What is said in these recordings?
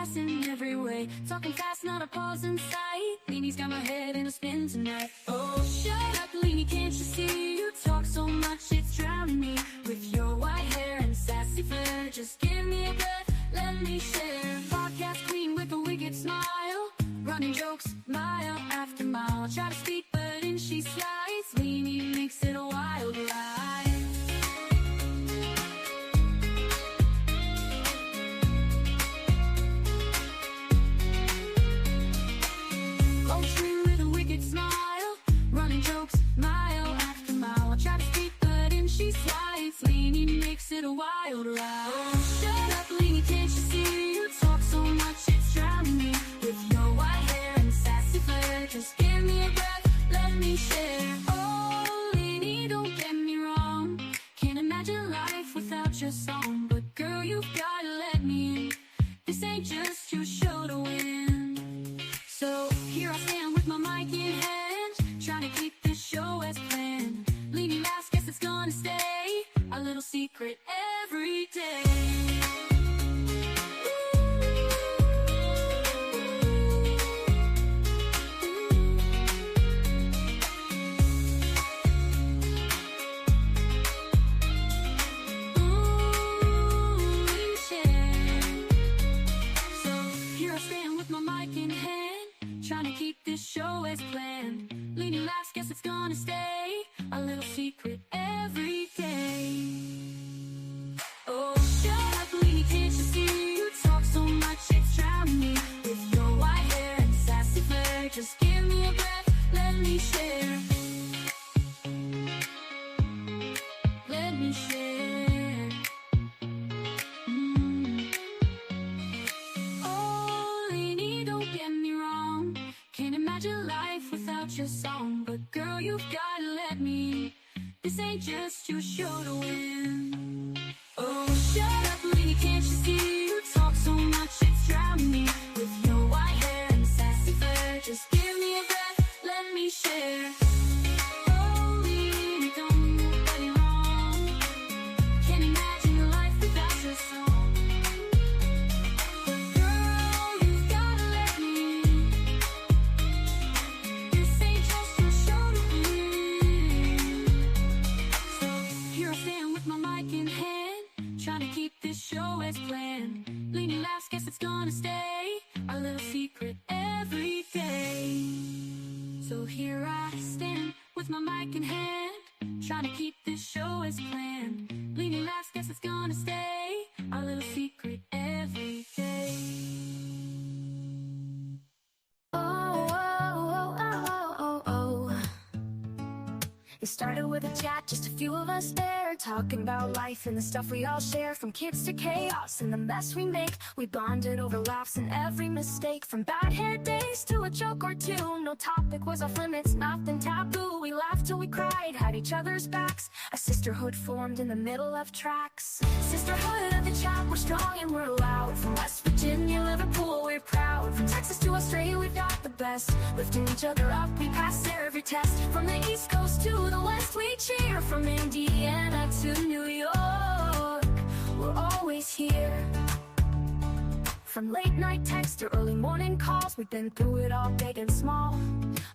class in every way. Talking fast, not a pause in sight. Leanie's got my head in a spin tonight. Oh, shut up, Leanie, can't you see? You talk so much, it's drowning me. With your white hair and sassy flair, just give me a breath, let me share. Podcast queen with a wicked smile, running jokes mile after mile. Try to speak, but in she slides. Leanie makes it a wild ride. With a wicked smile, running jokes mile after mile. I try to speak, but in she slides. Leanie makes it a wild ride. Oh, shut up, Leanie, can't you see? You talk so much, it's drowning me. With your white hair and sassy flair, just give me a breath, let me share. Oh, Leanie, don't get me wrong, can't imagine life without your song. But girl, you've gotta let me in. This ain't just your show to win. So here I stand with my mic in hand, trying to keep this show as planned. Leanie laughs, guess it's gonna stay a little secret every day. Trying to keep this show as planned. Leanie laughs, guess it's gonna stay a little secret every day. Oh, shut up, Leanie, can't you see? You talk so much, it's drowning me. With your white hair and sassy flair, just give me a breath, let me share. Let me share. Oh, Leanie, don't get me wrong, can't imagine life without your song. But girl, you've gotta let me. This ain't just your show to win. Oh, shut up, Leanie, can't you see? You talk so much, it's drowning me. With your white hair and sassy flair, just give me a breath, let me share. Oh, Leanie, don't get me wrong, can't imagine your life without your song. But girl, you've gotta let me. This ain't just your show to win. So here I stand with my mic in hand, trying to keep this show as planned. Leanie laughs, guess it's gonna stay a little secret every day. So here I stand with my mic in hand, trying to keep this show as planned. Leanie laughs, guess it's gonna stay a little secret every day. Oh, oh, oh, oh, oh, oh. It started with a chat, just a few of us there, talking about life and the stuff we all share. From kids to chaos and the mess we make, we bonded over laughs and every mistake. From bad hair days to a joke or two, no topic was off limits, nothing taboo. We laughed till we cried, had each other's backs. A sisterhood formed in the middle of tracks. Sisterhood of the chat, we're strong and we're loud. From West Virginia, Liverpool, we're proud. From Texas to Australia, we've got the best. Lifting each other up, we pass every test. From the East Coast to the West, we cheer. From Indiana to New York, we're always here. From late night texts to early morning calls, we've been through it all, big and small.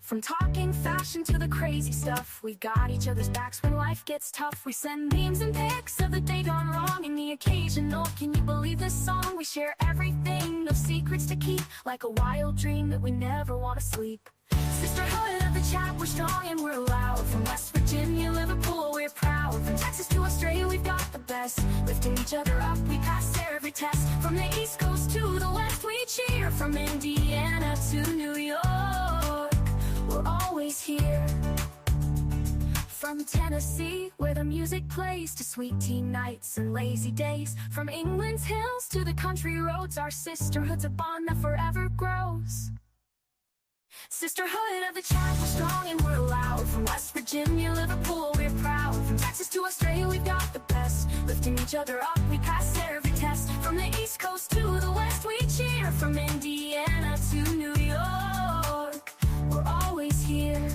From talking fashion to the crazy stuff, we've got each other's backs when life gets tough. We send memes and pics of the day gone wrong and the occasional "can you believe this song?" We share everything, no secrets to keep, like a wild dream that we never want to sleep. Sisterhood of the chat, we're strong and we're loud. From West Virginia, Liverpool, we're proud. From Texas to Australia, we've got the best. Lifting each other up, we pass every test. From the East Coast to the West, we cheer. From Indiana to New York, we're always here. From Tennessee, where the music plays, to sweet tea nights and lazy days. From England's hills to the country roads, our sisterhood's a bond that forever grows. Sisterhood of the chat, we're strong and we're loud. From West Virginia, Liverpool, we're proud. From Texas to Australia, we've got the best. Lifting each other up, we pass every test. From the East Coast to the West, we cheer. From Indiana to New York, we're always here.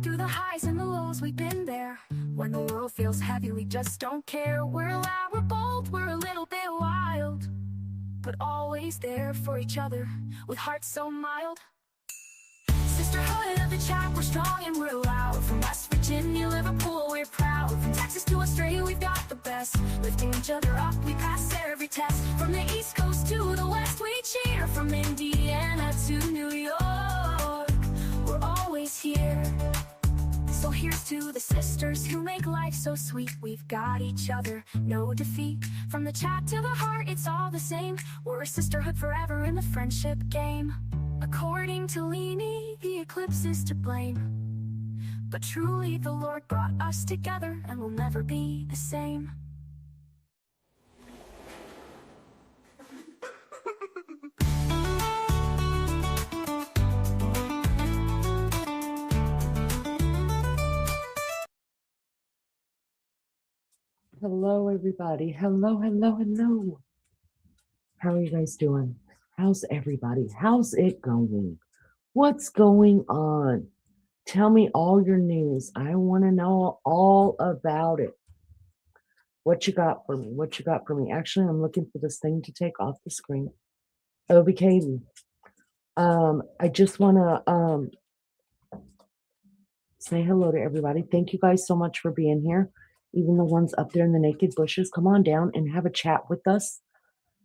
Through the highs and the lows, we've been there. When the world feels heavy, we just don't care. We're loud, we're bold, we're a little bit wild. but always there for each other, with hearts so mild. Sisterhood of the chat, we're strong and we're loud. From West Virginia, Liverpool, we're proud. From Texas to Australia, we've got the best. Lifting each other up, we pass every test. From the East Coast to the West, we cheer. From Indiana to New York, we're always here. So here's to the sisters who make life so sweet. We've got each other, no defeat. From the chat to the heart, it's all the same. We're a sisterhood forever in the friendship game. According to Leanie, the eclipse is to blame. But truly the Lord brought us together, and we'll never be the same. Hello, everybody. Hello, hello, hello. How are you guys doing? How's everybody? How's it going? What's going on? Tell me all your news. I want to know all about it. What you got for me? What you got for me? Actually, I'm looking for this thing to take off the screen. Obi Katie. I just want to say hello to everybody. Thank you guys so much for being here. Even the ones up there in the naked bushes, come on down and have a chat with us.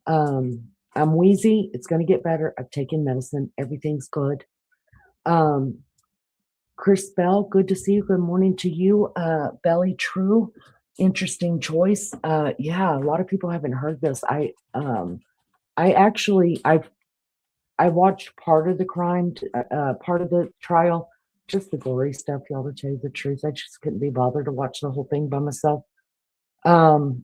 I'm wheezy. It's going to get better. I've taken medicine. Everything's good. Chris Bell, good to see you. Good morning to you. Belly True, interesting choice. Yeah, a lot of people haven't heard this. I watched part of the part of the trial, just the gory stuff, y'all, to tell you the truth. I just couldn't be bothered to watch the whole thing by myself. And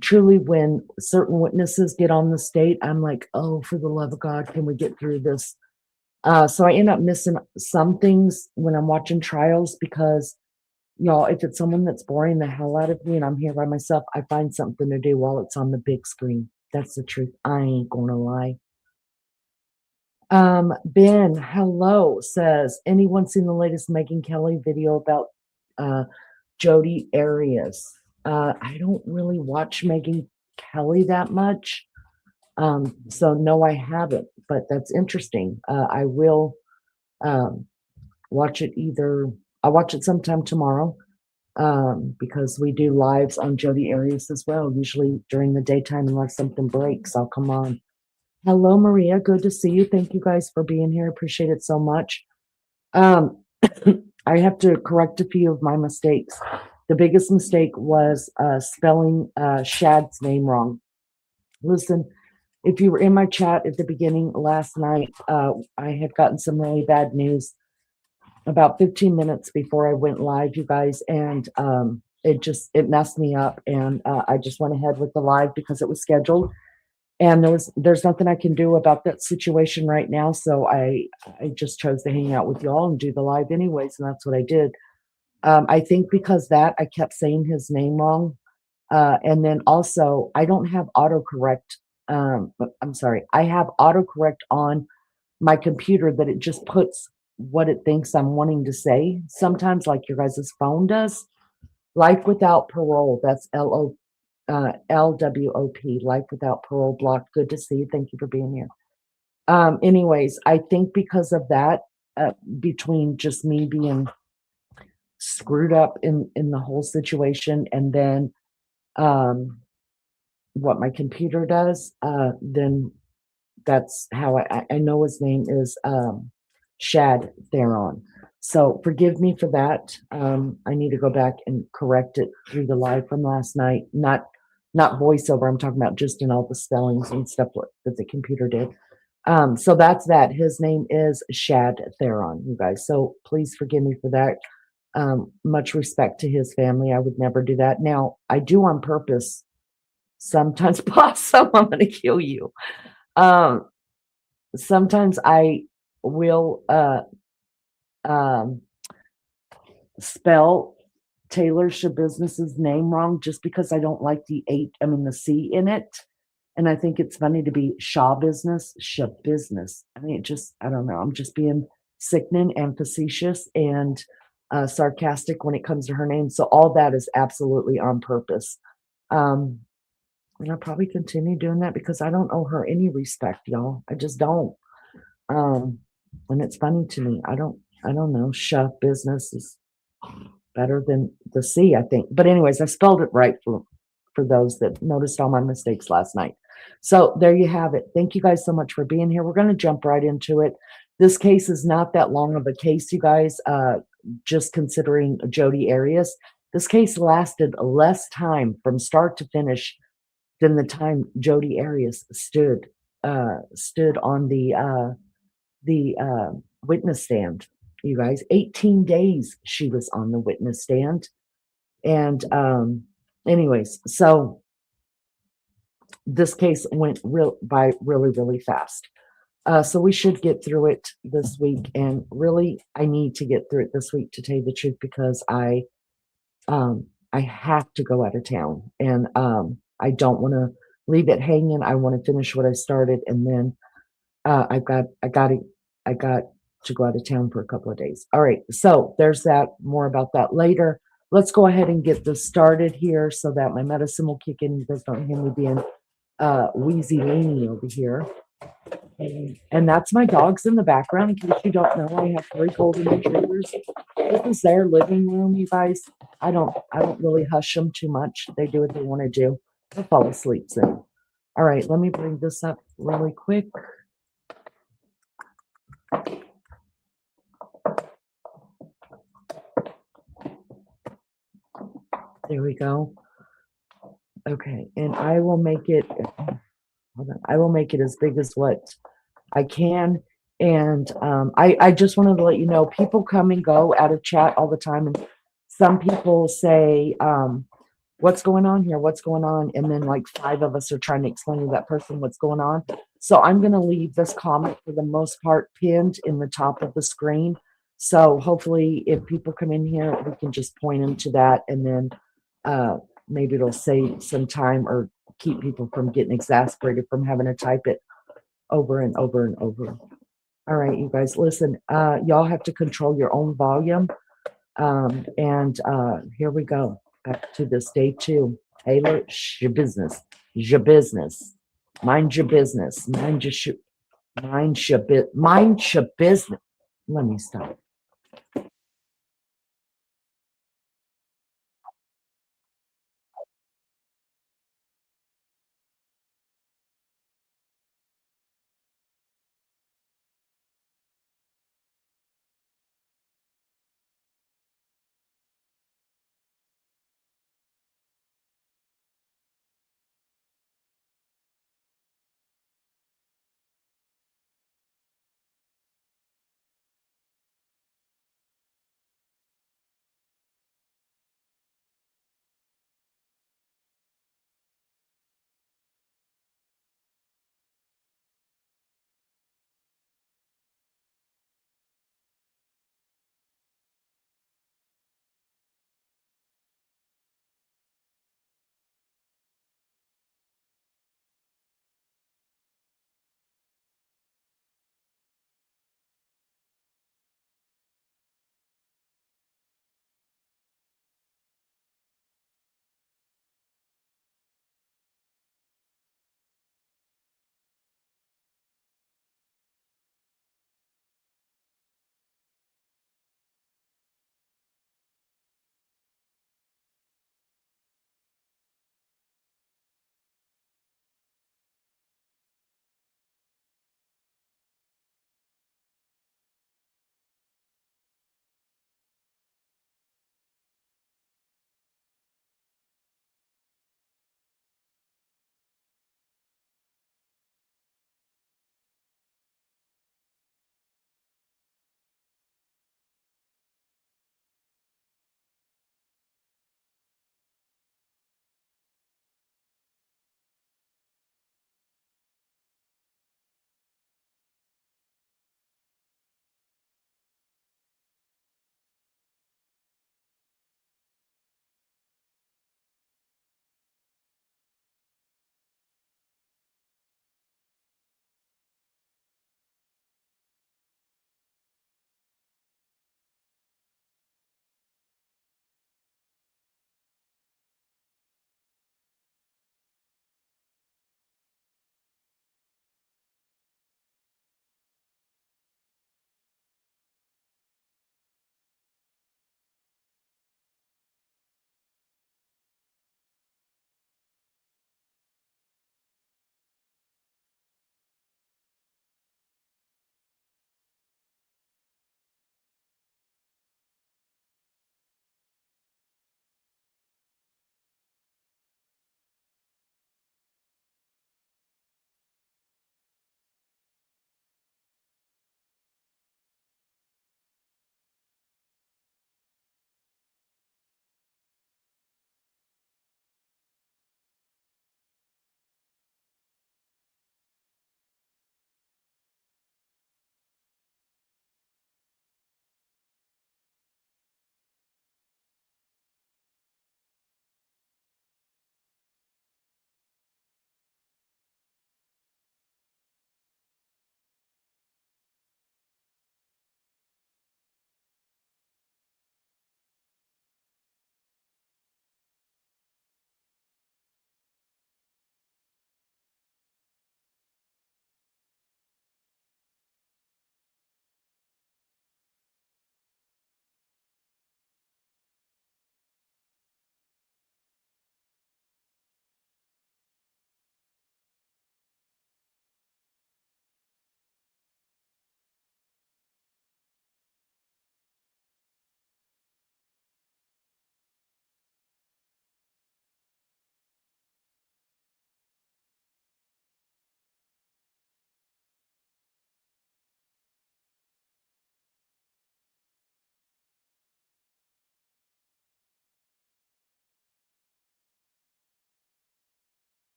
truly, when certain witnesses get on the state, I'm like, oh, for the love of God, can we get through this? So I end up missing some things when I'm watching trials because, y'all, if it's someone that's boring the hell out of me and I'm here by myself, I find something to do while it's on the big screen. That's the truth. I ain't gonna lie. Ben, hello, says, anyone seen the latest Megyn Kelly video about Jodi Arias? I don't really watch Megyn Kelly that much. So no, I haven't, but that's interesting. I will watch it I'll watch it sometime tomorrow because we do lives on Jodi Arias as well, usually during the daytime unless something breaks, I'll come on. Hello, Maria. Good to see you. Thank you guys for being here. Appreciate it so much. I have to correct a few of my mistakes. The biggest mistake was spelling Shad's name wrong. Listen, if you were in my chat at the beginning last night, I had gotten some really bad news about 15 minutes before I went live, you guys, and it messed me up. And I just went ahead with the live because it was scheduled. And there's nothing I can do about that situation right now. So I just chose to hang out with y'all and do the live anyways. And that's what I did. I think because I kept saying his name wrong. And then also I don't have autocorrect. I'm sorry. I have autocorrect on my computer that it just puts what it thinks I'm wanting to say. Sometimes like your guys' phone does. Life Without Parole. That's LWOP, Life Without Parole Block. Good to see you. Thank you for being here. Anyways, I think because of that, between just me being screwed up in the whole situation and then what my computer does, then that's how I know his name is Shad Thyrion. So forgive me for that. I need to go back and correct it through the live from last night. Not voiceover. I'm talking about just in all the spellings and stuff that the computer did. So that's that. His name is Shad Thyrion, you guys. So please forgive me for that. Much respect to his family. I would never do that. Now, I do on purpose. Sometimes, Possum, I'm going to kill you. Sometimes I will spell Taylor SchaBusiness's name wrong just because I don't like the C in it. And I think it's funny to be SchaBusiness. I mean, I don't know. I'm just being sickening and facetious and sarcastic when it comes to her name. So all that is absolutely on purpose. And I'll probably continue doing that because I don't owe her any respect, y'all. I just don't. Um, and it's funny to me. I don't know. SchaBusiness is better than the C, I think. But anyways, I spelled it right for those that noticed all my mistakes last night. So there you have it. Thank you guys so much for being here. We're going to jump right into it. This case is not that long of a case, you guys. Just considering Jodi Arias, this case lasted less time from start to finish than the time Jodi Arias stood on the witness stand. You guys, 18 days she was on the witness stand. And anyways, so this case went really, really fast. So we should get through it this week. And really, I need to get through it this week, to tell you the truth, because I have to go out of town, and I don't want to leave it hanging. I want to finish what I started, and then I got to go out of town for a couple of days. All right, so there's that. More about that later. Let's go ahead and get this started here so that my medicine will kick in. You guys don't hear me being wheezy weeny over here. And that's my dogs in the background. In case you don't know, I have 3 golden retrievers. This is their living room, you guys. I don't really hush them too much. They do what they want to do. They'll fall asleep soon. All right, let me bring this up really quick. There we go. Okay, and I will make it, hold on, I will make it as big as what I can. And I just wanted to let you know, people come and go out of chat all the time. And some people say, what's going on here? What's going on? And then like 5 of us are trying to explain to that person what's going on. So I'm going to leave this comment for the most part pinned in the top of the screen. So hopefully if people come in here, we can just point them to that, and then maybe it'll save some time or keep people from getting exasperated from having to type it over and over and over. All right, you guys, listen, y'all have to control your own volume. And here we go. Back to this day 2. Taylor, your business. Your business. Mind your business. Mind your business. Let me stop.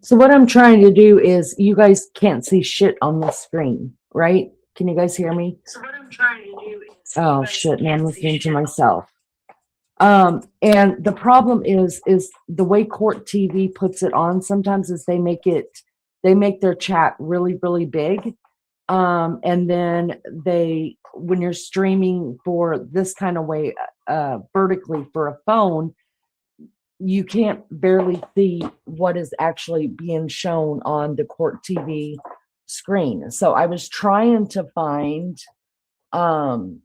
So what I'm trying to do is, you guys can't see shit on the screen, right? Can you guys hear me? So what I'm trying to do is, oh shit, man, I'm listening to myself. And the problem is the way Court TV puts it on sometimes is they make their chat really, really big. And then when you're streaming for this kind of way, vertically for a phone, you can't barely see what is actually being shown on the Court TV screen. So I was trying to find, and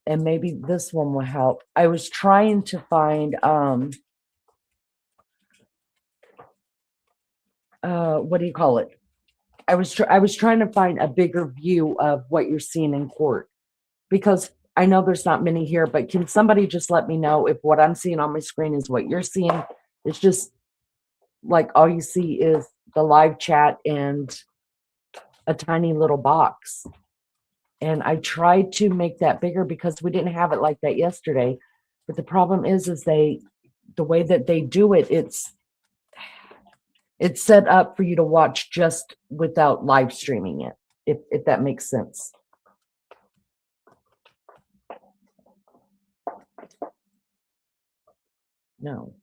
maybe this one will help. I was trying to find, what do you call it? I was trying to find a bigger view of what you're seeing in court, because I know there's not many here, but can somebody just let me know if what I'm seeing on my screen is what you're seeing? It's just like all you see is the live chat and a tiny little box. And I tried to make that bigger because we didn't have it like that yesterday. But the problem is the way that they do it, it's set up for you to watch just without live streaming it, if that makes sense. No.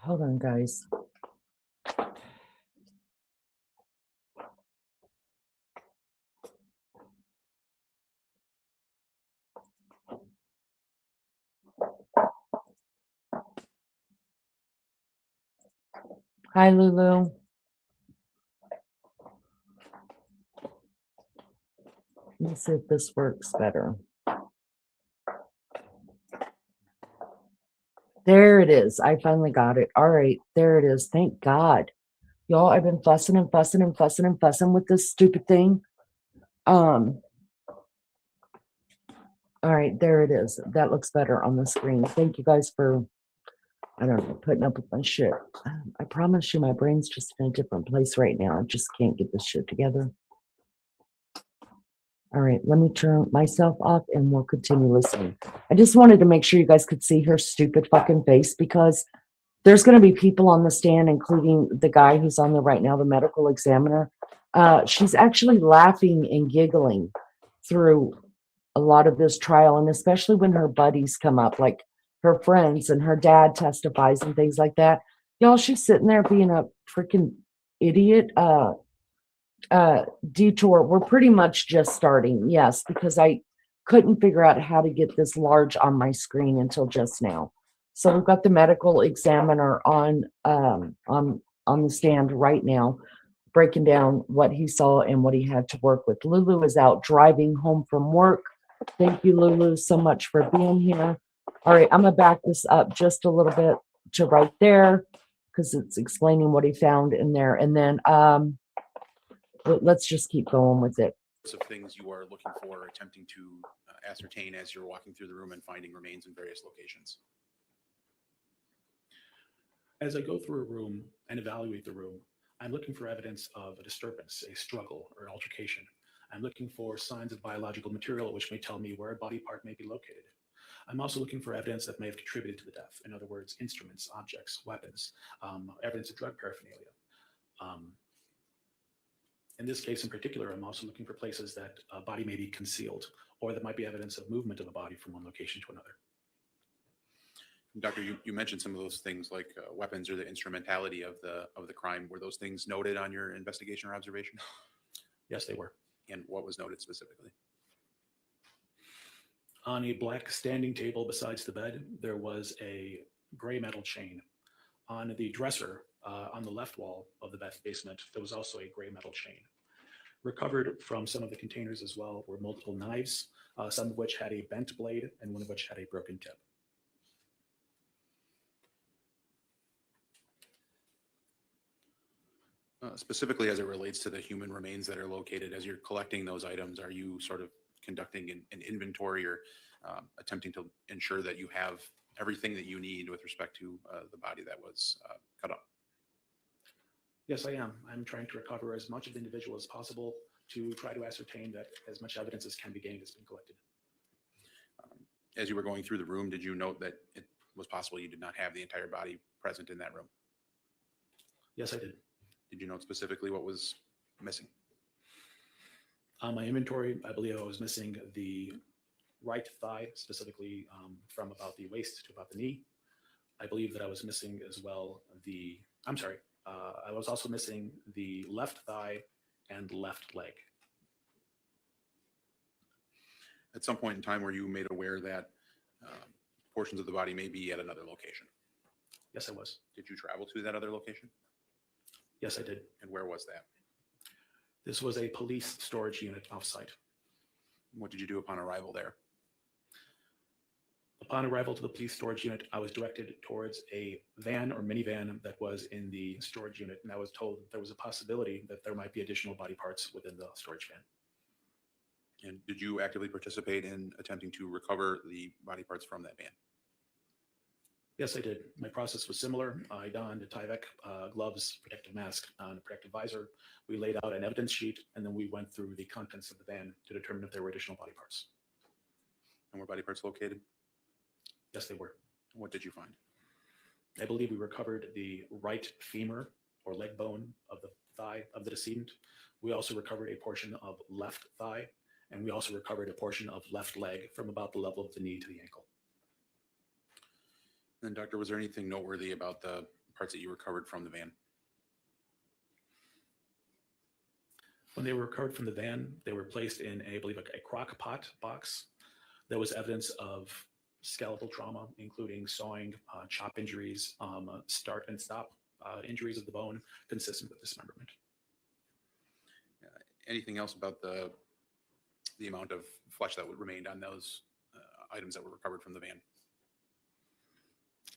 Hold on, guys. Hi, Lulu. Let me see if this works better. There it is. I finally got it. All right, there it is. Thank God. Y'all, I've been fussing and fussing and fussing and fussing with this stupid thing. All right, there it is. That looks better on the screen. Thank you guys for, I don't know, putting up with my shit. I promise you my brain's just in a different place right now. I just can't get this shit together. All right, let me turn myself off and we'll continue listening. I just wanted to make sure you guys could see her stupid fucking face, because there's going to be people on the stand, including the guy who's on there right now, the medical examiner. She's actually laughing and giggling through a lot of this trial, and especially when her buddies come up, like her friends and her dad testifies and things like that. Y'all, she's sitting there being a freaking idiot. Detour, we're pretty much just starting, yes, because I couldn't figure out how to get this large on my screen until just now. So we've got the medical examiner on the stand right now, breaking down what he saw and what he had to work with. Lulu is out driving home from work. Thank you, Lulu, so much for being here. All right, I'm gonna back this up just a little bit to right there, because it's explaining what he found in there. And then let's just keep going with it. Of things you are looking for or attempting to ascertain as you're walking through the room and finding remains in various locations. As I go through a room and evaluate the room, I'm looking for evidence of a disturbance, a struggle, or an altercation. I'm looking for signs of biological material which may tell me where a body part may be located. I'm also looking for evidence that may have contributed to the death. In other words, instruments, objects, weapons, evidence of drug paraphernalia. In this case in particular, I'm also looking for places that a body may be concealed, or that might be evidence of movement of a body from one location to another. Doctor, you mentioned some of those things like weapons or the instrumentality of the crime. Were those things noted on your investigation or observation? Yes, they were. And what was noted specifically? On a black standing table besides the bed, there was a gray metal chain. On the dresser, on the left wall of the basement, there was also a gray metal chain. Recovered from some of the containers as well were multiple knives, some of which had a bent blade and one of which had a broken tip. Specifically as it relates to the human remains that are located, as you're collecting those items, are you sort of conducting an inventory or attempting to ensure that you have everything that you need with respect to the body that was cut up? Yes, I am. I'm trying to recover as much of the individual as possible to try to ascertain that as much evidence as can be gained has been collected. As you were going through the room, did you note that it was possible you did not have the entire body present in that room? Yes, I did. Did you note specifically what was missing? On my inventory, I believe I was missing the right thigh, specifically from about the waist to about the knee. I believe that I was missing as well I was also missing the left thigh and left leg. At some point in time, were you made aware that portions of the body may be at another location? Yes, I was. Did you travel to that other location? Yes, I did. And where was that? This was a police storage unit offsite. What did you do upon arrival there? Upon arrival to the police storage unit, I was directed towards a van or minivan that was in the storage unit, and I was told that there was a possibility that there might be additional body parts within the storage van. And did you actively participate in attempting to recover the body parts from that van? Yes, I did. My process was similar. I donned a Tyvek gloves, protective mask, and a protective visor. We laid out an evidence sheet, and then we went through the contents of the van to determine if there were additional body parts. And were body parts located? Yes, they were. What did you find? I believe we recovered the right femur or leg bone of the thigh of the decedent. We also recovered a portion of left thigh, and we also recovered a portion of left leg from about the level of the knee to the ankle. And doctor, was there anything noteworthy about the parts that you recovered from the van? When they were recovered from the van, they were placed in, I believe, a crock pot box. There was evidence of skeletal trauma, including sawing, chop injuries, start and stop injuries of the bone consistent with dismemberment. Anything else about the amount of flesh that remained on those items that were recovered from the van?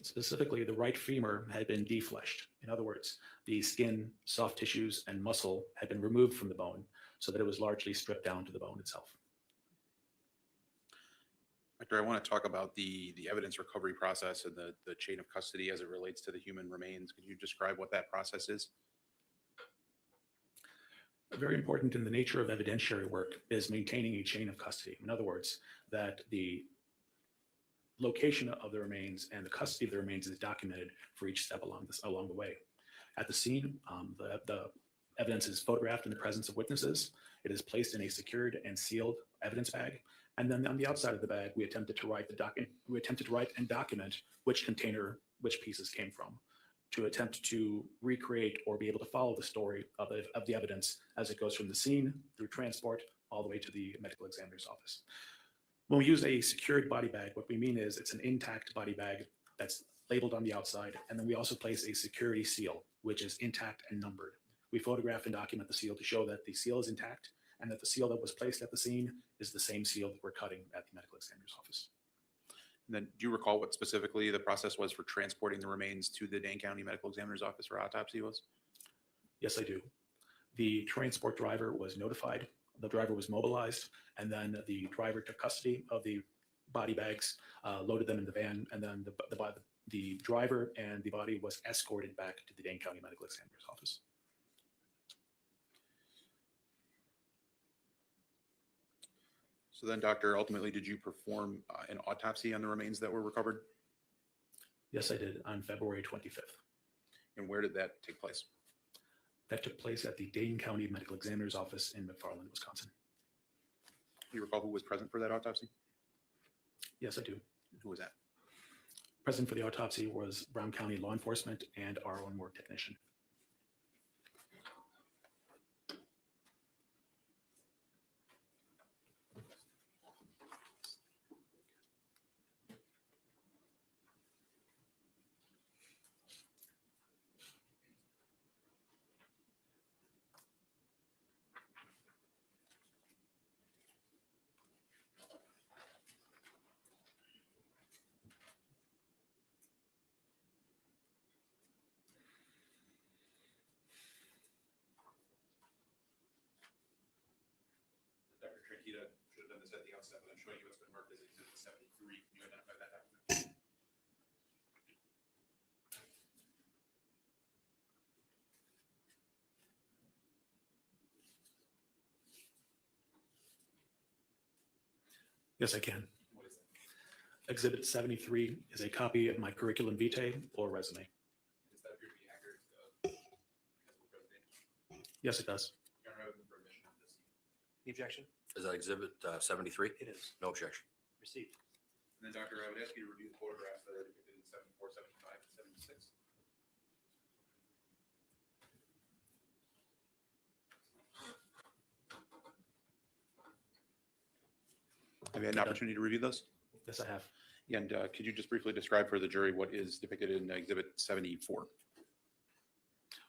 Specifically, the right femur had been defleshed. In other words, the skin, soft tissues, and muscle had been removed from the bone so that it was largely stripped down to the bone itself. Doctor, I want to talk about the evidence recovery process and the chain of custody as it relates to the human remains. Could you describe what that process is? Very important in the nature of evidentiary work is maintaining a chain of custody. In other words, that the location of the remains and the custody of the remains is documented for each step along the way. At the scene, the evidence is photographed in the presence of witnesses. It is placed in a secured and sealed evidence bag. And then on the outside of the bag, we attempted to write and document which container, which pieces came from, to attempt to recreate or be able to follow the story of the evidence as it goes from the scene through transport all the way to the medical examiner's office. When we use a secured body bag, what we mean is it's an intact body bag that's labeled on the outside, and then we also place a security seal, which is intact and numbered. We photograph and document the seal to show that the seal is intact and that the seal that was placed at the scene is the same seal that we're cutting at the medical examiner's office. And then do you recall what specifically the process was for transporting the remains to the Dane County Medical Examiner's office for autopsy was? Yes, I do. The transport driver was notified, the driver was mobilized, and then the driver took custody of the body bags, loaded them in the van, and then the driver and the body was escorted back to the Dane County Medical Examiner's office. So then, doctor, ultimately, did you perform an autopsy on the remains that were recovered? Yes, I did, on February 25th. And where did that take place? That took place at the Dane County Medical Examiner's office in McFarland, Wisconsin. Do you recall who was present for that autopsy? Yes, I do. And who was that? Present for the autopsy was Brown County law enforcement and our own morgue technician. Nikita should have done this at the outset, but I'm showing you what's been marked as Exhibit 73. Can you identify that document? Yes, I can. What is that? Exhibit 73 is a copy of my curriculum vitae or resume. Does that appear to be accurate? Yes, it does. Your Honor, I would move for admission of this. The objection? Is that Exhibit 73? It is. No objection. Received. And then, Doctor, I would ask you to review the photographs that are depicted in 74, 75, and 76. Have you had an opportunity to review those? Yes, I have. And could you just briefly describe for the jury what is depicted in Exhibit 74?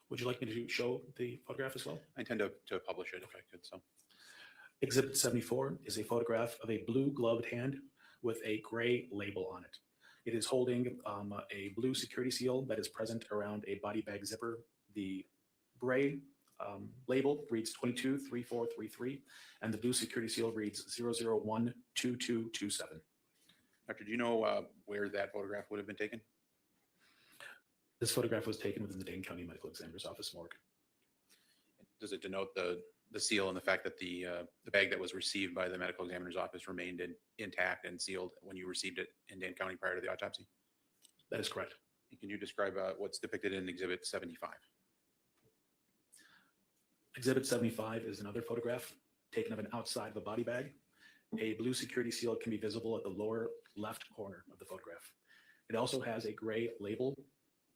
Would you like me to show the photograph as well? I intend to publish it if I could, so. Exhibit 74 is a photograph of a blue gloved hand with a gray label on it. It is holding a blue security seal that is present around a body bag zipper. The gray label reads 223433, and the blue security seal reads 0012227. Doctor, do you know where that photograph would have been taken? This photograph was taken within the Dane County Medical Examiner's Office morgue. Does it denote the seal and the fact that the bag that was received by the medical examiner's office remained intact and sealed when you received it in Dane County prior to the autopsy? That is correct. Can you describe what's depicted in Exhibit 75? Exhibit 75 is another photograph taken of an outside of a body bag. A blue security seal can be visible at the lower left corner of the photograph. It also has a gray label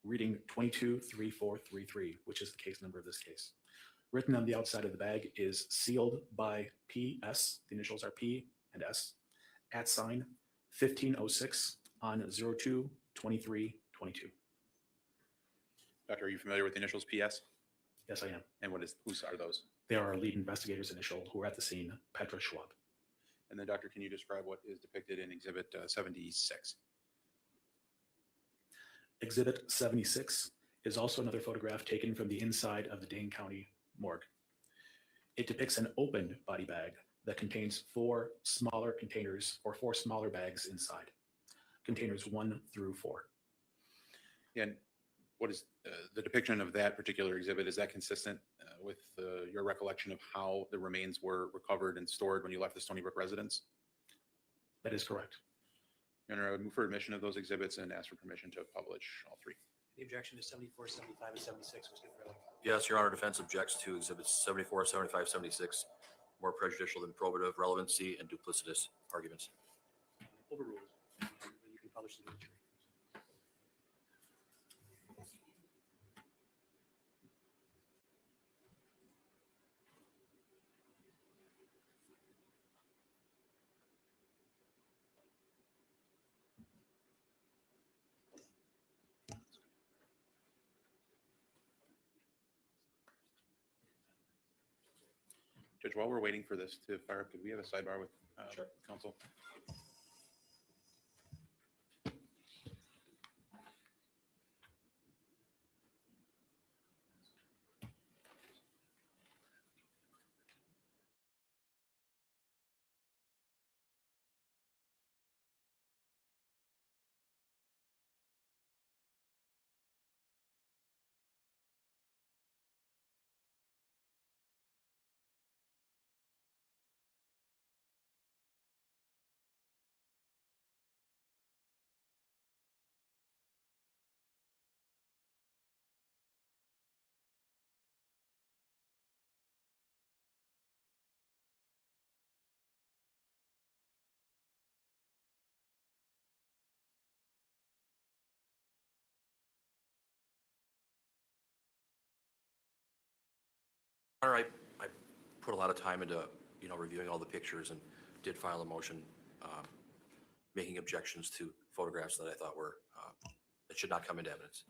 reading 223433, which is the case number of this case. Written on the outside of the bag is sealed by PS, the initials are P and S, at sign 1506 on 02/23/22. Doctor, are you familiar with the initials PS? Yes, I am. And whose are those? They are our lead investigator's initial who are at the scene, Petra Schwab. And then, Doctor, can you describe what is depicted in Exhibit 76? Exhibit 76 is also another photograph taken from the inside of the Dane County morgue. It depicts an opened body bag that contains four smaller containers or four smaller bags inside, containers 1 through 4. And what is the depiction of that particular exhibit? Is that consistent with your recollection of how the remains were recovered and stored when you left the Stony Brook residence? That is correct. Your Honor, I would move for admission of those exhibits and ask for permission to publish all three. The objection to 74, 75, and 76 was given. Yes, Your Honor, defense objects to Exhibits 74, 75, 76, more prejudicial than probative, relevancy, and duplicitous arguments. Overruled. You can publish the jury. Judge, while we're waiting for this to fire up, could we have a sidebar with Sure. counsel? All right, I put a lot of time into, reviewing all the pictures and did file a motion making objections to photographs that I thought were, that should not come into evidence.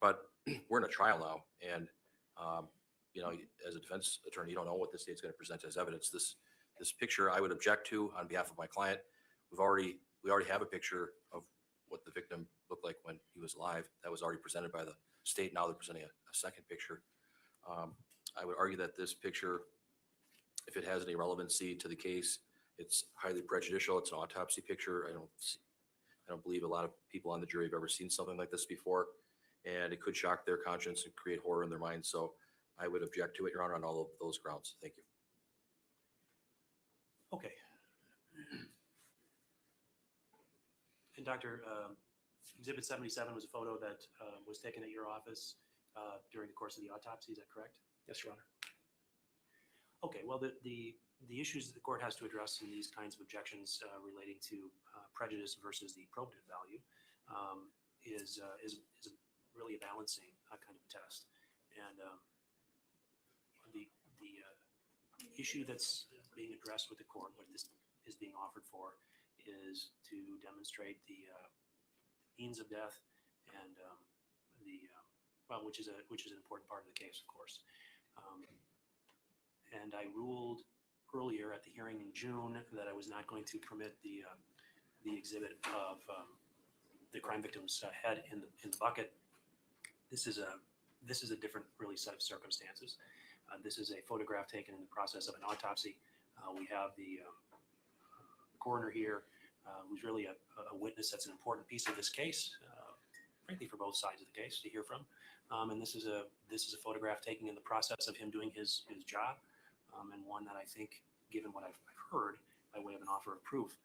But we're in a trial now, and, as a defense attorney, you don't know what the state's going to present as evidence. This picture I would object to on behalf of my client. We already have a picture of what the victim looked like when he was alive. That was already presented by the state. Now they're presenting a second picture. I would argue that this picture, if it has any relevancy to the case, It's highly prejudicial. It's an autopsy picture. I don't believe a lot of people on the jury have ever seen something like this before, and it could shock their conscience and create horror in their minds. So I would object to it, Your Honor, on all of those grounds. Thank you. Okay. And Dr. Exhibit 77 was a photo that was taken at your office during the course of the autopsy. Is that correct? Yes, Your Honor. Okay. Well, the issues that the court has to address in these kinds of objections relating to prejudice versus the probative value is really a balancing kind of test. And the issue that's being addressed with the court, what this is being offered for, is to demonstrate the means of death and which is an important part of the case, of course. And I ruled earlier at the hearing in June that I was not going to permit the exhibit of the crime victim's head in the bucket. This is a different really set of circumstances. This is a photograph taken in the process of an autopsy. We have the coroner here, who's really a witness that's an important piece of this case, frankly, for both sides of the case to hear from. And this is a photograph taken in the process of him doing his job, and one that I think, given what I've heard by way of an offer of proof,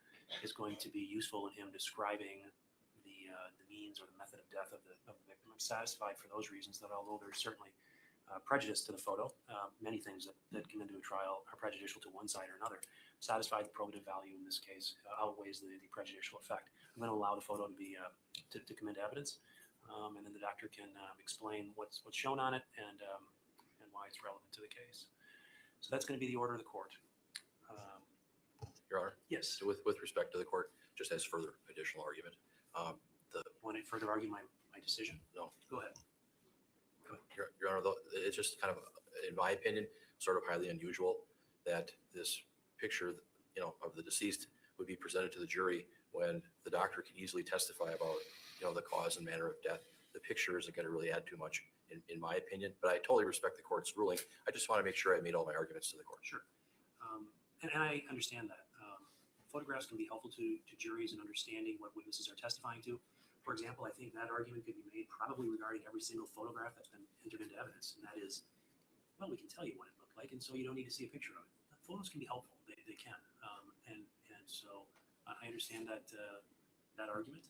is going to be useful in him describing the means or the method of death of the victim. I'm satisfied for those reasons that although there's certainly prejudice to the photo, many things that come into a trial are prejudicial to one side or another. Satisfied the probative value in this case outweighs the prejudicial effect. I'm going to allow the photo to be to come into evidence, and then the doctor can explain what's shown on it and why it's relevant to the case. So that's going to be the order of the court. Your Honor? Yes. So with respect to the court, just as further additional argument, Want to further argue my decision? No. Go ahead. Your Honor, though, it's just kind of, in my opinion, sort of highly unusual that this picture, of the deceased would be presented to the jury when the doctor can easily testify about, the cause and manner of death. The picture isn't going to really add too much, in my opinion, but I totally respect the court's ruling. I just want to make sure I made all my arguments to the court. Sure. And I understand that. Photographs can be helpful to juries in understanding what witnesses are testifying to. For example, I think that argument could be made probably regarding every single photograph that's been entered into evidence, and that is, well, we can tell you what it looked like, and so you don't need to see a picture of it. Photos can be helpful; they can, and so I understand that argument.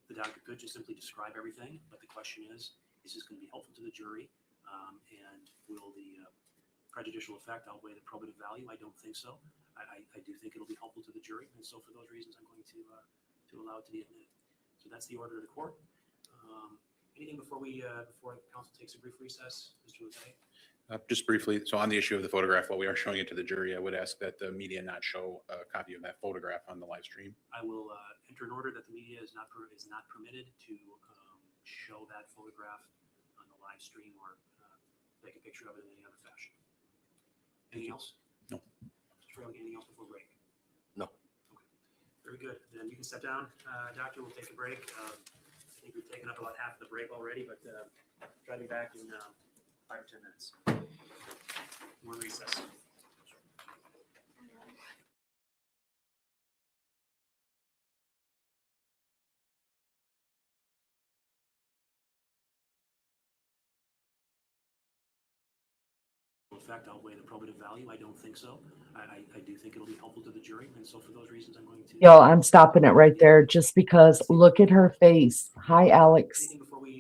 The doctor could just simply describe everything, but the question is this going to be helpful to the jury, and will the prejudicial effect outweigh the probative value? I don't think so. I do think it'll be helpful to the jury, and so for those reasons, I'm going to allow it to be admitted. So that's the order of the court. Anything before counsel takes a brief recess, Mr. Lezay? Just briefly, so on the issue of the photograph, while we are showing it to the jury, I would ask that the media not show a copy of that photograph on the live stream. I will enter an order that the media is not permitted to show that photograph on the live stream or take a picture of it in any other fashion. Anything else? No. Mr. Fraley, anything else before break? No. Okay. Very good. Then you can step down. Doctor, we'll take a break. I think we've taken up about half the break already, but try to be back in 5 or 10 minutes. One recess. Effect outweigh the probative value? I don't think so. I do think it'll be helpful to the jury, and so for those reasons, I'm going to. Yo, I'm stopping it right there just because look at her face. Hi, Alex.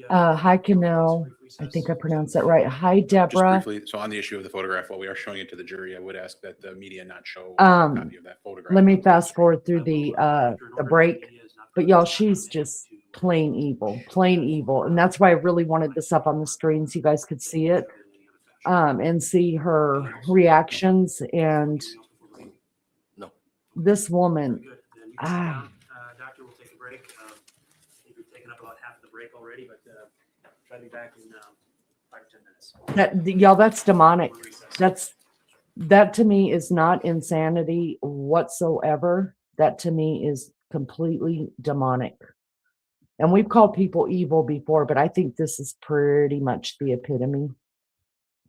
Hi, Canel. I think I pronounced that right. Hi, Deborah. Just briefly, so on the issue of the photograph, while we are showing it to the jury, I would ask that the media not show a copy of that photograph. Let me fast forward through the break. But y'all, she's just plain evil, and that's why I really wanted this up on the screen so you guys could see it. And see her reactions, and No. this woman. Doctor, we'll take a break. I think we've taken up about half of the break already, but try to be back in 5 or 10 minutes. Y'all, that's demonic. That to me is not insanity whatsoever. That to me is completely demonic. And we've called people evil before, but I think this is pretty much the epitome.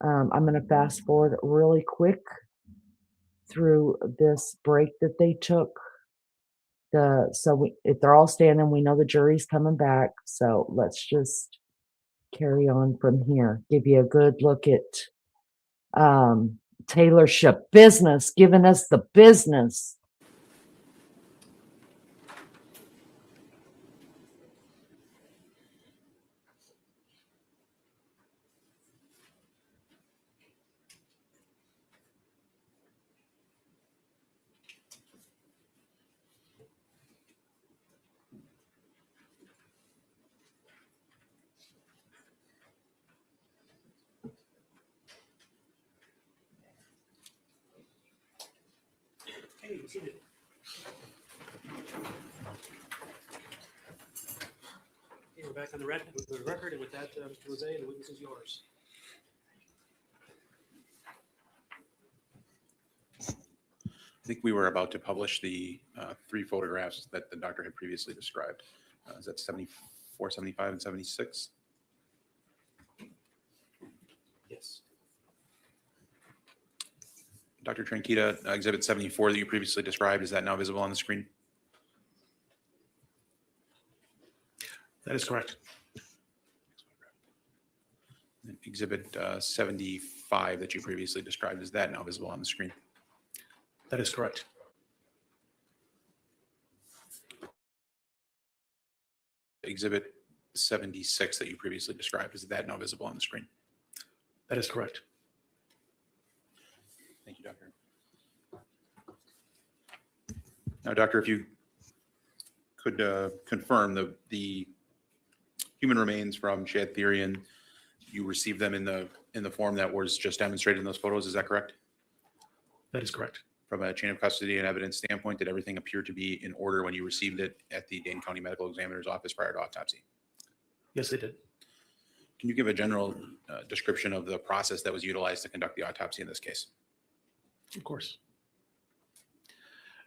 I'm going to fast forward really quick. through this break that they took. If they're all standing, we know the jury's coming back. So let's just carry on from here. Give you a good look at Taylor SchaBusiness giving us the business. Okay, you seated. Okay, we're back on the record, and with that, Mr. Jose, the witness is yours. I think we were about to publish the 3 photographs that the doctor had previously described. Is that 74, 75, and 76? Yes. Dr. Tranquita, exhibit 74 that you previously described, is that now visible on the screen? That is correct. Exhibit 75 that you previously described, is that now visible on the screen? That is correct. Exhibit 76 that you previously described, is that now visible on the screen? That is correct. Thank you, doctor. Now, doctor, if you could confirm the human remains from Shad Thyrion, you received them in the form that was just demonstrated in those photos, is that correct? That is correct. From a chain of custody and evidence standpoint, did everything appear to be in order when you received it at the Dane County Medical Examiner's office prior to autopsy? Yes, they did. Can you give a general description of the process that was utilized to conduct the autopsy in this case? Of course.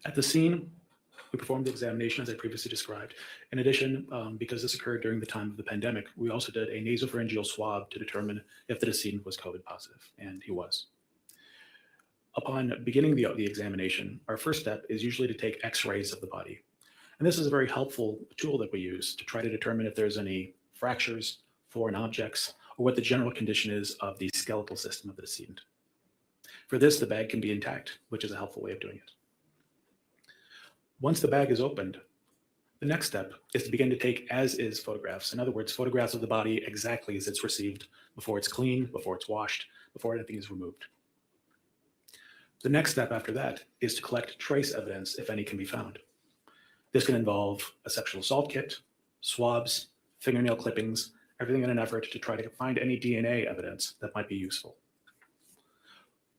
At the scene, we performed the examination as I previously described. In addition, because this occurred during the time of the pandemic, we also did a nasopharyngeal swab to determine if the decedent was COVID positive, and he was. Upon beginning the examination, our first step is usually to take x-rays of the body. And this is a very helpful tool that we use to try to determine if there's any fractures, foreign objects, or what the general condition is of the skeletal system of the decedent. For this, the bag can be intact, which is a helpful way of doing it. Once the bag is opened, the next step is to begin to take as-is photographs. In other words, photographs of the body exactly as it's received, before it's cleaned, before it's washed, before anything is removed. The next step after that is to collect trace evidence, if any can be found. This can involve a sexual assault kit, swabs, fingernail clippings, everything in an effort to try to find any DNA evidence that might be useful.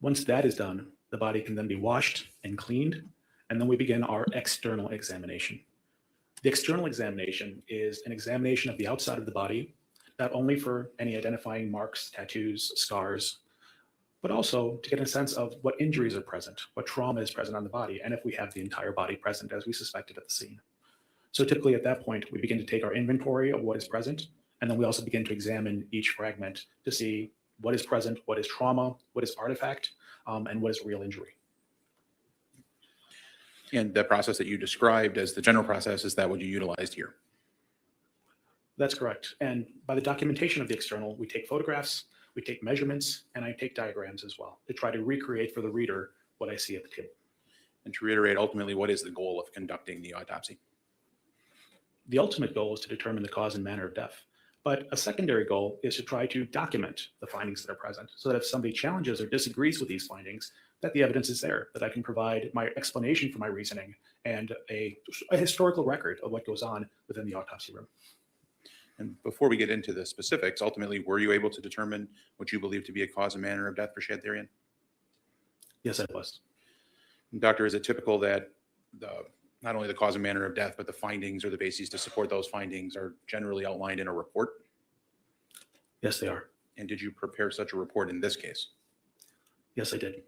Once that is done, the body can then be washed and cleaned, and then we begin our external examination. The external examination is an examination of the outside of the body, not only for any identifying marks, tattoos, scars, but also to get a sense of what injuries are present, what trauma is present on the body, and if we have the entire body present as we suspected at the scene. So typically at that point, we begin to take our inventory of what is present, and then we also begin to examine each fragment to see what is present, what is trauma, what is artifact, and what is real injury. And the process that you described as the general process, is that what you utilized here? That's correct. And by the documentation of the external, we take photographs, we take measurements, and I take diagrams as well to try to recreate for the reader what I see at the table. And to reiterate, ultimately, what is the goal of conducting the autopsy? The ultimate goal is to determine the cause and manner of death. But a secondary goal is to try to document the findings that are present so that if somebody challenges or disagrees with these findings, that the evidence is there, that I can provide my explanation for my reasoning and a historical record of what goes on within the autopsy room. And before we get into the specifics, ultimately, were you able to determine what you believe to be a cause and manner of death for Shad Thyrion? Yes, I was. Doctor, is it typical that not only the cause and manner of death, but the findings or the bases to support those findings are generally outlined in a report? Yes, they are. And did you prepare such a report in this case? Yes, I did.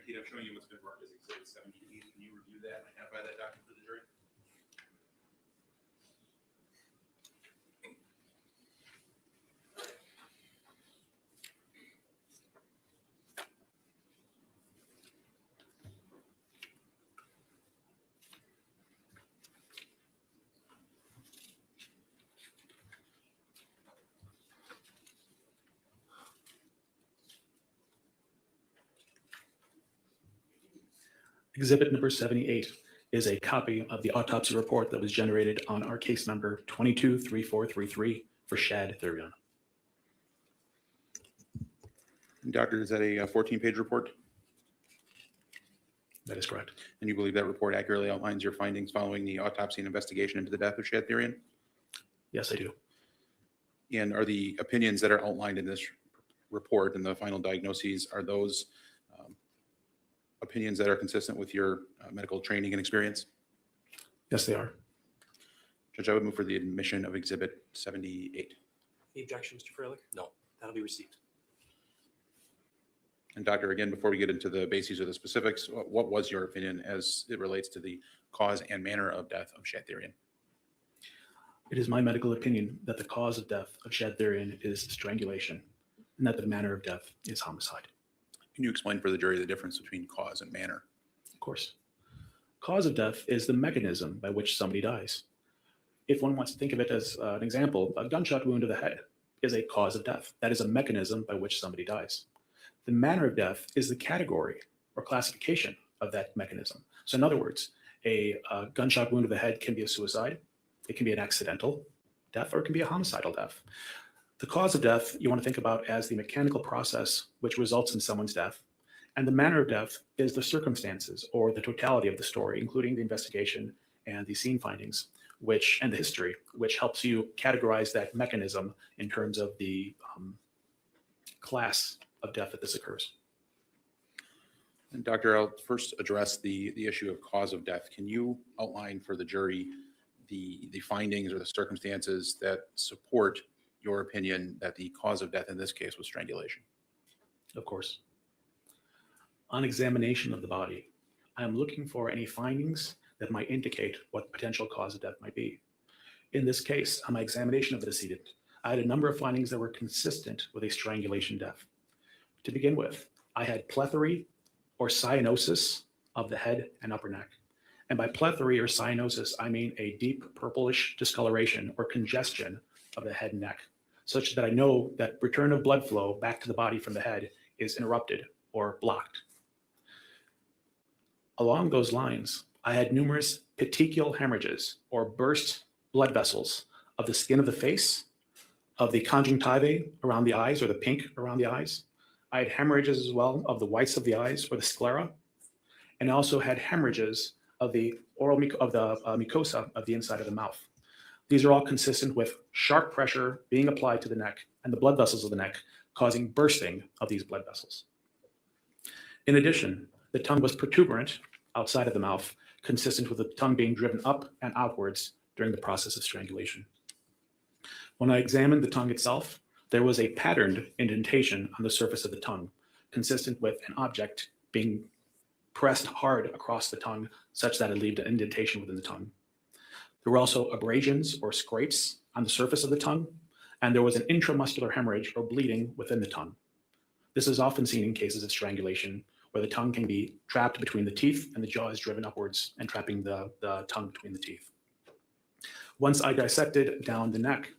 Pete, I'm showing you what's been marked as Exhibit 78. Can you review that and identify that document for the jury? Exhibit number 78 is a copy of the autopsy report that was generated on our case number 223433 for Shad Thyrion. Doctor, is that a 14-page report? That is correct. And you believe that report accurately outlines your findings following the autopsy and investigation into the death of Shad Thyrion? Yes, I do. And are the opinions that are outlined in this report and the final diagnoses, are those opinions that are consistent with your medical training and experience? Yes, they are. Judge, I would move for the admission of Exhibit 78. Any objection, Mr. Freilich? No. That'll be received. And Doctor, again, before we get into the bases or the specifics, what was your opinion as it relates to the cause and manner of death of Shad Thyrion? It is my medical opinion that the cause of death of Shad Thyrion is strangulation, and that the manner of death is homicide. Can you explain for the jury the difference between cause and manner? Of course. Cause of death is the mechanism by which somebody dies. If one wants to think of it as an example, a gunshot wound to the head is a cause of death. That is a mechanism by which somebody dies. The manner of death is the category or classification of that mechanism. So in other words, a gunshot wound to the head can be a suicide, it can be an accidental death, or it can be a homicidal death. The cause of death you want to think about as the mechanical process which results in someone's death. And the manner of death is the circumstances or the totality of the story, including the investigation and the scene findings, and the history, which helps you categorize that mechanism in terms of the class of death that this occurs. And Doctor, I'll first address the issue of cause of death. Can you outline for the jury the findings or the circumstances that support your opinion that the cause of death in this case was strangulation? Of course. On examination of the body, I am looking for any findings that might indicate what the potential cause of death might be. In this case, on my examination of the decedent, I had a number of findings that were consistent with a strangulation death. To begin with, I had plethory or cyanosis of the head and upper neck. And by plethory or cyanosis, I mean a deep purplish discoloration or congestion of the head and neck, such that I know that return of blood flow back to the body from the head is interrupted or blocked. Along those lines, I had numerous petechial hemorrhages or burst blood vessels of the skin of the face, of the conjunctivae around the eyes or the pink around the eyes. I had hemorrhages as well of the whites of the eyes or the sclera, and I also had hemorrhages of the mucosa of the inside of the mouth. These are all consistent with sharp pressure being applied to the neck and the blood vessels of the neck, causing bursting of these blood vessels. In addition, the tongue was protuberant outside of the mouth, consistent with the tongue being driven up and outwards during the process of strangulation. When I examined the tongue itself, there was a patterned indentation on the surface of the tongue, consistent with an object being pressed hard across the tongue such that it left an indentation within the tongue. There were also abrasions or scrapes on the surface of the tongue, and there was an intramuscular hemorrhage or bleeding within the tongue. This is often seen in cases of strangulation, where the tongue can be trapped between the teeth and the jaw is driven upwards and trapping the tongue between the teeth. Once I dissected down the neck,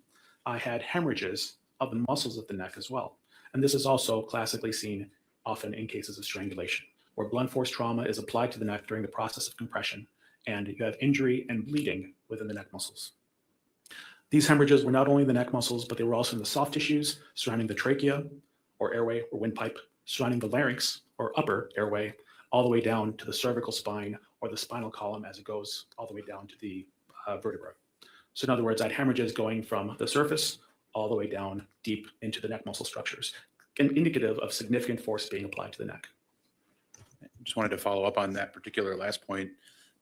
I had hemorrhages of the muscles of the neck as well. And this is also classically seen often in cases of strangulation, where blunt force trauma is applied to the neck during the process of compression, and you have injury and bleeding within the neck muscles. These hemorrhages were not only in the neck muscles, but they were also in the soft tissues surrounding the trachea or airway or windpipe, surrounding the larynx or upper airway, all the way down to the cervical spine or the spinal column as it goes all the way down to the vertebra. So in other words, I had hemorrhages going from the surface all the way down deep into the neck muscle structures, indicative of significant force being applied to the neck. Just wanted to follow up on that particular last point.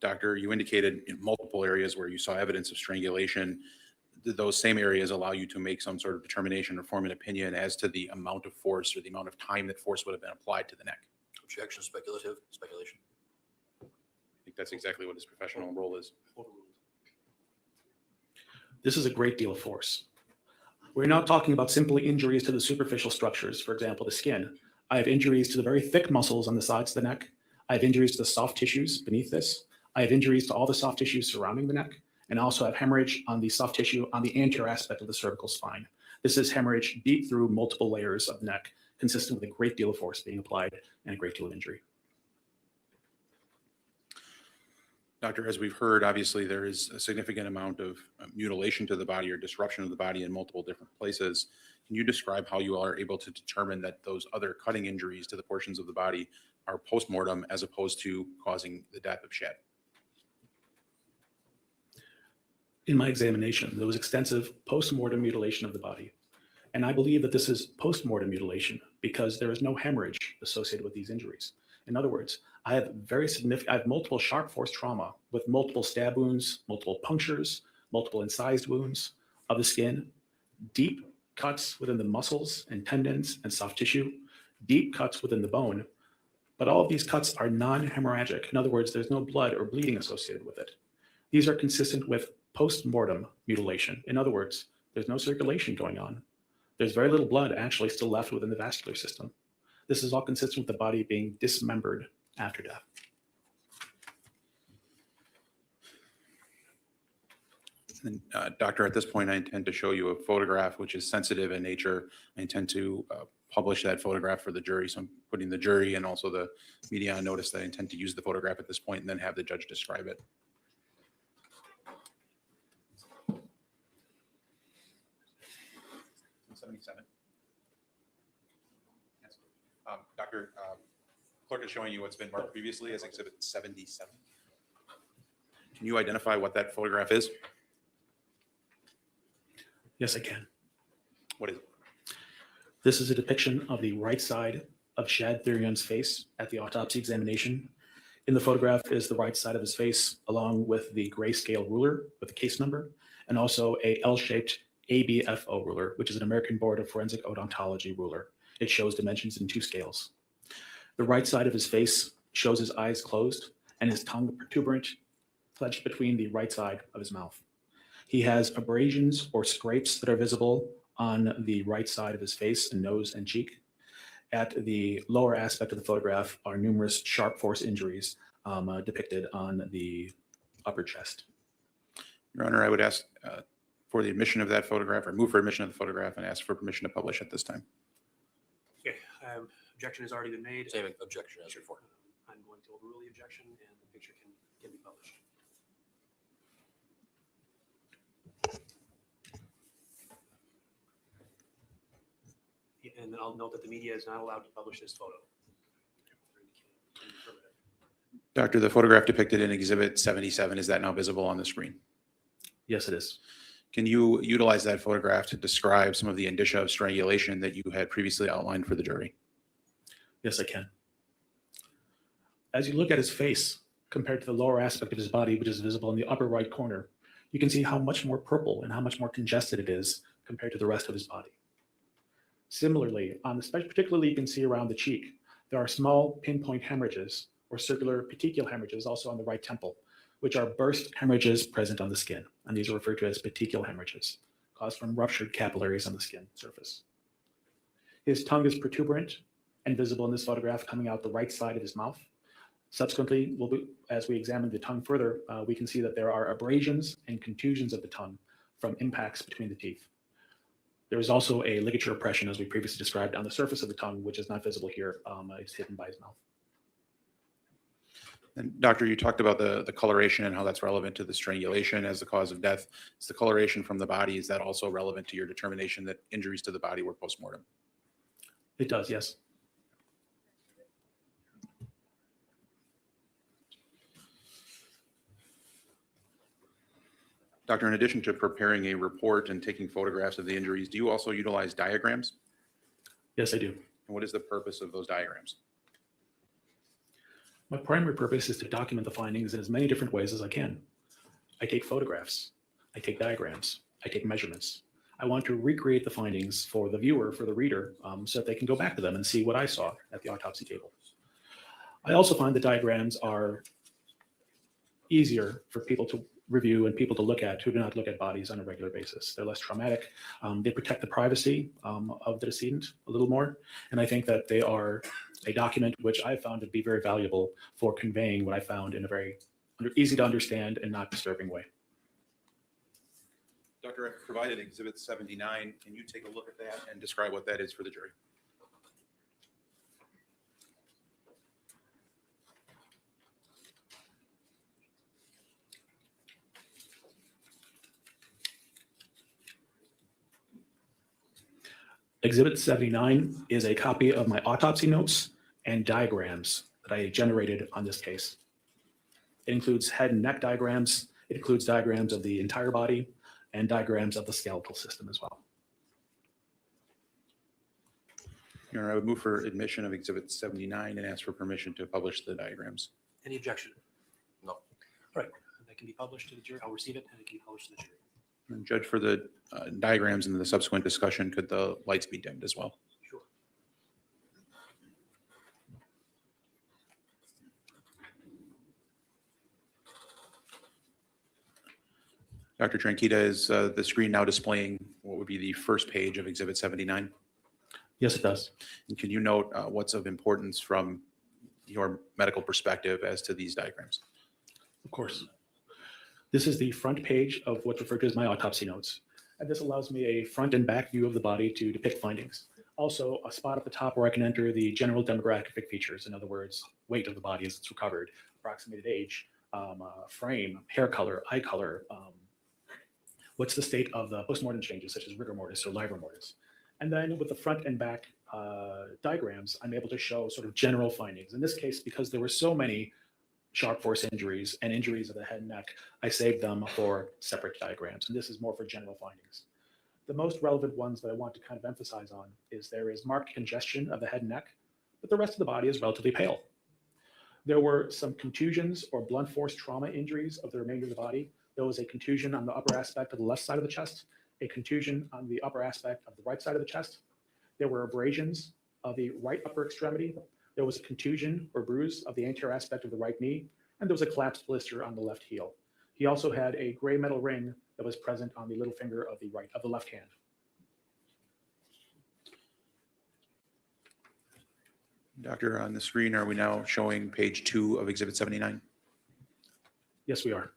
Doctor, you indicated in multiple areas where you saw evidence of strangulation. Did those same areas allow you to make some sort of determination or form an opinion as to the amount of force or the amount of time that force would have been applied to the neck? Objection, speculation. I think that's exactly what his professional role is. Overruled. This is a great deal of force. We're not talking about simply injuries to the superficial structures, for example, the skin. I have injuries to the very thick muscles on the sides of the neck. I have injuries to the soft tissues beneath this. I have injuries to all the soft tissues surrounding the neck, and also have hemorrhage on the soft tissue on the anterior aspect of the cervical spine. This is hemorrhage deep through multiple layers of neck, consistent with a great deal of force being applied and a great deal of injury. Doctor, as we've heard, obviously there is a significant amount of mutilation to the body or disruption of the body in multiple different places. Can you describe how you are able to determine that those other cutting injuries to the portions of the body are postmortem as opposed to causing the death of Shad? In my examination, there was extensive post-mortem mutilation of the body. And I believe that this is post-mortem mutilation because there is no hemorrhage associated with these injuries. In other words, I have multiple sharp force trauma with multiple stab wounds, multiple punctures, multiple incised wounds of the skin, deep cuts within the muscles and tendons and soft tissue, deep cuts within the bone. But all of these cuts are non-hemorrhagic. In other words, there's no blood or bleeding associated with it. These are consistent with post-mortem mutilation. In other words, there's no circulation going on. There's very little blood actually still left within the vascular system. This is all consistent with the body being dismembered after death. And, doctor, at this point, I intend to show you a photograph which is sensitive in nature. I intend to publish that photograph for the jury. So I'm putting the jury and also the media on notice that I intend to use the photograph at this point and then have the judge describe it. Yes. Doctor, clerk is showing you what's been marked previously as Exhibit 77. Can you identify what that photograph is? Yes, I can. What is it? This is a depiction of the right side of Shad Thyrion's face at the autopsy examination. In the photograph is the right side of his face, along with the grayscale ruler with the case number, and also a L-shaped ABFO ruler, which is an American Board of Forensic Odontology ruler. It shows dimensions in 2 scales. The right side of his face shows his eyes closed and his tongue protuberant, clenched between the right side of his mouth. He has abrasions or scrapes that are visible on the right side of his face and nose and cheek. At the lower aspect of the photograph are numerous sharp force injuries depicted on the upper chest. Your Honor, I would ask for the admission of that photograph, or move for admission of the photograph, and ask for permission to publish at this time. Okay, objection has already been made. Same objection as before. I'm going to overrule the objection and the picture can be published. And I'll note that the media is not allowed to publish this photo. Doctor, the photograph depicted in Exhibit 77, is that now visible on the screen? Yes, it is. Can you utilize that photograph to describe some of the indicia of strangulation that you had previously outlined for the jury? Yes, I can. As you look at his face compared to the lower aspect of his body, which is visible in the upper right corner, you can see how much more purple and how much more congested it is compared to the rest of his body. Similarly, particularly you can see around the cheek, there are small pinpoint hemorrhages or circular petechial hemorrhages also on the right temple, which are burst hemorrhages present on the skin. And these are referred to as petechial hemorrhages, caused from ruptured capillaries on the skin surface. His tongue is protuberant and visible in this photograph coming out the right side of his mouth. Subsequently, as we examine the tongue further, we can see that there are abrasions and contusions of the tongue from impacts between the teeth. There is also a ligature oppression, as we previously described, on the surface of the tongue, which is not visible here. It's hidden by his mouth. And doctor, you talked about the coloration and how that's relevant to the strangulation as the cause of death. Is the coloration from the body, is that also relevant to your determination that injuries to the body were postmortem? It does, yes. Doctor, in addition to preparing a report and taking photographs of the injuries, do you also utilize diagrams? Yes, I do. And what is the purpose of those diagrams? My primary purpose is to document the findings in as many different ways as I can. I take photographs, I take diagrams, I take measurements. I want to recreate the findings for the viewer, for the reader, so that they can go back to them and see what I saw at the autopsy table. I also find the diagrams are easier for people to review and people to look at who do not look at bodies on a regular basis. They're less traumatic. They protect the privacy of the decedent a little more. And I think that they are a document which I found to be very valuable for conveying what I found in a very easy to understand and not disturbing way. Doctor, I've provided Exhibit 79. Can you take a look at that and describe what that is for the jury? Exhibit 79 is a copy of my autopsy notes and diagrams that I generated on this case. It includes head and neck diagrams. It includes diagrams of the entire body and diagrams of the skeletal system as well. Your Honor, I would move for admission of Exhibit 79 and ask for permission to publish the diagrams. Any objection? No. All right, that can be published to the jury. I'll receive it and it can be published to the jury. And Judge, for the diagrams and the subsequent discussion, could the lights be dimmed as well? Sure. Dr. Tranquita, is the screen now displaying what would be the first page of Exhibit 79? Yes, it does. And can you note what's of importance from your medical perspective as to these diagrams? Of course. This is the front page of what's referred to as my autopsy notes. And this allows me a front and back view of the body to depict findings. Also, a spot at the top where I can enter the general demographic features. In other words, weight of the body as it's recovered, approximated age, frame, hair color, eye color, what's the state of the postmortem changes, such as rigor mortis or livor mortis. And then with the front and back diagrams, I'm able to show sort of general findings. In this case, because there were so many sharp force injuries and injuries of the head and neck, I saved them for separate diagrams. And this is more for general findings. The most relevant ones that I want to kind of emphasize on is there is marked congestion of the head and neck, but the rest of the body is relatively pale. There were some contusions or blunt force trauma injuries of the remainder of the body. There was a contusion on the upper aspect of the left side of the chest, a contusion on the upper aspect of the right side of the chest. There were abrasions of the right upper extremity. There was a contusion or bruise of the anterior aspect of the right knee, and there was a collapsed blister on the left heel. He also had a gray metal ring that was present on the little finger of the left hand. Doctor, on the screen, are we now showing page 2 of Exhibit 79? Yes, we are.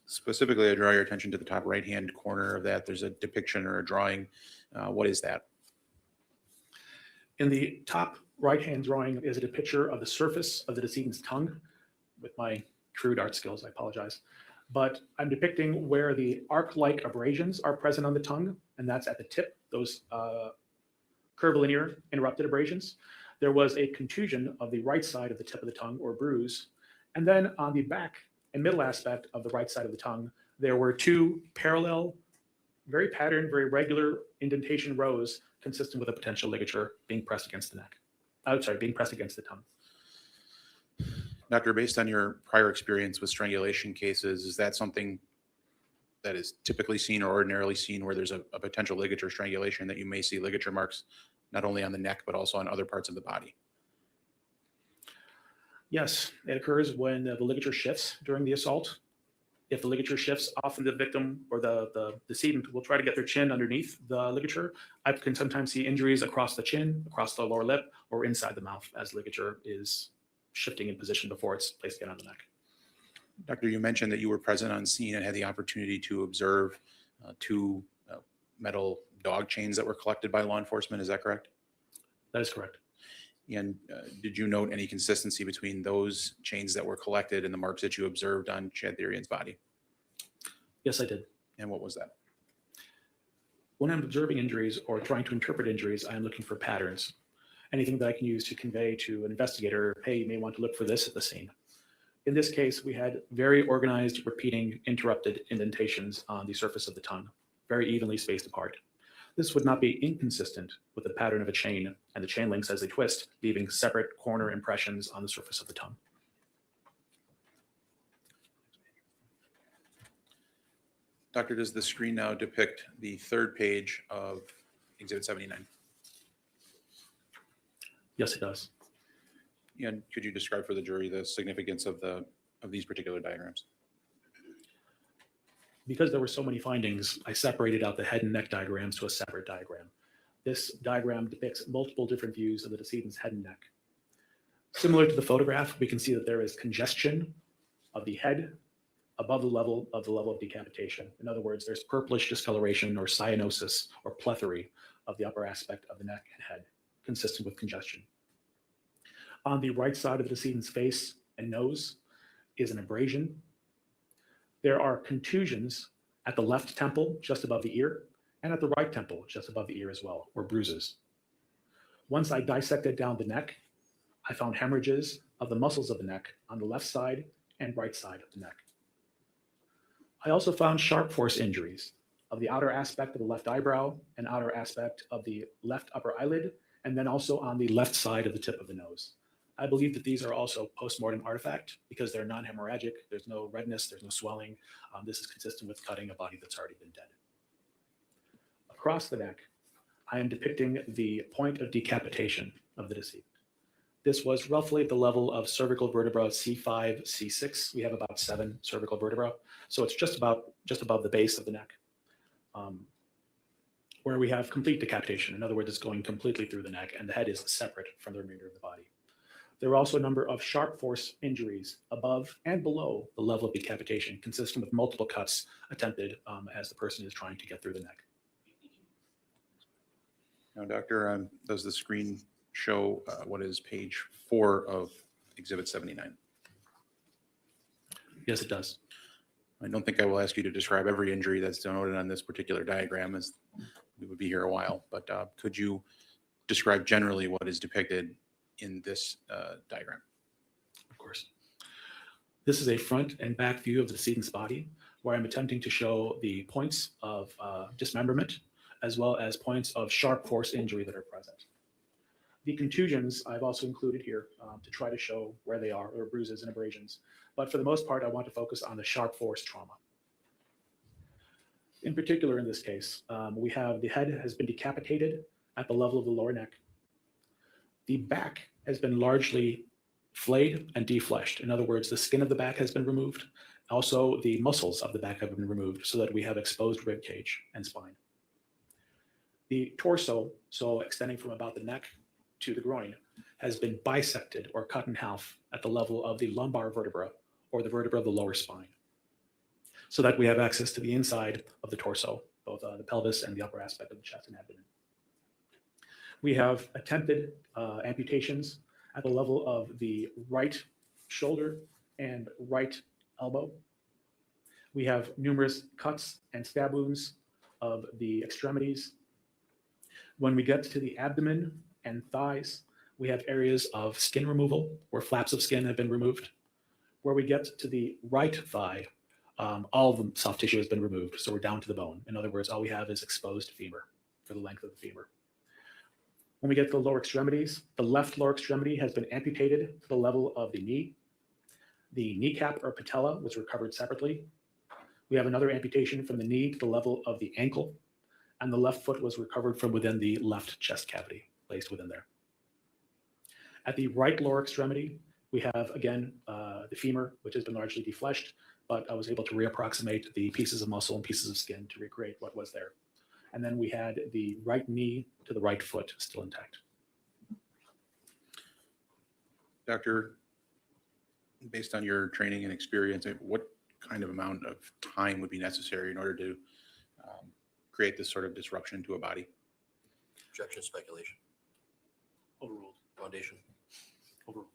Specifically, I draw your attention to the top right-hand corner of that. There's a depiction or a drawing. What is that? In the top right-hand drawing is a picture of the surface of the decedent's tongue. With my crude art skills, I apologize. But I'm depicting where the arc-like abrasions are present on the tongue, and that's at the tip, those curvilinear interrupted abrasions. There was a contusion of the right side of the tip of the tongue or bruise. And then on the back and middle aspect of the right side of the tongue, there were two parallel, very patterned, very regular indentation rows consistent with a potential ligature being pressed against the neck. Being pressed against the tongue. Doctor, based on your prior experience with strangulation cases, is that something that is typically seen or ordinarily seen where there's a potential ligature strangulation that you may see ligature marks not only on the neck, but also on other parts of the body? Yes, it occurs when the ligature shifts during the assault. If the ligature shifts, often the victim or the decedent will try to get their chin underneath the ligature. I can sometimes see injuries across the chin, across the lower lip, or inside the mouth as ligature is shifting in position before it's placed again on the neck. Doctor, you mentioned that you were present on scene and had the opportunity to observe two metal dog chains that were collected by law enforcement. Is that correct? That is correct. And did you note any consistency between those chains that were collected and the marks that you observed on Shad Thyrion's body? Yes, I did. And what was that? When I'm observing injuries or trying to interpret injuries, I'm looking for patterns. Anything that I can use to convey to an investigator, hey, you may want to look for this at the scene. In this case, we had very organized, repeating, interrupted indentations on the surface of the tongue, very evenly spaced apart. This would not be inconsistent with the pattern of a chain and the chain links as they twist, leaving separate corner impressions on the surface of the tongue. Doctor, does the screen now depict the third page of Exhibit 79? Yes, it does. And could you describe for the jury the significance of these particular diagrams? Because there were so many findings, I separated out the head and neck diagrams to a separate diagram. This diagram depicts multiple different views of the decedent's head and neck. Similar to the photograph, we can see that there is congestion of the head above the level of decapitation. In other words, there's purplish discoloration or cyanosis or plethory of the upper aspect of the neck and head, consistent with congestion. On the right side of the decedent's face and nose is an abrasion. There are contusions at the left temple, just above the ear, and at the right temple, just above the ear as well, or bruises. Once I dissected down the neck, I found hemorrhages of the muscles of the neck on the left side and right side of the neck. I also found sharp force injuries of the outer aspect of the left eyebrow and outer aspect of the left upper eyelid, and then also on the left side of the tip of the nose. I believe that these are also post-mortem artifact because they're non-hemorrhagic. There's no redness, there's no swelling. This is consistent with cutting a body that's already been dead. Across the neck, I am depicting the point of decapitation of the decedent. This was roughly at the level of cervical vertebra C5, C6. We have about 7 cervical vertebrae. So it's just above the base of the neck, where we have complete decapitation. In other words, it's going completely through the neck and the head is separate from the remainder of the body. There were also a number of sharp force injuries above and below the level of decapitation, consistent with multiple cuts attempted as the person is trying to get through the neck. Now, Doctor, does the screen show what is page 4 of Exhibit 79? Yes, it does. I don't think I will ask you to describe every injury that's denoted on this particular diagram, as we would be here a while, but could you describe generally what is depicted in this diagram? Of course. This is a front and back view of the decedent's body, where I'm attempting to show the points of dismemberment, as well as points of sharp force injury that are present. The contusions I've also included here to try to show where they are, or bruises and abrasions. But for the most part, I want to focus on the sharp force trauma. In particular, in this case, we have the head has been decapitated at the level of the lower neck. The back has been largely flayed and defleshed. In other words, the skin of the back has been removed. Also, the muscles of the back have been removed so that we have exposed rib cage and spine. The torso, so extending from about the neck to the groin, has been bisected or cut in half at the level of the lumbar vertebra or the vertebra of the lower spine, so that we have access to the inside of the torso, both the pelvis and the upper aspect of the chest and abdomen. We have attempted amputations at the level of the right shoulder and right elbow. We have numerous cuts and stab wounds of the extremities. When we get to the abdomen and thighs, we have areas of skin removal where flaps of skin have been removed. Where we get to the right thigh, all of the soft tissue has been removed, so we're down to the bone. In other words, all we have is exposed femur for the length of the femur. When we get to the lower extremities, the left lower extremity has been amputated to the level of the knee. The kneecap or patella was recovered separately. We have another amputation from the knee to the level of the ankle, and the left foot was recovered from within the left chest cavity, placed within there. At the right lower extremity, we have, again, the femur, which has been largely defleshed, but I was able to reapproximate the pieces of muscle and pieces of skin to recreate what was there. And then we had the right knee to the right foot still intact. Doctor, based on your training and experience, what kind of amount of time would be necessary in order to create this sort of disruption to a body? Objection, speculation, Overruled. foundation. Overruled.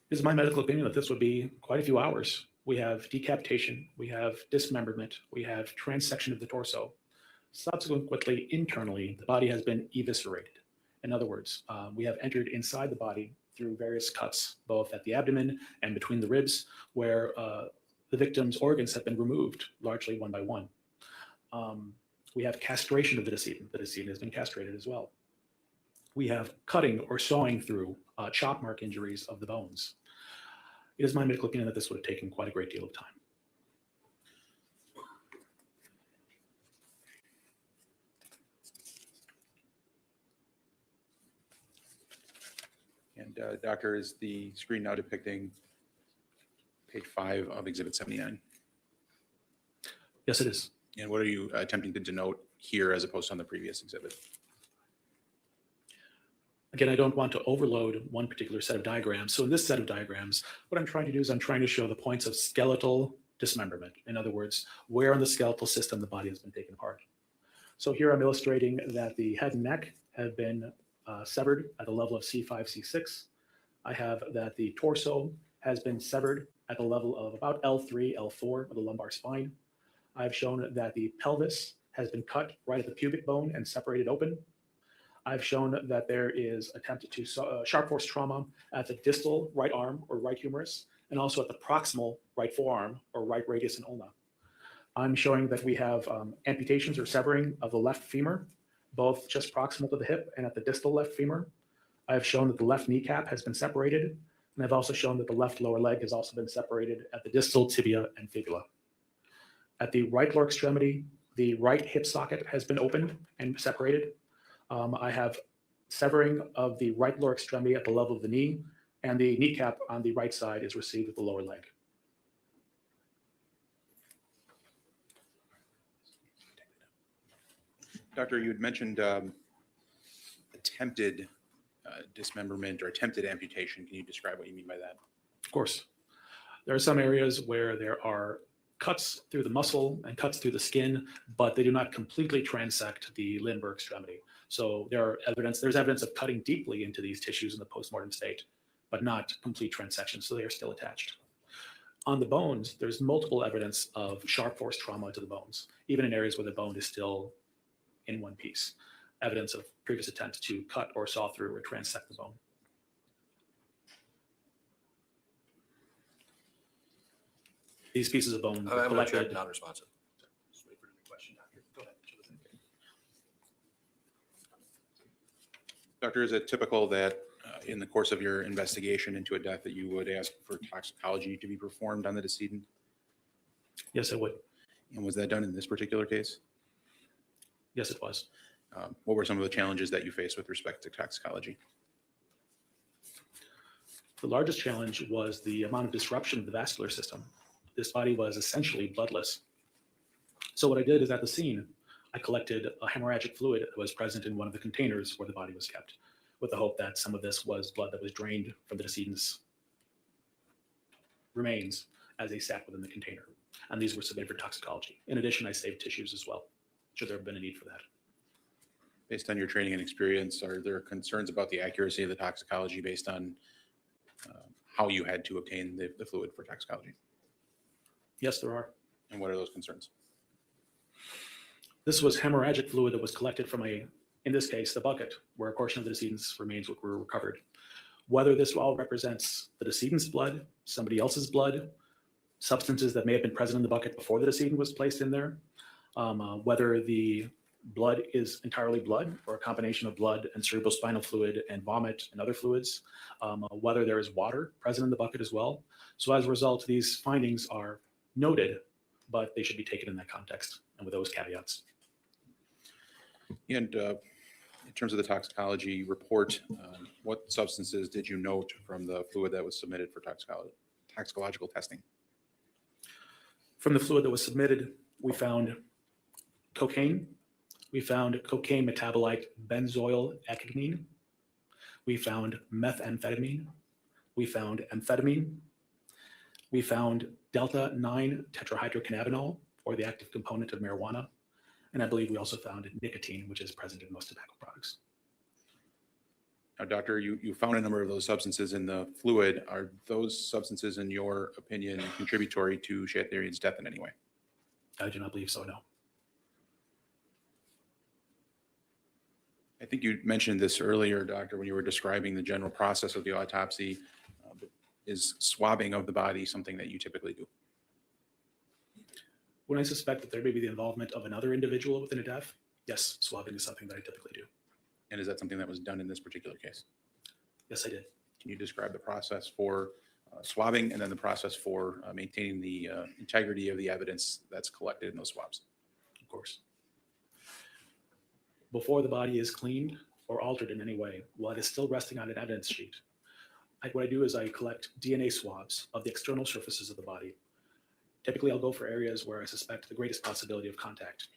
It is my medical opinion that this would be quite a few hours. We have decapitation, we have dismemberment, we have transection of the torso. Subsequently, internally, the body has been eviscerated. In other words, we have entered inside the body through various cuts, both at the abdomen and between the ribs, where the victim's organs have been removed, largely one by one. We have castration of the decedent. The decedent has been castrated as well. We have cutting or sawing through chop mark injuries of the bones. It is my medical opinion that this would have taken quite a great deal of time. And doctor, is the screen now depicting page 5 of Exhibit 79? Yes, it is. And what are you attempting to denote here as opposed to on the previous exhibit? Again, I don't want to overload one particular set of diagrams. So in this set of diagrams, what I'm trying to do is I'm trying to show the points of skeletal dismemberment. In other words, where in the skeletal system the body has been taken apart. So here I'm illustrating that the head and neck have been severed at the level of C5, C6. I have that the torso has been severed at the level of about L3, L4 of the lumbar spine. I've shown that the pelvis has been cut right at the pubic bone and separated open. I've shown that there is attempted to sharp force trauma at the distal right arm or right humerus, and also at the proximal right forearm or right radius and ulna. I'm showing that we have amputations or severing of the left femur, both just proximal to the hip and at the distal left femur. I've shown that the left kneecap has been separated, and I've also shown that the left lower leg has also been separated at the distal tibia and fibula. At the right lower extremity, the right hip socket has been opened and separated. I have severing of the right lower extremity at the level of the knee, and the kneecap on the right side is received with the lower leg. Doctor, you had mentioned attempted dismemberment or attempted amputation. Can you describe what you mean by that? Of course, there are some areas where there are cuts through the muscle and cuts through the skin, but they do not completely transect the limb or extremity. So there's evidence of cutting deeply into these tissues in the postmortem state, but not complete transection, so they are still attached. On the bones, there's multiple evidence of sharp force trauma to the bones, even in areas where the bone is still in one piece. Evidence of previous attempts to cut or saw through or transect the bone. These pieces of bone were I'm going to check collected. non-responsive. Just wait for another question, Doctor. Go ahead. Doctor, is it typical that in the course of your investigation into a death that you would ask for toxicology to be performed on the decedent? Yes, I would. And was that done in this particular case? Yes, it was. What were some of the challenges that you faced with respect to toxicology? The largest challenge was the amount of disruption of the vascular system. This body was essentially bloodless. So what I did is at the scene, I collected a hemorrhagic fluid that was present in one of the containers where the body was kept, with the hope that some of this was blood that was drained from the decedent's remains as they sat within the container. And these were submitted for toxicology. In addition, I saved tissues as well, should there have been a need for that. Based on your training and experience, are there concerns about the accuracy of the toxicology based on how you had to obtain the fluid for toxicology? Yes, there are. And what are those concerns? This was hemorrhagic fluid that was collected from in this case, the bucket, where a portion of the decedent's remains were recovered. Whether this all represents the decedent's blood, somebody else's blood, substances that may have been present in the bucket before the decedent was placed in there, whether the blood is entirely blood or a combination of blood and cerebrospinal fluid and vomit and other fluids, whether there is water present in the bucket as well. So as a result, these findings are noted, but they should be taken in that context and with those caveats. And in terms of the toxicology report, what substances did you note from the fluid that was submitted for toxicological testing? From the fluid that was submitted, we found cocaine. We found cocaine metabolite benzoyl ecgonine. We found methamphetamine. We found amphetamine. We found delta-9 tetrahydrocannabinol, or the active component of marijuana. And I believe we also found nicotine, which is present in most tobacco products. Now, doctor, you found a number of those substances in the fluid. Are those substances, in your opinion, contributory to Shad Thyrion's death in any way? I do not believe so, no. I think you mentioned this earlier, doctor, when you were describing the general process of the autopsy. Is swabbing of the body something that you typically do? When I suspect that there may be the involvement of another individual within a death, yes, swabbing is something that I typically do. And is that something that was done in this particular case? Yes, I did. Can you describe the process for swabbing and then the process for maintaining the integrity of the evidence that's collected in those swabs? Of course. Before the body is cleaned or altered in any way, while it is still resting on an evidence sheet, what I do is I collect DNA swabs of the external surfaces of the body. Typically, I'll go for areas where I suspect the greatest possibility of contact.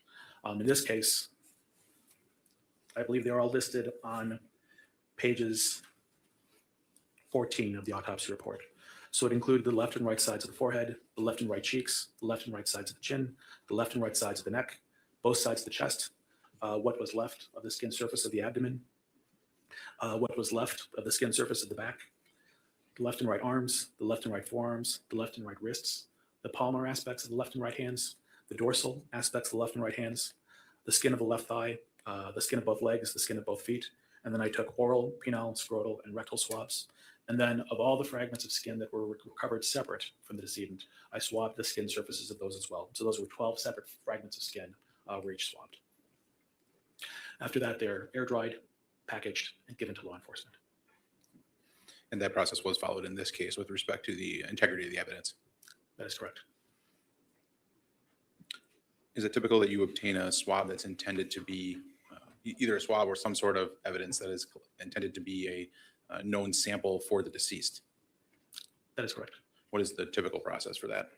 In this case, I believe they're all listed on pages 14 of the autopsy report. So it included the left and right sides of the forehead, the left and right cheeks, the left and right sides of the chin, the left and right sides of the neck, both sides of the chest, what was left of the skin surface of the abdomen, what was left of the skin surface of the back, the left and right arms, the left and right forearms, the left and right wrists, the palmar aspects of the left and right hands, the dorsal aspects of the left and right hands, the skin of the left thigh, the skin of both legs, the skin of both feet. And then I took oral, penile, scrotal, and rectal swabs. And then of all the fragments of skin that were recovered separate from the decedent, I swabbed the skin surfaces of those as well. So those were 12 separate fragments of skin were each swabbed. After that, they're air dried, packaged, and given to law enforcement. And that process was followed in this case with respect to the integrity of the evidence. That is correct. Is it typical that you obtain a swab that's intended to be either a swab or some sort of evidence that is intended to be a known sample for the deceased? That is correct. What is the typical process for that?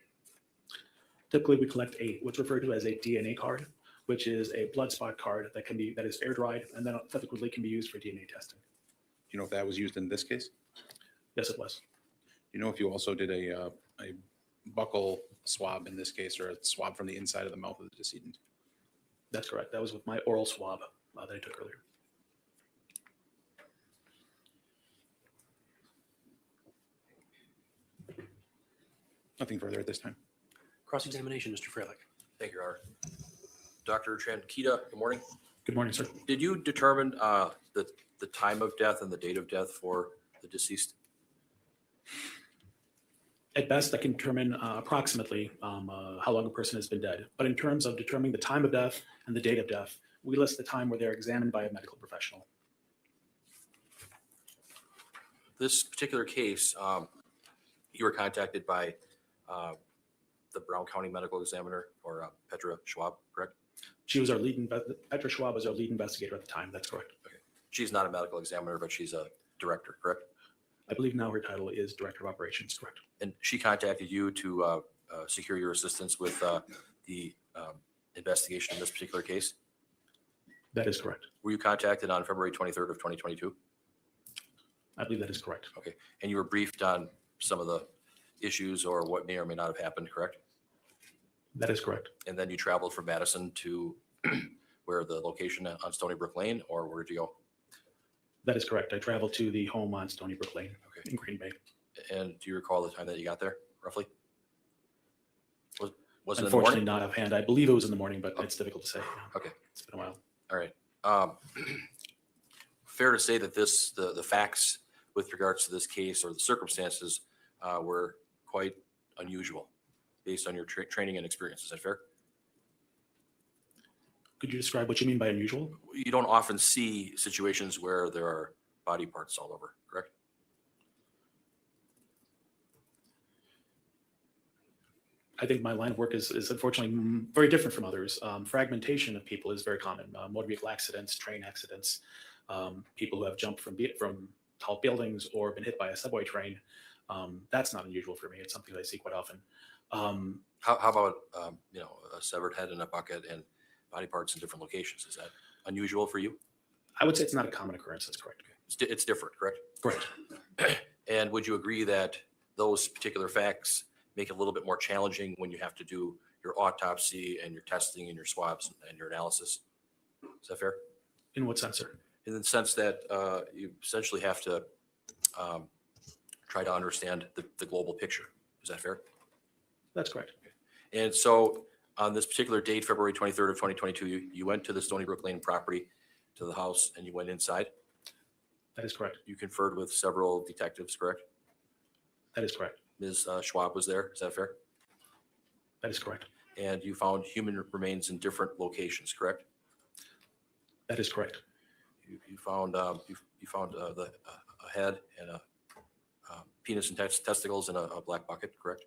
Typically, we collect what's referred to as a DNA card, which is a blood spot card that is air dried and then subsequently can be used for DNA testing. Do you know if that was used in this case? Yes, it was. Do you know if you also did a buccal swab in this case, or a swab from the inside of the mouth of the decedent? That's correct. That was with my oral swab that I took earlier. Nothing further at this time. Cross-examination, Mr. Freilich. Thank you, Your Honor. Dr. Trankita, good morning. Good morning, sir. Did you determine the time of death and the date of death for the deceased? At best, I can determine approximately how long a person has been dead. But in terms of determining the time of death and the date of death, we list the time where they're examined by a medical professional. This particular case, you were contacted by the Brown County Medical Examiner, or Petra Schwab, correct? She was Petra Schwab was our lead investigator at the time. That's correct. Okay. She's not a medical examiner, but she's a director, correct? I believe now her title is Director of Operations, correct? And she contacted you to secure your assistance with the investigation in this particular case? That is correct. Were you contacted on February 23rd of 2022? I believe that is correct. Okay. And you were briefed on some of the issues or what may or may not have happened, correct? That is correct. And then you traveled from Madison to where the location on Stony Brook Lane, or where did you go? That is correct. I traveled to the home on Stony Brook Lane in Green Bay. And do you recall the time that you got there, roughly? Was it in the Unfortunately, morning? not offhand. I believe it was in the morning, but it's difficult to say. Okay. It's been a while. All right. Fair to say that the facts with regards to this case or the circumstances were quite unusual based on your training and experience. Is that fair? Could you describe what you mean by unusual? You don't often see situations where there are body parts all over, correct? I think my line of work is unfortunately very different from others. Fragmentation of people is very common. Motor vehicle accidents, train accidents, people who have jumped from tall buildings or been hit by a subway train. That's not unusual for me. It's something that I see quite often. How about a severed head in a bucket and body parts in different locations? Is that unusual for you? I would say it's not a common occurrence. That's correct. It's different, correct? Correct. And would you agree that those particular facts make it a little bit more challenging when you have to do your autopsy and your testing and your swabs and your analysis? Is that fair? In what sense, sir? In the sense that you essentially have to try to understand the global picture. Is that fair? That's correct. And so on this particular date, February 23rd of 2022, you went to the Stony Brook Lane property, to the house, and you went inside. That is correct. You conferred with several detectives, correct? That is correct. Ms. Schwab was there. Is that fair? That is correct. And you found human remains in different locations, correct? That is correct. You found a head and a penis and testicles in a black bucket, correct?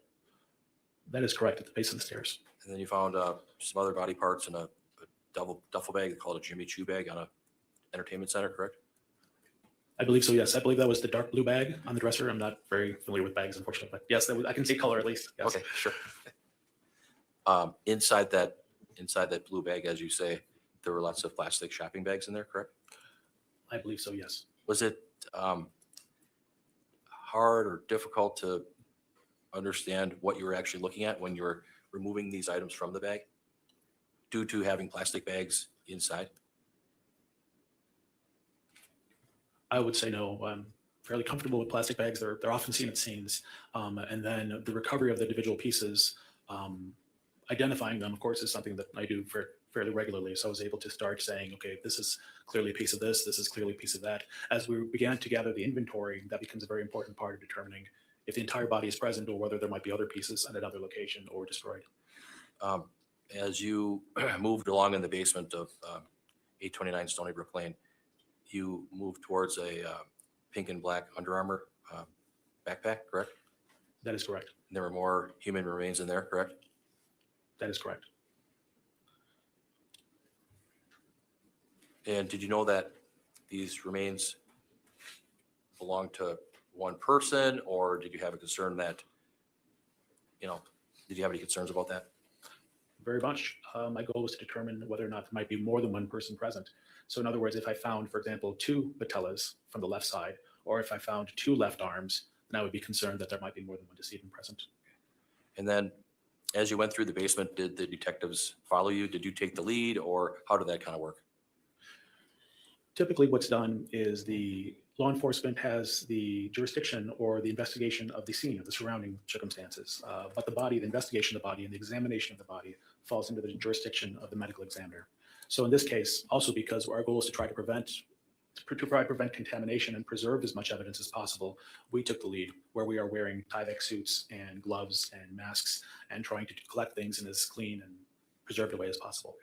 That is correct, at the base of the stairs. And then you found some other body parts in a duffel bag called a Jimmy Choo bag on a entertainment center, correct? I believe so, yes. I believe that was the dark blue bag on the dresser. I'm not very familiar with bags, unfortunately, but yes, that was, I can see color at least. Yes. Okay, sure. Inside that blue bag, as you say, there were lots of plastic shopping bags in there, correct? I believe so, yes. Was it hard or difficult to understand what you were actually looking at when you were removing these items from the bag due to having plastic bags inside? I would say no. I'm fairly comfortable with plastic bags. They're often seen at scenes. And then the recovery of the individual pieces, identifying them, of course, is something that I do fairly regularly. So I was able to start saying, okay, this is clearly a piece of this is clearly a piece of that. As we began to gather the inventory, that becomes a very important part of determining if the entire body is present or whether there might be other pieces at another location or destroyed. As you moved along in the basement of 829 Stony Brook Lane, you moved towards a pink and black Under Armour backpack, correct? That is correct. And there were more human remains in there, correct? That is correct. And did you know that these remains belong to one person, or did you have a concern that, did you have any concerns about that? Very much. My goal was to determine whether or not there might be more than one person present. So in other words, if I found, for example, 2 patellas from the left side, or if I found 2 left arms, then I would be concerned that there might be more than one decedent present. And then as you went through the basement, did the detectives follow you? Did you take the lead, or how did that kind of work? Typically what's done is the law enforcement has the jurisdiction or the investigation of the scene, of the surrounding circumstances. But the investigation of the body and the examination of the body falls into the jurisdiction of the medical examiner. So in this case, also because our goal is to try to prevent contamination and preserve as much evidence as possible, we took the lead where we are wearing Tyvek suits and gloves and masks and trying to collect things in as clean and preserved a way as possible.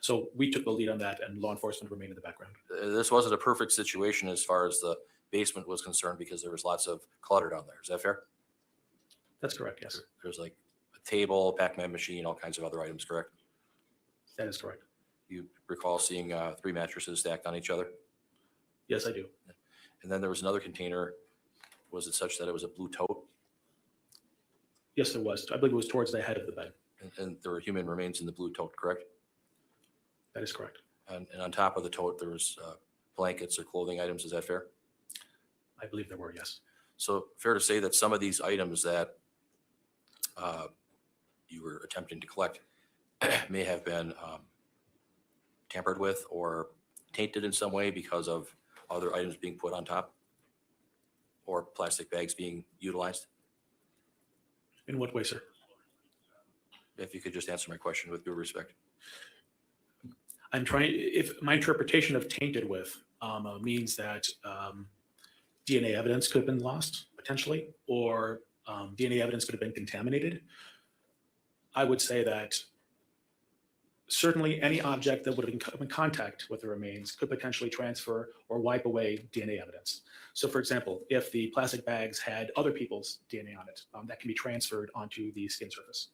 So we took the lead on that, and law enforcement remained in the background. This wasn't a perfect situation as far as the basement was concerned because there was lots of clutter down there. Is that fair? That's correct, yes. There's like a table, Pac-Man machine, all kinds of other items, correct? That is correct. You recall seeing 3 mattresses stacked on each other? Yes, I do. And then there was another container. Was it such that it was a blue tote? Yes, there was. I believe it was towards the head of the bed. And there were human remains in the blue tote, correct? That is correct. And on top of the tote, there was blankets or clothing items. Is that fair? I believe there were, yes. So fair to say that some of these items that you were attempting to collect may have been tampered with or tainted in some way because of other items being put on top or plastic bags being utilized? In what way, sir? If you could just answer my question with due respect. If my interpretation of tainted with means that DNA evidence could have been lost potentially, or DNA evidence could have been contaminated, I would say that certainly any object that would have come in contact with the remains could potentially transfer or wipe away DNA evidence. So for example, if the plastic bags had other people's DNA on it, that can be transferred onto the skin surface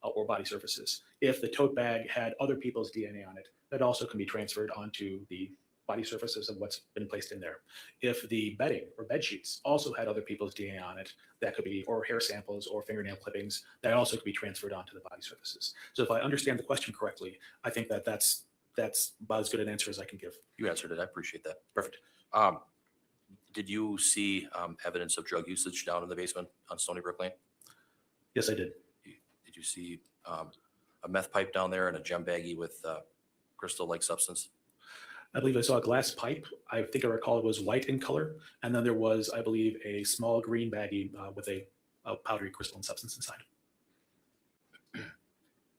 or body surfaces. If the tote bag had other people's DNA on it, that also can be transferred onto the body surfaces of what's been placed in there. If the bedding or bed sheets also had other people's DNA on it, that could be, or hair samples or fingernail clippings, that also could be transferred onto the body surfaces. So if I understand the question correctly, I think that that's about as good an answer as I can give. You answered it. I appreciate that. Perfect. Did you see evidence of drug usage down in the basement on Stony Brook Lane? Yes, I did. Did you see a meth pipe down there and a gem baggie with crystal-like substance? I believe I saw a glass pipe. I think I recall it was white in color. And then there was, I believe, a small green baggie with a powdery crystalline substance inside.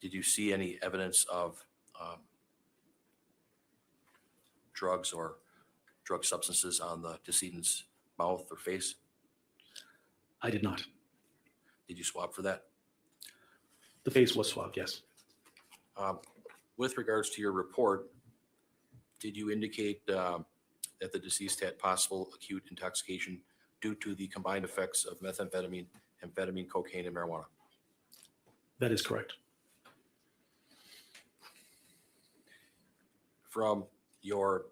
Did you see any evidence of drugs or drug substances on the decedent's mouth or face? I did not. Did you swab for that? The face was swabbed, yes. With regards to your report, did you indicate that the deceased had possible acute intoxication due to the combined effects of methamphetamine, amphetamine, cocaine, and marijuana? That is correct. From your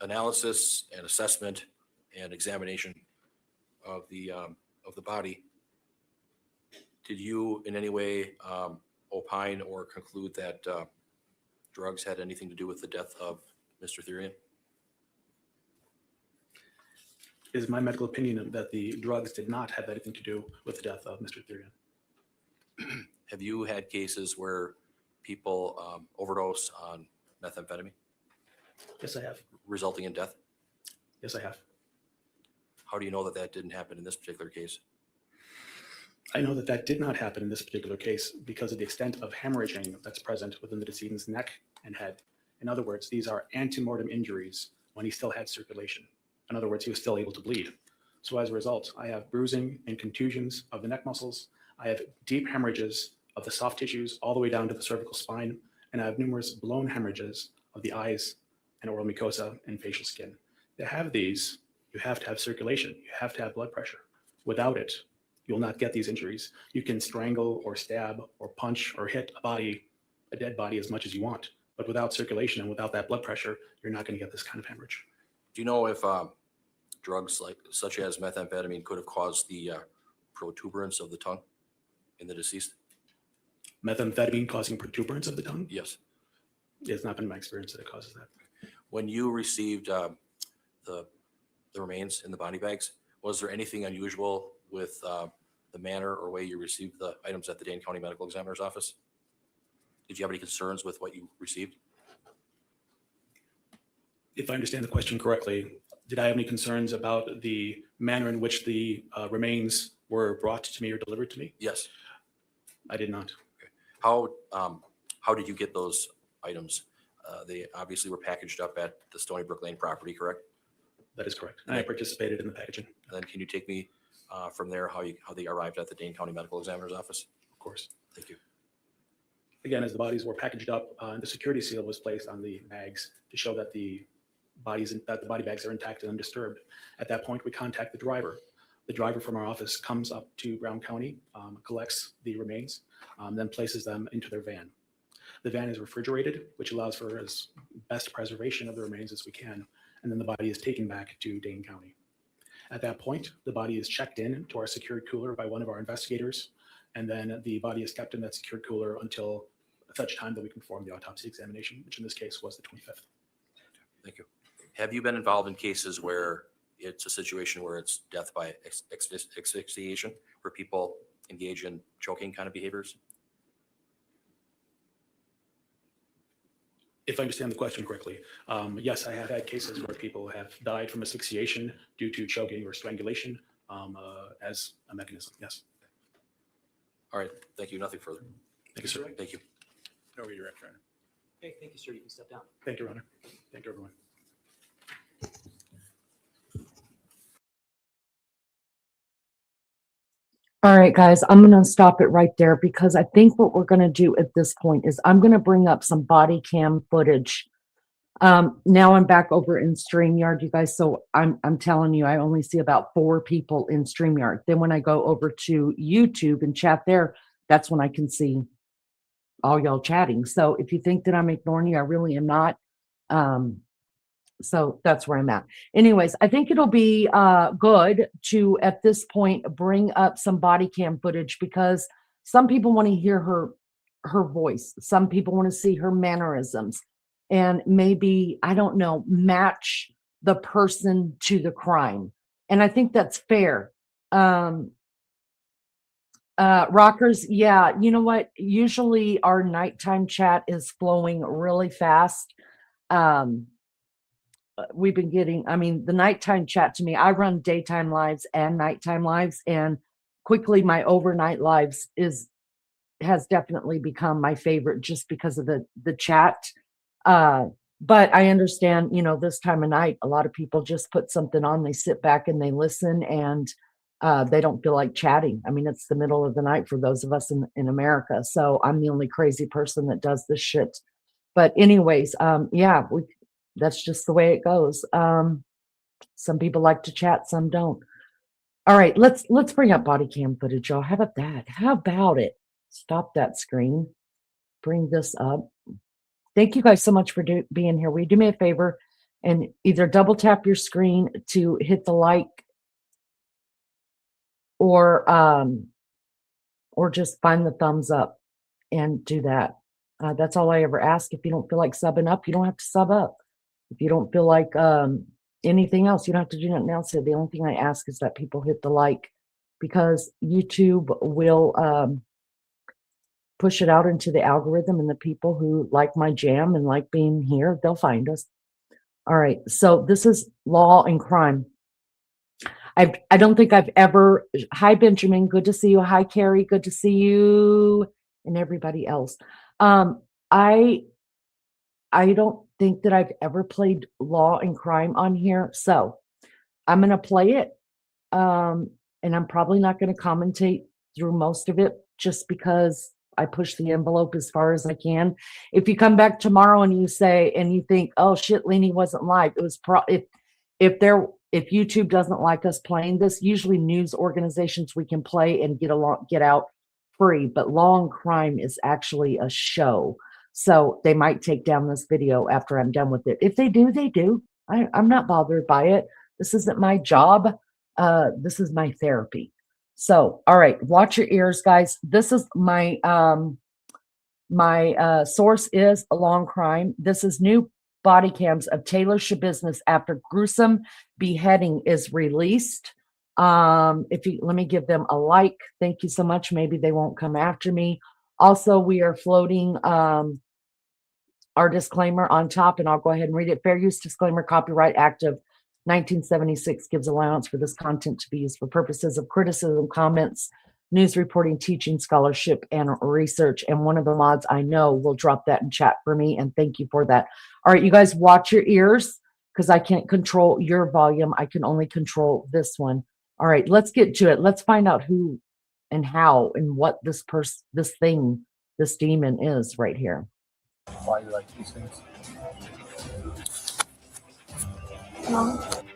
analysis and assessment and examination of the body, did you in any way opine or conclude that drugs had anything to do with the death of Mr. Thyrion? It is my medical opinion that the drugs did not have anything to do with the death of Mr. Thyrion. Have you had cases where people overdose on methamphetamine, Yes, I have. resulting in death? Yes, I have. How do you know that that didn't happen in this particular case? I know that that did not happen in this particular case because of the extent of hemorrhaging that's present within the decedent's neck and head. In other words, these are antemortem injuries when he still had circulation. In other words, he was still able to bleed. So as a result, I have bruising and contusions of the neck muscles. I have deep hemorrhages of the soft tissues all the way down to the cervical spine. And I have numerous blown hemorrhages of the eyes and oral mucosa and facial skin. To have these, you have to have circulation. You have to have blood pressure. Without it, you'll not get these injuries. You can strangle or stab or punch or hit a dead body as much as you want. But without circulation and without that blood pressure, you're not going to get this kind of hemorrhage. Do you know if drugs such as methamphetamine could have caused the protuberance of the tongue in the deceased? Methamphetamine causing protuberance of the tongue? Yes. It's not been my experience that it causes that. When you received the remains in the body bags, was there anything unusual with the manner or way you received the items at the Dane County Medical Examiner's office? Did you have any concerns with what you received? If I understand the question correctly, did I have any concerns about the manner in which the remains were brought to me or delivered to me? Yes. I did not. How did you get those items? They obviously were packaged up at the Stony Brook Lane property, correct? That is correct. And I participated in the packaging. And then can you take me from there how they arrived at the Dane County Medical Examiner's office? Of course. Thank you. Again, as the bodies were packaged up, the security seal was placed on the bags to show that the body bags are intact and undisturbed. At that point, we contact the driver. The driver from our office comes up to Brown County, collects the remains, then places them into their van. The van is refrigerated, which allows for as best preservation of the remains as we can, and then the body is taken back to Dane County. At that point, the body is checked in to our secured cooler by one of our investigators, and then the body is kept in that secured cooler until such time that we can perform the autopsy examination, which in this case was the 25th. Thank you. Have you been involved in cases where it's a situation where it's death by asphyxiation, where people engage in choking kind of behaviors? If I understand the question correctly, yes, I have had cases where people have died from asphyxiation due to choking or strangulation as a mechanism. Yes. All right. Thank you. Nothing further. Thank you, sir. Thank you. No, you're right, Sharon. Okay, thank you, sir. You can step down. Thank you, Your Honor. Thank you, everyone. All right, guys, I'm going to stop it right there because I think what we're going to do at this point is I'm going to bring up some body cam footage. Now I'm back over in StreamYard, you guys. So I'm telling you, I only see about 4 people in StreamYard. Then when I go over to YouTube and chat there, that's when I can see all y'all chatting. So if you think that I'm ignoring you, I really am not. So that's where I'm at. Anyways, I think it'll be good to, at this point, bring up some body cam footage because some people want to hear her voice. Some people want to see her mannerisms and maybe, I don't know, match the person to the crime. And I think that's fair. Rockers, yeah, you know what? Usually our nighttime chat is flowing really fast. We've been getting, I mean, the nighttime chat to me, I run daytime lives and nighttime lives, and quickly my overnight lives has definitely become my favorite just because of the chat. But I understand, you know, this time of night, a lot of people just put something on, they sit back and they listen, and they don't feel like chatting. I mean, it's the middle of the night for those of us in America. So I'm the only crazy person that does this shit. But anyways, yeah, that's just the way it goes. Some people like to chat, some don't. All right, let's bring up body cam footage, y'all. How about that? How about it? Stop that screen. Bring this up. Thank you guys so much for being here. Will you do me a favor and either double tap your screen to hit the like or just find the thumbs up and do that. That's all I ever ask. If you don't feel like subbing up, you don't have to sub up. If you don't feel like anything else, you don't have to do nothing else. The only thing I ask is that people hit the like, because YouTube will push it out into the algorithm, and the people who like my jam and like being here, they'll find us. All right, so this is Law and Crime. I don't think I've ever, hi Benjamin, good to see you. Hi Carrie, good to see you, and everybody else. I don't think that I've ever played Law and Crime on here, so I'm gonna play it. And I'm probably not going to commentate through most of it, just because I push the envelope as far as I can. If you come back tomorrow and you say, and you think, oh shit, Leanie wasn't live, it was if YouTube doesn't like us playing this, usually news organizations we can play and get out free, but Law and Crime is actually a show. So they might take down this video after I'm done with it. If they do, they do. I'm not bothered by it. This isn't my job. This is my therapy. So, all right, watch your ears, guys. This is my source is a Law and Crime. This is new body cams of Taylor SchaBusiness after gruesome beheading is released. Let me give them a like. Thank you so much. Maybe they won't come after me. Also, we are floating our disclaimer on top, and I'll go ahead and read it. Fair use disclaimer, Copyright Act of 1976 gives allowance for this content to be used for purposes of criticism, comments, news reporting, teaching, scholarship, and research. And one of the mods I know will drop that in chat for me, and thank you for that. All right, you guys, watch your ears, because I can't control your volume. I can only control this one. All right, let's get to it. Let's find out who and how and what this demon is right here. Why you like these things?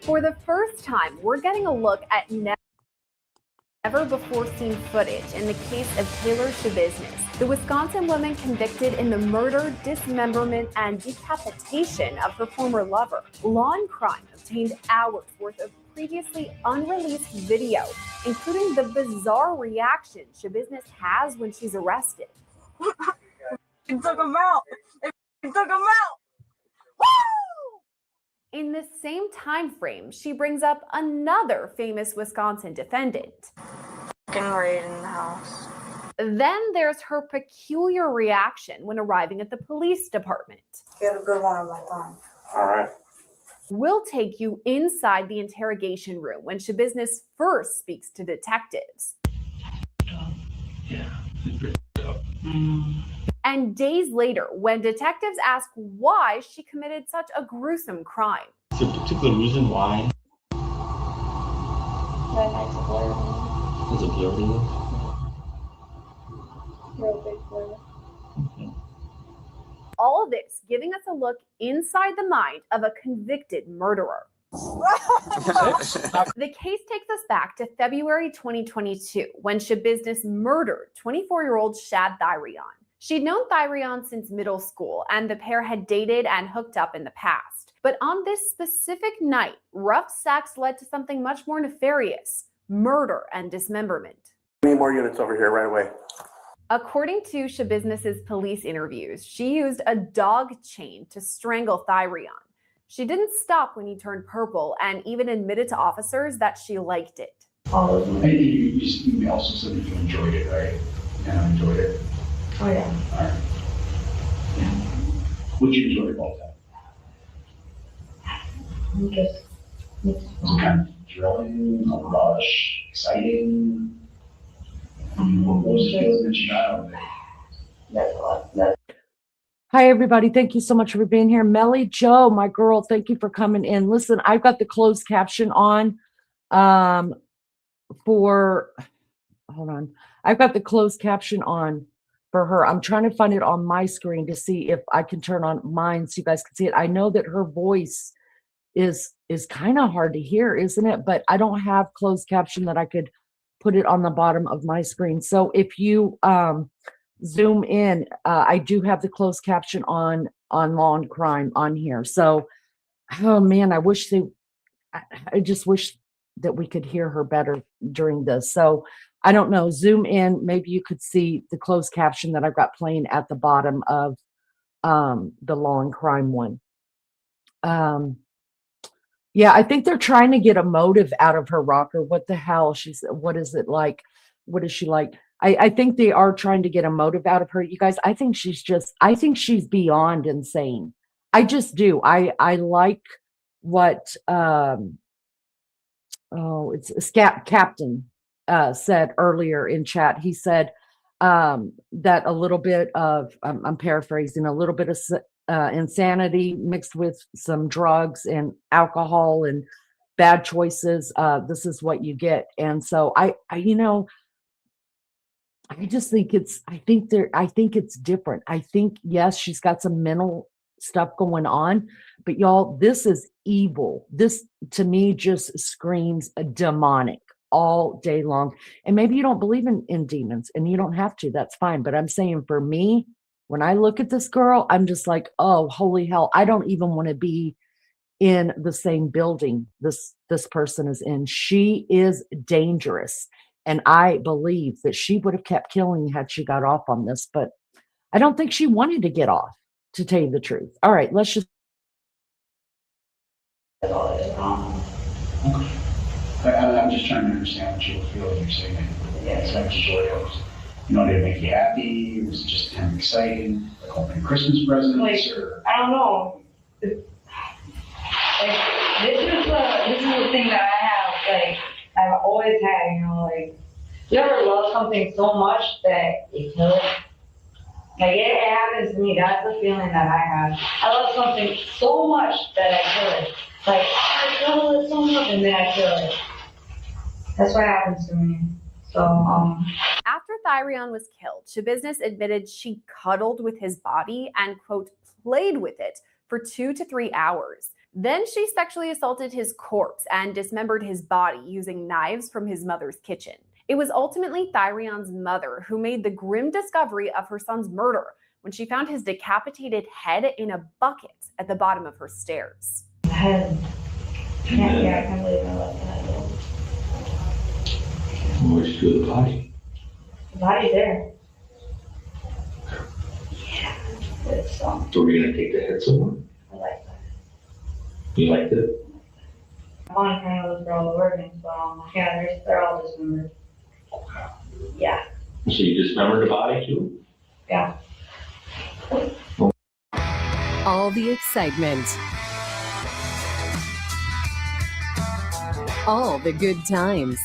For the first time, we're getting a look at never before seen footage in the case of Taylor SchaBusiness, the Wisconsin woman convicted in the murder, dismemberment, and decapitation of her former lover. Law and Crime obtained hours worth of previously unreleased video, including the bizarre reaction SchaBusiness has when she's arrested. He took him out. He took him out. Woo! In the same time frame, she brings up another famous Wisconsin defendant. Getting raid in the house. Then there's her peculiar reaction when arriving at the police department. Get a good one on my thumb. All right. We'll take you inside the interrogation room when SchaBusiness first speaks to detectives. Yeah. And days later, when detectives ask why she committed such a gruesome crime. Is there a particular reason why? That night's a blur. Is it blurry? Real big blur. Okay. All of this giving us a look inside the mind of a convicted murderer. The case takes us back to February 2022, when SchaBusiness murdered 24-year-old Shad Thyrion. She'd known Thyrion since middle school, and the pair had dated and hooked up in the past. But on this specific night, rough sex led to something much more nefarious: murder and dismemberment. Need more units over here right away. According to SchaBusiness's police interviews, she used a dog chain to strangle Thyrion. She didn't stop when he turned purple, and even admitted to officers that she liked it. And you also said that you enjoyed it, right? Yeah, I enjoyed it. Oh yeah. All right. Yeah. What you enjoy about that? Just Was it kind of thrilling, a rush, exciting? What was the feeling that you got out of it? that's a lot. Hi, everybody. Thank you so much for being here. Melly Joe, my girl, thank you for coming in. Listen, I've got the closed caption on hold on. I've got the closed caption on for her. I'm trying to find it on my screen to see if I can turn on mine so you guys can see it. I know that her voice is kind of hard to hear, isn't it? But I don't have closed caption that I could put it on the bottom of my screen. So if you zoom in, I do have the closed caption on Law and Crime on here. So oh man, I just wish that we could hear her better during this. So I don't know, zoom in, maybe you could see the closed caption that I've got playing at the bottom of the law and crime one. Yeah, I think they're trying to get a motive out of her, Rocker. What the hell? What is it like? What is she like? I think they are trying to get a motive out of her. You guys, I think she's beyond insane. I just do. I like what it's Captain said earlier in chat. He said that a little bit of, I'm paraphrasing, a little bit of insanity mixed with some drugs and alcohol and bad choices. This is what you get. And so I just think I think it's different. I think, yes, she's got some mental stuff going on, but y'all, this is evil. This to me just screams demonic all day long. And maybe you don't believe in demons and you don't have to, that's fine. But I'm saying for me, when I look at this girl, I'm just like, oh, holy hell. I don't even want to be in the same building this person is in. She is dangerous. And I believe that she would have kept killing had she got off on this, but I don't think she wanted to get off, to tell you the truth. All right, let's just. I'm just trying to understand what you feel when you're saying that it's like joyous. You know, did it make you happy? Was it just kind of exciting? Like opening Christmas presents? Like, or? I don't know. Like, this is the thing that I have, like, I've always had, you know, like, you ever love something so much that you kill it? Like, it happens to me. That's the feeling that I have. I love something so much that I kill it. Like, I love it so much, and then I kill it. That's what happens to me. So, After Thyrion was killed, SchaBusiness admitted she cuddled with his body and, quote, played with it for 2 to 3 hours. Then she sexually assaulted his corpse and dismembered his body using knives from his mother's kitchen. It was ultimately Thyrion's mother who made the grim discovery of her son's murder when she found his decapitated head in a bucket at the bottom of her stairs. head. I can't believe I left the head though. Where'd you do the body? The body's there. Yeah, it's So we're gonna take the head somewhere? I like that. You liked it? I want to kind of look for all the organs, but yeah, they're all dismembered. Yeah, So you dismembered the body too? yeah. All the excitement. All the good times.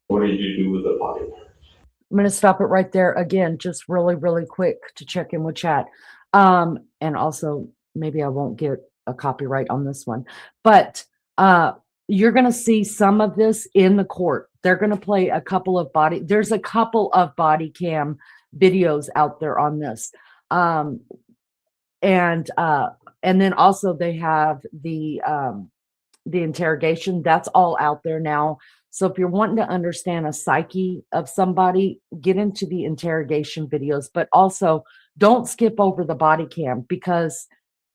What did you do with the body? I'm going to stop it right there again, just really, really quick to check in with chat. And also, maybe I won't get a copyright on this one, but you're going to see some of this in the court. They're going to play there's a couple of body cam videos out there on this. And then also they have the interrogation. That's all out there now. So if you're wanting to understand a psyche of somebody, get into the interrogation videos, but also don't skip over the body cam, because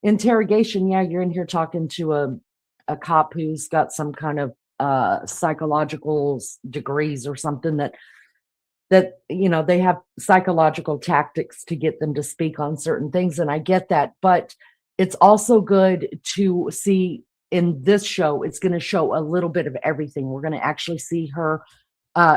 interrogation, yeah, you're in here talking to a cop who's got some kind of psychological degrees or something that you know, they have psychological tactics to get them to speak on certain things, and I get that, but it's also good to see in this show. It's going to show a little bit of everything. We're going to actually see her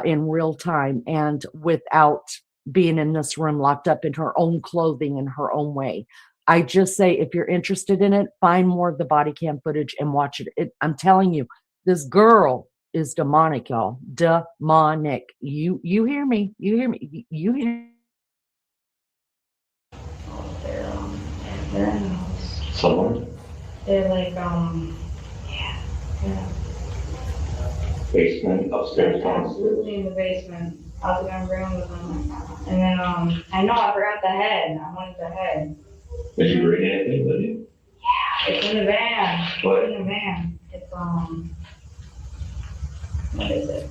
in real time and without being in this room locked up in her own clothing in her own way. I just say, if you're interested in it, find more of the body cam footage and watch it. I'm telling you, this girl is demonic, y'all. Demonic. You hear me? You hear me? You hear? They're in the house. Somewhere? They're like, yeah. Basement, upstairs, downstairs? Absolutely in the basement. I was gonna bring them with them. And then, I know I forgot the head. I wanted the head. Did you bring anything with you? Yeah, it's in the van. What? It's in the van. It's, what is it?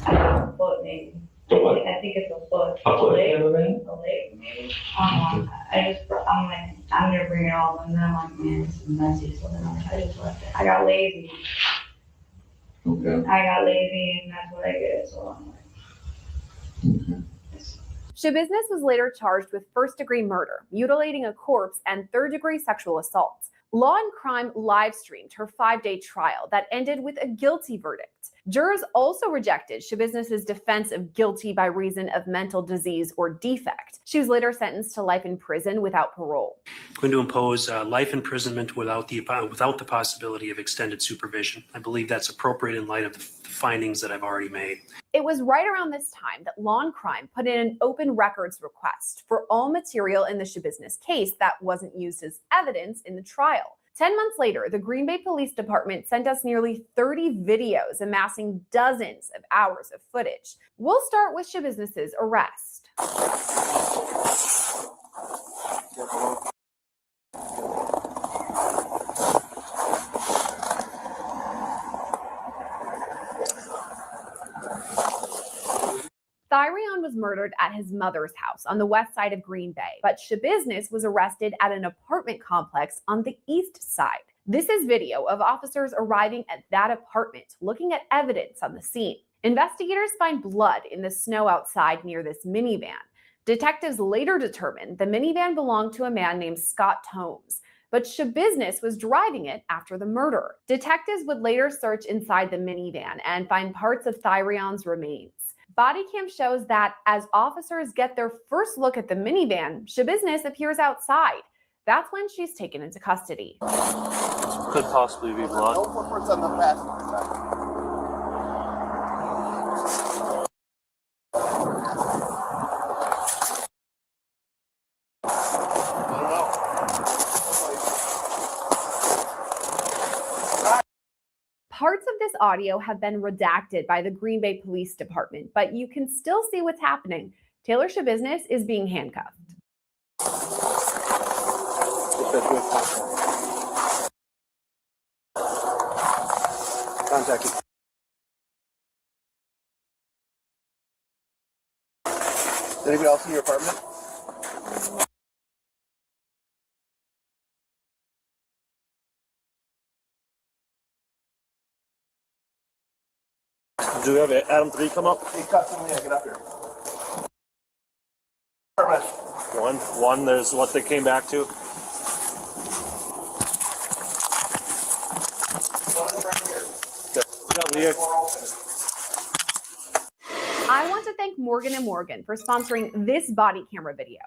I think it's a foot, maybe. The what? I think it's a foot. A foot leg, in the van? a leg, maybe. I'm like, I'm gonna bring it all, and then I'm like, man, this is messy, so then I just left it. I got lazy. Okay. I got lazy, and that's what I did, so I'm like. SchaBusiness was later charged with first-degree murder, mutilating a corpse, and third-degree sexual assault. Law and Crime live-streamed her 5-day trial that ended with a guilty verdict. Jurors also rejected SchaBusiness's defense of guilty by reason of mental disease or defect. She was later sentenced to life in prison without parole. Going to impose life imprisonment without the possibility of extended supervision. I believe that's appropriate in light of the findings that I've already made. It was right around this time that Law and Crime put in an open records request for all material in the SchaBusiness case that wasn't used as evidence in the trial. 10 months later, the Green Bay Police Department sent us nearly 30 videos amassing dozens of hours of footage. We'll start with SchaBusiness's arrest. Thyrion was murdered at his mother's house on the west side of Green Bay, but SchaBusiness was arrested at an apartment complex on the east side. This is video of officers arriving at that apartment, looking at evidence on the scene. Investigators find blood in the snow outside near this minivan. Detectives later determined the minivan belonged to a man named Scott Holmes, but SchaBusiness was driving it after the murder. Detectives would later search inside the minivan and find parts of Thyrion's remains. Body cam shows that as officers get their first look at the minivan, SchaBusiness appears outside. That's when she's taken into custody. Could possibly be blood. No footprints on the passenger side. Parts of this audio have been redacted by the Green Bay Police Department, but you can still see what's happening. Taylor SchaBusiness is being handcuffed. Contact you. Anybody else in your apartment? Do we have Adam 3 come up? He cut somebody, get up here. One, there's what they came back to. I want to thank Morgan & Morgan for sponsoring this body camera video.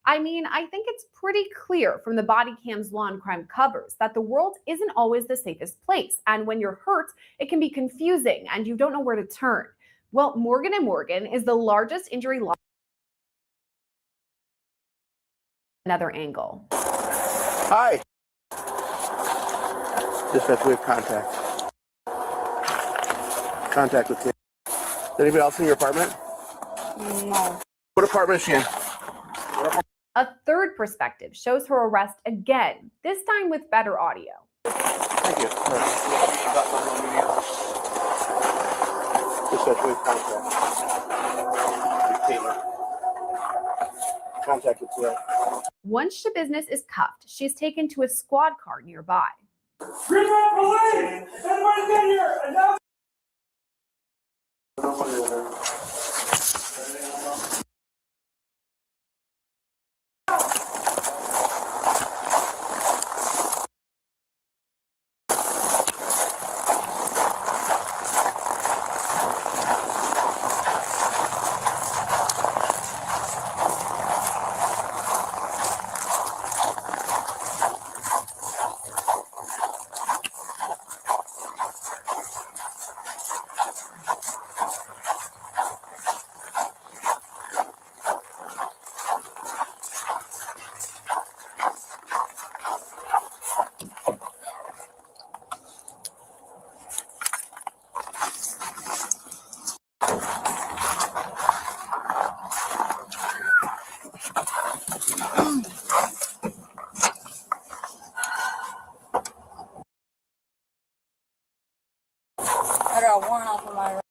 I mean, I think it's pretty clear from the body cams Law and Crime covers that the world isn't always the safest place. And when you're hurt, it can be confusing and you don't know where to turn. Well, Morgan & Morgan is the largest injury law. Another angle. Hi. Dispatch, we have contact. Contact with you. Anybody else in your apartment? No. What apartment is she in? A third perspective shows her arrest again, this time with better audio. Thank you. Dispatch, we have contact. Taylor. Contact with you. Once SchaBusiness is cuffed, she's taken to a squad car nearby. Green Bay Police! Everybody get here! Enough! I got a warrant out for my arrest.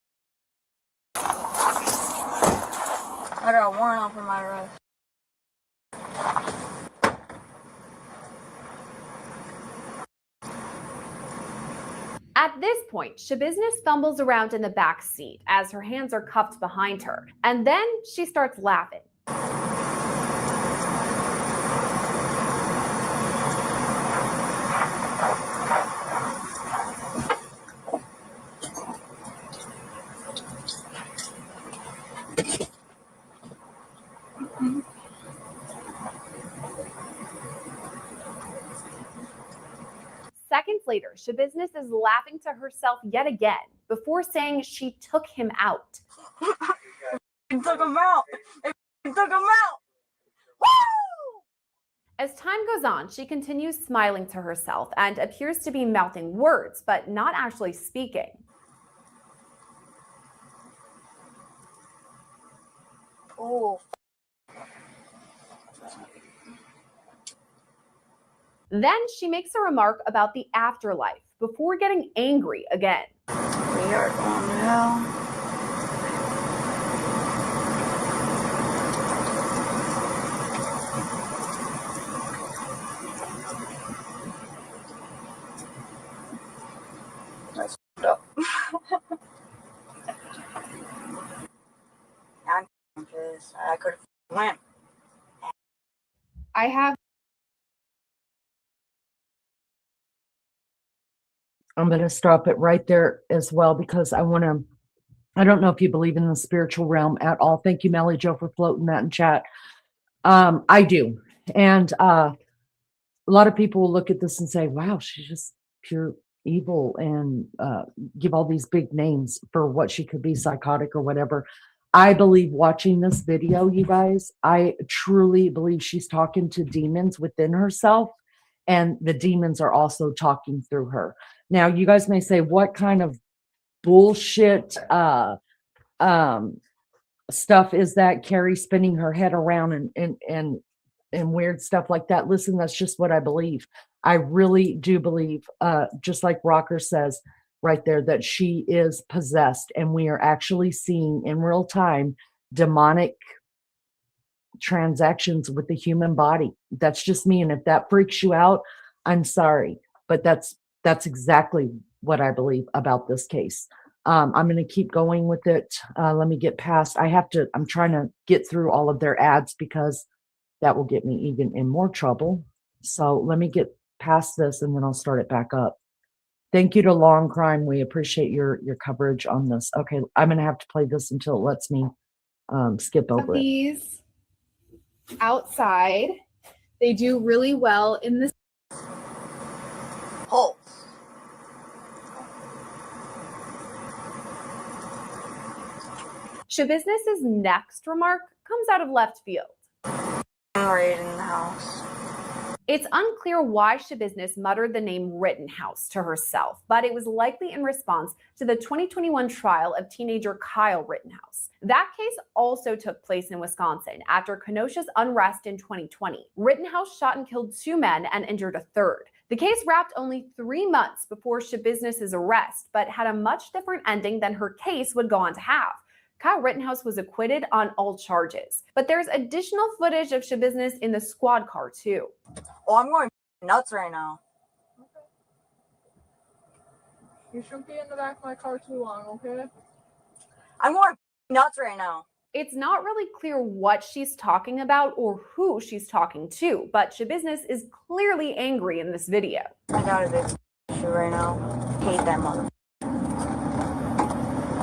I got a warrant out for my arrest. At this point, SchaBusiness fumbles around in the back seat as her hands are cuffed behind her, and then she starts laughing. Seconds later, SchaBusiness is laughing to herself yet again before saying she took him out. It took him out. It took him out. Woo! As time goes on, she continues smiling to herself and appears to be mouthing words, but not actually speaking. Oh. Then she makes a remark about the afterlife before getting angry again. We are going to hell. That's up. I'm pissed. I could have went. I'm going to stop it right there as well because I don't know if you believe in the spiritual realm at all. Thank you, Melly Joe, for floating that in chat. I do. And a lot of people will look at this and say, wow, she's just pure evil, and give all these big names for what she could be, psychotic or whatever. I believe watching this video, you guys, I truly believe she's talking to demons within herself, and the demons are also talking through her. Now, you guys may say, what kind of bullshit stuff is that? Carrie spinning her head around and weird stuff like that. Listen, that's just what I believe. I really do believe, just like Rocker says right there, that she is possessed, and we are actually seeing in real time demonic transactions with the human body. That's just me. And if that freaks you out, I'm sorry, but that's exactly what I believe about this case. I'm going to keep going with it. Let me get past. I'm trying to get through all of their ads because that will get me even in more trouble. So let me get past this and then I'll start it back up. Thank you to Long Crime. We appreciate your coverage on this. Okay, I'm going to have to play this until it lets me skip over it. These outside, they do really well in this. Pulse. SchaBusiness's next remark comes out of left field. Right in the house. It's unclear why SchaBusiness muttered the name Rittenhouse to herself, but it was likely in response to the 2021 trial of teenager Kyle Rittenhouse. That case also took place in Wisconsin after Kenosha's unrest in 2020. Rittenhouse shot and killed 2 men and injured a third. The case wrapped only 3 months before SchaBusiness's arrest, but had a much different ending than her case would go on to have. Kyle Rittenhouse was acquitted on all charges, but there's additional footage of SchaBusiness in the squad car too. Oh, I'm going nuts right now. You shouldn't be in the back of my car too long, okay? I'm going nuts right now. It's not really clear what she's talking about or who she's talking to, but SchaBusiness is clearly angry in this video. I got a big issue right now. Hate that mother.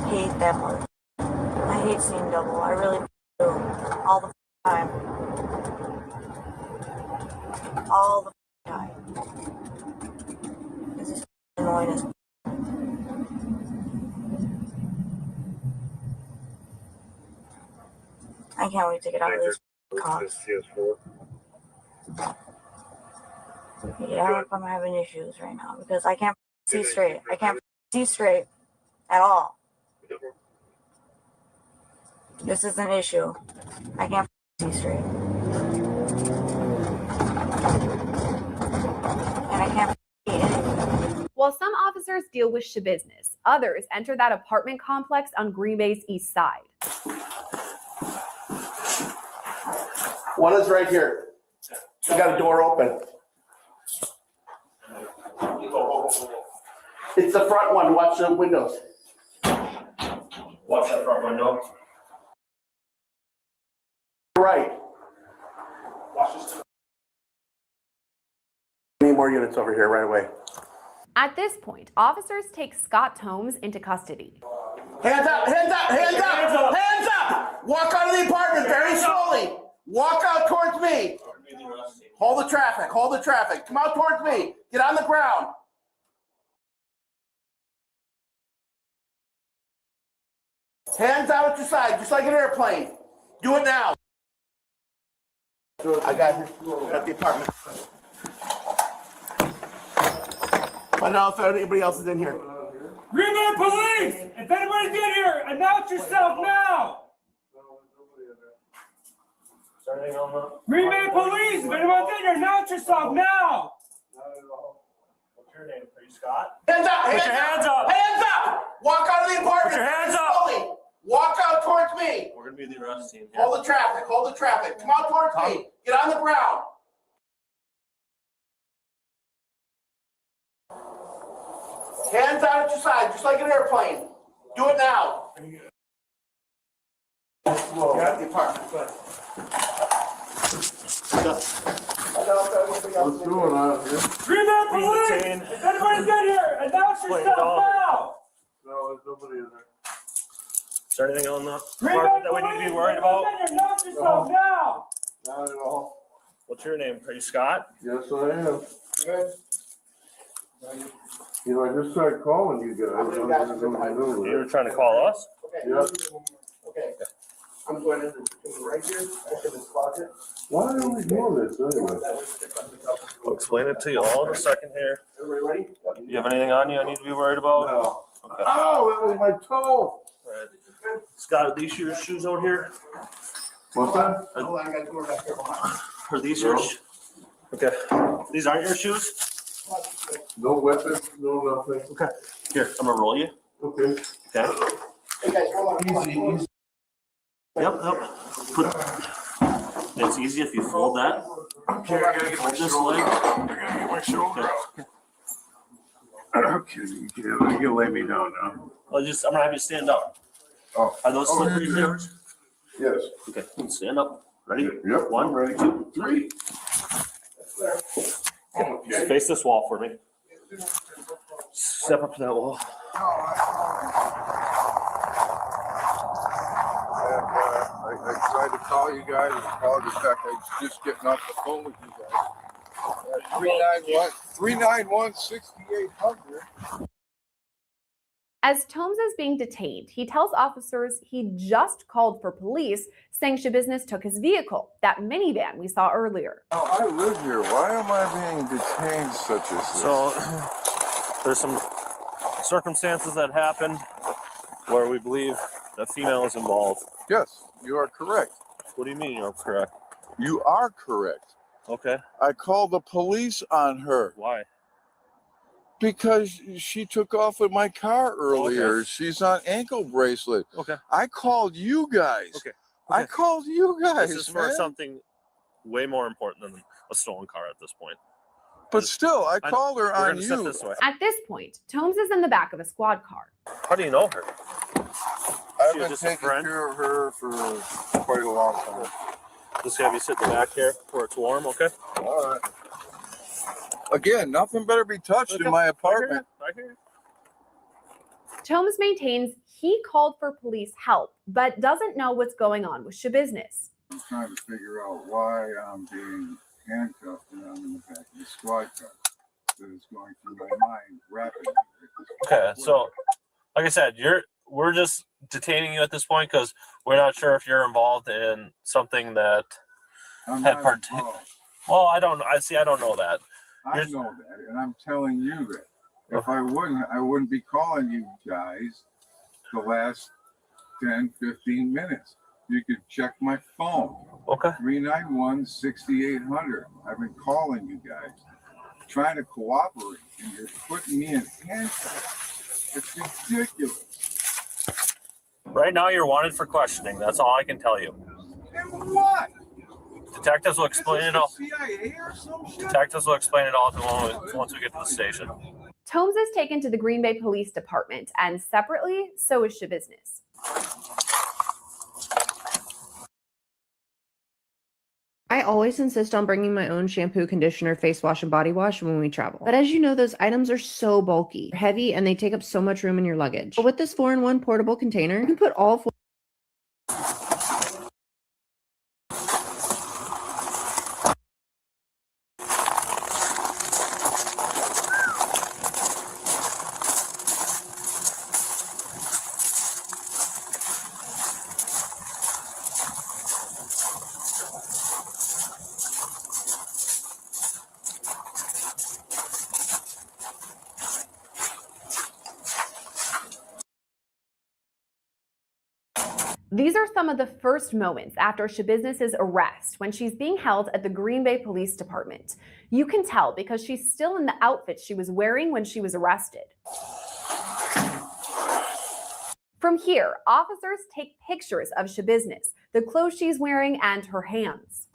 Hate that mother. I hate seeing double. I really do. All the time. All the time. This is annoying as I can't wait to get out of this cops. Yeah, I'm having issues right now because I can't see straight. I can't see straight at all. This is an issue. I can't see straight. And I can't see anything. While some officers deal with SchaBusiness, others enter that apartment complex on Green Bay's east side. One is right here. I got a door open. It's the front one. Watch the windows. Watch that front window. Right. Watch this. Any more units over here right away. At this point, officers take Scott Holmes into custody. Hands up, hands up, hands up, hands up! Walk out of the apartment very slowly. Walk out towards me. Hold the traffic, hold the traffic. Come out towards me. Get on the ground. Hands out at your side, just like an airplane. Do it now. I got at the apartment. Find out if anybody else is in here. Green Bay Police! If anybody's in here, announce yourself now! Green Bay Police! If anyone's in here, announce yourself now! What's your name? Are you Scott? Hands up! Put your hands up! Hands up! Walk out of the apartment. Put your hands up! Slowly. Walk out towards me. We're gonna be the arrest team. Hold the traffic, hold the traffic. Come out towards me. Get on the ground. Hands out at your side, just like an airplane. Do it now. You're at the apartment. Go ahead. What's going on here? Green Bay Police! If anybody's in here, announce yourself now! No, there's nobody in there. Is there anything on the Green Bay apartment that we need to be worried about? Police! Announce yourself now! Not at all. What's your name? Are you Scott? Yes, I am. You know, I just tried calling you guys. You were trying to call us? Yep. Okay. I'm going in right here, in this closet. Why are we doing this anyway? I'll explain it to you all in a second here. Everybody ready? You have anything on you I need to be worried about? No. Okay. Oh, that was my toe. Right. Scott, are these your shoes out here? What's that? Hold on, I gotta go back here. Are these your shoes? Okay. These aren't your shoes? No weapon, no nothing. Okay. Here, I'm gonna roll you. Okay. Okay. Hey guys, hold on. Easy. Yep. It's easy if you fold that. Okay, I gotta get my shoulder. I gotta get my shoulder out. Okay, you can lay me down now. I'm gonna have you stand up. Oh. Are those slippery fingers? Yes. Okay, stand up. Ready? Yep. 1, Ready. 2, 3. Just face this wall for me. Step up to that wall. I tried to call you guys. Apologize. I was just getting off the phone with you guys. 391-6800. As Holmes is being detained, he tells officers he just called for police, saying SchaBusiness took his vehicle, that minivan we saw earlier. Oh, I live here. Why am I being detained such as this? So there's some circumstances that happened where we believe the female is involved. Yes, you are correct. What do you mean you're correct? You are correct. Okay. I called the police on her. Why? Because she took off with my car earlier. Okay. She's on ankle bracelet. Okay. I called you guys. Okay. I called you guys. This is for man. something way more important than a stolen car at this point. But still, I called her on We're gonna set you. this way. At this point, Holmes is in the back of a squad car. How do you know her? I've She been just a taking friend? care of her for quite a long time. Just have you sit in the back here where it's warm, okay? All right. Again, nothing better be touched Okay. in my apartment. I hear you. Holmes maintains he called for police help, but doesn't know what's going on with SchaBusiness. I'm trying to figure out why I'm being handcuffed and I'm in the back of the squad car. That is going through my mind rapidly. Okay, so like I said, we're just detaining you at this point because we're not sure if you're involved in something that I'm had not involved. Well, I don't know that. I know that, and I'm telling you that. If I wouldn't be calling you guys the last 10, 15 minutes. You could check my phone. Okay. 391-6800. I've been calling you guys, trying to cooperate, and you're putting me in handcuffs. It's ridiculous. Right now, you're wanted for questioning. That's all I can tell you. And what? Detectives will explain it all. CIA or some shit? Detectives will explain it all to once we get to the station. Tomes is taken to the Green Bay Police Department, and separately, so is SchaBusiness. I always insist on bringing my own shampoo, conditioner, face wash, and body wash when we travel. But as you know, those items are so bulky, heavy, and they take up so much room in your luggage. But with this 4-in-1 portable container, you can put all 4. These are some of the first moments after SchaBusiness's arrest when she's being held at the Green Bay Police Department. You can tell because she's still in the outfit she was wearing when she was arrested. From here, officers take pictures of SchaBusiness, the clothes she's wearing, and her hands.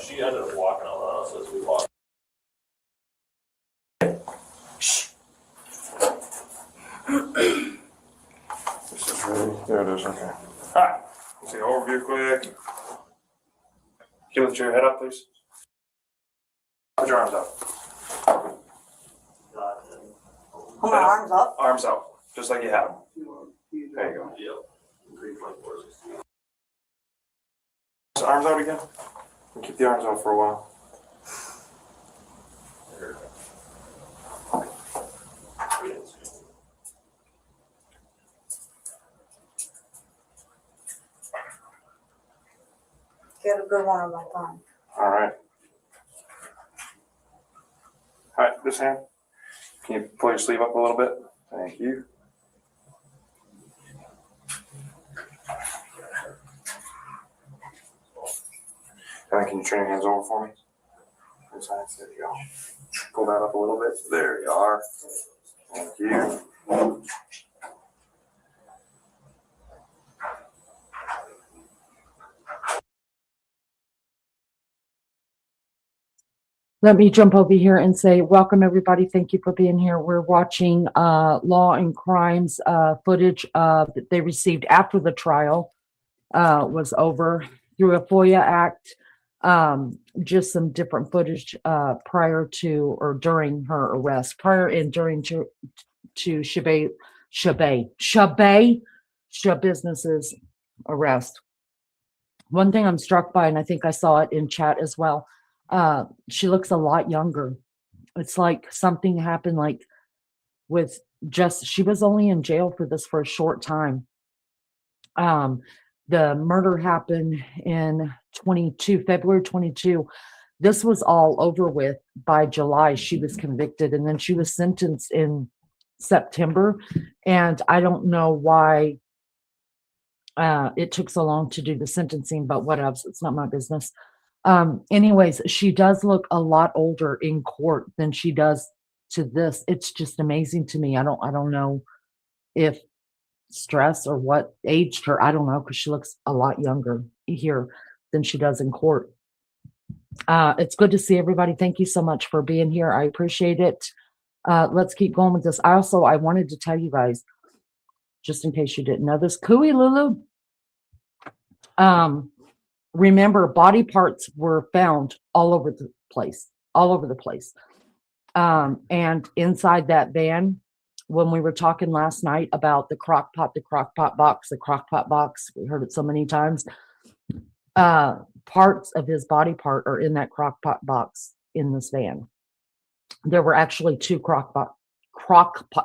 She ended up walking on us as we walked. This is ready. There it is. Okay. All right. Let's see. Overview quick. Can you lift your head up, please? Put your arms up. Hold my arms up. Arms out, just like you have them. There you go. So arms out again. And keep the arms out for a while. Get a good one on my thumb. All right. All right, this hand. Can you pull your sleeve up a little bit? Thank you. And then can you turn your hands over for me? This side. There you go. Pull that up a little bit. There you are. Thank you. Let me jump over here and say, welcome everybody. Thank you for being here. We're watching Law and Crimes footage that they received after the trial was over through a FOIA act. Just some different footage prior to or during her arrest, prior and during to SchaBusiness's arrest. One thing I'm struck by, and I think I saw it in chat as well, she looks a lot younger. It's like something happened like with just, she was only in jail for this for a short time. The murder happened in February 22. This was all over with by July. She was convicted and then she was sentenced in September. And I don't know why it took so long to do the sentencing, but what else? It's not my business. Anyways, she does look a lot older in court than she does to this. It's just amazing to me. I don't know if stress or what aged her. I don't know, because she looks a lot younger here than she does in court. It's good to see everybody. Thank you so much for being here. I appreciate it. Let's keep going with this. I wanted to tell you guys, just in case you didn't know this, Cooey Lulu. Remember, body parts were found all over the place, and inside that van, when we were talking last night about the crock pot box, we heard it so many times. Parts of his body part are in that crock pot box in this van. There were actually 2 crock pot,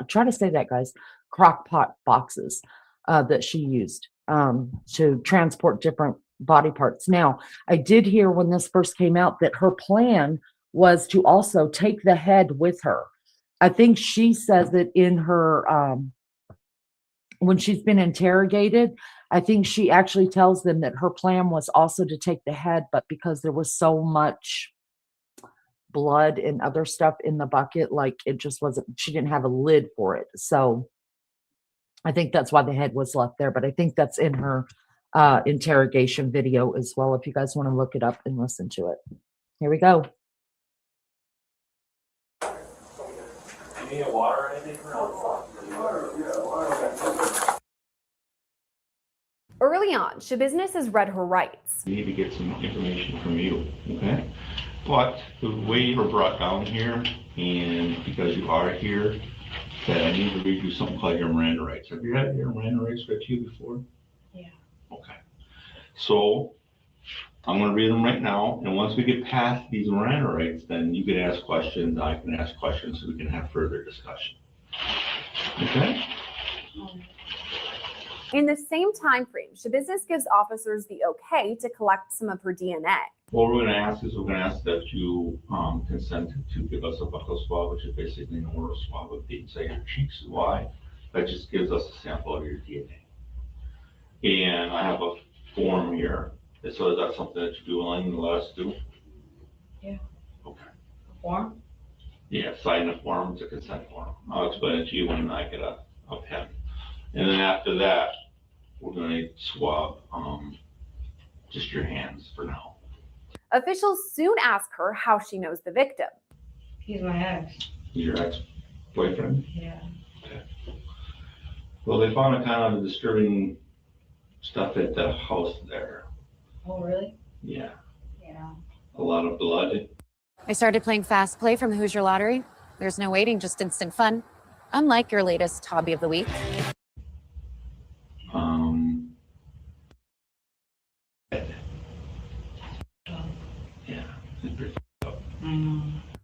try to say that, guys, crock pot boxes that she used to transport different body parts. Now, I did hear when this first came out that her plan was to also take the head with her. I think she says it in her, when she's been interrogated, I think she actually tells them that her plan was also to take the head, but because there was so much blood and other stuff in the bucket, like it just wasn't, she didn't have a lid for it. So I think that's why the head was left there, but I think that's in her interrogation video as well, if you guys want to look it up and listen to it. Here we go. You need water or anything? Early on, SchaBusiness has read her rights. We need to get some information from you, okay? But the way you were brought down here, and because you are here, that I need to read you something called your Miranda rights. Have you had your Miranda rights read to you before? Yeah. Okay. So I'm going to read them right now, and once we get past these Miranda rights, then you can ask questions, I can ask questions, so we can have further discussion. Okay? In the same time frame, SchaBusiness gives officers the okay to collect some of her DNA. What we're going to ask is we're going to ask that you consent to give us a buccal swab, which is basically an oral swab of the inside of your cheeks. Why? That just gives us a sample of your DNA. And I have a form here. So is that something that you're willing to let us do? Yeah. Okay. A form? Yeah, sign the form. It's a consent form. I'll explain it to you when I get a pen. And then after that, we're going to swab just your hands for now. Officials soon ask her how she knows the victim. He's my ex. Your ex-boyfriend? Yeah. Okay. Well, they found a kind of disturbing stuff at the house there. Oh, really? Yeah. Yeah. A lot of blood. I started playing Fast Play from the Hoosier Lottery. There's no waiting, just instant fun. Unlike your latest hobby of the week.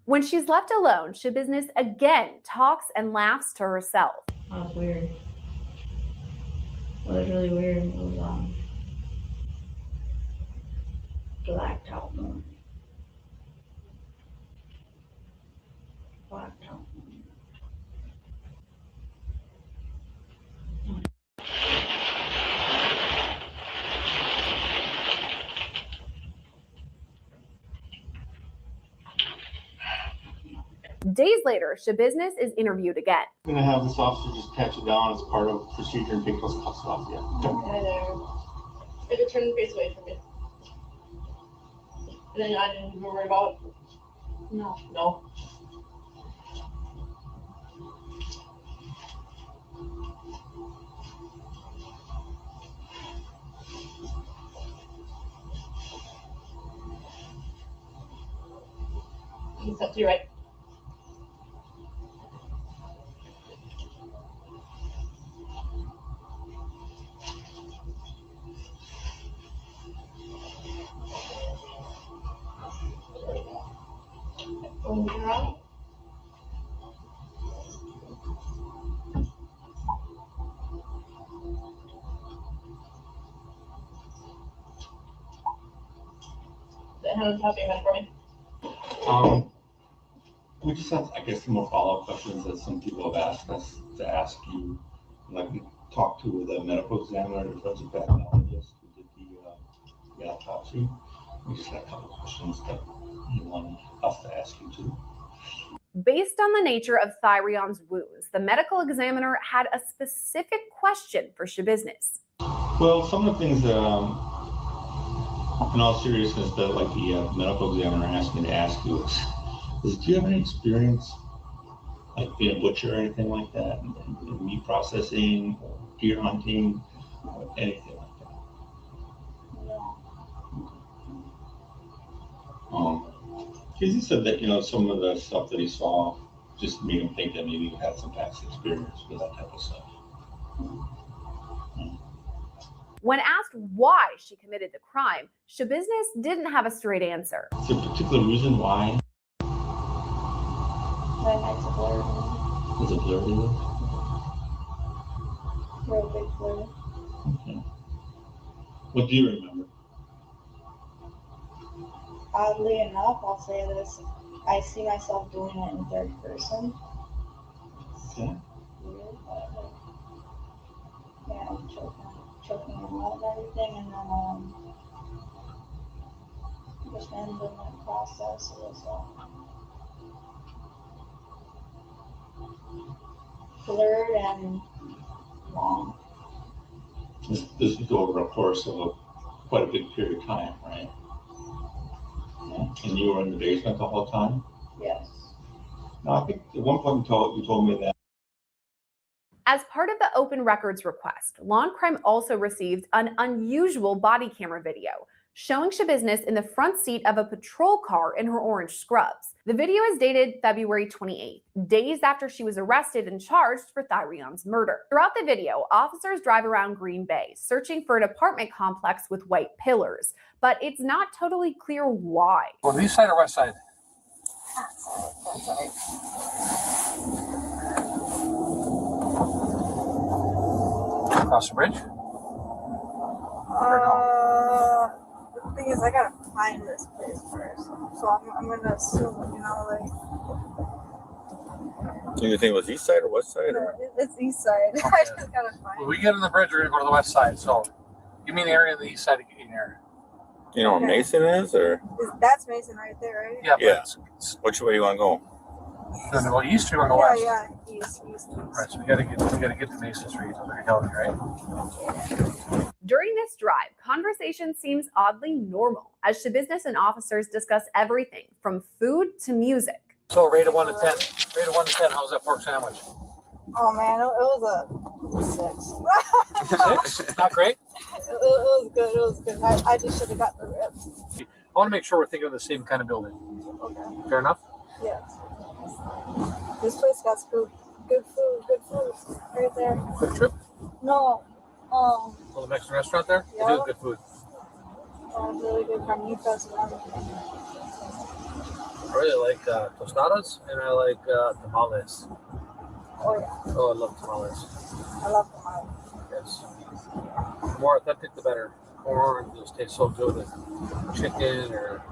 When she's left alone, SchaBusiness again talks and laughs to herself. That was weird. It was really weird. It was blacked out moon. Blacked out moon. Days later, SchaBusiness is interviewed again. I'm going to have this officer just patch it down as part of procedure and take those cuffs off yet. Hi there. I could turn the face away from me. And then I didn't even worry about it. No. No. It's up to you, right? The hand on top of your head for me. We just have, I guess, some more follow-up questions that some people have asked us to ask you. Like we talked to the medical examiner and forensic pathologist who did the autopsy. We just had a couple questions that you wanted us to ask you too. Based on the nature of Thyrion's wounds, the medical examiner had a specific question for SchaBusiness. Well, some of the things that, in all seriousness, that like the medical examiner asked me to ask you is do you have any experience like being a butcher or anything like that, in meat processing or deer hunting or anything like that? Because he said that, some of the stuff that he saw just made him think that maybe you had some past experience with that type of stuff. When asked why she committed the crime, SchaBusiness didn't have a straight answer. Is there a particular reason why? My night's a blur. Is it blurry? Real big blur. Okay. What do you remember? Oddly enough, I'll say this. I see myself doing it in third person. Okay. Weird, but like, yeah, I'm choking him out and everything, and then just ended in that process. It was blurred and long. This would go over a course of quite a big period of time, right? Yeah. And you were in the basement the whole time? Yes. No, I think at one point you told me that. As part of the open records request, Law and Crime also received an unusual body camera video showing SchaBusiness in the front seat of a patrol car in her orange scrubs. The video is dated February 28th, days after she was arrested and charged for Thyrion's murder. Throughout the video, officers drive around Green Bay, searching for an apartment complex with white pillars, but it's not totally clear why. Well, east side or west side? That's right. Across the bridge? The thing is, I gotta find this place first. So I'm gonna assume, like. So you think it was east side or west side? Or? It's east side. Okay. I just gotta find When we get on the bridge, we're gonna go to the west side. So give me an area on the east side to get in here. You know where Mason is, or? That's Mason right there, right? Yeah. Yeah. Which way you want to go? You want to go east or you want to go west? Yeah, east. Right, so we gotta get to Mason Street. That's what you're telling me, right? During this drive, conversation seems oddly normal as SchaBusiness and officers discuss everything from food to music. So rate of 1 to 10. Rate of 1 to 10. How's that pork sandwich? Oh man, it was a 6. 6? Not great. It was good. It was good. I just should have got the ribs. I want to make sure we're thinking of the same kind of building. Okay. Fair enough? Yes. This place got good food right there. Quick Trip? No. Oh, the Mexican restaurant there? Yeah. They do good food. Really good carnitas and everything. I really like tostadas and I like tamales. Oh yeah. Oh, I love tamales. I love tamales. Yes. The more authentic, the better. Corn just tastes so good with chicken or.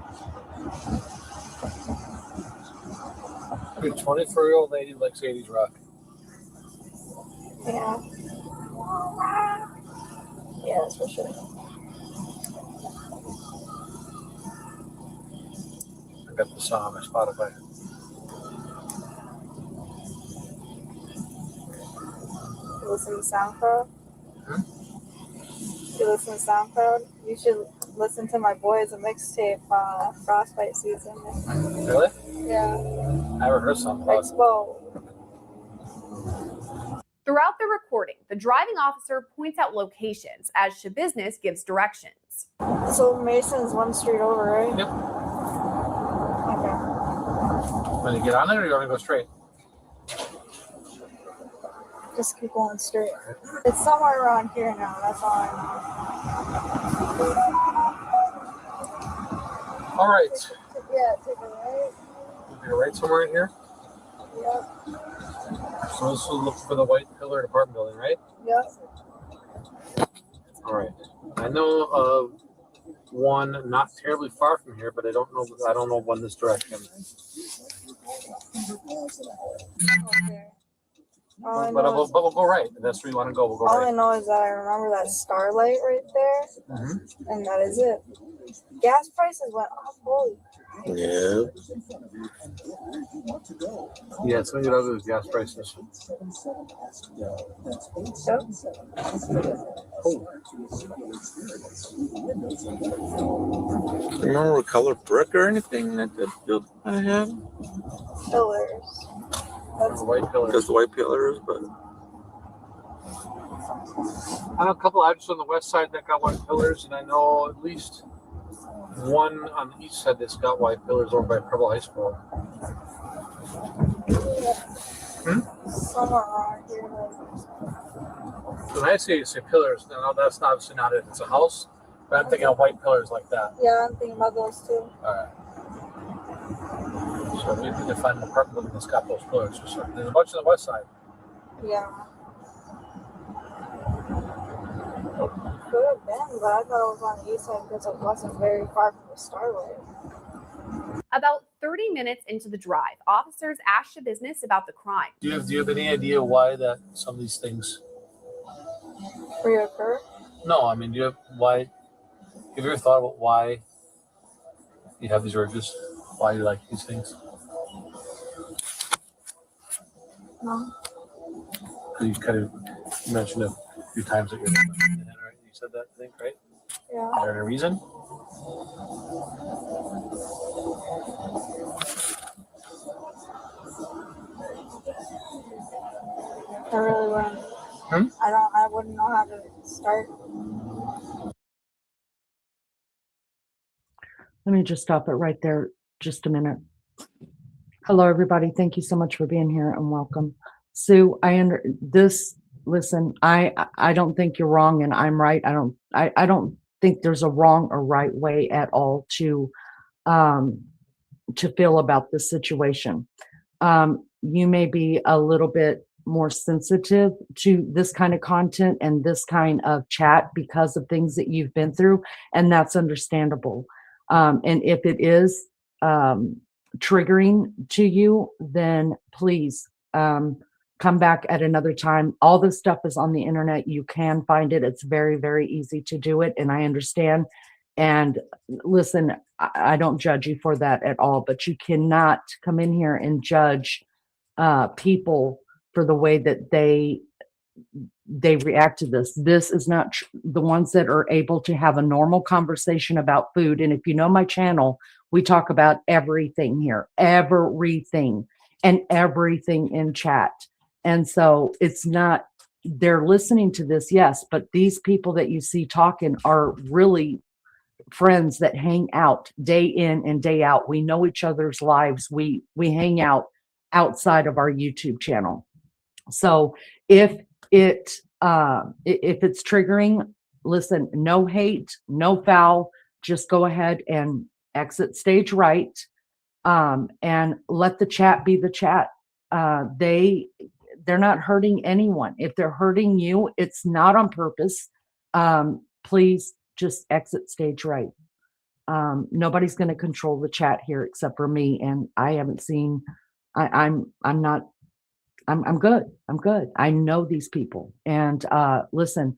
A 24-year-old lady likes 80s rock. Yeah. Yeah, that's for sure. I got the song on my Spotify. You listen to SoundCloud? You listen to SoundCloud? You should listen to my boys a mixtape, Frostbite Season. Really? Yeah. I never heard something about it. Expo. Throughout the recording, the driving officer points out locations as SchaBusiness gives directions. So Mason's one street over, right? Yep. Okay. Want to get on it or you want to go straight? Just keep going straight. It's somewhere around here now, that's all I know. All right. Yeah, take a right. Take a right somewhere in here? Yep. So this will look for the white pillared apartment building, right? Yep. All right. I know of one not terribly far from here, but I don't know one this direction. Okay. But we'll go right. If that's where you want to go, we'll go All right. I know is that I remember that starlight right there, and that is it. Gas prices went up. Holy. Yeah. Yeah, it's going to get ugly with gas prices. Remember what color brick or anything that building I have? Pillars. That's white pillars. Just the white pillars, but I know a couple addresses on the west side that got white pillars, and I know at least one on the east side that's got white pillars over by Preble High School. Somewhere around here. When I say pillars, no, that's obviously not it. It's a house, but I'm thinking of white pillars like that. Yeah, I'm thinking about those too. All right. So we need to find an apartment that's got those pillars. So there's a bunch on the west side. Yeah. Could have been, but I thought it was on the east side because it wasn't very far from the Starlight. About 30 minutes into the drive, officers asked SchaBusiness about the crime. Do you have any idea why that some of these things reoccur? No, I mean, have you ever thought about why you have these urges? Why you like these things? No. You kind of mentioned a few times that you're right? You said that, I think, right? Yeah. Is there a reason? I really wouldn't. I wouldn't know how to start. Let me just stop it right there just a minute. Hello, everybody. Thank you so much for being here and welcome. Sue, listen, I don't think you're wrong and I'm right. I don't think there's a wrong or right way at all to feel about this situation. You may be a little bit more sensitive to this kind of content and this kind of chat because of things that you've been through, and that's understandable. And if it is triggering to you, then please come back at another time. All this stuff is on the internet. You can find it. It's very, very easy to do it, and I understand. And listen, I don't judge you for that at all, but you cannot come in here and judge people for the way that they react to this. This is not the ones that are able to have a normal conversation about food. And if you know my channel, we talk about everything here, everything and everything in chat. And so it's not, they're listening to this, yes, but these people that you see talking are really friends that hang out day in and day out. We know each other's lives. We hang out outside of our YouTube channel. So if it's triggering, listen, no hate, no foul, just go ahead and exit stage right, and let the chat be the chat. They're not hurting anyone. If they're hurting you, it's not on purpose. Please just exit stage right. Nobody's going to control the chat here except for me, and I haven't seen. I'm good. I'm good. I know these people. And listen,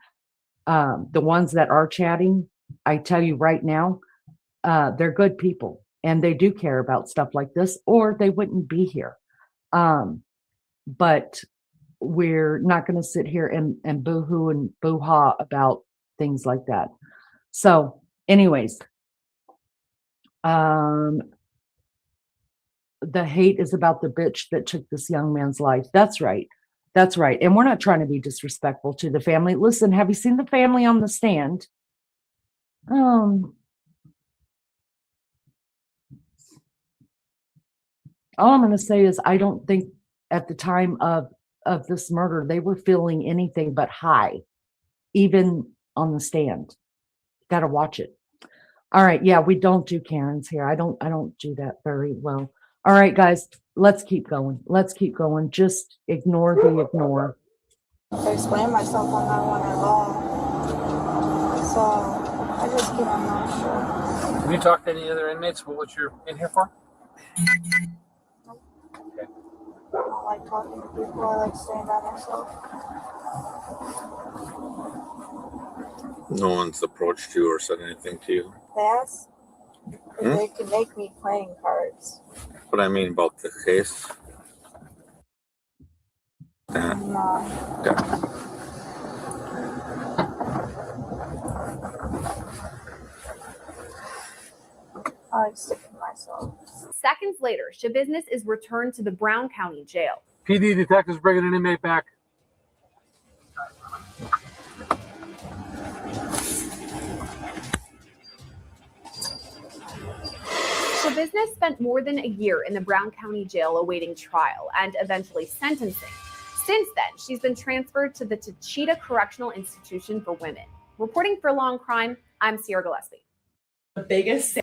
the ones that are chatting, I tell you right now, they're good people and they do care about stuff like this, or they wouldn't be here. But we're not going to sit here and boo-hoo and boo-ha about things like that. So anyways, the hate is about the bitch that took this young man's life. That's right. That's right. And we're not trying to be disrespectful to the family. Listen, have you seen the family on the stand? All I'm going to say is I don't think at the time of this murder, they were feeling anything but high, even on the stand. Got to watch it. All right. Yeah, we don't do Karens here. I don't do that very well. All right, guys, let's keep going. Let's keep going. Just ignore the ignore. I explained myself on that one at all. So I just keep on my show. Have you talked to any other inmates about what you're in here for? I don't like talking to people. I like staying by myself. No one's approached you or said anything to you? They ask if they can make me playing cards. What I mean about the case? No. Okay. I like sticking to myself. Seconds later, SchaBusiness is returned to the Brown County Jail. PD detectives bringing an inmate back. SchaBusiness SchaBusiness spent more than a year in the Brown County Jail awaiting trial and eventually sentencing. Since then, she's been transferred to the Pt2 Correctional Institution for Women. Reporting for Law and Crime, I'm Sierra Gillespie. The biggest.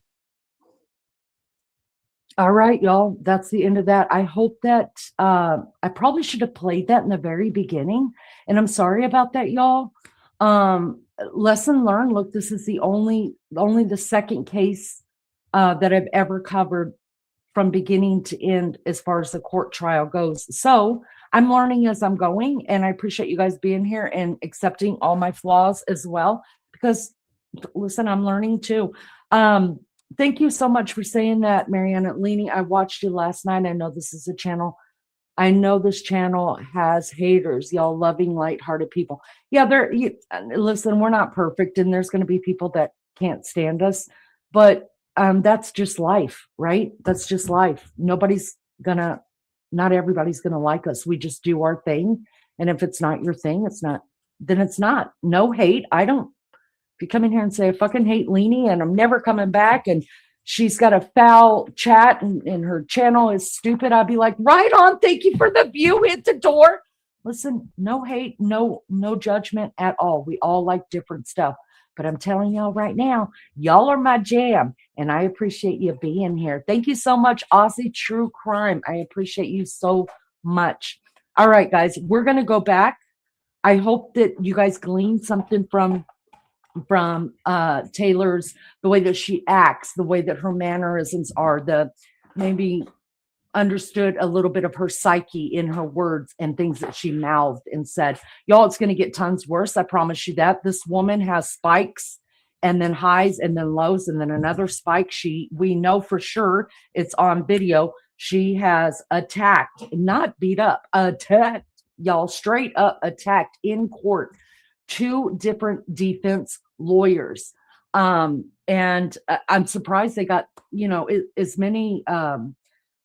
All right, y'all. That's the end of that. I hope that I probably should have played that in the very beginning, and I'm sorry about that, y'all. Lesson learned. Look, this is only the second case that I've ever covered from beginning to end as far as the court trial goes. So I'm learning as I'm going, and I appreciate you guys being here and accepting all my flaws as well, because listen, I'm learning too. Thank you so much for saying that, Mariana Lini. I watched you last night. I know this is a channel. I know this channel has haters, y'all loving, lighthearted people. Yeah, listen, we're not perfect, and there's going to be people that can't stand us, but that's just life, right? That's just life. Not everybody's gonna like us. We just do our thing, and if it's not your thing, then it's not. No hate. If you come in here and say, I fucking hate Lini and I'm never coming back, and she's got a foul chat and her channel is stupid, I'd be like, right on. Thank you for the view. Hit the door. Listen, no hate, no judgment at all. We all like different stuff. But I'm telling y'all right now, y'all are my jam, and I appreciate you being here. Thank you so much, Aussie True Crime. I appreciate you so much. All right, guys, we're going to go back. I hope that you guys gleaned something from Taylor's, the way that she acts, the way that her mannerisms are, maybe understood a little bit of her psyche in her words and things that she mouthed and said. Y'all, it's going to get tons worse. I promise you that. This woman has spikes and then highs and then lows and then another spike. We know for sure, it's on video. She has attacked, not beat up, attacked, y'all, straight up attacked in court 2 different defense lawyers. And I'm surprised they got, as many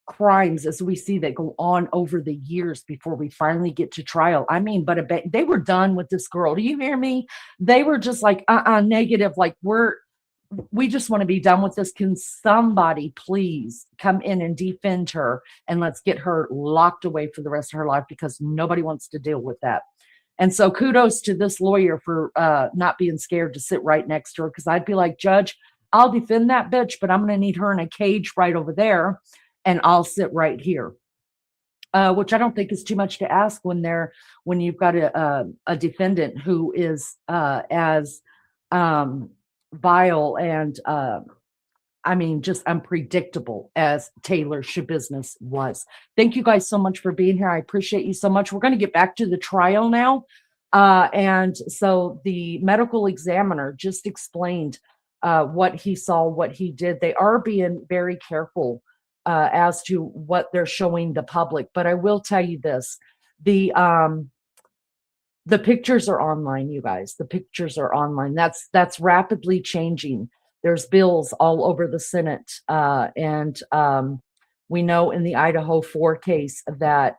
crimes as we see that go on over the years before we finally get to trial. I mean, but they were done with this girl. Do you hear me? They were just like, negative. Like, we just want to be done with this. Can somebody please come in and defend her, and let's get her locked away for the rest of her life, because nobody wants to deal with that. And so kudos to this lawyer for not being scared to sit right next to her, because I'd be like, Judge, I'll defend that bitch, but I'm going to need her in a cage right over there, and I'll sit right here. Which I don't think is too much to ask when you've got a defendant who is as vile and just unpredictable as Taylor SchaBusiness was. Thank you guys so much for being here. I appreciate you so much. We're going to get back to the trial now. And so the medical examiner just explained what he saw, what he did. They are being very careful as to what they're showing the public. But I will tell you this, the pictures are online, you guys. The pictures are online. That's rapidly changing. There's bills all over the Senate. And we know in the Idaho 4 case that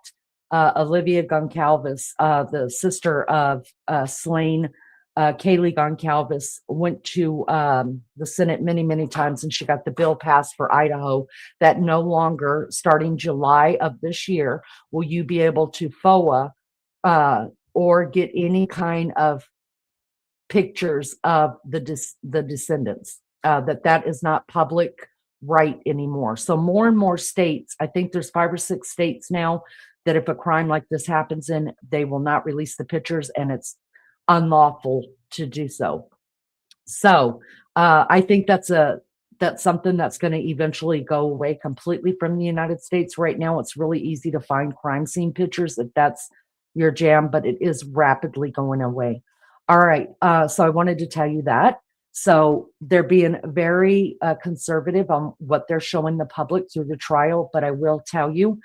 Olivia Goncalves, the sister of slain Kaylee Goncalves, went to the Senate many, many times, and she got the bill passed for Idaho that no longer, starting July of this year, will you be able to FOA or get any kind of pictures of the descendants. That is not public right anymore. So more and more states, I think there's 5 or 6 states now, that if a crime like this happens in, they will not release the pictures, and it's unlawful to do so. So I think that's something that's going to eventually go away completely from the United States. Right now, it's really easy to find crime scene pictures if that's your jam, but it is rapidly going away. All right. So I wanted to tell you that. So they're being very conservative on what they're showing the public through the trial. But I will tell you,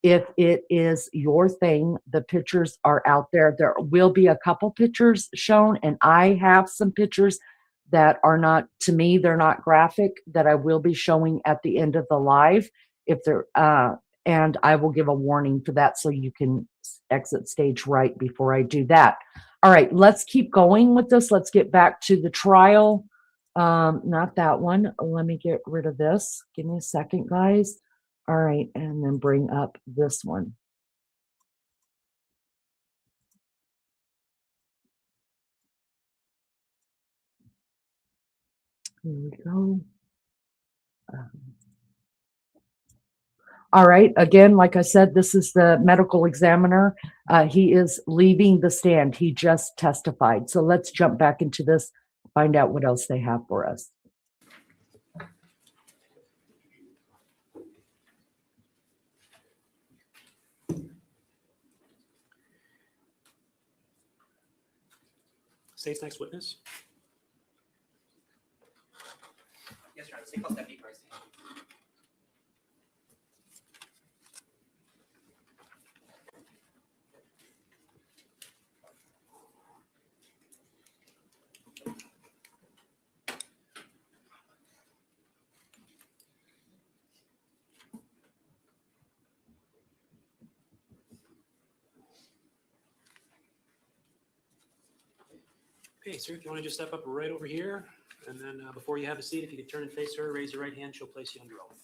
if it is your thing, the pictures are out there. There will be a couple pictures shown, and I have some pictures that are not, to me, they're not graphic, that I will be showing at the end of the live. If they're, and I will give a warning for that, so you can exit stage right before I do that. All right, let's keep going with this. Let's get back to the trial. Not that one. Let me get rid of this. Give me a second, guys. All right, and then bring up this one. Here we go. All right, again, like I said, this is the medical examiner. He is leaving the stand. He just testified. So let's jump back into this, find out what else they have for us. State's next witness. Yes, Your Honor. State plus Deputy Bryce. Okay, sir, if you want to just step up right over here, and then before you have a seat, if you could turn and face her, raise your right hand, she'll place you under oath.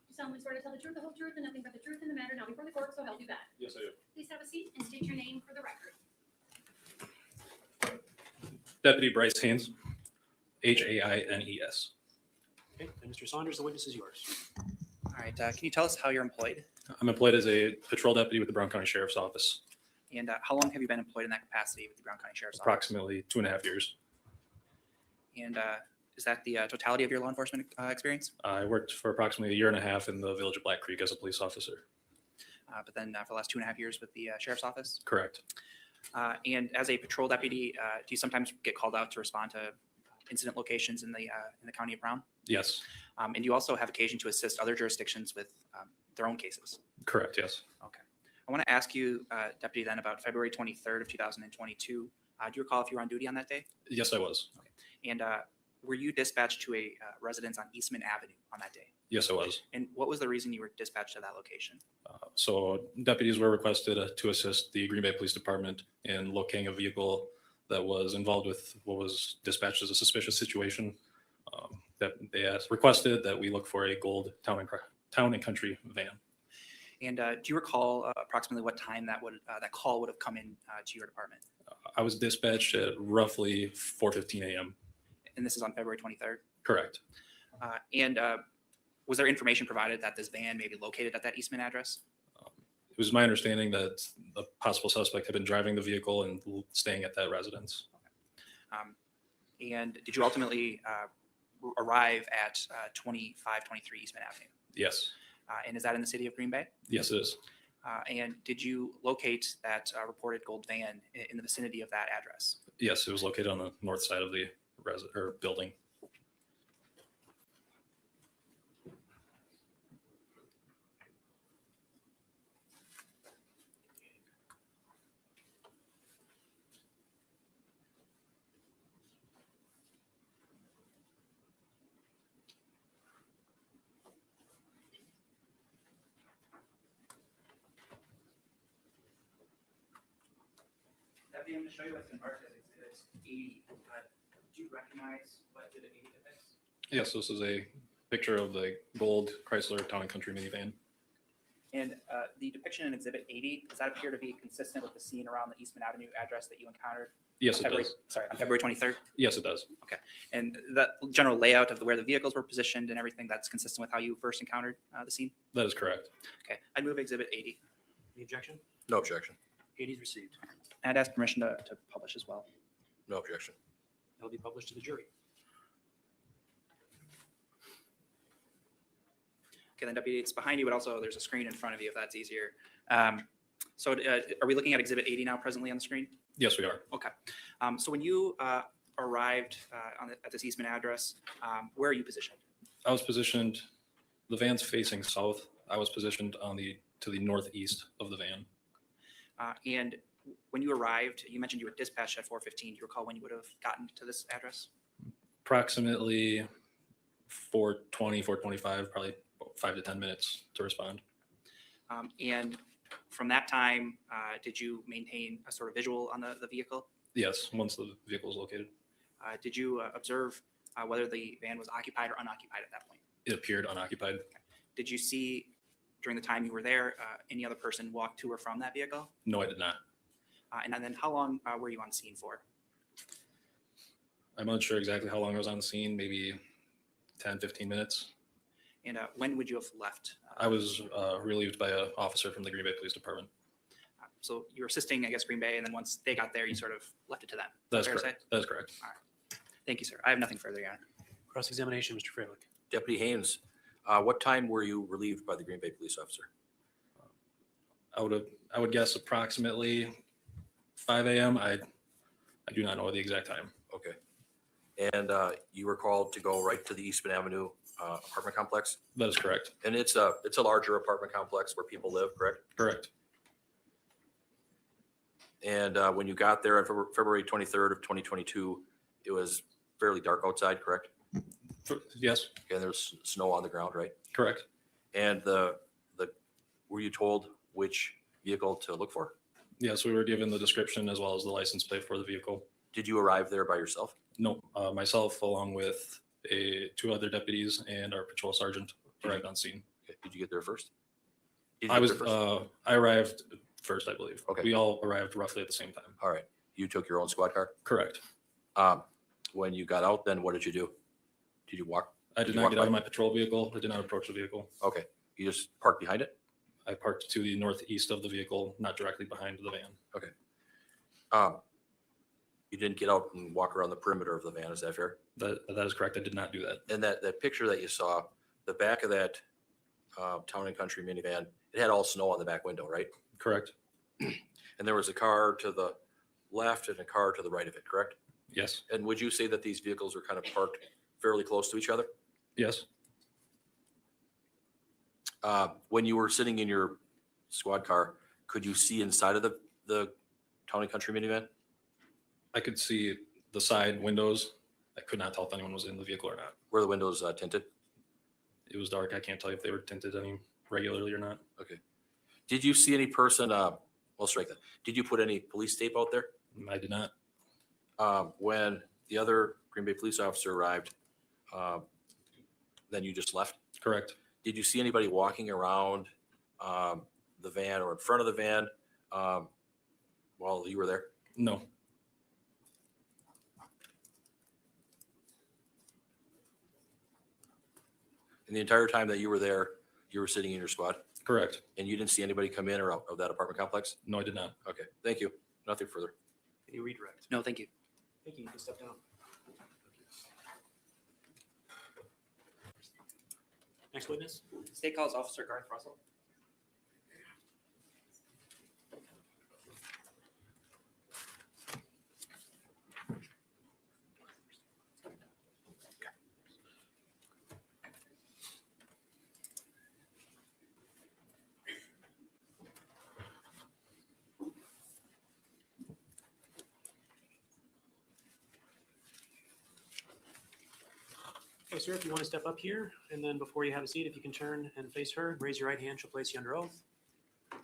You solemnly swear to tell the truth, the whole truth, and nothing but the truth in the matter now before the court, so help you God. Yes, I do. Please have a seat and state your name for the record. Deputy Bryce Haynes, Haines. Okay, and Mr. Saunders, the witness is yours. All right. Can you tell us how you're employed? I'm employed as a patrol deputy with the Brown County Sheriff's Office. And how long have you been employed in that capacity with the Brown County Sheriff's Office? Approximately 2.5 years. And is that the totality of your law enforcement experience? I worked for approximately 1.5 years in the village of Black Creek as a police officer. But then for the last 2.5 years with the Sheriff's Office? Correct. And as a patrol deputy, do you sometimes get called out to respond to incident locations in the county of Brown? Yes. And you also have occasion to assist other jurisdictions with their own cases? Correct, yes. Okay. I want to ask you, Deputy, then about February 23rd of 2022. Do you recall if you were on duty on that day? Yes, I was. Okay. And were you dispatched to a residence on Eastman Avenue on that day? Yes, I was. And what was the reason you were dispatched to that location? So deputies were requested to assist the Green Bay Police Department in locating a vehicle that was involved with what was dispatched as a suspicious situation. That they requested that we look for a gold town and country van. And do you recall approximately what time that call would have come in to your department? I was dispatched at roughly 4:15 a.m. And this is on February 23rd? Correct. And was there information provided that this van may be located at that Eastman address? It was my understanding that the possible suspect had been driving the vehicle and staying at that residence. And did you ultimately arrive at 2523 Eastman Avenue? Yes. And is that in the city of Green Bay? Yes, it is. And did you locate that reported gold van in the vicinity of that address? Yes, it was located on the north side of the building. I'm going to show you what's marked as Exhibit 80. Do you recognize what Exhibit 80 depicts? Yes, this is a picture of the gold Chrysler Town and Country minivan. And the depiction in Exhibit 80, does that appear to be consistent with the scene around the Eastman Avenue address that you encountered? Yes, it does. Sorry, on February 23rd? Yes, it does. Okay. And that general layout of where the vehicles were positioned and everything, that's consistent with how you first encountered the scene? That is correct. Okay. I'd move Exhibit 80. Any objection? No objection. 80 is received. And I'd ask permission to publish as well. No objection. It'll be published to the jury. Okay, then Deputy, it's behind you, but also there's a screen in front of you if that's easier. So are we looking at Exhibit 80 now presently on the screen? Yes, we are. Okay. So when you arrived at this Eastman address, where are you positioned? I was positioned, the van's facing south. I was positioned to the northeast of the van. And when you arrived, you mentioned you were dispatched at 4:15. Do you recall when you would have gotten to this address? Approximately 4:20, 4:25, probably 5 to 10 minutes to respond. And from that time, did you maintain a sort of visual on the vehicle? Yes, once the vehicle is located. Did you observe whether the van was occupied or unoccupied at that point? It appeared unoccupied. Did you see during the time you were there any other person walk to or from that vehicle? No, I did not. And then how long were you on scene for? I'm unsure exactly how long I was on the scene, maybe 10, 15 minutes. And when would you have left? I was relieved by an officer from the Green Bay Police Department. So you were assisting, I guess, Green Bay, and then once they got there, you sort of left it to them. That's Fair to correct. say? That is correct. All right. Thank you, sir. I have nothing further, Your Honor. Cross-examination, Mr. Freilich. Deputy Haynes, what time were you relieved by the Green Bay police officer? I would guess approximately 5 a.m. I do not know the exact time. Okay. And you were called to go right to the Eastman Avenue apartment complex? That is correct. And it's a larger apartment complex where people live, correct? Correct. And when you got there on February 23rd of 2022, it was fairly dark outside, correct? Yes. And there's snow on the ground, right? Correct. And were you told which vehicle to look for? Yes, we were given the description as well as the license plate for the vehicle. Did you arrive there by yourself? No, myself along with two other deputies and our patrol sergeant arrived on scene. Okay. Did you get there first? I arrived first, I believe. Okay. We all arrived roughly at the same time. All right. You took your own squad car? Correct. When you got out, then what did you do? Did you walk? I did not get out of my patrol vehicle. I did not approach the vehicle. Okay. You just parked behind it? I parked to the northeast of the vehicle, not directly behind the van. Okay. You didn't get out and walk around the perimeter of the van, is that fair? That is correct. I did not do that. And that picture that you saw, the back of that Town and Country minivan, it had all snow on the back window, right? Correct. And there was a car to the left and a car to the right of it, correct? Yes. And would you say that these vehicles were kind of parked fairly close to each other? Yes. When you were sitting in your squad car, could you see inside of the Town and Country minivan? I could see the side windows. I could not tell if anyone was in the vehicle or not. Were the windows tinted? It was dark. I can't tell you if they were tinted any regularly or not. Okay. Did you see any person, we'll strike that. Did you put any police tape out there? I did not. When the other Green Bay police officer arrived, then you just left? Correct. Did you see anybody walking around the van or in front of the van while you were there? No. And the entire time that you were there, you were sitting in your squad? Correct. And you didn't see anybody come in or out of that apartment complex? No, I did not. Okay, thank you. Nothing further. Can you redirect? No, thank you. Thank you. You can step down. Next witness? State calls Officer Garth Russell. Okay, sir, if you want to step up here, and then before you have a seat, if you can turn and face her, raise your right hand, she'll place you under oath. And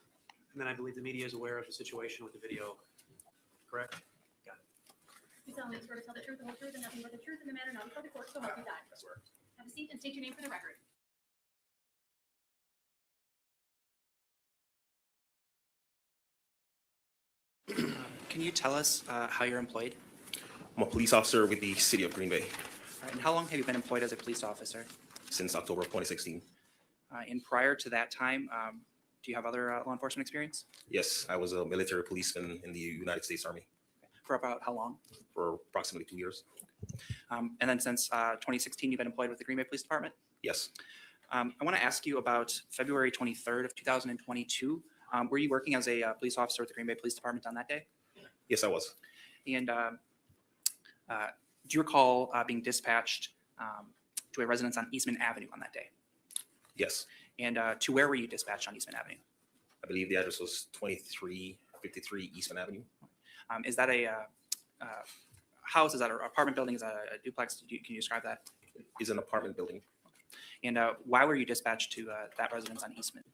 then I believe the media is aware of the situation with the video, correct? Got it. You solemnly swear to tell the truth, the whole truth, and nothing but the truth in the matter now before the court, so help you God. Have a seat and state your name for the record. Can you tell us how you're employed? I'm a police officer with the city of Green Bay All right, and how long have you been employed as a police officer? since October of 2016. And prior to that time, do you have other law enforcement experience? Yes, I was a military policeman in the United States Army For about how long? for approximately 2 years. And then since 2016, you've been employed with the Green Bay Police Department? Yes, I want to ask you about February 23rd of 2022. Were you working as a police officer with the Green Bay Police Department on that day? yes, I was. And do you recall being dispatched to a residence on Eastman Avenue on that day? Yes, And to where were you dispatched on Eastman Avenue? I believe the address was 2353 Eastman Avenue. Is that a house? Is that an apartment building? Is that a duplex? Can you describe that? It's an apartment building. And why were you dispatched to that residence on Eastman?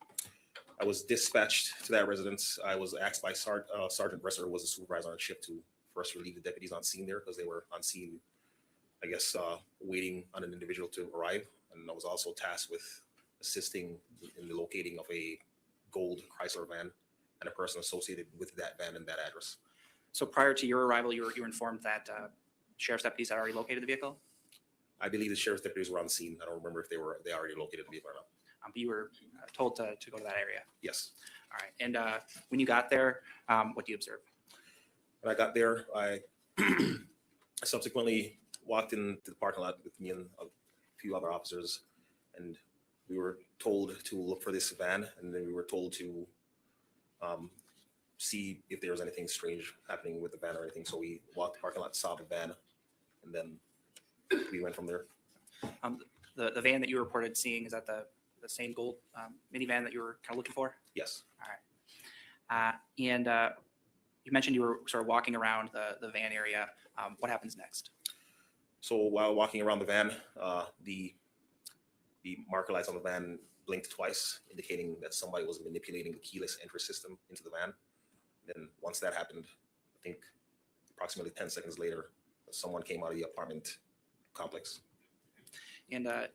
I was dispatched to that residence. I was asked by Sergeant Bresser, who was a supervisor on shift, first relieve the deputies on scene there because they were on scene, I guess, waiting on an individual to arrive. And I was also tasked with assisting in the locating of a gold Chrysler van and a person associated with that van and that address. So prior to your arrival, you were informed that sheriff's deputies had already located the vehicle? I believe the sheriff's deputies were on scene. I don't remember if they already located the vehicle or not. But you were told to go to that area? Yes. All right. And when you got there, what do you observe? When I got there, I subsequently walked into the parking lot with me and a few other officers, and we were told to look for this van, and then we were told to see if there was anything strange happening with the van or anything. So we walked the parking lot, saw the van, and then we went from there. The van that you reported seeing, is that the same gold minivan that you were kind of looking for? Yes. All right. And you mentioned you were sort of walking around the van area. What happens next? So while walking around the van, the marker lights on the van blinked twice, indicating that somebody was manipulating the keyless entry system into the van. Then once that happened, I think approximately 10 seconds later, someone came out of the apartment complex. And the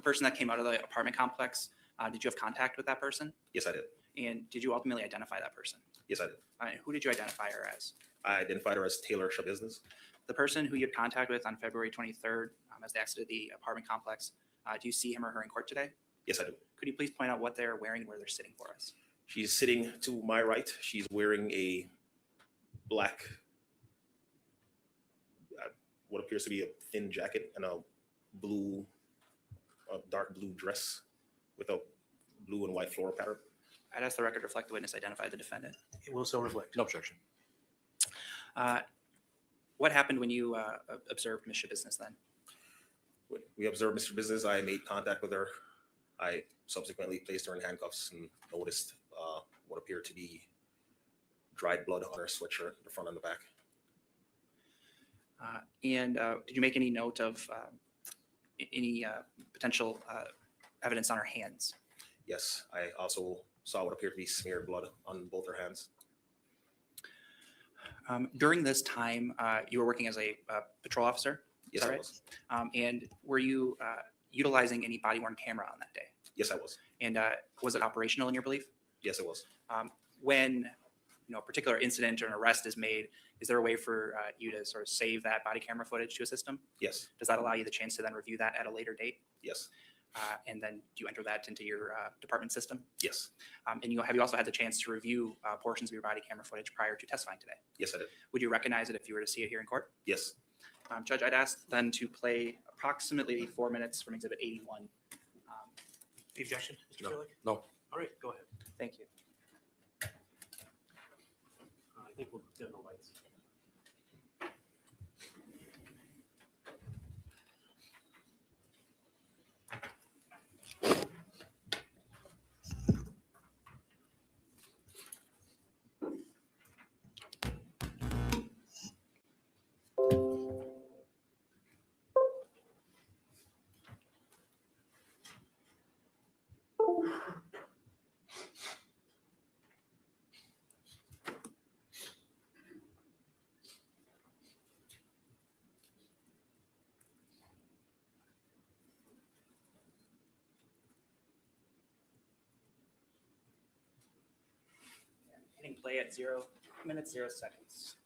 person that came out of the apartment complex, did you have contact with that person? Yes, I did. And did you ultimately identify that person? Yes, I did. Who did you identify her as? I identified her as Taylor SchaBusiness. The person who you had contact with on February 23rd as they exited the apartment complex, do you see him or her in court today? Yes, I do. Could you please point out what they're wearing and where they're sitting for us? She's sitting to my right. She's wearing a black, what appears to be a thin jacket and a dark blue dress with a blue and white floral pattern. I'd ask the record to reflect the witness identify the defendant. It will so reflect. No objection. What happened when you observed Ms. SchaBusiness then? When we observed Mr. Business, I made contact with her. I subsequently placed her in handcuffs and noticed what appeared to be dried blood on her sweatshirt, the front and the back. And did you make any note of any potential evidence on her hands? Yes, I also saw what appeared to be smeared blood on both her hands. During this time, you were working as a patrol officer? Yes, is that I right? was. And were you utilizing any body-worn camera on that day? Yes, I was. And was it operational in your belief? Yes, it was. When a particular incident or an arrest is made, is there a way for you to sort of save that body camera footage to a system? Yes. Does that allow you the chance to then review that at a later date? Yes. And then do you enter that into your department system? Yes. And have you also had the chance to review portions of your body camera footage prior to testifying today? Yes, I did. Would you recognize it if you were to see it here in court? Yes. Judge, I'd ask then to play approximately 4 minutes from Exhibit 81. The objection, Mr. No. Freilich? No. All right, go ahead. Thank you. I think we'll dim the lights. Hitting play at 0 minutes, 0 seconds.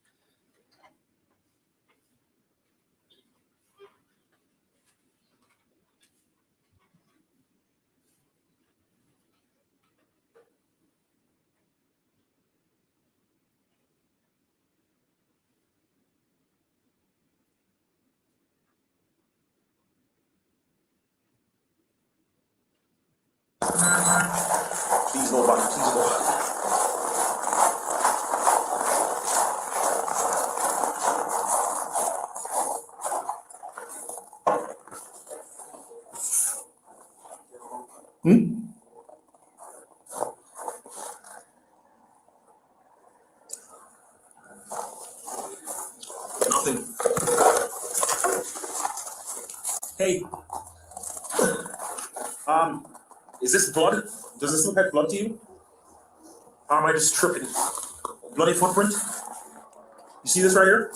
Please go back. Please go back. Nothing. Hey. Is this blood? Does this look like blood to you? Or am I just tripping? Bloody footprint? You see this right here?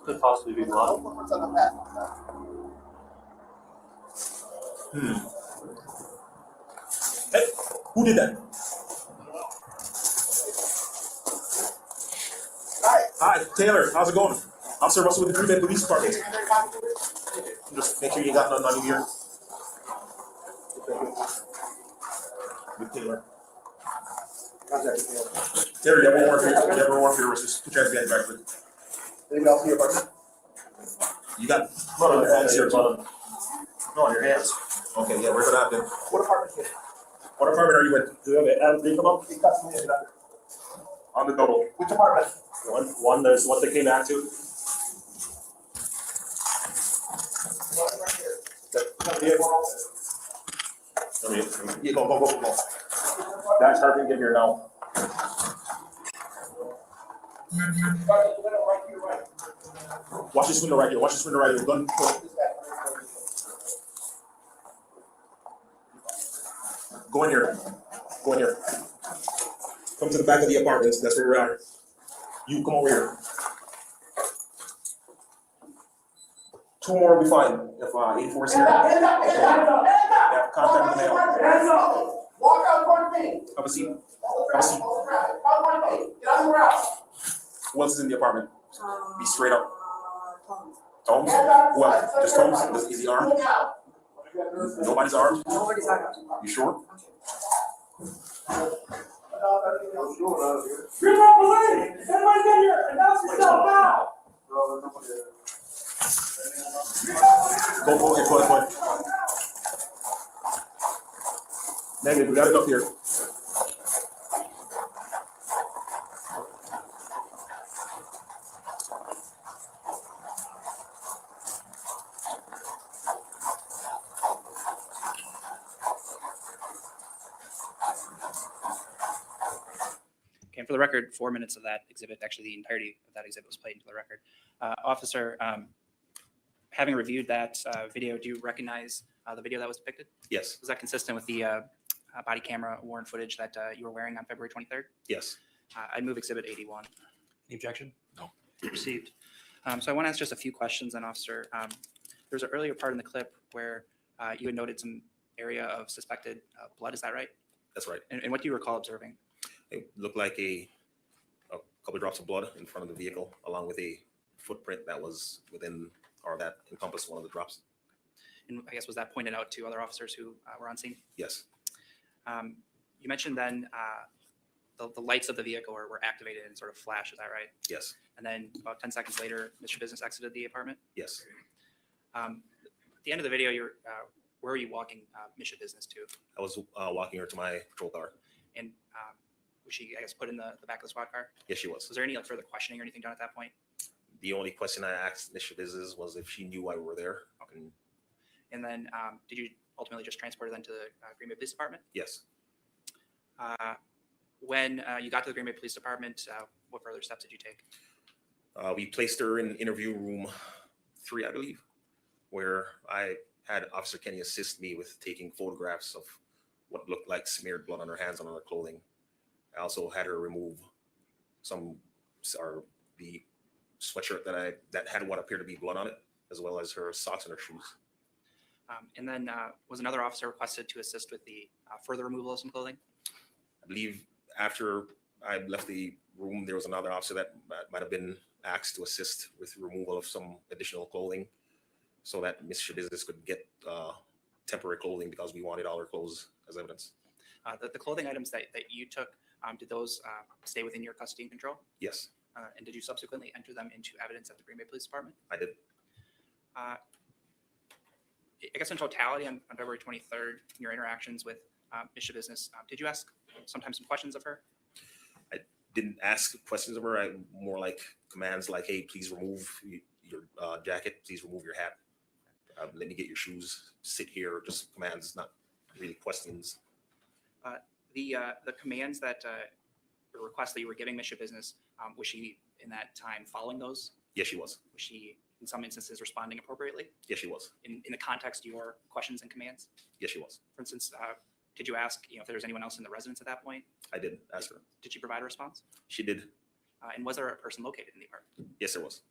Could possibly be blood. Hey, who did that? Hi, Taylor. How's it going? Officer Russell with the Green Bay Police Department. Just make sure you got nothing on you here. With Taylor. Taylor, you have one more for your wrist. Just put your hands behind your back, please. Anybody else in your apartment? You got blood on your hands here, too. No, on your hands. Okay, yeah, we're gonna have to. What apartment? What apartment are you in? Do you have an Adam come up? On the double. Which apartment? One. There's what they came back to. Yeah, go. That's her. Get here now. Watch this window right here. Gun. Go in here. Come to the back of the apartment. That's where we're at. You come over here. 2 more will be fine. If 84 is here. Yeah, contact the mail. Walk out towards me. Have a seat. Who else is in the apartment? Be straight up. Tomes? Who else? Just Tomes? Is he armed? Nobody's armed? You sure? You're not police! Everybody get here! Announce yourself now! Go ahead. Negative, we got it up here. Okay, and for the record, 4 minutes of that exhibit, actually the entirety of that exhibit was played into the record. Officer, having reviewed that video, do you recognize the video that was depicted? Yes. Was that consistent with the body camera worn footage that you were wearing on February 23rd? Yes. I'd move exhibit 81. Any objection? No. Received. So I want to ask just a few questions then, officer. There's an earlier part in the clip where you had noted some area of suspected blood. Is that right? That's right. And what do you recall observing? It looked like a couple drops of blood in front of the vehicle, along with a footprint that was within, or that encompassed one of the drops. And I guess was that pointed out to other officers who were on scene? Yes. You mentioned then the lights of the vehicle were activated and sort of flash. Is that right? Yes. And then about 10 seconds later, Mr. Business exited the apartment? Yes. At the end of the video, where were you walking Mr. Business to? I was walking her to my patrol car. And was she, I guess, put in the back of the squad car? Yes, she was. Was there any further questioning or anything done at that point? The only question I asked Mr. Business was if she knew why we were there. Okay. And then did you ultimately just transport her then to the Green Bay Police Department? Yes. When you got to the Green Bay Police Department, what further steps did you take? We placed her in interview room 3, I believe, where I had Officer Kenny assist me with taking photographs of what looked like smeared blood on her hands and on her clothing. I also had her remove the sweatshirt that had what appeared to be blood on it, as well as her socks and her shoes. And then was another officer requested to assist with the further removal of some clothing? I believe after I left the room, there was another officer that might have been asked to assist with removal of some additional clothing so that Mr. Business could get temporary clothing, because we wanted all her clothes as evidence. The clothing items that you took, did those stay within your custody and control? Yes, And did you subsequently enter them into evidence at the Green Bay Police Department? I did. I guess in totality on February 23rd, in your interactions with Mr. Business, did you ask sometimes some questions of her? I didn't ask questions of her. I more like commands like, hey, please remove your jacket. Please remove your hat. Let me get your shoes. Sit here. Just commands, not really questions. The commands that the requests that you were giving Mr. Business, was she in that time following those? Yes, she was. Was she in some instances responding appropriately? Yes, she was. In the context of your questions and commands? Yes, she was. For instance, did you ask if there was anyone else in the residence at that point? I did ask her. Did she provide a response? She did. And was there a person located in the apartment? Yes, there was.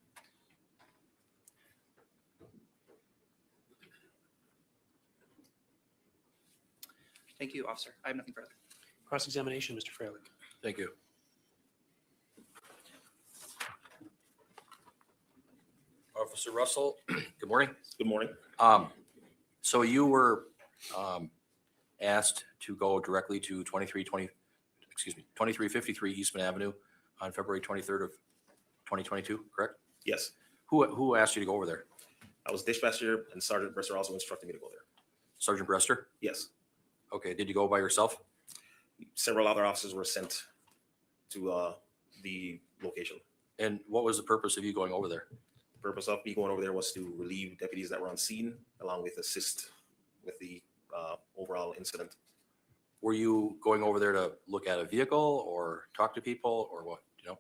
Thank you, officer. I have nothing further. Cross-examination, Mr. Freilich. Thank you. Officer Russell, good morning. Good morning. So you were asked to go directly to 2353 Eastman Avenue on February 23rd of 2022, correct? Yes. Who asked you to go over there? I was dispatcher, and Sergeant Bresser also instructed me to go there. Sergeant Brester? Yes. Okay, did you go by yourself? Several other officers were sent to the location. And what was the purpose of you going over there? The purpose of me going over there was to relieve deputies that were on scene, along with assist with the overall incident. Were you going over there to look at a vehicle or talk to people or what? You know?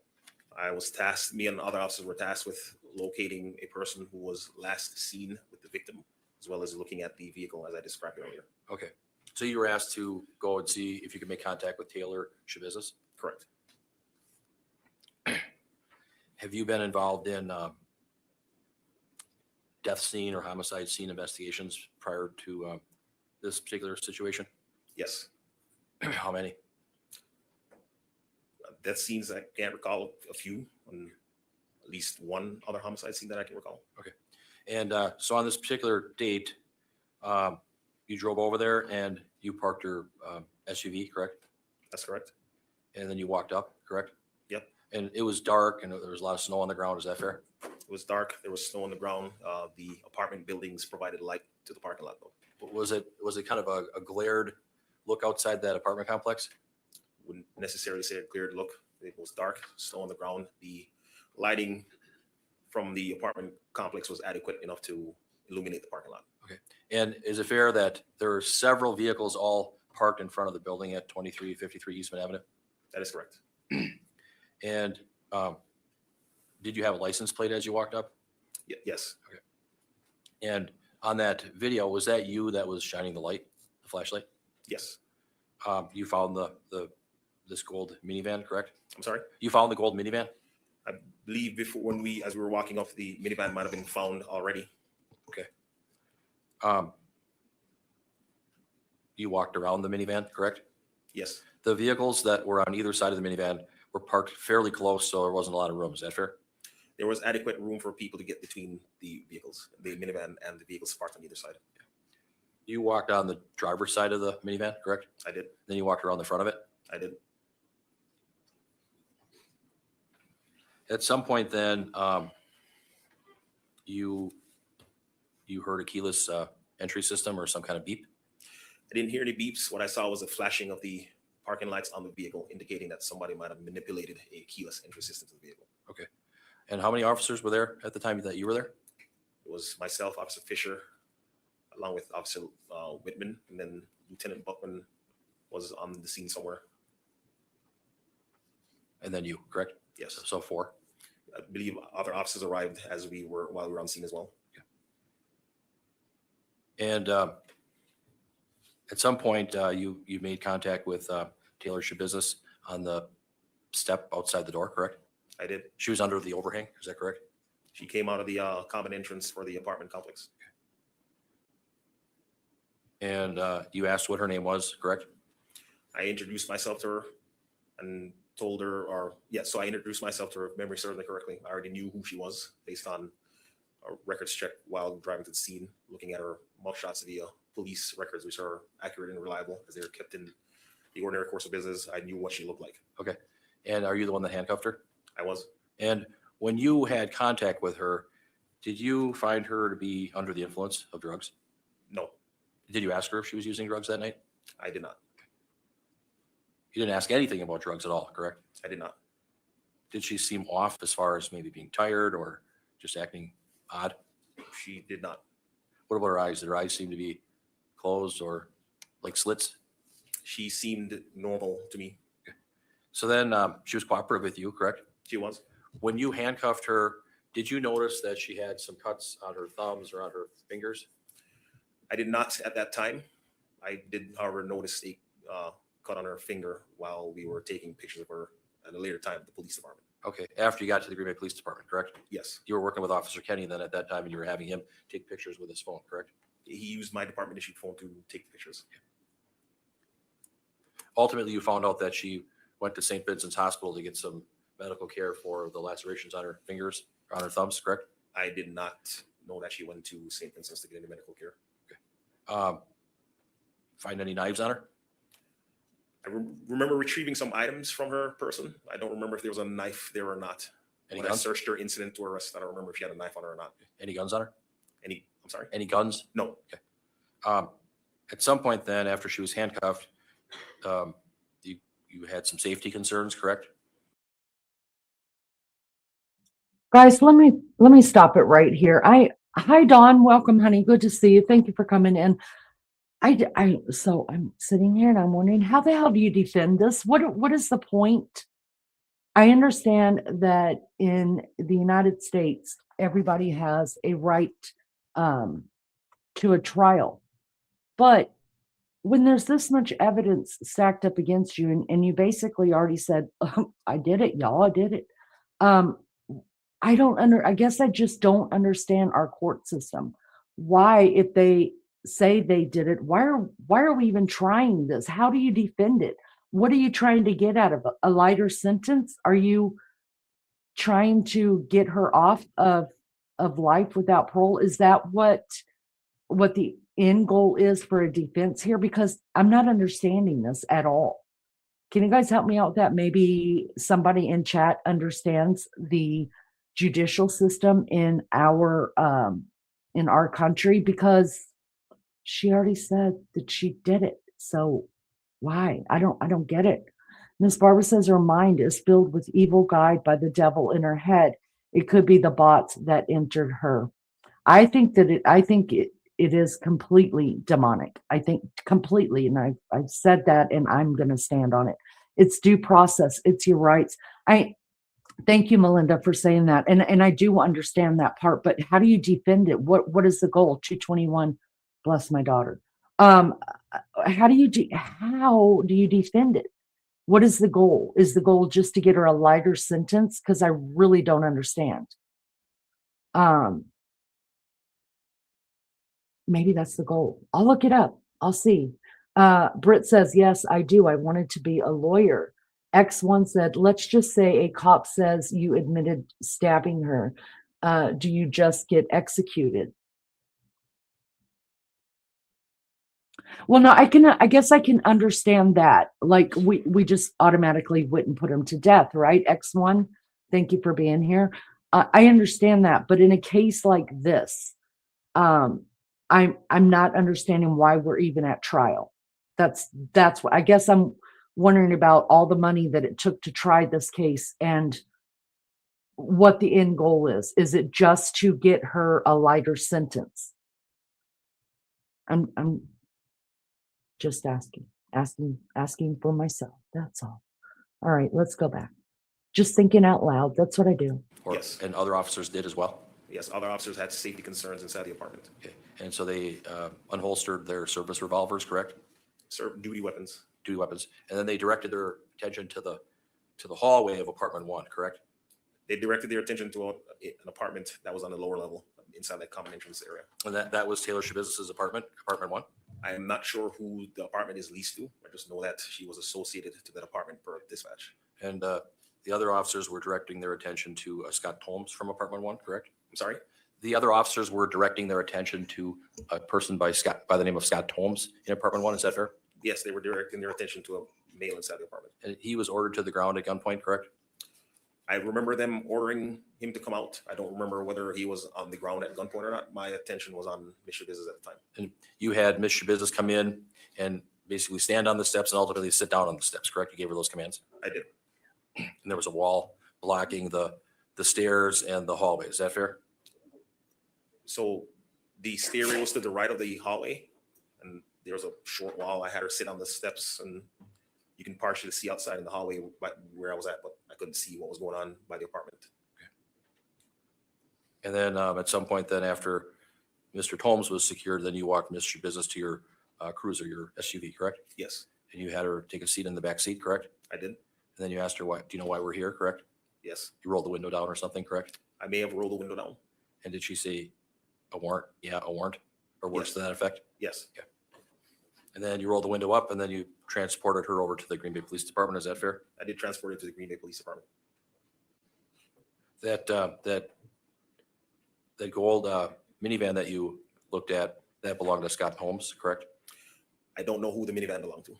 I was tasked, me and other officers were tasked with locating a person who was last seen with the victim, as well as looking at the vehicle as I described earlier. Okay. So you were asked to go and see if you could make contact with Taylor SchaBusiness? Correct. Have you been involved in death scene or homicide scene investigations prior to this particular situation? Yes. How many? Death scenes, I can't recall a few, on at least one other homicide scene that I can recall. Okay. And so on this particular date, you drove over there and you parked your SUV, correct? That's correct. And then you walked up, correct? Yep. And it was dark and there was a lot of snow on the ground. Is that fair? It was dark. There was snow on the ground. The apartment buildings provided light to the parking lot, though. But was it kind of a glared look outside that apartment complex? Wouldn't necessarily say a cleared look. It was dark, snow on the ground. The lighting from the apartment complex was adequate enough to illuminate the parking lot. Okay. And is it fair that there are several vehicles all parked in front of the building at 2353 Eastman Avenue? That is correct. And did you have a license plate as you walked up? Yes. Okay. And on that video, was that you that was shining the light, the flashlight? Yes. You found this gold minivan, correct? I'm sorry? You found the gold minivan? I believe before as we were walking off, the minivan might have been found already. Okay. You walked around the minivan, correct? Yes. The vehicles that were on either side of the minivan were parked fairly close, so there wasn't a lot of room. Is that fair? There was adequate room for people to get between the vehicles, the minivan and the vehicles parked on either side. You walked on the driver's side of the minivan, correct? I did. Then you walked around the front of it? I did. At some point then, you heard a keyless entry system or some kind of beep? I didn't hear any beeps. What I saw was a flashing of the parking lights on the vehicle, indicating that somebody might have manipulated a keyless entry system to the vehicle. Okay. And how many officers were there at the time that you were there? It was myself, Officer Fisher, along with Officer Whitman, and then Lieutenant Buckman was on the scene somewhere. And then you, correct? Yes. So 4. I believe other officers arrived while we were on scene as well. And at some point, you made contact with Taylor SchaBusiness on the step outside the door, correct? I did. She was under the overhang, is that correct? She came out of the common entrance for the apartment complex. And you asked what her name was, correct? I introduced myself to her and told her, so I introduced myself to her, if memory serves me correctly. I already knew who she was based on a records check while driving to the scene, looking at her mugshots via police records, which are accurate and reliable as they are kept in the ordinary course of business. I knew what she looked like. Okay. And are you the one that handcuffed her? I was. And when you had contact with her, did you find her to be under the influence of drugs? No. Did you ask her if she was using drugs that night? I did not. You didn't ask anything about drugs at all, correct? I did not. Did she seem off as far as maybe being tired or just acting odd? She did not. What about her eyes? Did her eyes seem to be closed or like slits? She seemed normal to me. Okay. So then she was cooperative with you, correct? She was. When you handcuffed her, did you notice that she had some cuts on her thumbs or on her fingers? I did not at that time. I did, however, notice a cut on her finger while we were taking pictures of her at a later time at the police department. Okay, after you got to the Green Bay Police Department, correct? Yes. You were working with Officer Kenny then at that time, and you were having him take pictures with his phone, correct? He used my department issued phone to take pictures. Ultimately, you found out that she went to St. Vincent's Hospital to get some medical care for the lacerations on her fingers, on her thumbs, correct? I did not know that she went to St. Vincent's to get any medical care. Find any knives on her? I remember retrieving some items from her person. I don't remember if there was a knife there or not. Any When I guns? searched her incident to arrest, I don't remember if she had a knife on her or not. Any guns on her? I'm sorry? Any guns? No. Okay. At some point then, after she was handcuffed, you had some safety concerns, correct? Guys, let me stop it right here. Hi Dawn, welcome, honey. Good to see you. Thank you for coming in. So I'm sitting here and I'm wondering, how the hell do you defend this? What is the point? I understand that in the United States, everybody has a right to a trial, but when there's this much evidence stacked up against you, and you basically already said, oh, I did it, y'all, I did it. I guess I just don't understand our court system. Why, if they say they did it, why are we even trying this? How do you defend it? What are you trying to get out of it? A lighter sentence? Are you trying to get her off of life without parole? Is that what the end goal is for a defense here? Because I'm not understanding this at all. Can you guys help me out with that? Maybe somebody in chat understands the judicial system in our country, because she already said that she did it. So why? I don't get it. Miss Barbara says her mind is filled with evil guide by the devil in her head. It could be the bots that entered her. I think it is completely demonic. I think completely, and I've said that, and I'm going to stand on it. It's due process. It's your rights. Thank you, Melinda, for saying that, and I do understand that part. But how do you defend it? What is the goal? 221. Bless my daughter. How do you defend it? What is the goal? Is the goal just to get her a lighter sentence? Because I really don't understand. Maybe that's the goal. I'll look it up. I'll see. Britt says, yes, I do. I wanted to be a lawyer. X1 said, let's just say a cop says you admitted stabbing her. Do you just get executed? Well, no, I guess I can understand that. Like we just automatically wouldn't put him to death, right? X1, thank you for being here. I understand that, but in a case like this, I'm not understanding why we're even at trial. That's what I guess I'm wondering about, all the money that it took to try this case and what the end goal is. Is it just to get her a lighter sentence? I'm just asking for myself. That's all. All right, let's go back. Just thinking out loud. That's what I do. Yes. And other officers did as well? Yes, other officers had safety concerns inside the apartment. Okay. And so they unholstered their service revolvers, correct? Duty weapons. Duty weapons. And then they directed their attention to the hallway of apartment 1, correct? They directed their attention to an apartment that was on the lower level inside that common entrance area. And that was Taylor SchaBusiness's apartment 1? I am not sure who the apartment is leased to. I just know that she was associated to that apartment per dispatch. And the other officers were directing their attention to Scott Holmes from apartment 1, correct? I'm sorry? The other officers were directing their attention to a person by the name of Scott Holmes in apartment 1, is that fair? Yes, they were directing their attention to a male inside the apartment. And he was ordered to the ground at gunpoint, correct? I remember them ordering him to come out. I don't remember whether he was on the ground at gunpoint or not. My attention was on Ms. SchaBusiness at the time. And you had Ms. SchaBusiness come in and basically stand on the steps and ultimately sit down on the steps, correct? You gave her those commands? I did. And there was a wall blocking the stairs and the hallway. Is that fair? So the stairway was to the right of the hallway, and there was a short wall. I had her sit on the steps, and you can partially see outside in the hallway where I was at, but I couldn't see what was going on by the apartment. And then at some point then after Mr. Holmes was secured, then you walked Ms. SchaBusiness to your cruiser, your SUV, correct? Yes, And you had her take a seat in the back seat, correct? I did. And then you asked her, "Why? Do you know why we're here?" Correct? Yes. You rolled the window down or something, correct? I may have rolled the window down. And did she say a warrant? Yeah, a warrant, or words Yes. to that effect? Yes. Okay. And then you rolled the window up, and then you transported her over to the Green Bay Police Department. Is that fair? I did transport her to the Green Bay Police Department. That gold minivan that you looked at, that belonged to Scott Holmes, correct? I don't know who the minivan belonged to.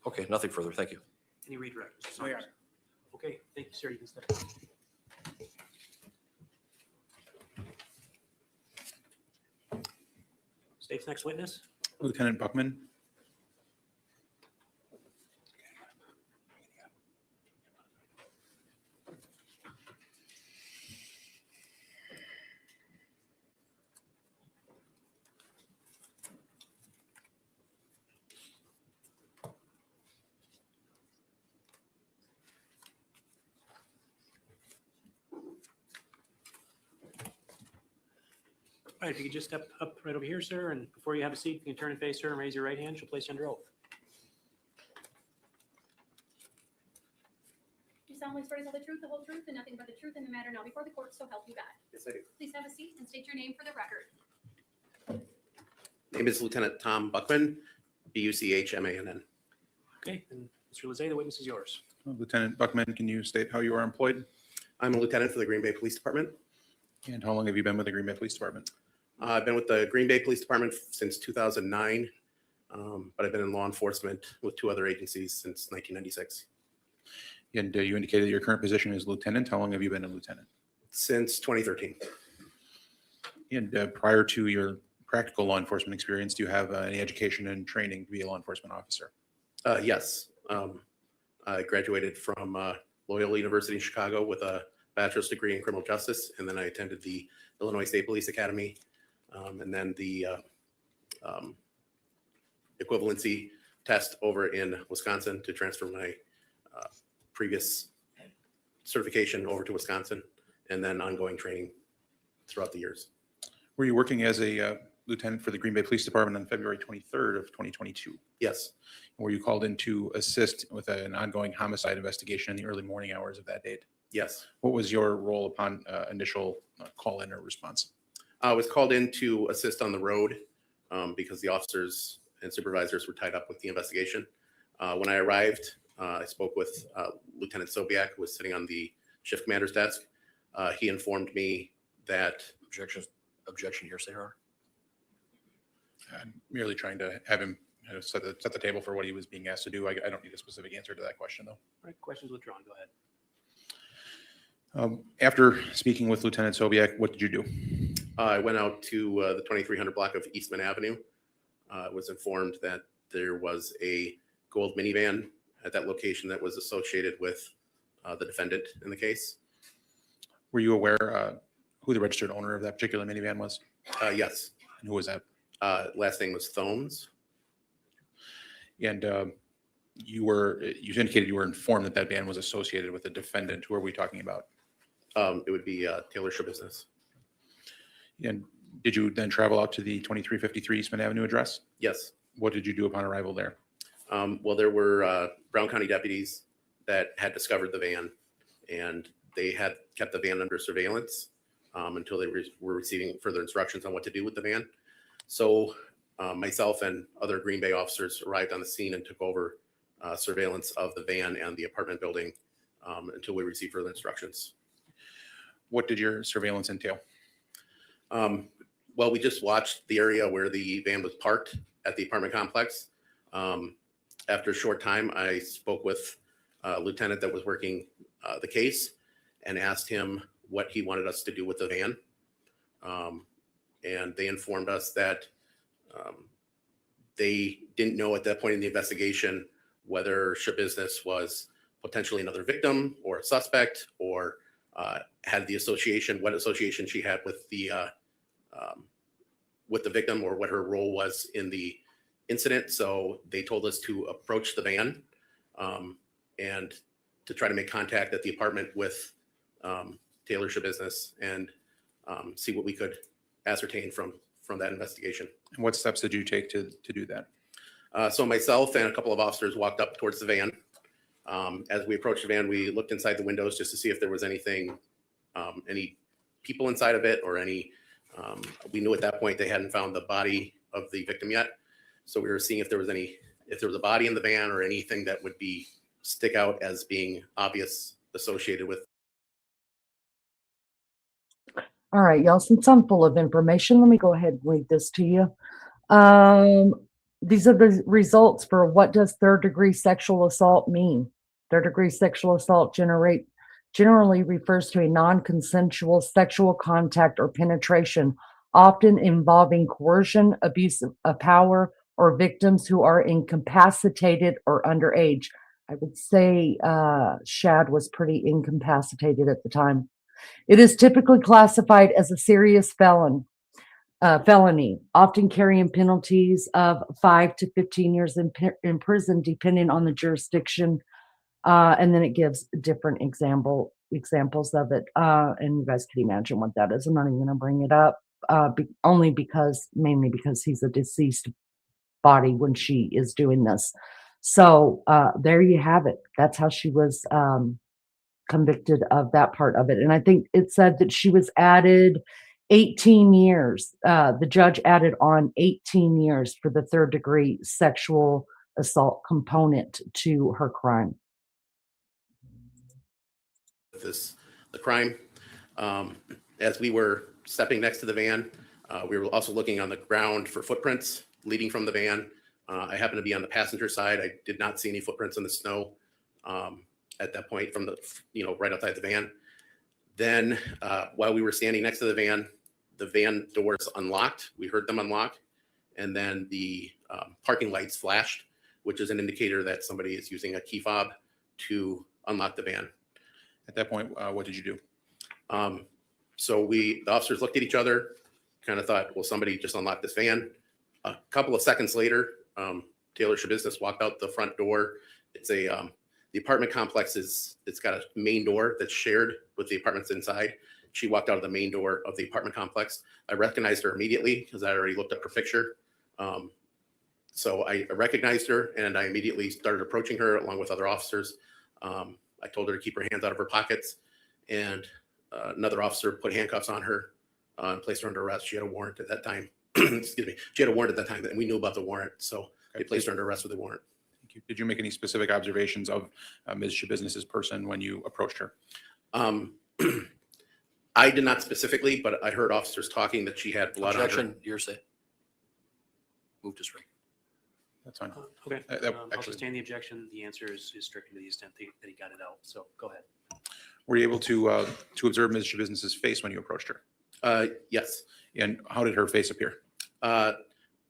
Okay, nothing further. Thank you. Any redirect? Mr. Oh, yeah. Summers? Okay, thank you, sir. You can step. State's next witness. Lieutenant Buckman. All right, if you could just step up right over here, sir, and before you have a seat, you can turn and face her and raise your right hand. She'll place you under oath. Do you solemnly swear to tell the truth, the whole truth, and nothing but the truth in the matter now before the court, so help you God? Yes, I do. Please have a seat and state your name for the record. Name is Lieutenant Tom Buckman, Buchmann. Okay, and Mr. Lizay, the witness is yours. Lieutenant Buckman, can you state how you are employed? I'm a lieutenant for the Green Bay Police Department. And how long have you been with the Green Bay Police Department? I've been with the Green Bay Police Department since 2009, but I've been in law enforcement with 2 other agencies since 1996. And you indicated that your current position is lieutenant. How long have you been a lieutenant? Since 2013. And prior to your practical law enforcement experience, do you have any education and training to be a law enforcement officer? Yes. I graduated from Loyola University in Chicago with a bachelor's degree in criminal justice, and then I attended the Illinois State Police Academy, and then the equivalency test over in Wisconsin to transfer my previous certification over to Wisconsin, and then ongoing training throughout the years. Were you working as a lieutenant for the Green Bay Police Department on February 23rd of 2022? Yes. Were you called in to assist with an ongoing homicide investigation in the early morning hours of that date? Yes. What was your role upon initial call in or response? I was called in to assist on the road because the officers and supervisors were tied up with the investigation. When I arrived, I spoke with Lieutenant Sobiak, who was sitting on the shift commander's desk. He informed me that objection here, Sarah. I'm merely trying to have him set the table for what he was being asked to do. I don't need a specific answer to that question, though. All right, questions withdrawn. Go ahead. After speaking with Lieutenant Sobiak, what did you do? I went out to the 2300 block of Eastman Avenue. Was informed that there was a gold minivan at that location that was associated with the defendant in the case. Were you aware who the registered owner of that particular minivan was? Yes. And who was that? Last name was Thomes. And you indicated you were informed that that van was associated with the defendant. Who are we talking about? It would be Taylor SchaBusiness. And did you then travel out to the 2353 Eastman Avenue address? Yes. What did you do upon arrival there? Well, there were Brown County deputies that had discovered the van, and they had kept the van under surveillance until they were receiving further instructions on what to do with the van. So myself and other Green Bay officers arrived on the scene and took over surveillance of the van and the apartment building until we received further instructions. What did your surveillance entail? Well, we just watched the area where the van was parked at the apartment complex. After a short time, I spoke with a lieutenant that was working the case and asked him what he wanted us to do with the van. And they informed us that they didn't know at that point in the investigation whether SchaBusiness was potentially another victim or a suspect, or had the association, what association she had with the victim, or what her role was in the incident. So they told us to approach the van and to try to make contact at the apartment with Taylor SchaBusiness and see what we could ascertain from that investigation. And what steps did you take to do that? So myself and a couple of officers walked up towards the van. As we approached the van, we looked inside the windows just to see if there was anything, any people inside of it or any, we knew at that point they hadn't found the body of the victim yet. So we were seeing if there was a body in the van or anything that would stick out as being obvious associated with. All right, y'all, since I'm full of information, let me go ahead and read this to you. These are the results for what does third-degree sexual assault mean? Third-degree sexual assault generally refers to a non-consensual sexual contact or penetration, often involving coercion, abuse of power, or victims who are incapacitated or underage. I would say Shad was pretty incapacitated at the time. It is typically classified as a serious felony, often carrying penalties of 5 to 15 years in prison, depending on the jurisdiction. And then it gives different examples of it. And you guys can imagine what that is. I'm not even going to bring it up, mainly because he's a deceased body when she is doing this. So there you have it. That's how she was convicted of that part of it. And I think it said that she was added 18 years. The judge added on 18 years for the third-degree sexual assault component to her crime. The crime, as we were stepping next to the van, we were also looking on the ground for footprints leading from the van. I happened to be on the passenger side. I did not see any footprints in the snow at that point from the, right outside the van. Then while we were standing next to the van doors unlocked. We heard them unlock. And then the parking lights flashed, which is an indicator that somebody is using a key fob to unlock the van. At that point, what did you do? So the officers looked at each other, kind of thought, well, somebody just unlocked this van. A couple of seconds later, Taylor SchaBusiness walked out the front door. It's the apartment complex it's got a main door that's shared with the apartments inside. She walked out of the main door of the apartment complex. I recognized her immediately because I already looked up her picture. So I recognized her and I immediately started approaching her along with other officers. I told her to keep her hands out of her pockets, and another officer put handcuffs on her and placed her under arrest. She had a warrant at that time. Excuse me. She had a warrant at that time, and we knew about the warrant, so they placed her under arrest with a warrant. Thank you. Did you make any specific observations of Ms. SchaBusiness's person when you approached her? I did not specifically, but I heard officers talking that she had blood on her. Objection, hearsay. Move to strike. That's fine. Okay, I'll Actually, sustain the objection. The answer is stricken to the extent that he got it out. So go ahead. were you able to observe Ms. SchaBusiness's face when you approached her? Yes. And how did her face appear?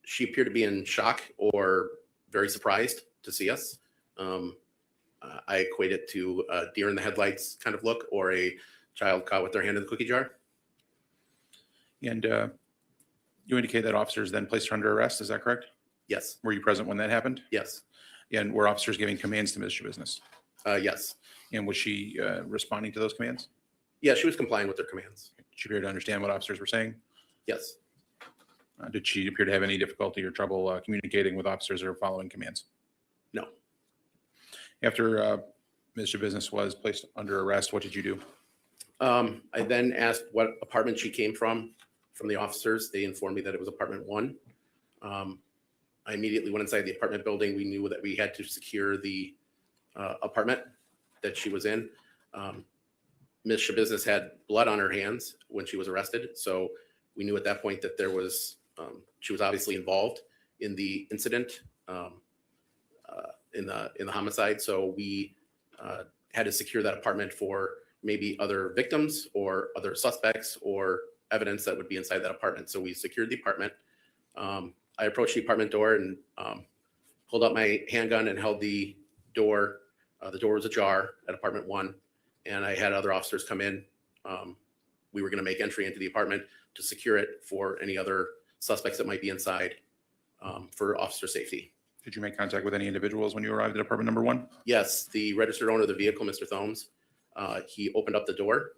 She appeared to be in shock or very surprised to see us. I equate it to a deer in the headlights kind of look, or a child caught with their hand in the cookie jar. And you indicate that officers then placed her under arrest. Is that correct? Yes. Were you present when that happened? Yes. And were officers giving commands to Ms. SchaBusiness? Yes. And was she responding to those commands? Yeah, she was complying with their commands. Did she appear to understand what officers were saying? Yes. Did she appear to have any difficulty or trouble communicating with officers or following commands? No. After Ms. SchaBusiness was placed under arrest, what did you do? I then asked what apartment she came from the officers. They informed me that it was apartment 1. I immediately went inside the apartment building. We knew that we had to secure the apartment that she was in. Ms. SchaBusiness had blood on her hands when she was arrested. So we knew at that point that there was, she was obviously involved in the incident, in the homicide. So we had to secure that apartment for maybe other victims or other suspects or evidence that would be inside that apartment. So we secured the apartment. I approached the apartment door and pulled out my handgun and held the door. The door was ajar at apartment 1, and I had other officers come in. We were going to make entry into the apartment to secure it for any other suspects that might be inside for officer safety. Did you make contact with any individuals when you arrived at apartment number 1? Yes, the registered owner of the vehicle, Mr. Thomes, he opened up the door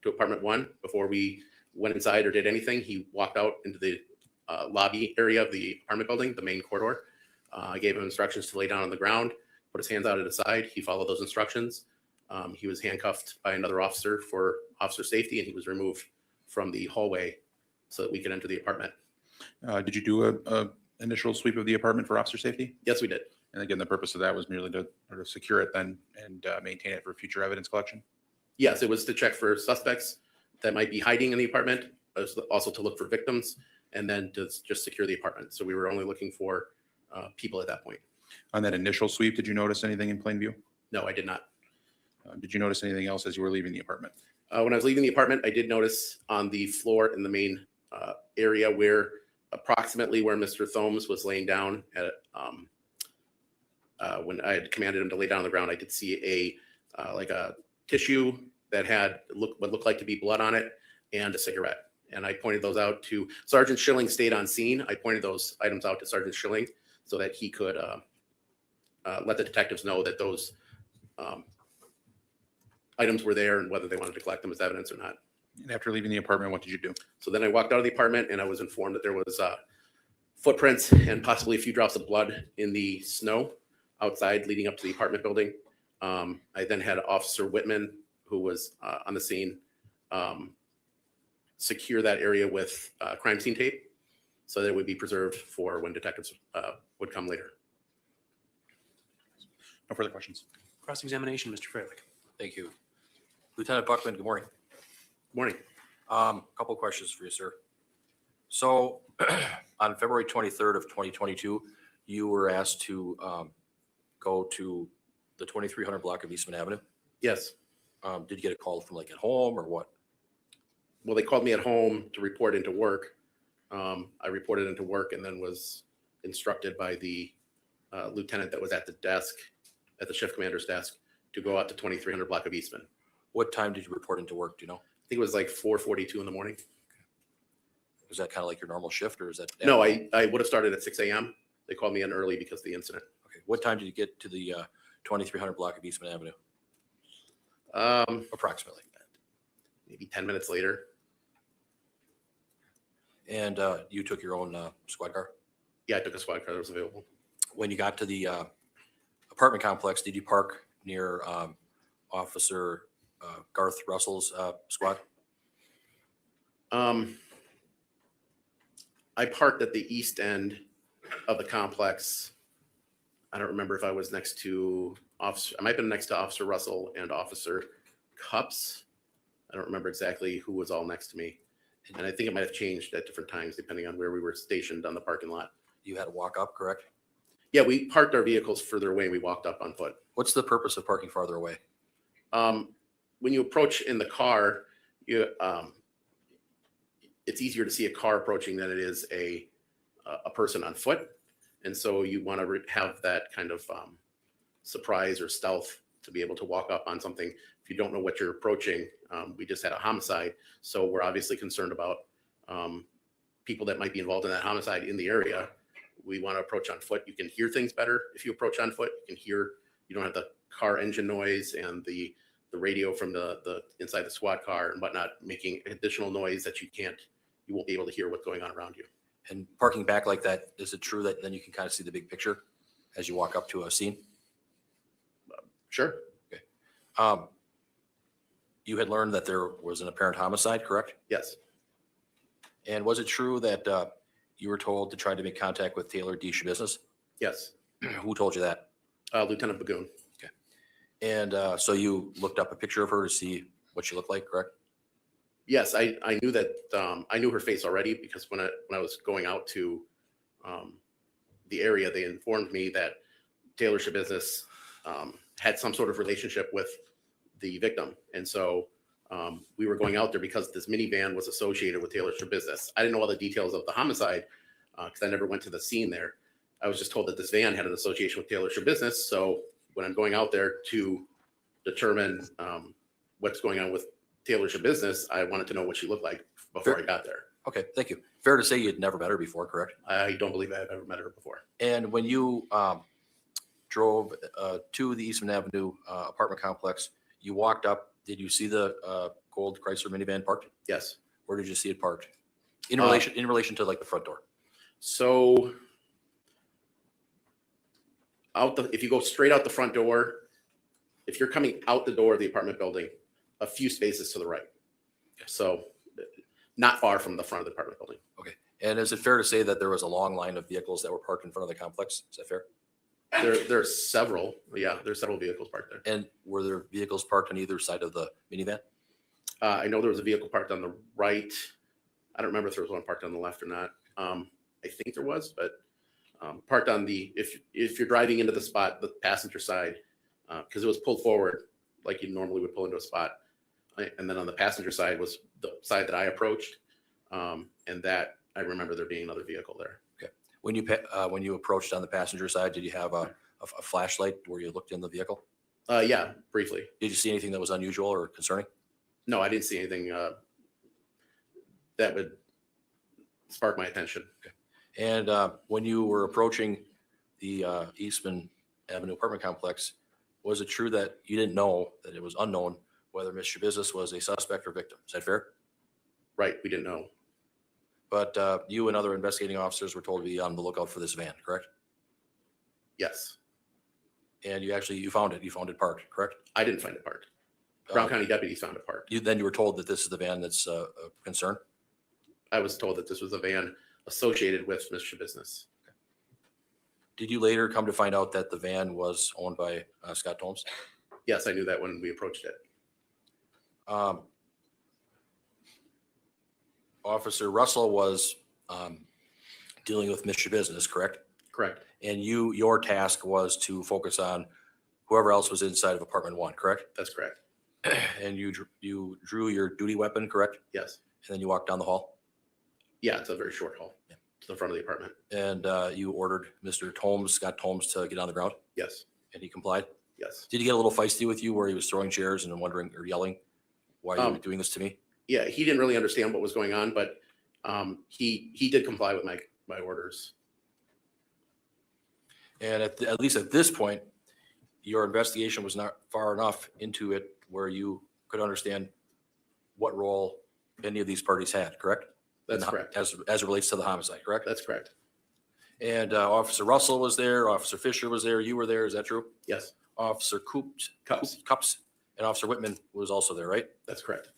to apartment 1 before we went inside or did anything. He walked out into the lobby area of the apartment building, the main corridor. I gave him instructions to lay down on the ground, put his hands out at his side. He followed those instructions. He was handcuffed by another officer for officer safety, and he was removed from the hallway so that we could enter the apartment. Did you do a initial sweep of the apartment for officer safety? Yes, we did. And again, the purpose of that was merely to sort of secure it then and maintain it for future evidence collection? Yes, it was to check for suspects that might be hiding in the apartment, also to look for victims, and then to just secure the apartment. So we were only looking for people at that point. On that initial sweep, did you notice anything in plain view? No, I did not. Did you notice anything else as you were leaving the apartment? When I was leaving the apartment, I did notice on the floor in the main area where approximately where Mr. Thomes was laying down at, when I had commanded him to lay down on the ground, I did see like a tissue that had what looked like to be blood on it and a cigarette. And I pointed those out to Sergeant Schilling. Stayed on scene. I pointed those items out to Sergeant Schilling so that he could let the detectives know that those items were there and whether they wanted to collect them as evidence or not. And after leaving the apartment, what did you do? So then I walked out of the apartment and I was informed that there was footprints and possibly a few drops of blood in the snow outside leading up to the apartment building. I then had Officer Whitman, who was on the scene, secure that area with crime scene tape so that it would be preserved for when detectives would come later. No further questions. Cross-examination, Mr. Freilich. Thank you. Lieutenant Buckman, good morning. Morning. Couple of questions for you, sir. So on February 23rd of 2022, you were asked to go to the 2300 block of Eastman Avenue. Yes. Did you get a call from like at home or what? Well, they called me at home to report into work. I reported into work and then was instructed by the lieutenant that was at the desk, at the shift commander's desk, to go out to 2300 block of Eastman. What time did you report into work? Do you know? I think it was like 4:42 in the morning. Was that kind of like your normal shift or is that? No, I would have started at 6 a.m. They called me in early because of the incident. Okay. What time did you get to the 2300 block of Eastman Avenue? Approximately. Maybe 10 minutes later. And you took your own squad car? Yeah, I took a squad car that was available. When you got to the apartment complex, did you park near Officer Garth Russell's squad? I parked at the east end of the complex. I don't remember if I was next to Officer, I might have been next to Officer Russell and Officer Cups. I don't remember exactly who was all next to me. And I think it might have changed at different times depending on where we were stationed on the parking lot. You had to walk up, correct? Yeah, we parked our vehicles further away and we walked up on foot. What's the purpose of parking farther away? When you approach in the car, it's easier to see a car approaching than it is a person on foot. And so you want to have that kind of surprise or stealth to be able to walk up on something. If you don't know what you're approaching, we just had a homicide. So we're obviously concerned about people that might be involved in that homicide in the area. We want to approach on foot. You can hear things better if you approach on foot. You can hear, you don't have the car engine noise and the radio from the inside the squad car and whatnot making additional noise that you won't be able to hear what's going on around you. And parking back like that, is it true that then you can kind of see the big picture as you walk up to a scene? Sure. Okay. You had learned that there was an apparent homicide, correct? Yes. And was it true that you were told to try to make contact with Taylor D. SchaBusiness? Yes. Who told you that? Lieutenant Bagoon. Okay. And so you looked up a picture of her to see what she looked like, correct? Yes, I knew that. I knew her face already because when I was going out to the area, they informed me that Taylor SchaBusiness had some sort of relationship with the victim, and so we were going out there because this minivan was associated with Taylor SchaBusiness. I didn't know all the details of the homicide because I never went to the scene there. I was just told that this van had an association with Taylor SchaBusiness. So when I'm going out there to determine what's going on with Taylor SchaBusiness, I wanted to know what she looked like before I got there. Okay, thank you. Fair to say you'd never met her before, correct? I don't believe I've ever met her before. And when you drove to the Eastman Avenue apartment complex, you walked up, did you see the gold Chrysler minivan parked? Yes. Where did you see it parked? In relation to like the front door? So if you go straight out the front door, if you're coming out the door of the apartment building, a few spaces to the right. So not far from the front of the apartment building. Okay. And is it fair to say that there was a long line of vehicles that were parked in front of the complex? Is that fair? There are several. Yeah, there's several vehicles parked there. And were there vehicles parked on either side of the minivan? I know there was a vehicle parked on the right. I don't remember if there was one parked on the left or not. I think there was, but parked on the, if you're driving into the spot, the passenger side, because it was pulled forward like you normally would pull into a spot. And then on the passenger side was the side that I approached. And that I remember there being another vehicle there. Okay. When you approached on the passenger side, did you have a flashlight where you looked in the vehicle? Yeah, briefly. Did you see anything that was unusual or concerning? No, I didn't see anything that would spark my attention. Okay. And when you were approaching the Eastman Avenue apartment complex, was it true that you didn't know, that it was unknown whether Ms. SchaBusiness was a suspect or victim? Is that fair? Right, we didn't know. But you and other investigating officers were told to be on the lookout for this van, correct? Yes. And you found it parked, correct? I didn't find it parked. Brown County deputies found it parked. Then you were told that this is the van that's a concern? I was told that this was a van associated with Ms. SchaBusiness. Did you later come to find out that the van was owned by Scott Holmes? Yes, I knew that when we approached it. Officer Russell was dealing with Ms. SchaBusiness, correct? Correct. And your task was to focus on whoever else was inside of apartment 1, correct? That's correct. And you drew your duty weapon, correct? Yes. And then you walked down the hall? Yeah, it's a very short hall to the front of the apartment. And you ordered Mr. Scott Holmes, to get on the ground? Yes. And he complied? Yes. Did he get a little feisty with you where he was throwing chairs and wondering or yelling, why are you doing this to me? Yeah, he didn't really understand what was going on, but he did comply with my orders. And at least at this point, your investigation was not far enough into it where you could understand what role any of these parties had, correct? That's correct. As it relates to the homicide, correct? That's correct. And Officer Russell was there, Officer Fisher was there, you were there, is that true? Yes. Officer Cups, and Officer Whitman was also there, right? That's correct.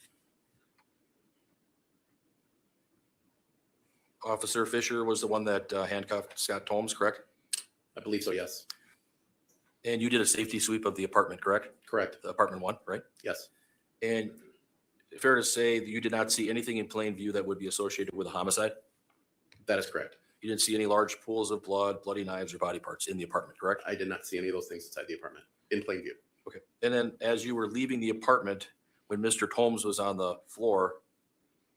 Officer Fisher was the one that handcuffed Scott Holmes, correct? I believe so, yes. And you did a safety sweep of the apartment, correct? Correct. The apartment 1, right? Yes. And fair to say that you did not see anything in plain view that would be associated with a homicide? That is correct. You didn't see any large pools of blood, bloody knives, or body parts in the apartment, correct? I did not see any of those things inside the apartment in plain view. Okay. And then as you were leaving the apartment, when Mr. Holmes was on the floor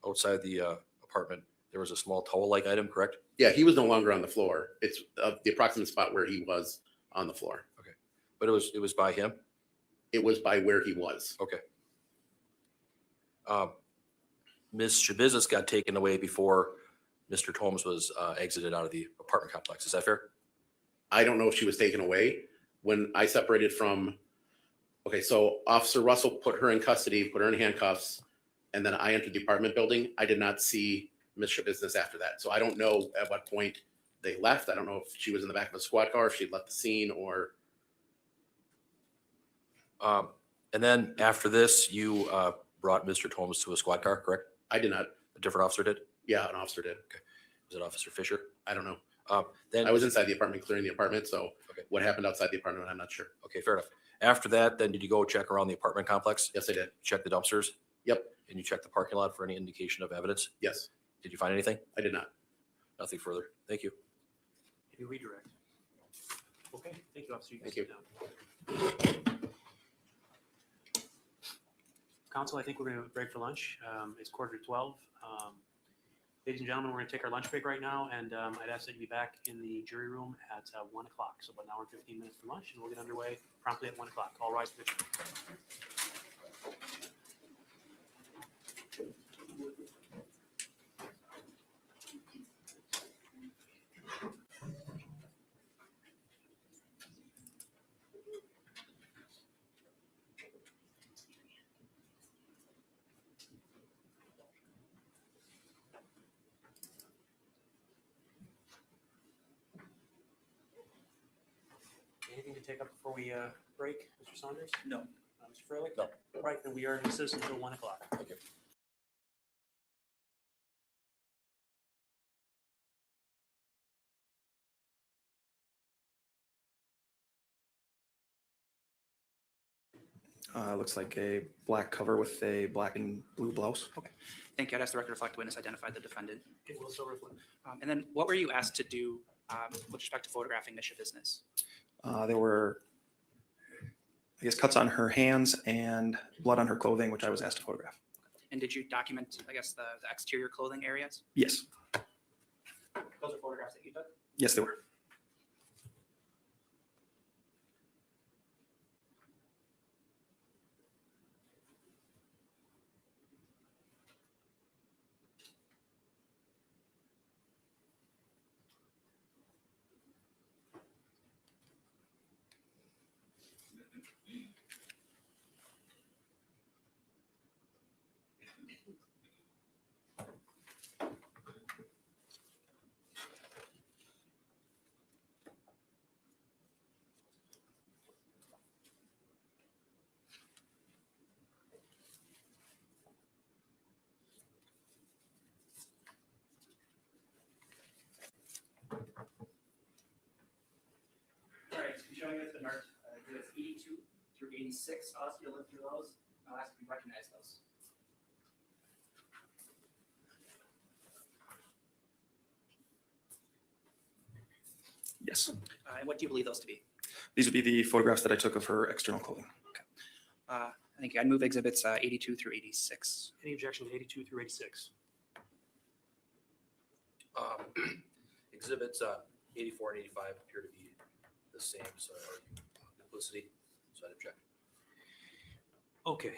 outside the apartment, there was a small towel-like item, correct? Yeah, he was no longer on the floor. It's the approximate spot where he was on the floor. Okay. But it was by him? It was by where he was. Okay. Ms. SchaBusiness got taken away before Mr. Holmes was exited out of the apartment complex. Is that fair? I don't know if she was taken away. When I separated from, okay, so Officer Russell put her in custody, put her in handcuffs, and then I entered the apartment building. I did not see Ms. SchaBusiness after that. So I don't know at what point they left. I don't know if she was in the back of a squad car, if she'd left the scene, or. And then after this, you brought Mr. Holmes to a squad car, correct? I did not. A different officer did? Yeah, an officer did. Okay. Was it Officer Fisher? I don't know. Then I was inside the apartment, clearing the apartment. So okay. What happened outside the apartment, I'm not sure. Okay, fair enough. After that, then did you go check around the apartment complex? Yes, I did. Check the dumpsters? Yep. And you checked the parking lot for any indication of evidence? Yes. Did you find anything? I did not. Nothing further. Thank you. You redirect. Okay, thank you, officer. Thank you. Council, I think we're going to break for lunch. It's 11:45. Ladies and gentlemen, we're going to take our lunch break right now, and I'd ask that you be back in the jury room at 1 o'clock. So about an hour and 15 minutes for lunch, and we'll get underway promptly at 1 o'clock. All rise, please. to take up before we break, Mr. Saunders? No. Mr. Freilich? No. All right, then we are in recess until 1 o'clock. Okay. Looks like a black cover with a black and blue blouse. Okay. Thank you. I'd ask the record to reflect witness identified the defendant. It will so reflect. And then what were you asked to do with respect to photographing the SchaBusiness? There were, I guess, cuts on her hands and blood on her clothing, which I was asked to photograph. And did you document, I guess, the exterior clothing areas? Yes. Those are photographs that you took? Yes, they were. All right, showing us the marked exhibits 82 through 86. I'll ask you to look through those. I'll ask if you recognize those. Yes. And what do you believe those to be? These would be the photographs that I took of her external clothing. I think I'd move exhibits 82 through 86. Any objection to 82 through 86? Exhibits 84 and 85 appear to be the same, so duplicity, so I'd object. Okay.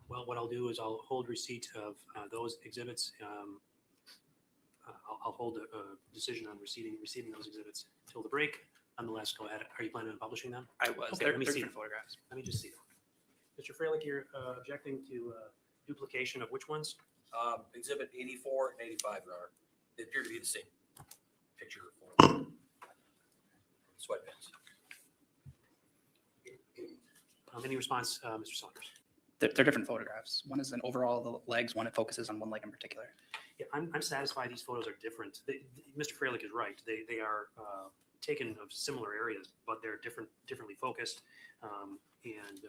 Well, what I'll do is I'll hold receipt of those exhibits. I'll hold a decision on receiving those exhibits till the break. Nonetheless, go ahead. Are you planning on publishing them? I was. Okay, They're let me see different them. photographs. Let me just see them. Mr. Freilich, you're objecting to duplication of which ones? Exhibit 84 and 85 are, they appear to be the same picture. Sweatpants. Any response, Mr. Saunders? They're different photographs. One is an overall the legs. One it focuses on one leg in particular. Yeah, I'm satisfied these photos are different. Mr. Freilich is right. They are taken of similar areas, but they're differently focused, and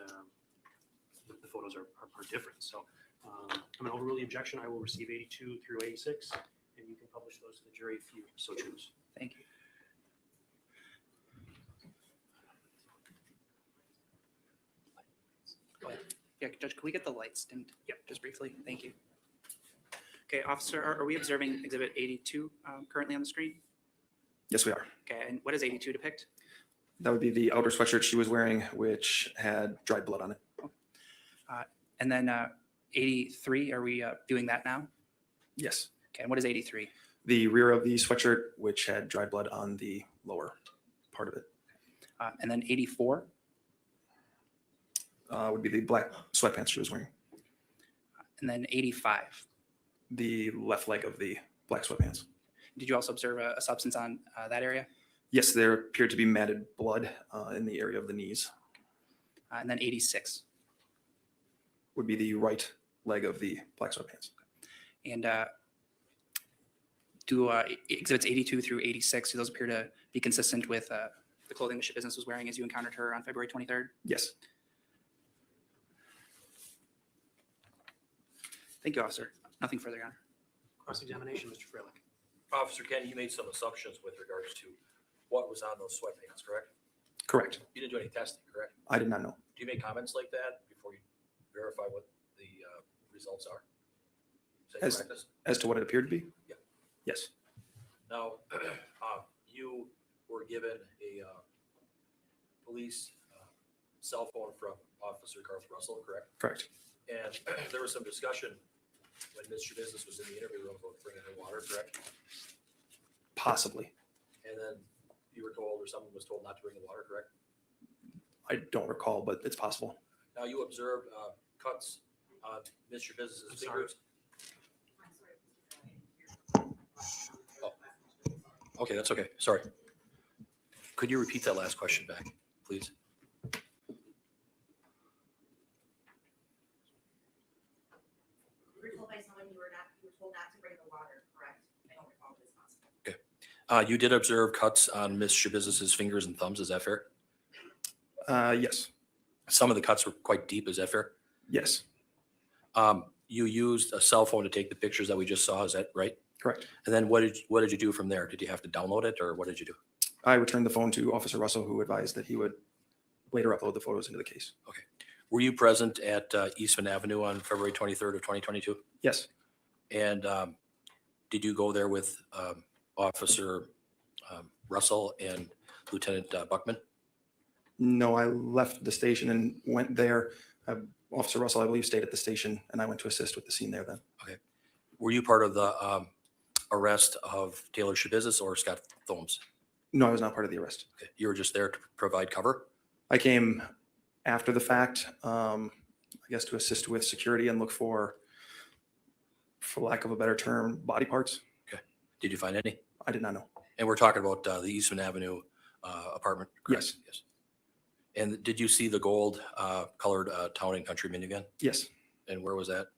the photos are different. So I'm going to overrule the objection. I will receive 82 through 86, and you can publish those to the jury if you so choose. Thank you. Go ahead. Yeah, Judge, can we get the lights dimmed? Yeah, just briefly. Thank you. Okay, officer, are we observing exhibit 82 currently on the screen? Yes, we are. Okay, and what does 82 depict? That would be the outer sweatshirt she was wearing, which had dried blood on it. And then 83, are we doing that now? Yes. Okay, and what is 83? The rear of the sweatshirt, which had dried blood on the lower part of it. And then 84? Would be the black sweatpants she was wearing. And then 85? The left leg of the black sweatpants. Did you also observe a substance on that area? Yes, there appeared to be matted blood in the area of the knees. And then 86? Would be the right leg of the black sweatpants. And do exhibits 82 through 86, do those appear to be consistent with the clothing the SchaBusiness was wearing as you encountered her on February 23rd? Yes. Thank you, officer. Nothing further, Your Honor. Cross-examination, Mr. Freilich. Officer Kenny, you made some assumptions with regards to what was on those sweatpants, correct? Correct. You didn't do any testing, correct? I did not know. Do you make comments like that before you verify what the results are? Is that your practice? As to what it appeared to be? Yeah. Yes. Now, you were given a police cell phone from Officer Garth Russell, correct? Correct. And there was some discussion when Mr. Business was in the interview room about bringing her water, correct? Possibly. And then you were told, or someone was told not to bring the water, correct? I don't recall, but it's possible. Now, you observed cuts on Mr. Business's fingers. Oh. Okay, that's okay. Sorry. Could you repeat that last question back, please? You were told by someone you were told not to bring the water, correct? I don't recall this possible. Okay. You did observe cuts on Miss SchaBusiness's fingers and thumbs. Is that fair? Yes. Some of the cuts were quite deep. Is that fair? Yes. You used a cell phone to take the pictures that we just saw. Is that right? Correct. And then what did you do from there? Did you have to download it, or what did you do? I returned the phone to Officer Russell, who advised that he would later upload the photos into the case. Okay. Were you present at Eastman Avenue on February 23rd of 2022? Yes. And did you go there with Officer Russell and Lieutenant Buckman? No, I left the station and went there. Officer Russell, I believe, stayed at the station, and I went to assist with the scene there then. Okay. Were you part of the arrest of Taylor SchaBusiness or Scott Thomes? No, I was not part of the arrest. Okay. You were just there to provide cover? I came after the fact, I guess, to assist with security and look for lack of a better term, body parts. Okay. Did you find any? I did not know. And we're talking about the Eastman Avenue apartment? Correct? Yes. Yes. And did you see the gold colored Town and Country minivan? Yes. And where was that?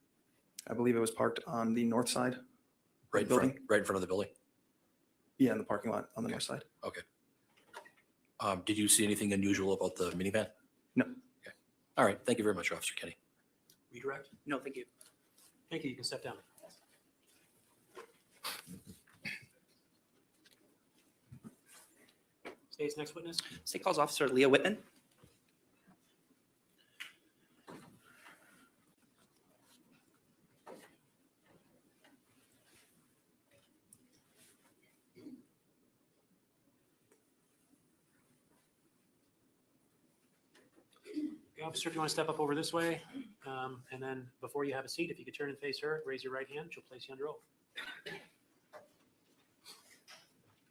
I believe it was parked on the north side. Right in front, right in front of the building? Yeah, in the parking lot on the north side. Okay. Did you see anything unusual about the minivan? No. Okay. All right. Thank you very much, Officer Kenny. Redirect? No, thank you. Thank you. You can step down. State's next witness. State calls Officer Leah Whitman. Okay, officer, if you want to step up over this way, and then before you have a seat, if you could turn and face her, raise your right hand, she'll place you under oath.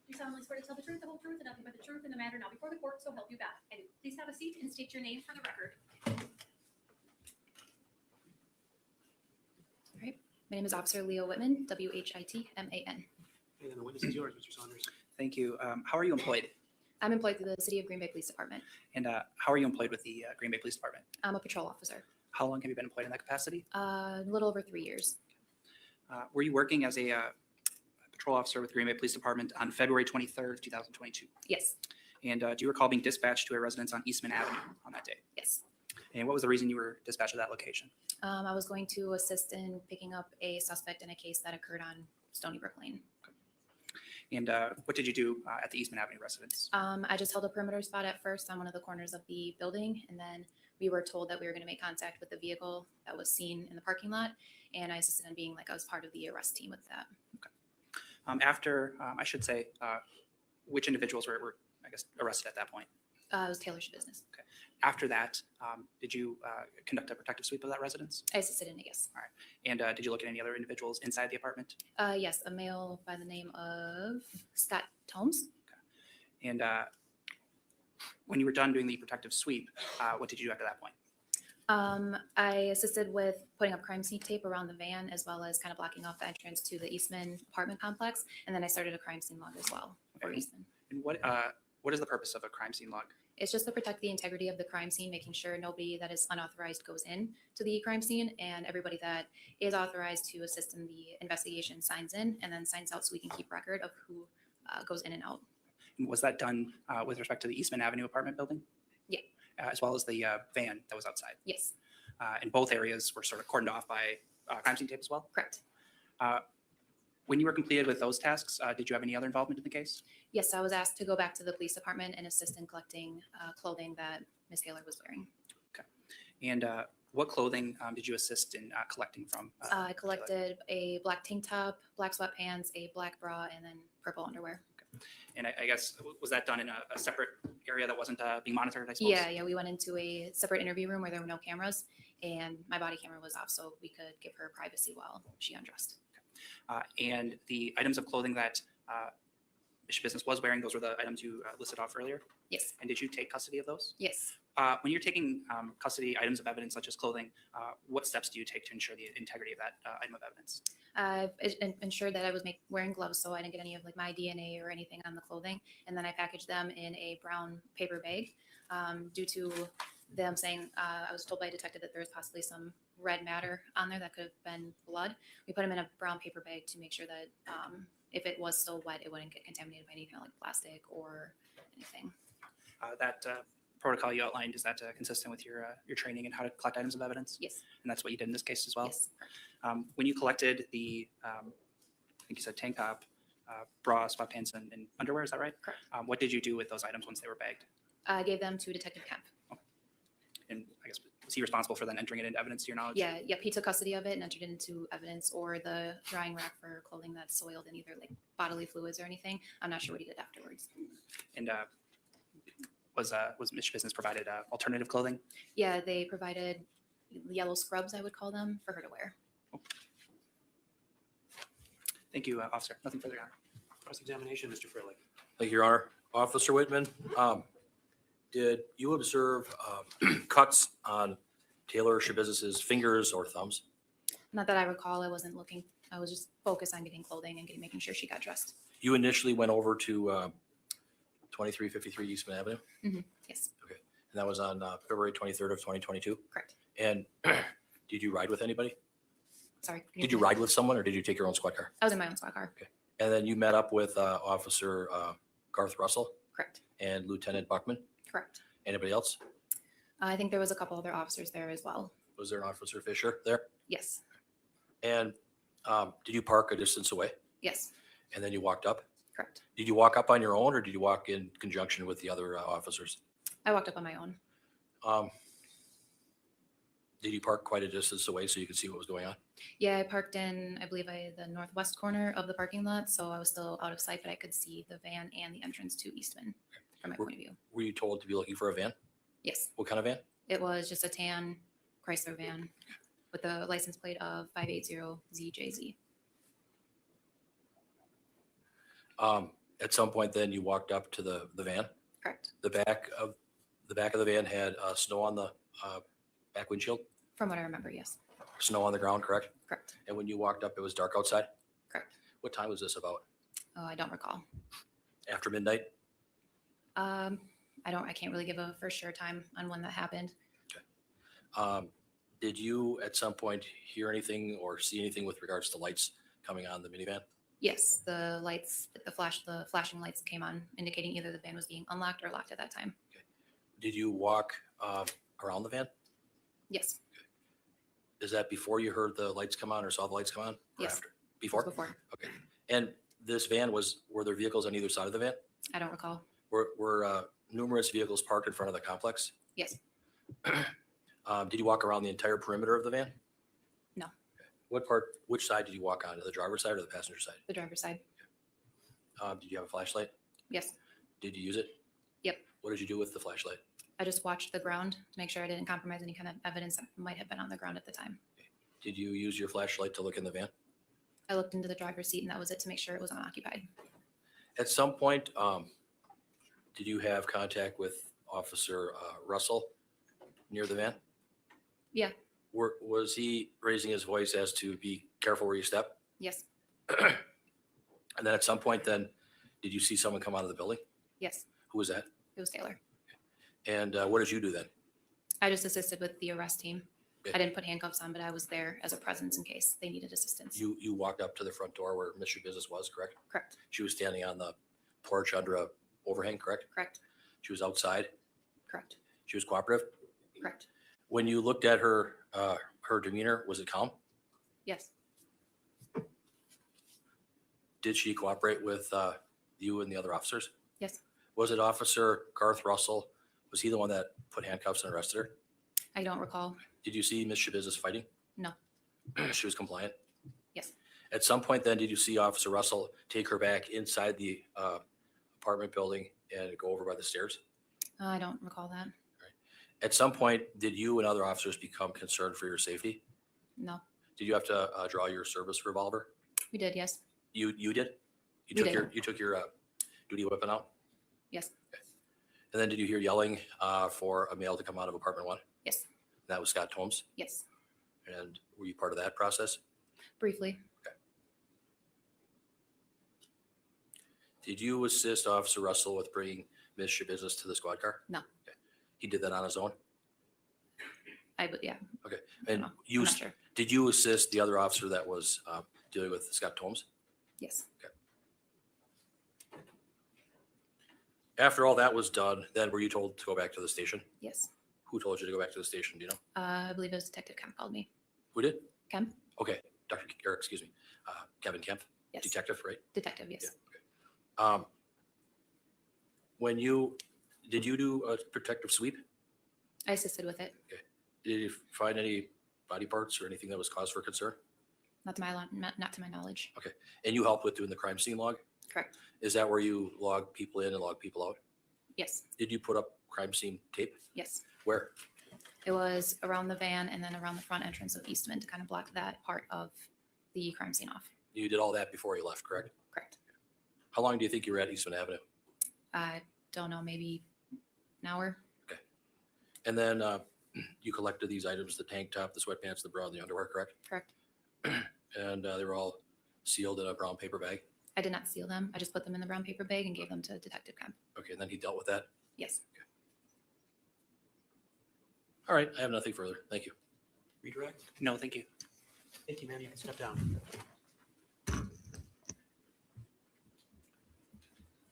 You solemnly swear to tell the truth, the whole truth, and nothing but the truth in the matter now before the court, so help you God. I do. Please have a seat and state your name for the record. All right. My name is Officer Leah Whitman, Whitman. And then the witness is yours, Mr. Saunders. Thank you. How are you employed? I'm employed through the City of Green Bay Police Department. And how are you employed with the Green Bay Police Department? I'm a patrol officer. How long have you been employed in that capacity? A little over 3 years. Were you working as a patrol officer with Green Bay Police Department on February 23rd, 2022? Yes. And do you recall being dispatched to a residence on Eastman Avenue on that day? Yes. And what was the reason you were dispatched to that location? I was going to assist in picking up a suspect in a case that occurred on Stony Brook Lane. And what did you do at the Eastman Avenue residence? I just held a perimeter spot at first on one of the corners of the building, and then we were told that we were going to make contact with the vehicle that was seen in the parking lot, and I assisted in being like I was part of the arrest team with that. Okay. After, I should say, which individuals were, I guess, arrested at that point? It was Taylor SchaBusiness. Okay. After that, did you conduct a protective sweep of that residence? I assisted in it, yes. All right. And did you look at any other individuals inside the apartment? Yes, a male by the name of Scott Thomes. Okay. And when you were done doing the protective sweep, what did you do after that point? I assisted with putting up crime scene tape around the van, as well as kind of blocking off the entrance to the Eastman apartment complex. And then I started a crime scene log as well for Eastman. And what is the purpose of a crime scene log? It's just to protect the integrity of the crime scene, making sure nobody that is unauthorized goes in to the crime scene, and everybody that is authorized to assist in the investigation signs in and then signs out, so we can keep record of who goes in and out. And was that done with respect to the Eastman Avenue apartment building? Yeah. As well as the van that was outside? Yes. And both areas were sort of cordoned off by crime scene tape as well? Correct. When you were completed with those tasks, did you have any other involvement in the case? Yes, I was asked to go back to the police department and assist in collecting clothing that Ms. Taylor was wearing. Okay. And what clothing did you assist in collecting from? I collected a black tank top, black sweatpants, a black bra, and then purple underwear. Okay. And I guess, was that done in a separate area that wasn't being monitored, I suppose? Yeah, we went into a separate interview room where there were no cameras, and my body camera was off, so we could give her privacy while she undressed. And the items of clothing that SchaBusiness was wearing, those were the items you listed off earlier? Yes. And did you take custody of those? Yes. When you're taking custody items of evidence such as clothing, what steps do you take to ensure the integrity of that item of evidence? I've ensured that I was wearing gloves so I didn't get any of like my DNA or anything on the clothing. And then I packaged them in a brown paper bag due to them saying, I was told by a detective that there was possibly some red matter on there that could have been blood. We put them in a brown paper bag to make sure that if it was still wet, it wouldn't get contaminated by any kind of like plastic or anything. That protocol you outlined, is that consistent with your training and how to collect items of evidence? Yes. And that's what you did in this case as well? Yes. When you collected the, I think you said tank top, bra, sweatpants, and underwear, is that right? Correct. What did you do with those items once they were bagged? I gave them to Detective Kemp. And I guess, was he responsible for then entering it into evidence to your knowledge? Yeah, yep. He took custody of it and entered it into evidence or the drying rack for clothing that's soiled in either like bodily fluids or anything. I'm not sure what he did afterwards. And was SchaBusiness provided alternative clothing? Yeah, they provided yellow scrubs, I would call them, for her to wear. Thank you, officer. Nothing further, Your Honor. Cross-examination, Mr. Freilich. Thank you, Your Honor. Officer Whitman, did you observe cuts on Taylor SchaBusiness's fingers or thumbs? Not that I recall. I wasn't looking. I was just focused on getting clothing and making sure she got dressed. You initially went over to 2353 Eastman Avenue? Yes. Okay. And that was on February 23rd of 2022? Correct. And did you ride with anybody? Sorry. Did you ride with someone or did you take your own squad car? I was in my own squad car. Okay. And then you met up with Officer Garth Russell? Correct. And Lieutenant Buckman? Correct. Anybody else? I think there was a couple other officers there as well. Was there an Officer Fisher there? Yes. And did you park a distance away? Yes. And then you walked up? Correct. Did you walk up on your own or did you walk in conjunction with the other officers? I walked up on my own. Did you park quite a distance away so you could see what was going on? Yeah, I parked in, I believe, the northwest corner of the parking lot, so I was still out of sight, but I could see the van and the entrance to Eastman from my point of view. Were you told to be looking for a van? Yes. What kind of van? It was just a tan Chrysler van with a license plate of 580ZJZ. At some point then you walked up to the van? Correct. The back of the van had snow on the back windshield? From what I remember, yes. Snow on the ground, correct? Correct. And when you walked up, it was dark outside? Correct. What time was this about? Oh, I don't recall. After midnight? I can't really give a for sure time on when that happened. Did you at some point hear anything or see anything with regards to lights coming on the minivan? Yes, the lights, the flashing lights came on, indicating either the van was being unlocked or locked at that time. Did you walk around the van? Yes. Is that before you heard the lights come on or saw the lights come on? Or Yes. after? Before? Before. Okay. And this van were there vehicles on either side of the van? I don't recall. Were numerous vehicles parked in front of the complex? Yes. Did you walk around the entire perimeter of the van? No. Which side did you walk on? The driver's side or the passenger side? The driver's side. Did you have a flashlight? Yes. Did you use it? Yep. What did you do with the flashlight? I just watched the ground to make sure I didn't compromise any kind of evidence that might have been on the ground at the time. Did you use your flashlight to look in the van? I looked into the driver's seat and that was it, to make sure it was unoccupied. At some point, did you have contact with Officer Russell near the van? Yeah. Was he raising his voice as to be careful where you step? Yes. And then at some point then, did you see someone come out of the building? Yes. Who was that? It was Taylor. And what did you do then? I just assisted with the arrest team. Okay. I didn't put handcuffs on, but I was there as a presence in case they needed assistance. You walked up to the front door where Mr. Business was, correct? Correct. She was standing on the porch under a overhang, correct? Correct. She was outside? Correct. She was cooperative? Correct. When you looked at her, her demeanor, was it calm? Yes. Did she cooperate with you and the other officers? Yes. Was it Officer Garth Russell? Was he the one that put handcuffs and arrested her? I don't recall. Did you see Ms. SchaBusiness fighting? No. She was compliant? Yes. At some point then, did you see Officer Russell take her back inside the apartment building and go over by the stairs? I don't recall that. At some point, did you and other officers become concerned for your safety? No. Did you have to draw your service revolver? We did, yes. You did? We did. You took your duty weapon out? Yes. And then did you hear yelling for a male to come out of apartment 1? Yes. That was Scott Holmes. Yes. And were you part of that process? Briefly. Did you assist Officer Russell with bringing Ms. SchaBusiness to the squad car? No. Okay. He did that on his own? Yeah. Okay. And I'm you, not sure. did you assist the other officer that was dealing with Scott Holmes? Yes. Okay. After all that was done, then were you told to go back to the station? Yes. Who told you to go back to the station? Do you know? I believe it was Detective Kemp called me. Who did? Kemp? Okay. Excuse me. Kevin Kemp? Yes. Detective, right? Detective, yes. Did you do a protective sweep? I assisted with it. Okay. Did you find any body parts or anything that was cause for concern? Not to my knowledge. Okay. And you helped with doing the crime scene log? Correct. Is that where you log people in and log people out? Yes. Did you put up crime scene tape? Yes. Where? It was around the van and then around the front entrance of Eastman to kind of block that part of the crime scene off. You did all that before you left, correct? Correct. How long do you think you were at Eastman Avenue? I don't know, maybe an hour. Okay. And then you collected these items, the tank top, the sweatpants, the bra, and the underwear, correct? Correct. And they were all sealed in a brown paper bag? I did not seal them. I just put them in the brown paper bag and gave them to Detective Kemp. Okay, and then he dealt with that? Yes. All right, I have nothing further. Thank you. Redirect? No, thank you. Thank you, ma'am. You can step down.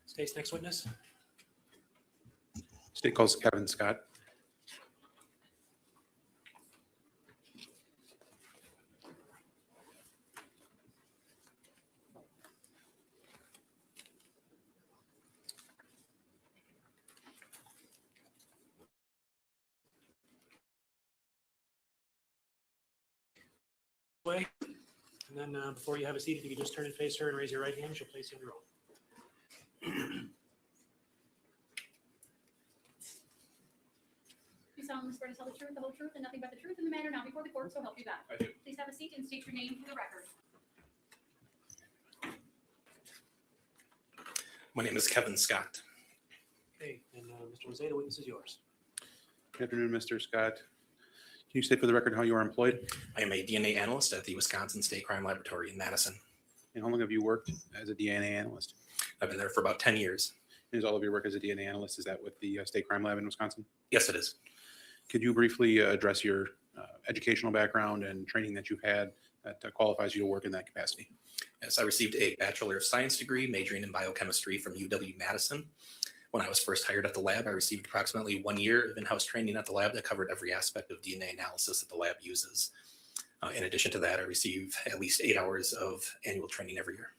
State's next witness. State calls Kevin Scott. Way. And then before you have a seat, if you could just turn and face her and raise your right hand, she'll place you in your oath. You solemnly swear to tell the truth, the whole truth, and nothing but the truth in the matter now before the court, so help you God. I do. Please have a seat and state your name for the record. My name is Kevin Scott. Okay, and Mr. Jose, the witness is yours. Good afternoon, Mr. Scott. Can you state for the record how you are employed? I am a DNA analyst at the Wisconsin State Crime Laboratory in Madison. And how long have you worked as a DNA analyst? I've been there for about 10 years. Is all of your work as a DNA analyst, is that with the State Crime Lab in Wisconsin? Yes, it is. Could you briefly address your educational background and training that you've had that qualifies you to work in that capacity? Yes, I received a Bachelor of Science degree majoring in biochemistry from UW-Madison. When I was first hired at the lab, I received approximately 1 year of in-house training at the lab that covered every aspect of DNA analysis that the lab uses. In addition to that, I receive at least 8 hours of annual training every year.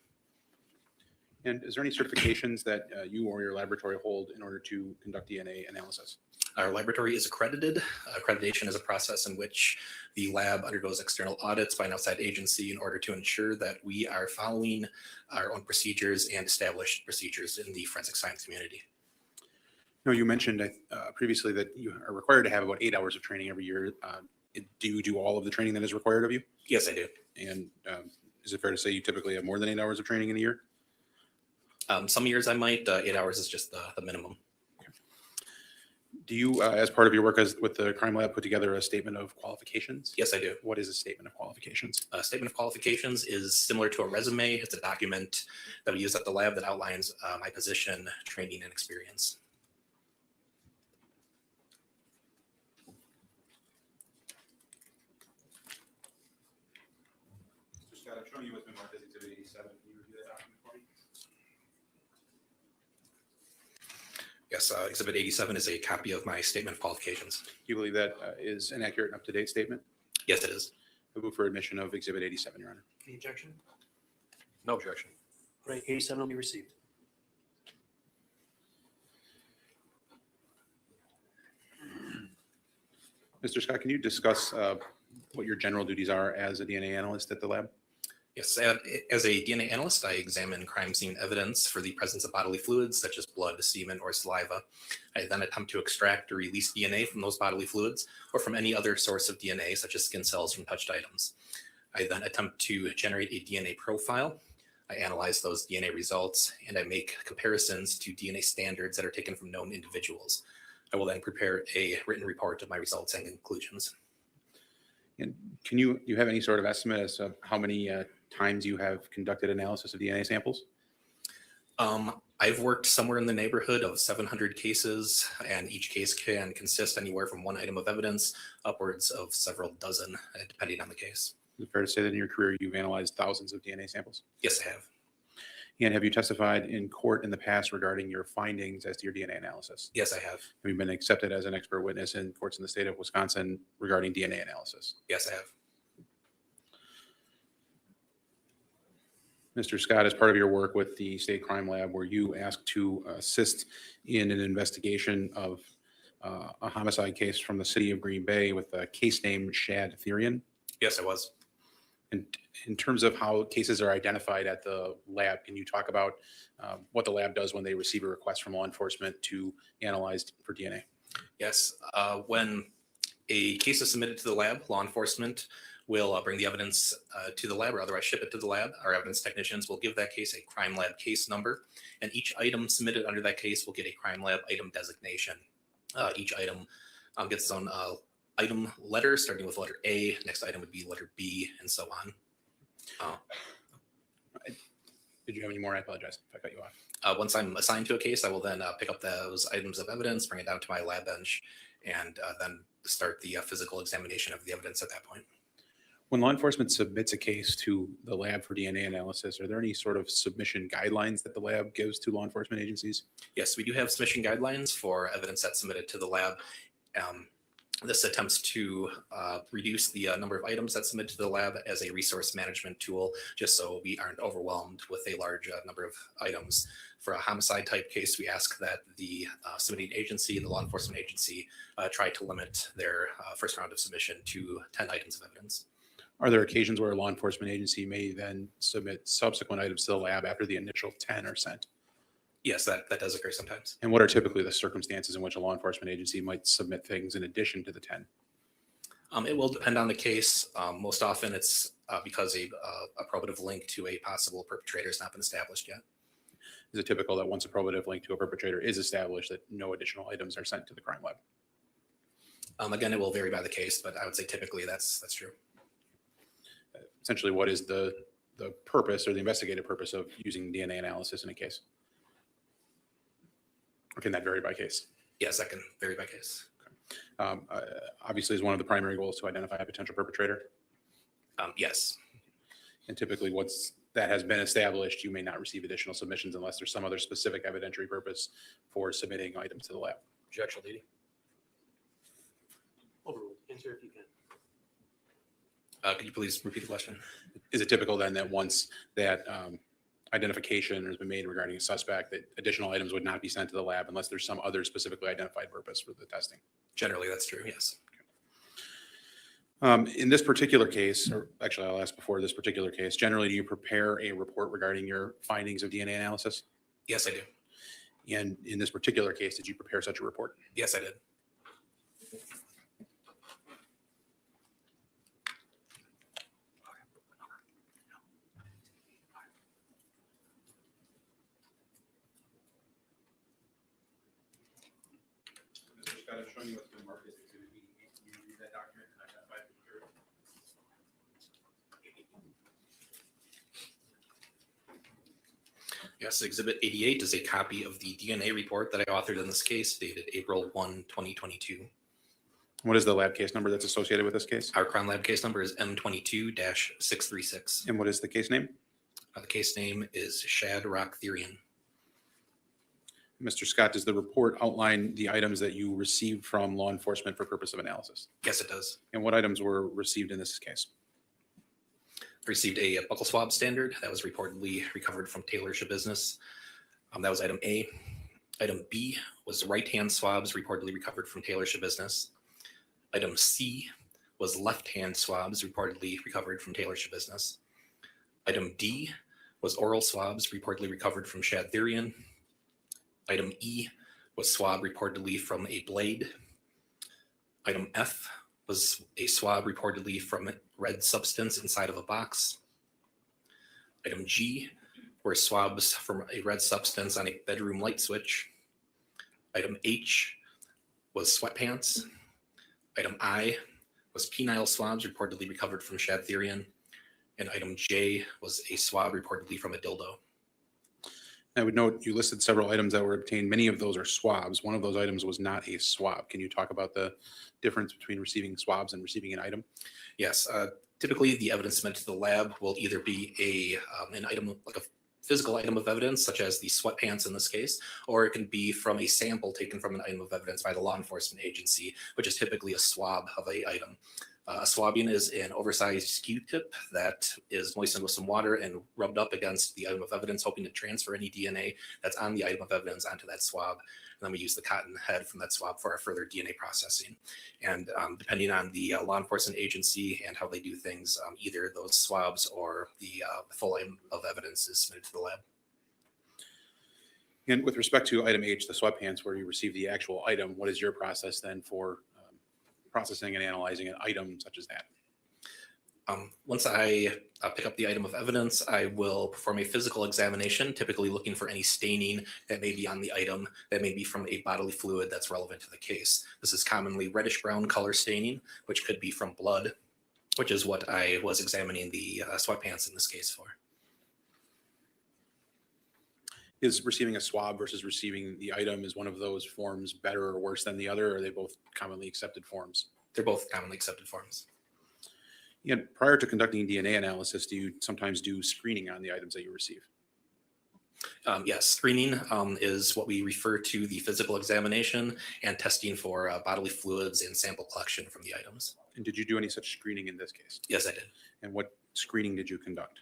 And is there any certifications that you or your laboratory hold in order to conduct DNA analysis? Our laboratory is accredited. Accreditation is a process in which the lab undergoes external audits by an outside agency in order to ensure that we are following our own procedures and established procedures in the forensic science community. No, you mentioned previously that you are required to have about 8 hours of training every year. Do you do all of the training that is required of you? Yes, I do. And is it fair to say you typically have more than 8 hours of training in a year? Some years I might. 8 hours is just the minimum. Do you, as part of your work with the crime lab, put together a statement of qualifications? Yes, I do. What is a statement of qualifications? A statement of qualifications is similar to a resume. It's a document that we use at the lab that outlines my position, training, and experience. Mr. Scott, I'm showing you what's been marked as Exhibit 87. Can you review that document for me? Yes, Exhibit 87 is a copy of my statement of qualifications. Do you believe that is an accurate and up-to-date statement? Yes, it is. I move for admission of Exhibit 87, Your Honor. Any objection? No objection. Right, 87 will be received. Mr. Scott, can you discuss what your general duties are as a DNA analyst at the lab? Yes, as a DNA analyst, I examine crime scene evidence for the presence of bodily fluids such as blood, semen, or saliva. I then attempt to extract or release DNA from those bodily fluids or from any other source of DNA such as skin cells from touched items. I then attempt to generate a DNA profile. I analyze those DNA results, and I make comparisons to DNA standards that are taken from known individuals. I will then prepare a written report of my results and conclusions. And do you have any sort of estimate as to how many times you have conducted analysis of DNA samples? I've worked somewhere in the neighborhood of 700 cases, and each case can consist anywhere from one item of evidence upwards of several dozen, depending on the case. Is it fair to say that in your career you've analyzed thousands of DNA samples? Yes, I have. And have you testified in court in the past regarding your findings as to your DNA analysis? Yes, I have. Have you been accepted as an expert witness in courts in the state of Wisconsin regarding DNA analysis? Yes, I have. Mr. Scott, as part of your work with the State Crime Lab, were you asked to assist in an investigation of a homicide case from the city of Green Bay with a case named Shad Thyrion? Yes, I was. And in terms of how cases are identified at the lab, can you talk about what the lab does when they receive a request from law enforcement to analyze for DNA? Yes. When a case is submitted to the lab, law enforcement will bring the evidence to the lab, or otherwise ship it to the lab. Our evidence technicians will give that case a crime lab case number, and each item submitted under that case will get a crime lab item designation. Each item gets its own item letter, starting with letter A. Next item would be letter B, and so on. Did you have any more? I apologize if I cut you off. Once I'm assigned to a case, I will then pick up those items of evidence, bring it down to my lab bench, and then start the physical examination of the evidence at that point. When law enforcement submits a case to the lab for DNA analysis, are there any sort of submission guidelines that the lab gives to law enforcement agencies? Yes, we do have submission guidelines for evidence that's submitted to the lab. This attempts to reduce the number of items that's submitted to the lab as a resource management tool, just so we aren't overwhelmed with a large number of items. For a homicide type case, we ask that the submitting agency, the law enforcement agency, try to limit their first round of submission to 10 items of evidence. Are there occasions where a law enforcement agency may then submit subsequent items to the lab after the initial 10 are sent? Yes, that does occur sometimes. And what are typically the circumstances in which a law enforcement agency might submit things in addition to the 10? It will depend on the case. Most often it's because a probative link to a possible perpetrator has not been established yet. Is it typical that once a probative link to a perpetrator is established that no additional items are sent to the crime lab? Again, it will vary by the case, but I would say typically that's true. Essentially, what is the purpose or the investigative purpose of using DNA analysis in a case? Or can that vary by case? Yes, that can vary by case. Obviously, is one of the primary goals to identify a potential perpetrator? Yes. And typically, once that has been established, you may not receive additional submissions unless there's some other specific evidentiary purpose for submitting items to the lab. Objection, lady. Overruled. Answer if you can. Could you please repeat the question? Is it typical then that once that identification has been made regarding a suspect, that additional items would not be sent to the lab unless there's some other specifically identified purpose for the testing? Generally, that's true, yes. In this particular case, or actually I'll ask before this particular case, generally do you prepare a report regarding your findings of DNA analysis? Yes, I do. And in this particular case, did you prepare such a report? Yes, I did. Mr. Scott, I'm showing you what's been marked as Exhibit B. Can you read that document and identify the material? Yes, Exhibit 88 is a copy of the DNA report that I authored in this case, dated April 1, 2022. What is the lab case number that's associated with this case? Our crime lab case number is M22-636. And what is the case name? The case name is Shad Thyrion. Mr. Scott, does the report outline the items that you received from law enforcement for purpose of analysis? Yes, it does. And what items were received in this case? Received a buccal swab standard that was reportedly recovered from Taylor SchaBusiness. That was item A. Item B was right-hand swabs reportedly recovered from Taylor SchaBusiness. Item C was left-hand swabs reportedly recovered from Taylor SchaBusiness. Item D was oral swabs reportedly recovered from Shad Thyrion. Item E was swab reportedly from a blade. Item F was a swab reportedly from red substance inside of a box. Item G were swabs from a red substance on a bedroom light switch. Item H was sweatpants. Item I was penile swabs reportedly recovered from Shad Thyrion. And item J was a swab reportedly from a dildo. I would note you listed several items that were obtained. Many of those are swabs. One of those items was not a swab. Can you talk about the difference between receiving swabs and receiving an item? Yes, typically the evidence submitted to the lab will either be an item, like a physical item of evidence, such as the sweatpants in this case, or it can be from a sample taken from an item of evidence by the law enforcement agency, which is typically a swab of a item. Swabbing is an oversized Q-tip that is moistened with some water and rubbed up against the item of evidence, hoping to transfer any DNA that's on the item of evidence onto that swab. And then we use the cotton head from that swab for our further DNA processing. And depending on the law enforcement agency and how they do things, either those swabs or the full item of evidence is submitted to the lab. And with respect to item H, the sweatpants, where you receive the actual item, what is your process then for processing and analyzing an item such as that? Once I pick up the item of evidence, I will perform a physical examination, typically looking for any staining that may be on the item, that may be from a bodily fluid that's relevant to the case. This is commonly reddish brown color staining, which could be from blood, which is what I was examining the sweatpants in this case for. Is receiving a swab versus receiving the item, is one of those forms better or worse than the other, or are they both commonly accepted forms? They're both commonly accepted forms. And prior to conducting DNA analysis, do you sometimes do screening on the items that you receive? Yes, screening is what we refer to the physical examination and testing for bodily fluids and sample collection from the items. And did you do any such screening in this case? Yes, I did. And what screening did you conduct?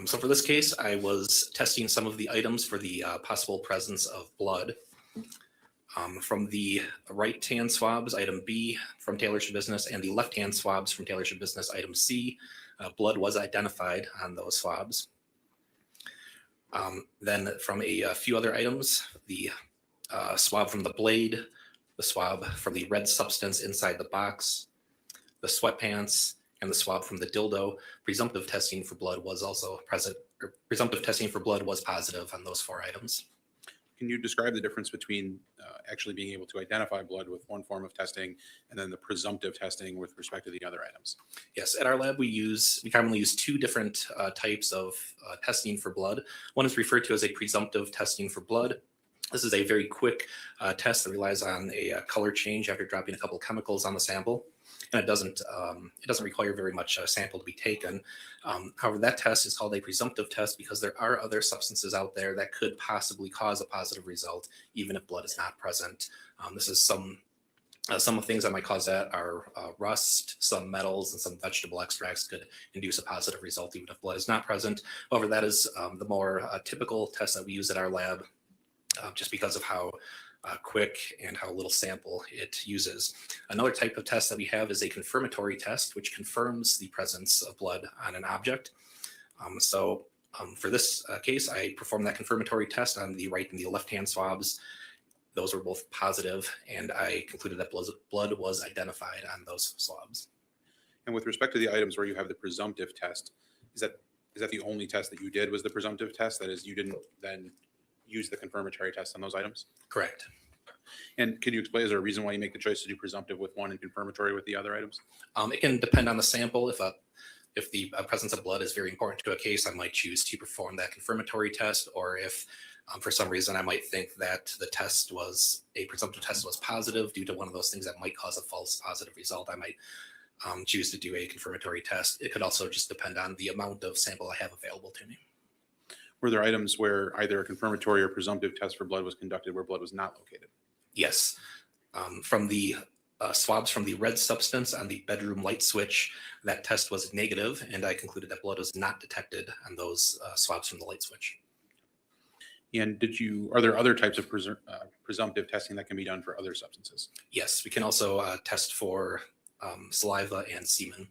So for this case, I was testing some of the items for the possible presence of blood. From the right-hand swabs, item B from Taylor SchaBusiness, and the left-hand swabs from Taylor SchaBusiness, item C, blood was identified on those swabs. Then from a few other items, the swab from the blade, the swab from the red substance inside the box, the sweatpants, and the swab from the dildo, presumptive testing for blood was also present, or presumptive testing for blood was positive on those 4 items. Can you describe the difference between actually being able to identify blood with one form of testing and then the presumptive testing with respect to the other items? Yes, at our lab we commonly use 2 different types of testing for blood. One is referred to as a presumptive testing for blood. This is a very quick test that relies on a color change after dropping a couple of chemicals on the sample. And it doesn't require very much sample to be taken. However, that test is called a presumptive test because there are other substances out there that could possibly cause a positive result, even if blood is not present. This is some of the things that might cause that are rust, some metals, and some vegetable extracts could induce a positive result, even if blood is not present. However, that is the more typical test that we use at our lab, just because of how quick and how little sample it uses. Another type of test that we have is a confirmatory test, which confirms the presence of blood on an object. For this case, I performed that confirmatory test on the right and the left-hand swabs. Those were both positive, and I concluded that blood was identified on those swabs. And with respect to the items where you have the presumptive test, is that the only test that you did was the presumptive test? That is, you didn't then use the confirmatory test on those items? Correct. And can you explain, is there a reason why you make the choice to do presumptive with one and confirmatory with the other items? It can depend on the sample. If the presence of blood is very important to a case, I might choose to perform that confirmatory test, or if for some reason I might think that the presumptive test was positive due to one of those things that might cause a false positive result, I might choose to do a confirmatory test. It could also just depend on the amount of sample I have available to me. Were there items where either a confirmatory or presumptive test for blood was conducted where blood was not located? Yes. From the swabs from the red substance on the bedroom light switch, that test was negative, and I concluded that blood was not detected on those swabs from the light switch. And are there other types of presumptive testing that can be done for other substances? Yes, we can also test for saliva and semen.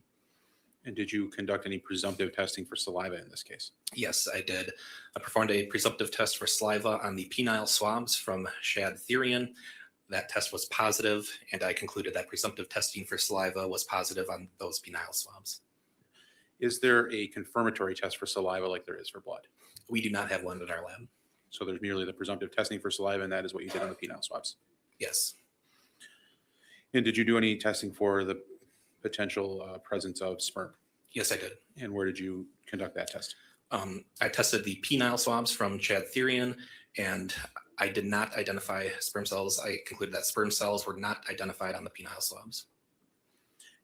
And did you conduct any presumptive testing for saliva in this case? Yes, I did. I performed a presumptive test for saliva on the penile swabs from Shad Thyrion. That test was positive, and I concluded that presumptive testing for saliva was positive on those penile swabs. Is there a confirmatory test for saliva like there is for blood? We do not have one in our lab. So there's merely the presumptive testing for saliva, and that is what you did on the penile swabs. Yes. And did you do any testing for the potential presence of sperm? Yes, I did. And where did you conduct that test? I tested the penile swabs from Chad Thyrion, and I did not identify sperm cells. I concluded that sperm cells were not identified on the penile swabs.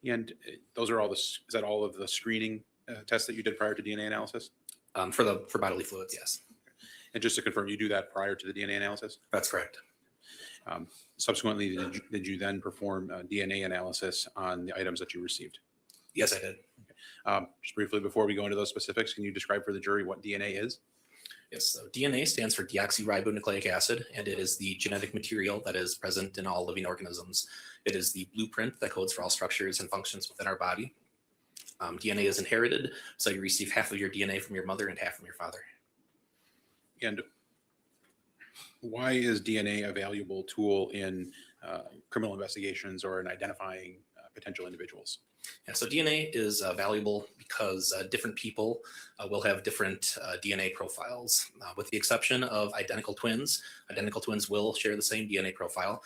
And those are all is that all of the screening tests that you did prior to DNA analysis? For bodily fluids, yes. And just to confirm, you do that prior to the DNA analysis? That's correct. Subsequently, did you then perform DNA analysis on the items that you received? Yes, I did. Just briefly, before we go into those specifics, can you describe for the jury what DNA is? Yes, so DNA stands for deoxyribonucleic acid, and it is the genetic material that is present in all living organisms. It is the blueprint that codes for all structures and functions within our body. DNA is inherited, so you receive half of your DNA from your mother and half from your father. And why is DNA a valuable tool in criminal investigations or in identifying potential individuals? Yeah, so DNA is valuable because different people will have different DNA profiles. With the exception of identical twins will share the same DNA profile.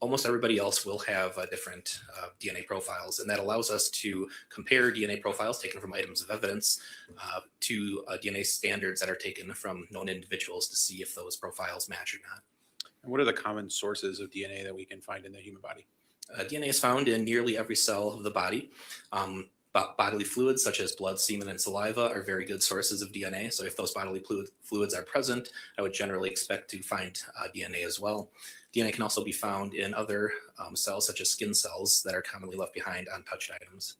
Almost everybody else will have different DNA profiles, and that allows us to compare DNA profiles taken from items of evidence to DNA standards that are taken from known individuals to see if those profiles match or not. And what are the common sources of DNA that we can find in the human body? DNA is found in nearly every cell of the body. Bodily fluids such as blood, semen, and saliva are very good sources of DNA. So if those bodily fluids are present, I would generally expect to find DNA as well. DNA can also be found in other cells such as skin cells that are commonly left behind on touched items.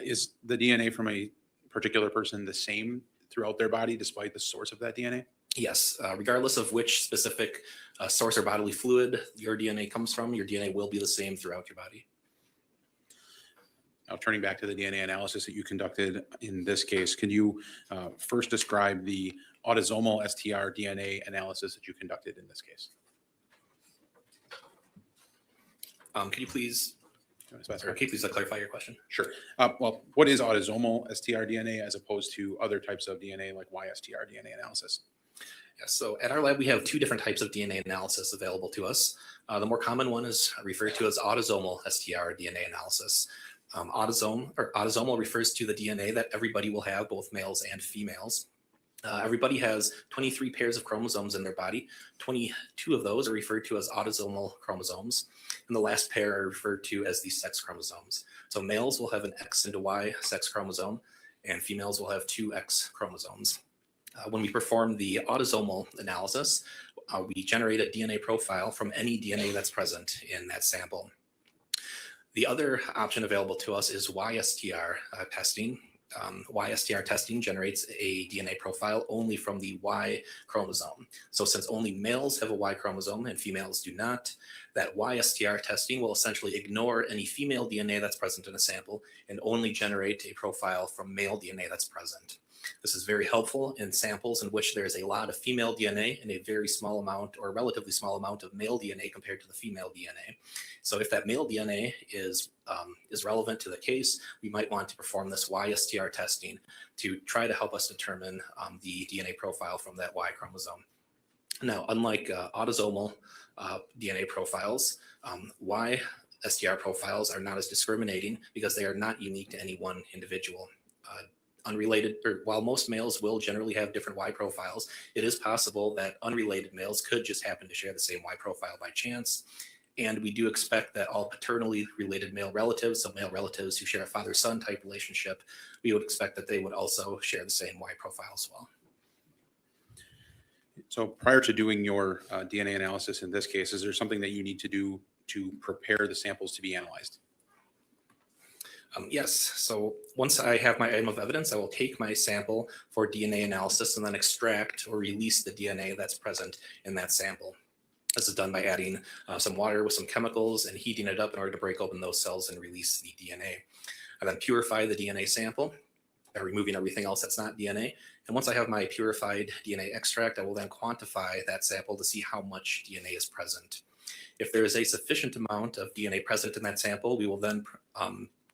Is the DNA from a particular person the same throughout their body despite the source of that DNA? Yes, regardless of which specific source or bodily fluid your DNA comes from, your DNA will be the same throughout your body. Now, turning back to the DNA analysis that you conducted in this case, can you first describe the autosomal STR DNA analysis that you conducted in this case? Can you please clarify your question? Sure. Well, what is autosomal STR DNA as opposed to other types of DNA like YSTR DNA analysis? Yes, so at our lab, we have two different types of DNA analysis available to us. The more common one is referred to as autosomal STR DNA analysis. Autosomal refers to the DNA that everybody will have, both males and females. Everybody has 23 pairs of chromosomes in their body. 22 of those are referred to as autosomal chromosomes, and the last pair are referred to as the sex chromosomes. So males will have an X and a Y sex chromosome, and females will have two X chromosomes. When we perform the autosomal analysis, we generate a DNA profile from any DNA that's present in that sample. The other option available to us is YSTR testing. YSTR testing generates a DNA profile only from the Y chromosome. So since only males have a Y chromosome and females do not, that YSTR testing will essentially ignore any female DNA that's present in a sample and only generate a profile from male DNA that's present. This is very helpful in samples in which there is a lot of female DNA and a very small amount or relatively small amount of male DNA compared to the female DNA. So if that male DNA is relevant to the case, we might want to perform this YSTR testing to try to help us determine the DNA profile from that Y chromosome. Now, unlike autosomal DNA profiles, YSTR profiles are not as discriminating because they are not unique to any one individual. While most males will generally have different Y profiles, it is possible that unrelated males could just happen to share the same Y profile by chance. And we do expect that all paternally related male relatives, so male relatives who share a father-son type relationship, we would expect that they would also share the same Y profile as well. So prior to doing your DNA analysis in this case, is there something that you need to do to prepare the samples to be analyzed? Yes, so once I have my item of evidence, I will take my sample for DNA analysis and then extract or release the DNA that's present in that sample. This is done by adding some water with some chemicals and heating it up in order to break open those cells and release the DNA. I then purify the DNA sample by removing everything else that's not DNA. And once I have my purified DNA extract, I will then quantify that sample to see how much DNA is present. If there is a sufficient amount of DNA present in that sample, we will then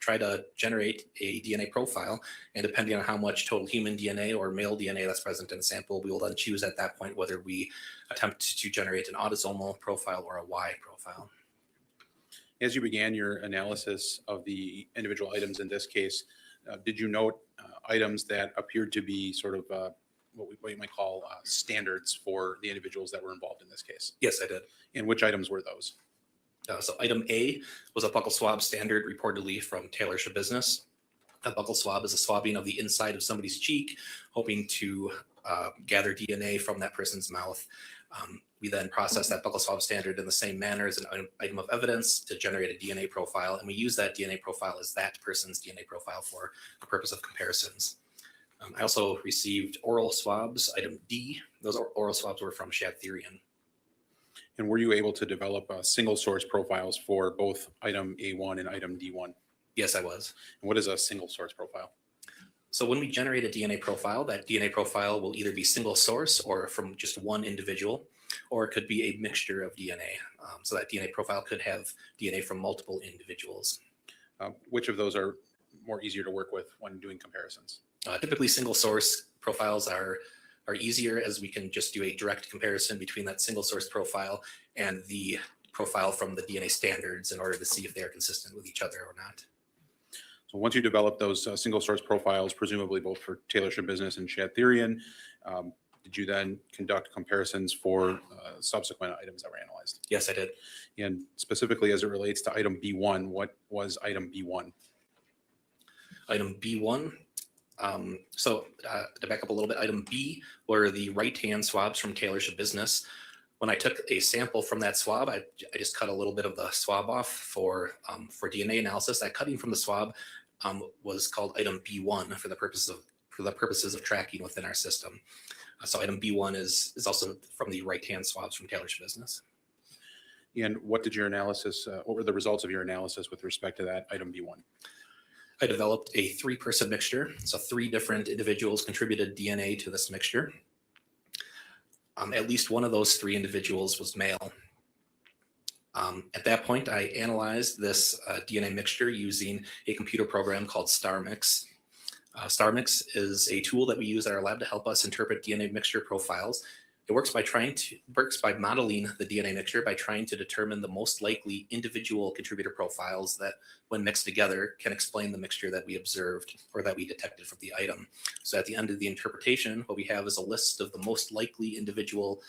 try to generate a DNA profile. And depending on how much total human DNA or male DNA that's present in the sample, we will then choose at that point whether we attempt to generate an autosomal profile or a Y profile. As you began your analysis of the individual items in this case, did you note items that appeared to be sort of what you might call standards for the individuals that were involved in this case? Yes, I did. And which items were those? So item A was a buccal swab standard reportedly from Taylor SchaBusiness. A buccal swab is a swabbing of the inside of somebody's cheek, hoping to gather DNA from that person's mouth. We then process that buccal swab standard in the same manner as an item of evidence to generate a DNA profile, and we use that DNA profile as that person's DNA profile for the purpose of comparisons. I also received oral swabs, item D. Those oral swabs were from Shad Thyrion. And were you able to develop single source profiles for both item A1 and item D1? Yes, I was. And what is a single source profile? So when we generate a DNA profile, that DNA profile will either be single source or from just one individual, or it could be a mixture of DNA. So that DNA profile could have DNA from multiple individuals. Which of those are more easier to work with when doing comparisons? Typically single source profiles are easier, as we can just do a direct comparison between that single source profile and the profile from the DNA standards in order to see if they are consistent with each other or not. So once you develop those single source profiles, presumably both for Taylor SchaBusiness and Shad Thyrion, did you then conduct comparisons for subsequent items that were analyzed? Yes, I did. And specifically as it relates to item B1, what was item B1? Item B1, to back up a little bit, item B were the right-hand swabs from Taylor SchaBusiness. When I took a sample from that swab, I just cut a little bit of the swab off for DNA analysis. That cutting from the swab was called item B1 for the purposes of tracking within our system. So item B1 is also from the right-hand swabs from Taylor SchaBusiness. And what did your analysis, what were the results of your analysis with respect to that item B1? I developed a 3-person mixture. So 3 different individuals contributed DNA to this mixture. At least one of those 3 individuals was male. At that point, I analyzed this DNA mixture using a computer program called StarMix. StarMix is a tool that we use at our lab to help us interpret DNA mixture profiles. It works by modeling the DNA mixture by trying to determine the most likely individual contributor profiles that, when mixed together, can explain the mixture that we observed or that we detected from the item. So at the end of the interpretation, what we have is a list of the most likely individual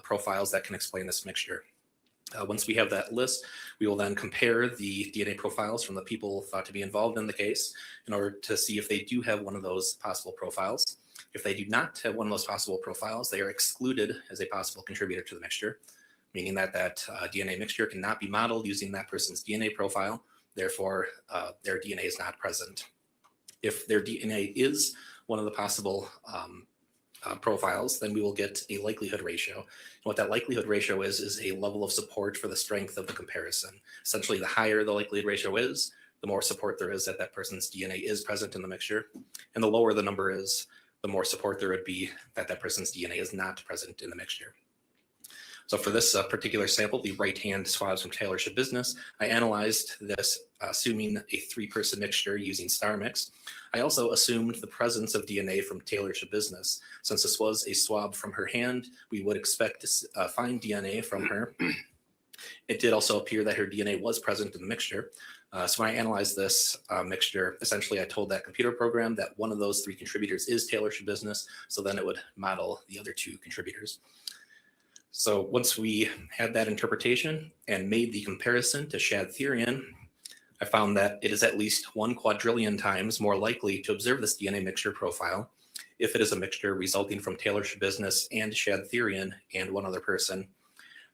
profiles that can explain this mixture. Once we have that list, we will then compare the DNA profiles from the people thought to be involved in the case in order to see if they do have one of those possible profiles. If they do not have one of those possible profiles, they are excluded as a possible contributor to the mixture, meaning that DNA mixture cannot be modeled using that person's DNA profile. Therefore, their DNA is not present. If their DNA is one of the possible profiles, then we will get a likelihood ratio. And what that likelihood ratio is a level of support for the strength of the comparison. Essentially, the higher the likelihood ratio is, the more support there is that that person's DNA is present in the mixture. And the lower the number is, the more support there would be that that person's DNA is not present in the mixture. So for this particular sample, the right-hand swabs from Taylor SchaBusiness, I analyzed this assuming a 3-person mixture using StarMix. I also assumed the presence of DNA from Taylor SchaBusiness. Since this was a swab from her hand, we would expect to find DNA from her. It did also appear that her DNA was present in the mixture. So when I analyzed this mixture, essentially I told that computer program that one of those 3 contributors is Taylor SchaBusiness, so then it would model the other 2 contributors. So once we had that interpretation and made the comparison to Shad Thyrion, I found that it is at least 1 quadrillion times more likely to observe this DNA mixture profile if it is a mixture resulting from Taylor SchaBusiness and Shad Thyrion and one other person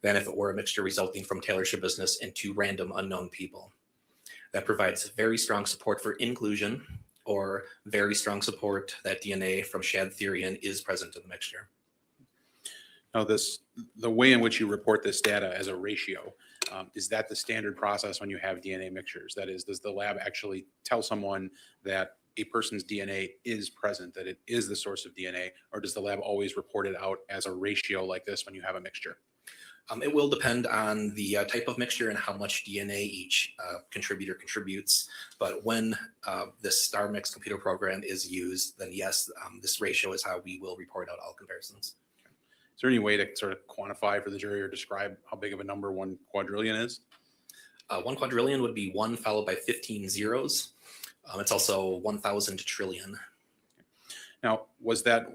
than if it were a mixture resulting from Taylor SchaBusiness and 2 random unknown people. That provides very strong support for inclusion, or very strong support that DNA from Shad Thyrion is present in the mixture. Now, the way in which you report this data as a ratio, is that the standard process when you have DNA mixtures? That is, does the lab actually tell someone that a person's DNA is present, that it is the source of DNA, or does the lab always report it out as a ratio like this when you have a mixture? It will depend on the type of mixture and how much DNA each contributor contributes. But when this star mix computer program is used, then yes, this ratio is how we will report out all comparisons. Is there any way to sort of quantify for the jury or describe how big of a number 1 quadrillion is? 1 quadrillion would be 1 followed by 15 zeros. It's also 1,000 trillion. Now, was that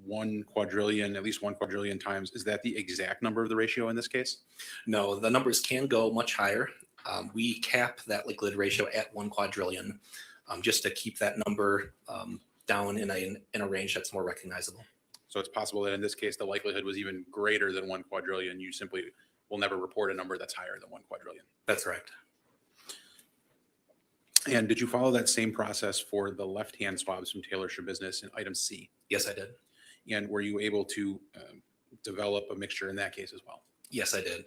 1 quadrillion, at least 1 quadrillion times, is that the exact number of the ratio in this case? No, the numbers can go much higher. We cap that liquid ratio at 1 quadrillion just to keep that number down in a range that's more recognizable. So it's possible that in this case, the likelihood was even greater than 1 quadrillion. You simply will never report a number that's higher than 1 quadrillion. That's correct. And did you follow that same process for the left-hand swabs from Taylor SchaBusiness in item C? Yes, I did. And were you able to develop a mixture in that case as well? Yes, I did.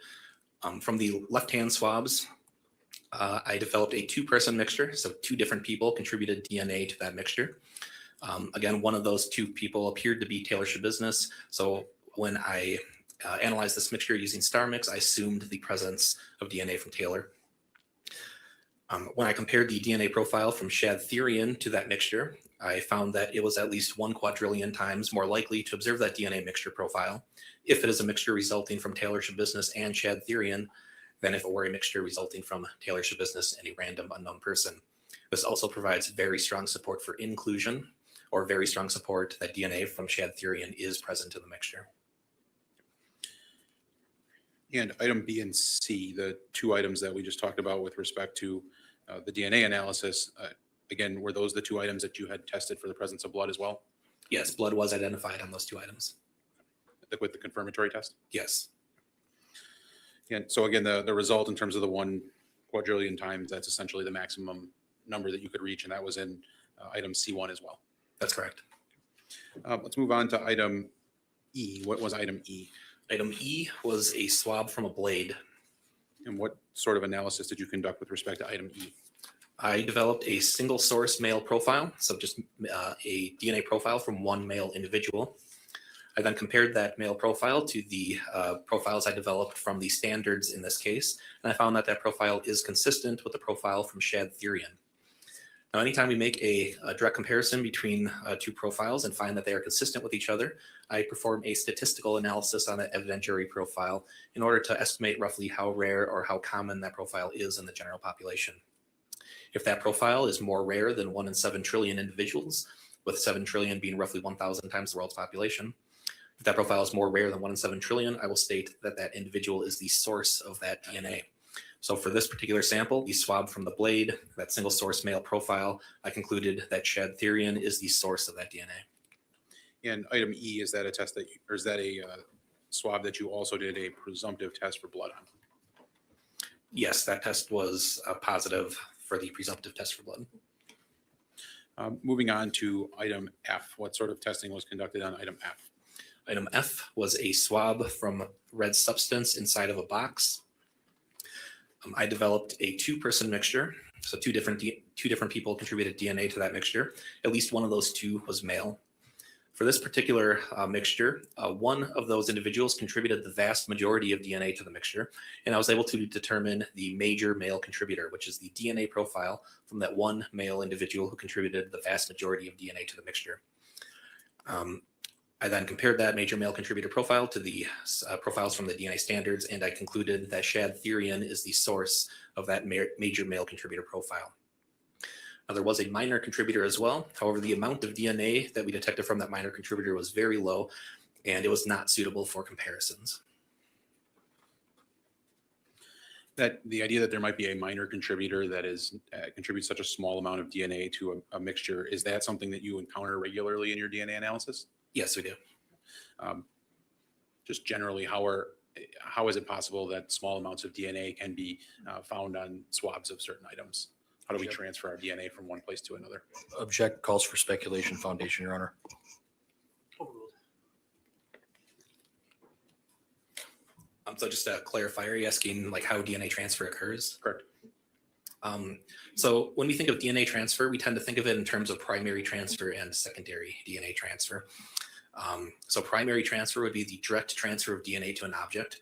From the left-hand swabs, I developed a 2-person mixture. So 2 different people contributed DNA to that mixture. Again, one of those 2 people appeared to be Taylor SchaBusiness. So when I analyzed this mixture using star mix, I assumed the presence of DNA from Taylor. When I compared the DNA profile from Shad Thyrion to that mixture, I found that it was at least 1 quadrillion times more likely to observe that DNA mixture profile if it is a mixture resulting from Taylor SchaBusiness and Shad Thyrion than if it were a mixture resulting from Taylor SchaBusiness and a random unknown person. This also provides very strong support for inclusion, or very strong support that DNA from Shad Thyrion is present in the mixture. And item B and C, the 2 items that we just talked about with respect to the DNA analysis, again, were those the 2 items that you had tested for the presence of blood as well? Yes, blood was identified on those 2 items. With the confirmatory test? Yes. And so again, the result in terms of the 1 quadrillion times, that's essentially the maximum number that you could reach, and that was in item C1 as well. That's correct. Let's move on to item E. What was item E? Item E was a swab from a blade. And what sort of analysis did you conduct with respect to item E? I developed a single source male profile, so just a DNA profile from 1 male individual. I then compared that male profile to the profiles I developed from the standards in this case, and I found that that profile is consistent with the profile from Shad Thyrion. Now, anytime we make a direct comparison between 2 profiles and find that they are consistent with each other, I perform a statistical analysis on that evidentiary profile in order to estimate roughly how rare or how common that profile is in the general population. If that profile is more rare than 1 in 7 trillion individuals, with 7 trillion being roughly 1,000 times the world's population, if that profile is more rare than 1 in 7 trillion, I will state that that individual is the source of that DNA. So for this particular sample, the swab from the blade, that single source male profile, I concluded that Shad Thyrion is the source of that DNA. And item E, is that a test that, or is that a swab that you also did a presumptive test for blood on? Yes, that test was positive for the presumptive test for blood. Moving on to item F, what sort of testing was conducted on item F? Item F was a swab from red substance inside of a box. I developed a 2-person mixture, so two different people contributed DNA to that mixture. At least one of those 2 was male. For this particular mixture, 1 of those individuals contributed the vast majority of DNA to the mixture, and I was able to determine the major male contributor, which is the DNA profile from that 1 male individual who contributed the vast majority of DNA to the mixture. I then compared that major male contributor profile to the profiles from the DNA standards, and I concluded that Shad Thyrion is the source of that major male contributor profile. Now, there was a minor contributor as well. However, the amount of DNA that we detected from that minor contributor was very low, and it was not suitable for comparisons. That the idea that there might be a minor contributor that is contributes such a small amount of DNA to a mixture, is that something that you encounter regularly in your DNA analysis? Yes, we do. Just generally, how is it possible that small amounts of DNA can be found on swabs of certain items? How do we transfer our DNA from one place to another? Object calls for speculation, Foundation, Your Honor. So just to clarify, are you asking like how DNA transfer occurs? Correct. So when we think of DNA transfer, we tend to think of it in terms of primary transfer and secondary DNA transfer. So primary transfer would be the direct transfer of DNA to an object.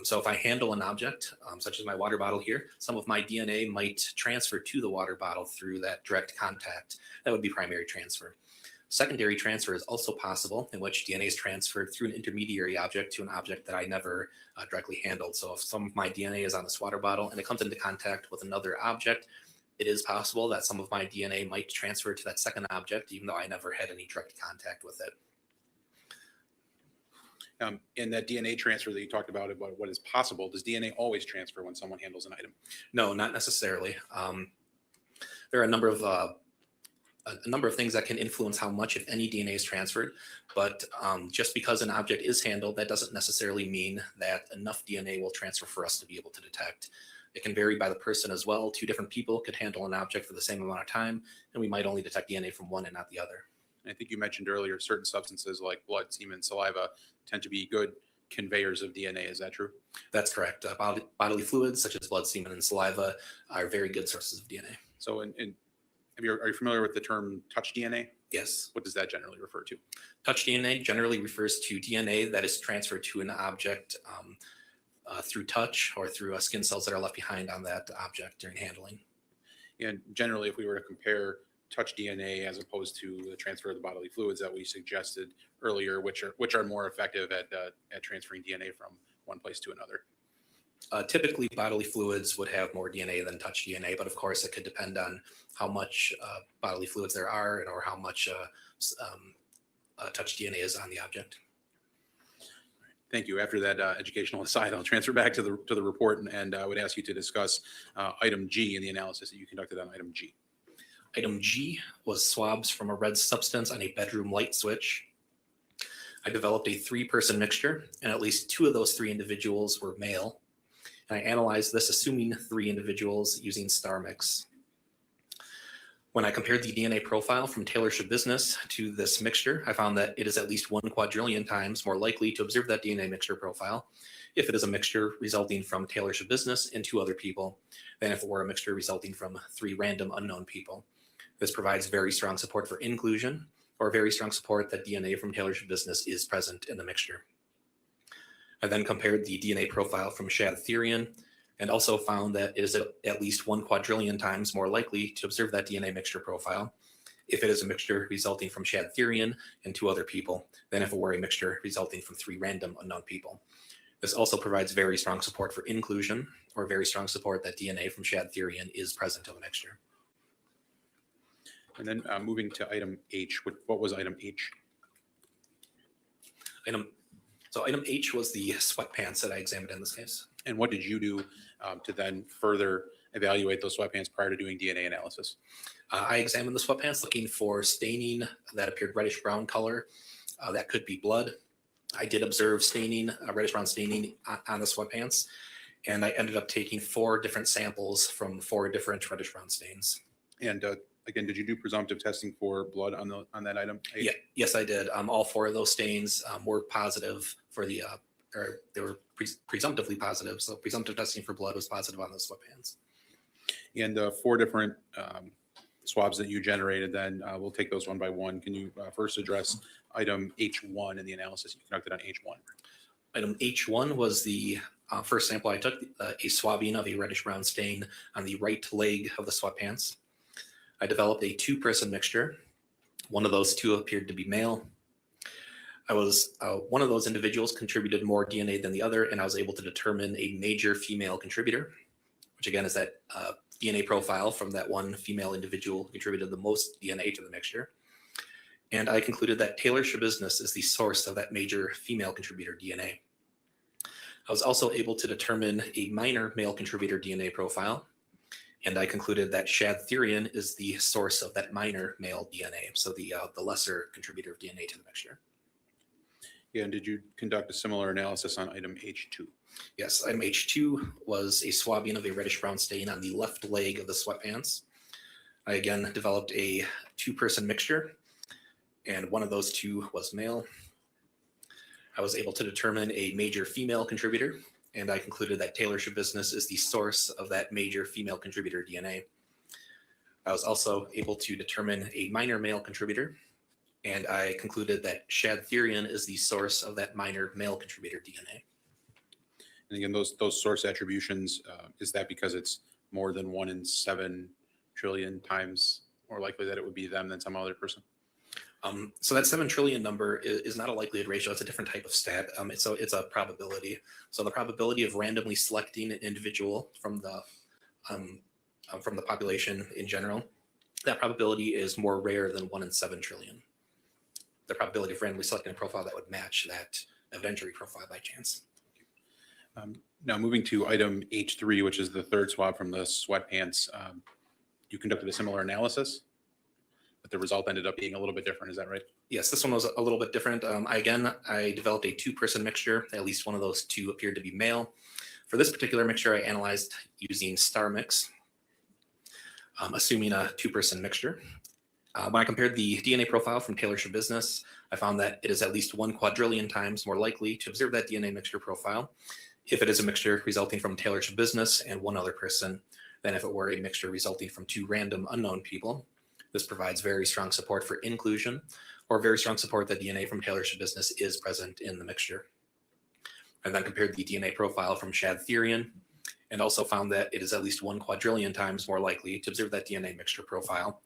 So if I handle an object, such as my water bottle here, some of my DNA might transfer to the water bottle through that direct contact. That would be primary transfer. Secondary transfer is also possible, in which DNA is transferred through an intermediary object to an object that I never directly handled. So if some of my DNA is on this water bottle and it comes into contact with another object, it is possible that some of my DNA might transfer to that second object, even though I never had any direct contact with it. And that DNA transfer that you talked about what is possible, does DNA always transfer when someone handles an item? No, not necessarily. There are a number of things that can influence how much, if any, DNA is transferred. But just because an object is handled, that doesn't necessarily mean that enough DNA will transfer for us to be able to detect. It can vary by the person as well. Two different people could handle an object for the same amount of time, and we might only detect DNA from one and not the other. I think you mentioned earlier certain substances like blood, semen, saliva tend to be good conveyors of DNA. Is that true? That's correct. Bodily fluids such as blood, semen, and saliva are very good sources of DNA. So, are you familiar with the term touch DNA? Yes. What does that generally refer to? Touch DNA generally refers to DNA that is transferred to an object through touch or through skin cells that are left behind on that object during handling. And generally, if we were to compare touch DNA as opposed to the transfer of the bodily fluids that we suggested earlier, which are more effective at transferring DNA from one place to another? Typically, bodily fluids would have more DNA than touch DNA, but of course, it could depend on how much bodily fluids there are or how much touch DNA is on the object. Thank you. After that educational aside, I'll transfer back to the report, and I would ask you to discuss item G in the analysis that you conducted on item G. Item G was swabs from a red substance on a bedroom light switch. I developed a 3-person mixture, and at least 2 of those 3 individuals were male. And I analyzed this assuming 3 individuals using star mix. When I compared the DNA profile from Taylor SchaBusiness to this mixture, I found that it is at least 1 quadrillion times more likely to observe that DNA mixture profile if it is a mixture resulting from Taylor SchaBusiness and 2 other people than if it were a mixture resulting from 3 random unknown people. This provides very strong support for inclusion, or very strong support that DNA from Taylor SchaBusiness is present in the mixture. I then compared the DNA profile from Shad Thyrion and also found that it is at least 1 quadrillion times more likely to observe that DNA mixture profile if it is a mixture resulting from Shad Thyrion and 2 other people than if it were a mixture resulting from 3 random unknown people. This also provides very strong support for inclusion, or very strong support that DNA from Shad Thyrion is present in the mixture. And then moving to item H, what was item H? Item H was the sweatpants that I examined in this case. And what did you do to then further evaluate those sweatpants prior to doing DNA analysis? I examined the sweatpants looking for staining that appeared reddish brown color. That could be blood. I did observe staining, reddish brown staining on the sweatpants, and I ended up taking 4 different samples from 4 different reddish brown stains. And again, did you do presumptive testing for blood on that item? Yeah, yes, I did. All 4 of those stains were positive for the, or they were presumptively positive. So presumptive testing for blood was positive on those sweatpants. And 4 different swabs that you generated, then we'll take those one by one. Can you first address item H1 in the analysis you conducted on H1? Item H1 was the first sample I took, a swabbing of a reddish brown stain on the right leg of the sweatpants. I developed a 2-person mixture. One of those 2 appeared to be male. One of those individuals contributed more DNA than the other, and I was able to determine a major female contributor, which again is that DNA profile from that one female individual who contributed the most DNA to the mixture. And I concluded that Taylor SchaBusiness is the source of that major female contributor DNA. I was also able to determine a minor male contributor DNA profile, and I concluded that Shad Thyrion is the source of that minor male DNA, so the lesser contributor of DNA to the mixture. Yeah, and did you conduct a similar analysis on item H2? Yes, item H2 was a swabbing of a reddish brown stain on the left leg of the sweatpants. I again developed a 2-person mixture, and one of those 2 was male. I was able to determine a major female contributor, and I concluded that Taylor SchaBusiness is the source of that major female contributor DNA. I was also able to determine a minor male contributor, and I concluded that Shad Thyrion is the source of that minor male contributor DNA. And again, those source attributions, is that because it's more than 1 in 7 trillion times more likely that it would be them than some other person? So that 7 trillion number is not a likelihood ratio. It's a different type of stat. It's a probability. So the probability of randomly selecting an individual from the population in general, that probability is more rare than 1 in 7 trillion. The probability of randomly selecting a profile that would match that evidentiary profile by chance. Now moving to item H3, which is the third swab from the sweatpants, you conducted a similar analysis, but the result ended up being a little bit different. Is that right? Yes, this one was a little bit different. I developed a 2-person mixture. At least one of those 2 appeared to be male. For this particular mixture, I analyzed using star mix, assuming a 2-person mixture. When I compared the DNA profile from Taylor SchaBusiness, I found that it is at least 1 quadrillion times more likely to observe that DNA mixture profile if it is a mixture resulting from Taylor SchaBusiness and 1 other person than if it were a mixture resulting from 2 random unknown people. This provides very strong support for inclusion, or very strong support that DNA from Taylor SchaBusiness is present in the mixture. I then compared the DNA profile from Shad Thyrion and also found that it is at least 1 quadrillion times more likely to observe that DNA mixture profile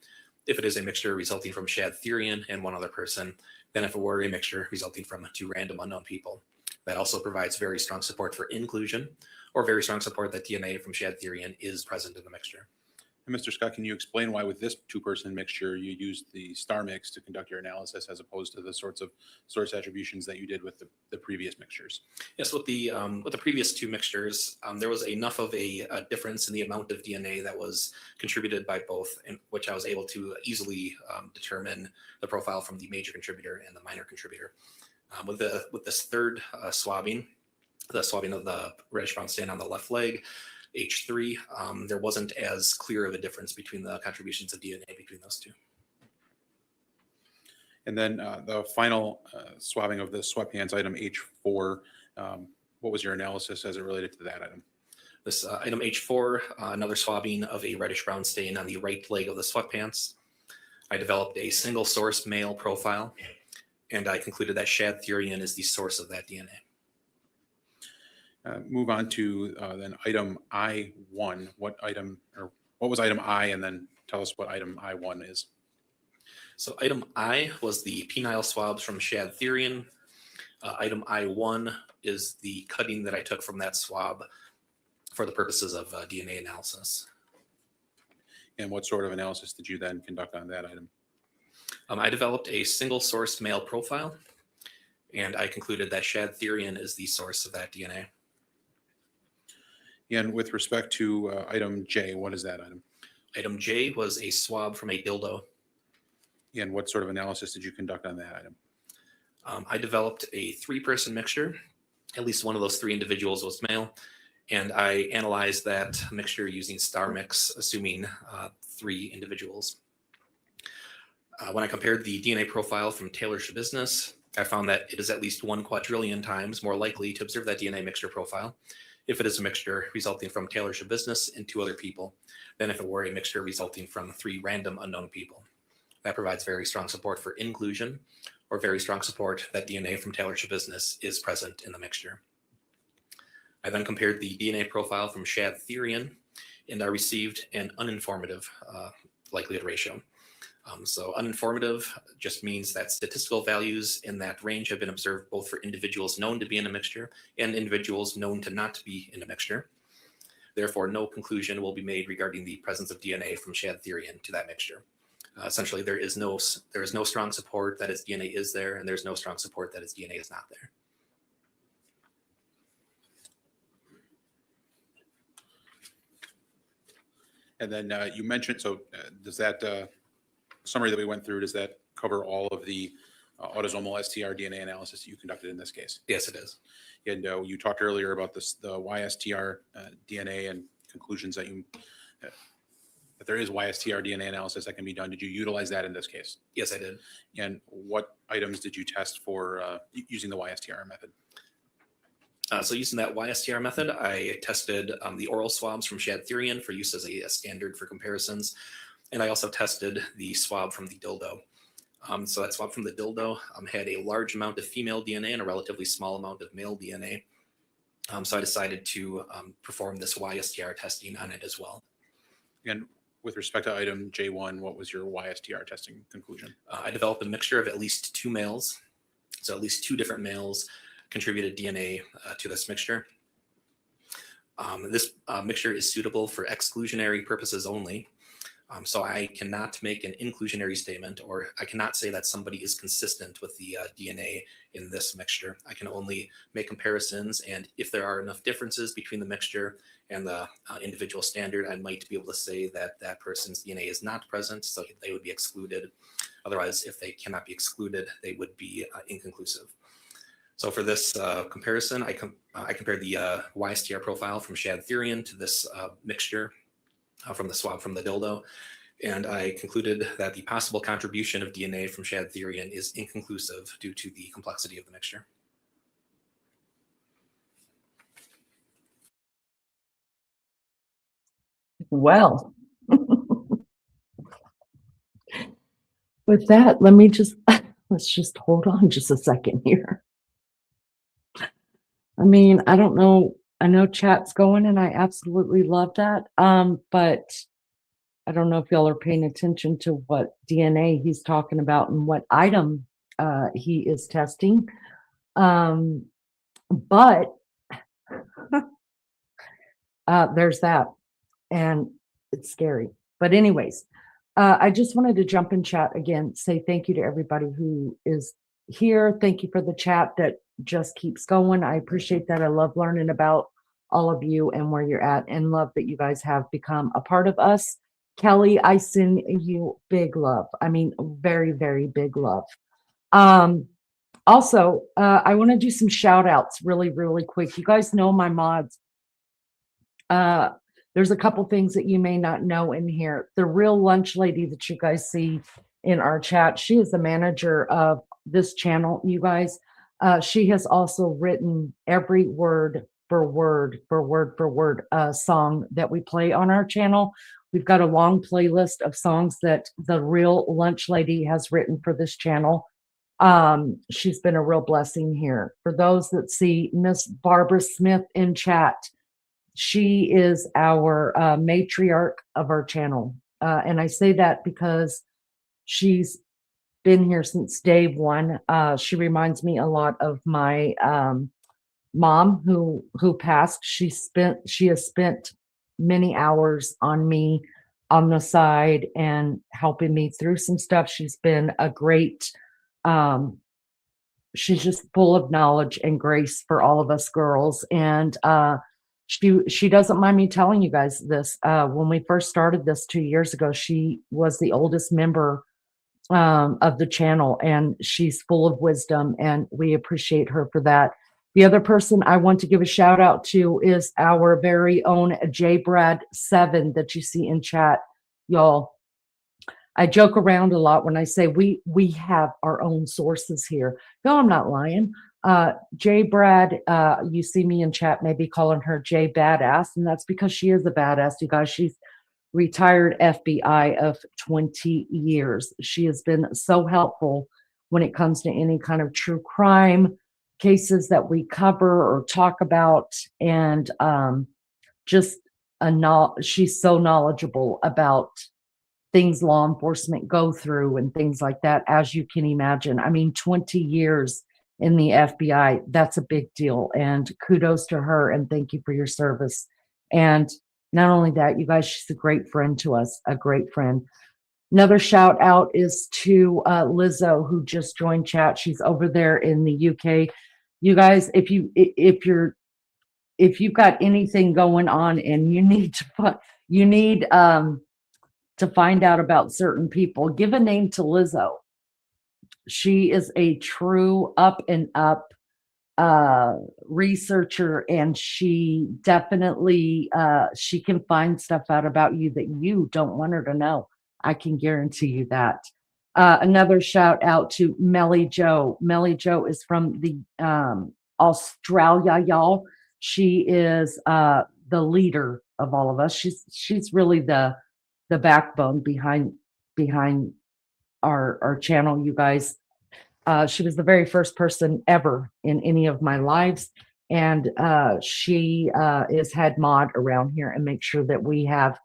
if it is a mixture resulting from Shad Thyrion and 1 other person than if it were a mixture resulting from 2 random unknown people. That also provides very strong support for inclusion, or very strong support that DNA from Shad Thyrion is present in the mixture. And Mr. Scott, can you explain why with this 2-person mixture you used the star mix to conduct your analysis as opposed to the sorts of source attributions that you did with the previous mixtures? Yes, with the previous 2 mixtures, there was enough of a difference in the amount of DNA that was contributed by both, in which I was able to easily determine the profile from the major contributor and the minor contributor. With this third swabbing, the swabbing of the reddish brown stain on the left leg, H3, there wasn't as clear of a difference between the contributions of DNA between those 2. And then the final swabbing of the sweatpants, item H4, what was your analysis as it related to that item? This item H4, another swabbing of a reddish brown stain on the right leg of the sweatpants. I developed a single source male profile, and I concluded that Shad Thyrion is the source of that DNA. Move on to then item I1. What was item I, and then tell us what item I1 is. So item I was the penile swabs from Shad Thyrion. Item I1 is the cutting that I took from that swab for the purposes of DNA analysis. And what sort of analysis did you then conduct on that item? I developed a single source male profile, and I concluded that Shad Thyrion is the source of that DNA. And with respect to item J, what is that item? Item J was a swab from a dildo. And what sort of analysis did you conduct on that item? I developed a 3-person mixture. At least one of those 3 individuals was male. And I analyzed that mixture using star mix, assuming 3 individuals. When I compared the DNA profile from Taylor SchaBusiness, I found that it is at least 1 quadrillion times more likely to observe that DNA mixture profile if it is a mixture resulting from Taylor SchaBusiness and 2 other people than if it were a mixture resulting from 3 random unknown people. That provides very strong support for inclusion, or very strong support that DNA from Taylor SchaBusiness is present in the mixture. I then compared the DNA profile from Shad Thyrion, and I received an uninformative likelihood ratio. So uninformative just means that statistical values in that range have been observed both for individuals known to be in a mixture and individuals known to not be in a mixture. Therefore, no conclusion will be made regarding the presence of DNA from Shad Thyrion to that mixture. Essentially, there is no strong support that its DNA is there, and there's no strong support that its DNA is not there. And then you mentioned, so does that summary that we went through, does that cover all of the autosomal STR DNA analysis that you conducted in this case? Yes, it is. And you talked earlier about the YSTR DNA and conclusions that that there is YSTR DNA analysis that can be done. Did you utilize that in this case? Yes, I did. And what items did you test for using the YSTR method? So using that YSTR method, I tested the oral swabs from Shad Thyrion for use as a standard for comparisons. And I also tested the swab from the dildo. So that swab from the dildo had a large amount of female DNA and a relatively small amount of male DNA. So I decided to perform this YSTR testing on it as well. And with respect to item J1, what was your YSTR testing conclusion? I developed a mixture of at least 2 males. So at least 2 different males contributed DNA to this mixture. This mixture is suitable for exclusionary purposes only. So I cannot make an inclusionary statement, or I cannot say that somebody is consistent with the DNA in this mixture. I can only make comparisons, and if there are enough differences between the mixture and the individual standard, I might be able to say that that person's DNA is not present, so they would be excluded. Otherwise, if they cannot be excluded, they would be inconclusive. So for this comparison, I compared the YSTR profile from Shad Thyrion to this mixture from the swab from the dildo, and I concluded that the possible contribution of DNA from Shad Thyrion is inconclusive due to the complexity of the mixture. Well, with that, let's just hold on just a second here. I mean, I don't know. I know chat's going and I absolutely love that. But I don't know if y'all are paying attention to what DNA he's talking about and what item he is testing. But there's that. And it's scary. But anyways, I just wanted to jump in chat again, say thank you to everybody who is here. Thank you for the chat that just keeps going. I appreciate that. I love learning about all of you and where you're at, and love that you guys have become a part of us. Kelly, I send you big love. I mean, very, very big love. Also, I want to do some shout outs really, really quick. You guys know my mods. There's a couple things that you may not know in here. The real lunch lady that you guys see in our chat, she is the manager of this channel, you guys. She has also written every word for word song that we play on our channel. We've got a long playlist of songs that the real lunch lady has written for this channel. She's been a real blessing here. For those that see Miss Barbara Smith in chat, she is our matriarch of our channel. And I say that because she's been here since day one. She reminds me a lot of my mom who passed. She has spent many hours on me on the side and helping me through some stuff. She's been a great, she's just full of knowledge and grace for all of us girls. And she doesn't mind me telling you guys this. When we first started this 2 years ago, she was the oldest member of the channel, and she's full of wisdom, and we appreciate her for that. The other person I want to give a shout out to is our very own JBrad7 that you see in chat, y'all. I joke around a lot when I say we have our own sources here. No, I'm not lying. JBrad, you see me in chat maybe calling her J Badass, and that's because she is a badass, you guys. She's retired FBI of 20 years. She has been so helpful when it comes to any kind of true crime cases that we cover or talk about, and she's so knowledgeable about things law enforcement go through and things like that, as you can imagine. I mean, 20 years in the FBI, that's a big deal, and kudos to her, and thank you for your service. And not only that, you guys, she's a great friend to us, a great friend. Another shout out is to Lizzo, who just joined chat. She's over there in the UK. You guys, if you've got anything going on and you need to find out about certain people, give a name to Lizzo. She is a true up and up researcher, and she definitely she can find stuff out about you that you don't want her to know. I can guarantee you that. Another shout out to Melly Joe. Melly Joe is from the Australia, y'all. She is the leader of all of us. She's really the backbone behind our channel, you guys. She was the very first person ever in any of my lives. and she is head mod around here and make sure that we have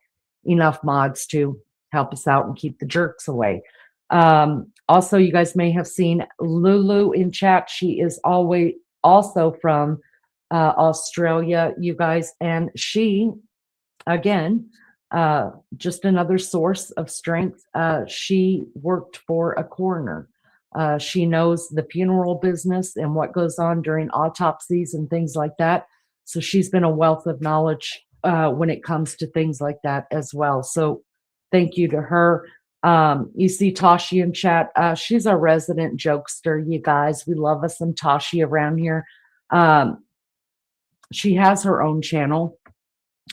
enough mods to help us out and keep the jerks away. Also, you guys may have seen Lulu in chat. She is always also from Australia, you guys, and she, again, just another source of strength. She worked for a coroner. She knows the funeral business and what goes on during autopsies and things like that. So she's been a wealth of knowledge when it comes to things like that as well. So thank you to her. You see Tashi in chat. She's a resident jokester, you guys. We love us some Tashi around here. She has her own channel.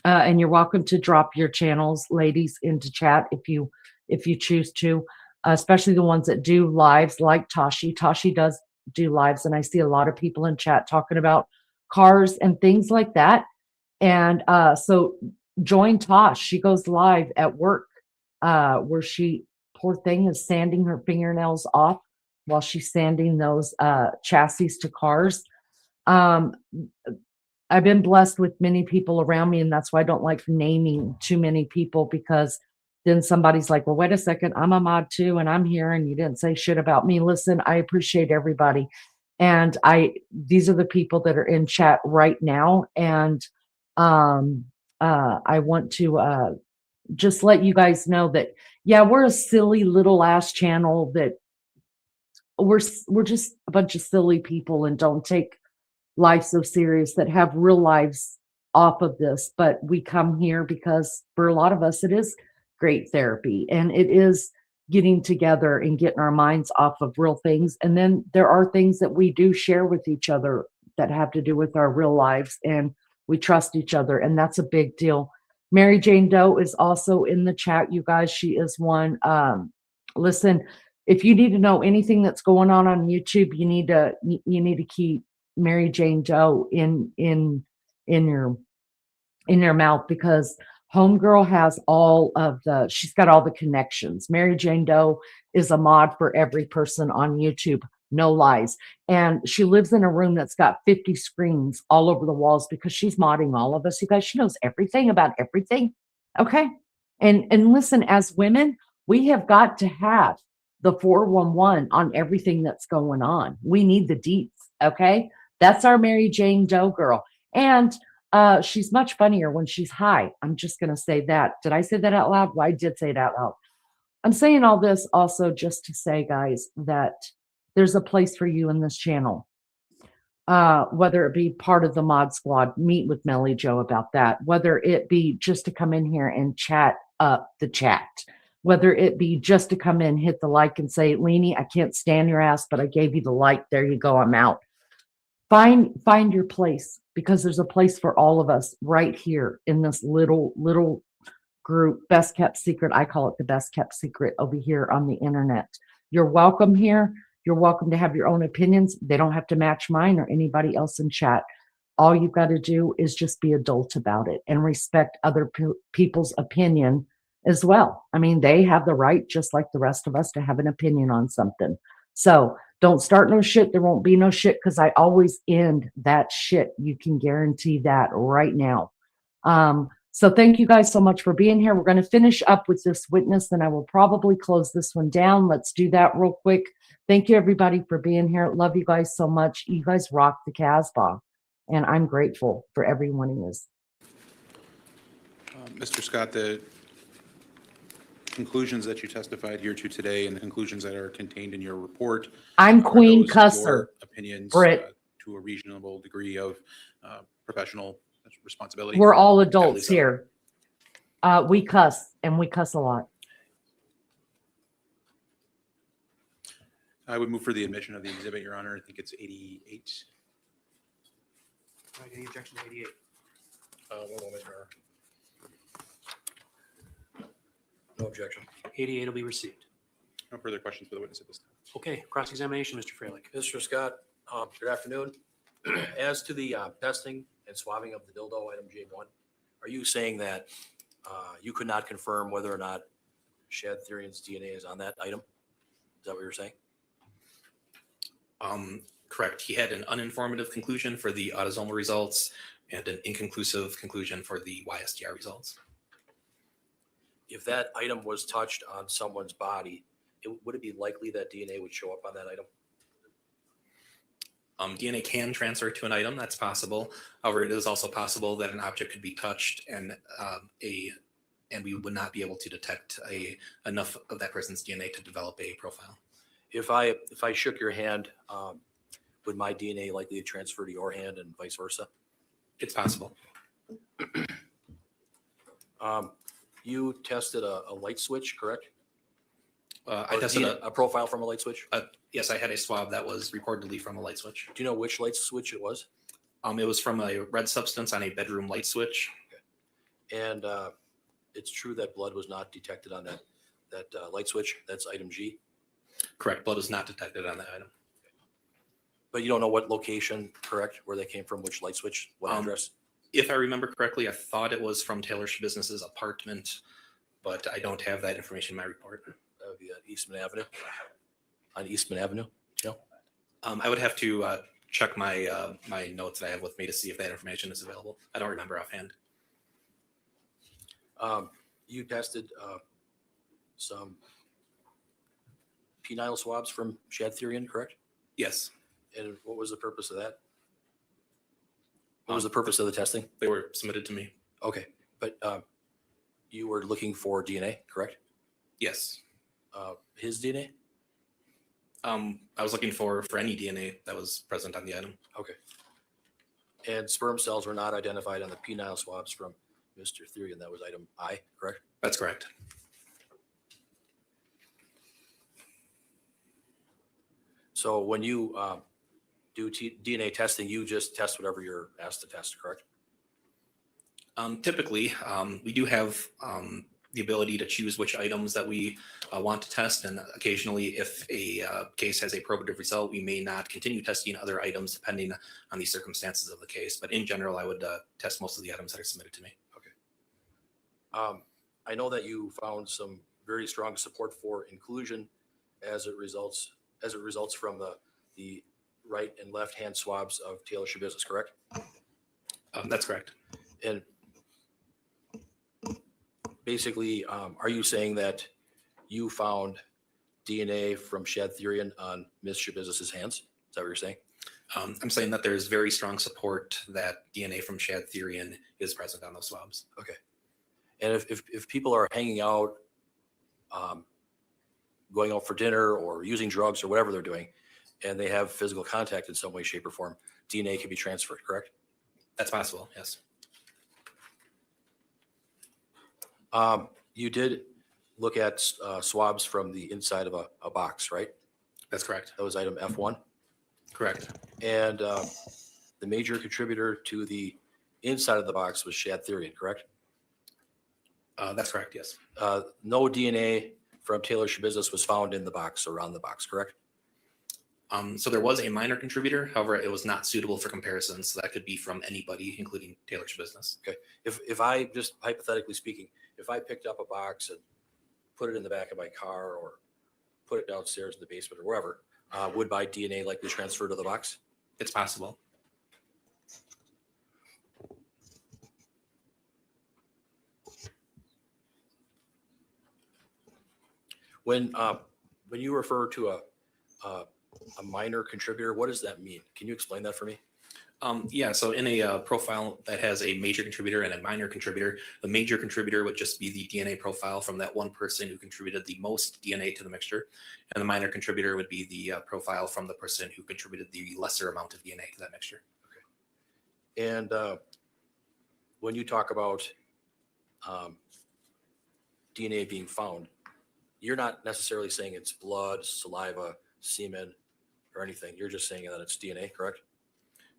And you're welcome to drop your channels, ladies, into chat if you choose to, especially the ones that do lives like Tashi. Tashi does do lives, and I see a lot of people in chat talking about cars and things like that. And so join Tosh. She goes live at work where she, poor thing, is sanding her fingernails off while she's sanding those chassis to cars. I've been blessed with many people around me, and that's why I don't like naming too many people, because then somebody's like, well, wait a second, I'm a mod too, and I'm here, and you didn't say shit about me. Listen, I appreciate everybody. And these are the people that are in chat right now. And I want to just let you guys know that, yeah, we're a silly little ass channel that we're just a bunch of silly people and don't take life so serious, that have real lives off of this. But we come here because for a lot of us, it is great therapy, and it is getting together and getting our minds off of real things. And then there are things that we do share with each other that have to do with our real lives, and we trust each other. And that's a big deal. Mary Jane Doe is also in the chat, you guys. She is one. Listen, if you need to know anything that's going on YouTube, you need to keep Mary Jane Doe in your mouth, because Homegirl has she's got all the connections. Mary Jane Doe is a mod for every person on YouTube, no lies. And she lives in a room that's got 50 screens all over the walls because she's modding all of us. You guys, she knows everything about everything. Okay. And listen, as women, we have got to have the 411 on everything that's going on. We need the deets. Okay. That's our Mary Jane Doe girl. And she's much funnier when she's high. I'm just going to say that. Did I say that out loud? Well, I did say it out loud. I'm saying all this also just to say, guys, that there's a place for you in this channel. Whether it be part of the mod squad, meet with Melly Joe about that. Whether it be just to come in here and chat up the chat. Whether it be just to come in, hit the like and say, Leanie, I can't stand your ass, but I gave you the like. There you go. I'm out. Find your place, because there's a place for all of us right here in this little group, best kept secret. I call it the best kept secret over here on the internet. You're welcome here. You're welcome to have your own opinions. They don't have to match mine or anybody else in chat. All you've got to do is just be adult about it and respect other people's opinion as well. I mean, they have the right, just like the rest of us, to have an opinion on something. So don't start no shit. There won't be no shit, because I always end that shit. You can guarantee that right now. So thank you guys so much for being here. We're going to finish up with this witness, then I will probably close this one down. Let's do that real quick. Thank you, everybody, for being here. Love you guys so much. You guys rock the Casbah, and I'm grateful for everyone who is. Mr. Scott, the conclusions that you testified here to today and the conclusions that are contained in your report. I'm Queen those Cusser. your opinions Brit. To a reasonable degree of professional responsibility. We're all adults here. We cuss, and we cuss a lot. I would move for the admission of the exhibit, Your Honor. I think it's 88. Any objection to 88? One moment, Your Honor. No objection. 88 will be received. No further questions for the witness at this time. Okay, cross-examination, Mr. Freilich. Mr. Scott, good afternoon. As to the testing and swabbing of the dildo item J1, are you saying that you could not confirm whether or not Shad Thyrion's DNA is on that item? Is that what you're saying? Correct. He had an uninformative conclusion for the autosomal results and an inconclusive conclusion for the YSDR results. If that item was touched on someone's body, would it be likely that DNA would show up on that item? DNA can transfer to an item, that's possible. However, it is also possible that an object could be touched and we would not be able to detect enough of that person's DNA to develop a profile. If I shook your hand, would my DNA likely transfer to your hand and vice versa? It's possible. You tested a light switch, correct? I tested a profile from a light switch? Yes, I had a swab that was reportedly from a light switch. Do you know which light switch it was? It was from a red substance on a bedroom light switch. Okay. And it's true that blood was not detected on that light switch. That's item G. Correct. Blood was not detected on that item. But you don't know what location, correct? Where they came from, which light switch, what address? If I remember correctly, I thought it was from Taylor SchaBusiness's apartment, but I don't have that information in my report. That would be at Eastman Avenue. On Eastman Avenue? Yeah. I would have to check my my notes that I have with me to see if that information is available. I don't remember offhand. You tested some penile swabs from Shad Thyrion, correct? Yes. And what was the purpose of that? What was the purpose of the testing? They were submitted to me. Okay, but you were looking for DNA, correct? Yes. His DNA? I was looking for any DNA that was present on the item. Okay. And sperm cells were not identified on the penile swabs from Mr. Thyrion. That was item I, correct? That's correct. So when you do DNA testing, you just test whatever you're asked to test, correct? Typically, we do have the ability to choose which items that we want to test. And occasionally, if a case has a probative result, we may not continue testing other items depending on the circumstances of the case. But in general, I would test most of the items that are submitted to me. Okay. I know that you found some very strong support for inclusion as it results from the right and left hand swabs of Taylor SchaBusiness, correct? That's correct. And basically, are you saying that you found DNA from Shad Thyrion on Ms. SchaBusiness's hands? Is that what you're saying? I'm saying that there's very strong support that DNA from Shad Thyrion is present on those swabs. Okay. And if people are hanging out, going out for dinner or using drugs or whatever they're doing, and they have physical contact in some way, shape, or form, DNA can be transferred, correct? That's possible, yes. You did look at swabs from the inside of a box, right? That's correct. That was item F1? Correct. And the major contributor to the inside of the box was Shad Thyrion, correct? That's correct, yes. No DNA from Taylor SchaBusiness was found in the box or on the box, correct? So there was a minor contributor. However, it was not suitable for comparison. So that could be from anybody, including Taylor SchaBusiness. Okay. If I, just hypothetically speaking, if I picked up a box and put it in the back of my car or put it downstairs in the basement or wherever, would my DNA likely transfer to the box? It's possible. When you refer to a minor contributor, what does that mean? Can you explain that for me? Yeah, so in a profile that has a major contributor and a minor contributor, the major contributor would just be the DNA profile from that one person who contributed the most DNA to the mixture. And the minor contributor would be the profile from the person who contributed the lesser amount of DNA to that mixture. Okay. And when you talk about DNA being found, you're not necessarily saying it's blood, saliva, semen, or anything. You're just saying that it's DNA, correct?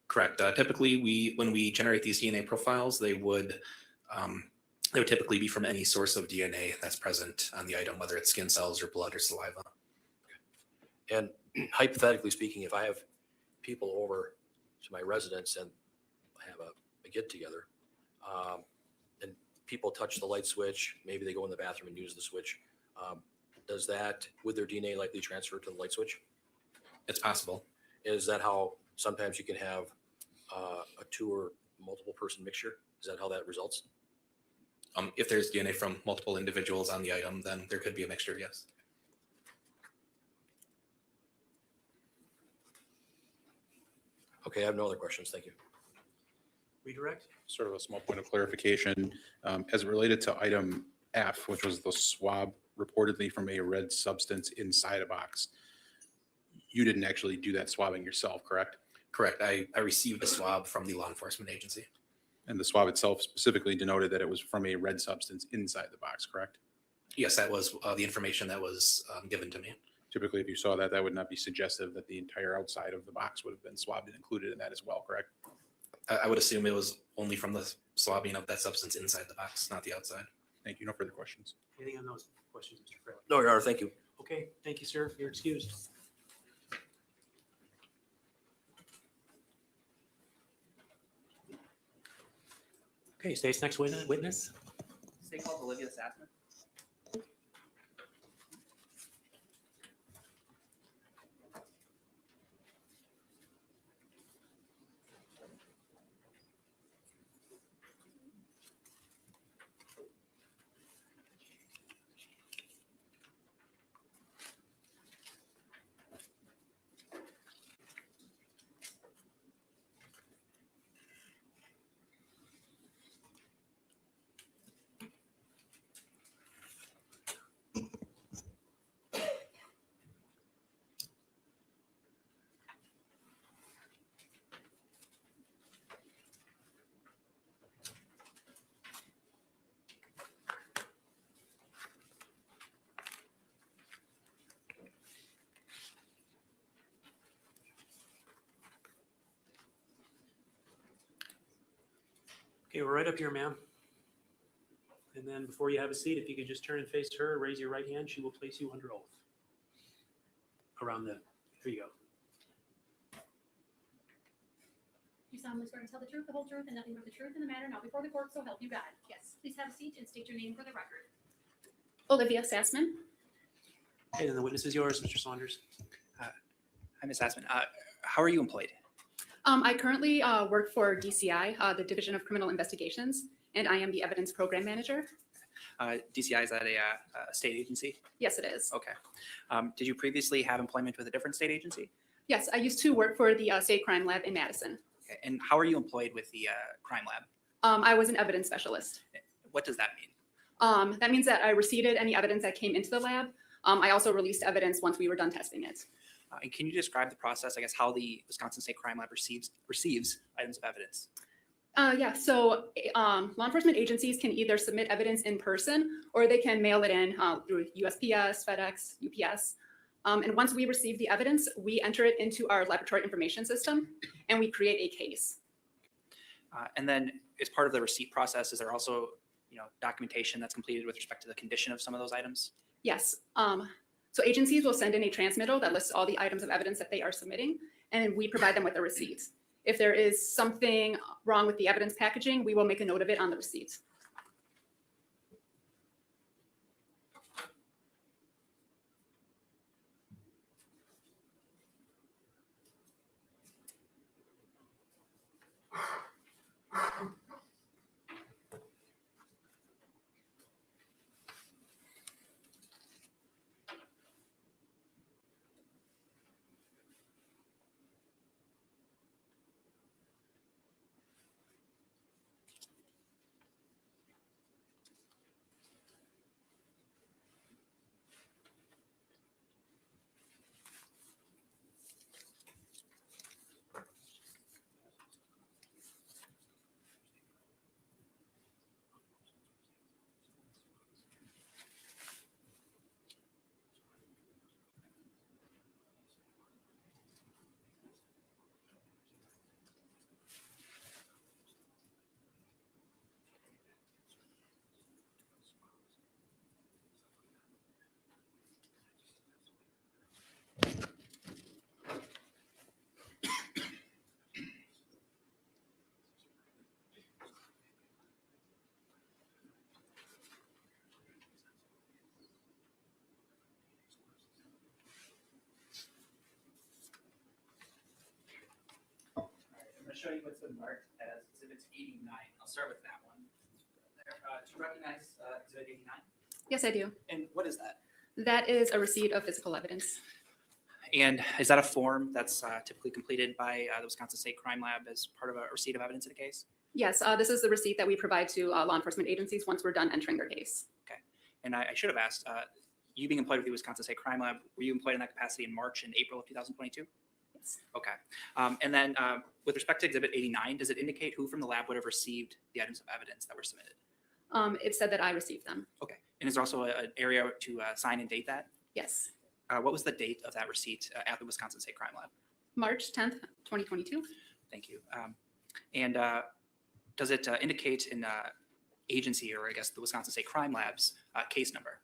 Correct. Typically, when we generate these DNA profiles, they would typically be from any source of DNA that's present on the item, whether it's skin cells or blood or saliva. Okay. And hypothetically speaking, if I have people over to my residence and have a get together, and people touch the light switch, maybe they go in the bathroom and use the switch, would their DNA likely transfer to the light switch? It's possible. Is that how sometimes you can have a 2 or multiple person mixture? Is that how that results? If there's DNA from multiple individuals on the item, then there could be a mixture, yes. Okay, I have no other questions. Thank you. Redirect? Sort of a small point of clarification, as it related to item F, which was the swab reportedly from a red substance inside a box. You didn't actually do that swabbing yourself, correct? Correct. I received a swab from the law enforcement agency. And the swab itself specifically denoted that it was from a red substance inside the box, correct? Yes, that was the information that was given to me. Typically, if you saw that, that would not be suggestive that the entire outside of the box would have been swabbed and included in that as well, correct? I would assume it was only from the swabbing of that substance inside the box, not the outside. Thank you. No further questions. Anything on those questions, Mr. Fraley? No, Your Honor, thank you. Okay, thank you, sir. You're excused. Okay, state's next witness. State called Olivia Sassman. Okay, we're right up here, ma'am. And then before you have a seat, if you could just turn and face her, raise your right hand, she will place you under oath. Around the, here you go. You solemnly swear to tell the truth, the whole truth, and nothing but the truth in the matter now before the court, so help you God. Yes. Please have a seat and state your name for the record. Olivia Sassman. Okay, then the witness is yours, Mr. Saunders. Hi, Ms. Sassman. How are you employed? I currently work for DCI, the Division of Criminal Investigations, and I am the Evidence Program Manager. DCI, is that a state agency? Yes, it is. Okay. Did you previously have employment with a different state agency? Yes, I used to work for the State Crime Lab in Madison. Okay. And how are you employed with the crime lab? I was an evidence specialist. What does that mean? That means that I received any evidence that came into the lab. I also released evidence once we were done testing it. And can you describe the process, I guess, how the Wisconsin State Crime Lab receives items of evidence? Yeah, so law enforcement agencies can either submit evidence in person or they can mail it in through USPS, FedEx, UPS. And once we receive the evidence, we enter it into our laboratory information system and we create a case. And then as part of the receipt process, is there also documentation that's completed with respect to the condition of some of those items? Yes. So agencies will send in a transmittal that lists all the items of evidence that they are submitting, and we provide them with the receipts. If there is something wrong with the evidence packaging, we will make a note of it on the receipts. show you what's been marked as Exhibit 89. I'll start with that one. Do you recognize Exhibit 89? Yes, I do. And what is that? That is a receipt of physical evidence. And is that a form that's typically completed by the Wisconsin State Crime Lab as part of a receipt of evidence in a case? Yes, this is the receipt that we provide to law enforcement agencies once we're done entering their case. Okay. And I should have asked, you being employed with the Wisconsin State Crime Lab, were you employed in that capacity in March and April of 2022? Yes. Okay. And then with respect to Exhibit 89, does it indicate who from the lab would have received the items of evidence that were submitted? It said that I received them. Okay. And is there also an area to sign and date that? Yes. What was the date of that receipt at the Wisconsin State Crime Lab? March 10th, 2022. Thank you. And does it indicate an agency, or I guess the Wisconsin State Crime Lab's case number?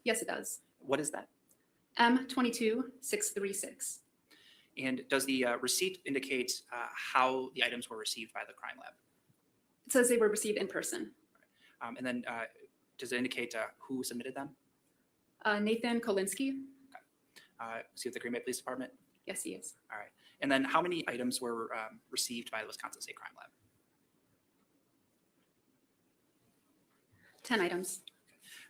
Yes, it does. What is that? M22636. And does the receipt indicate how the items were received by the crime lab? It says they were received in person. And then does it indicate who submitted them? Nathan Kolinsky. See with the Green Bay Police Department? Yes, he is. All right. And then how many items were received by the Wisconsin State Crime Lab? 10 items.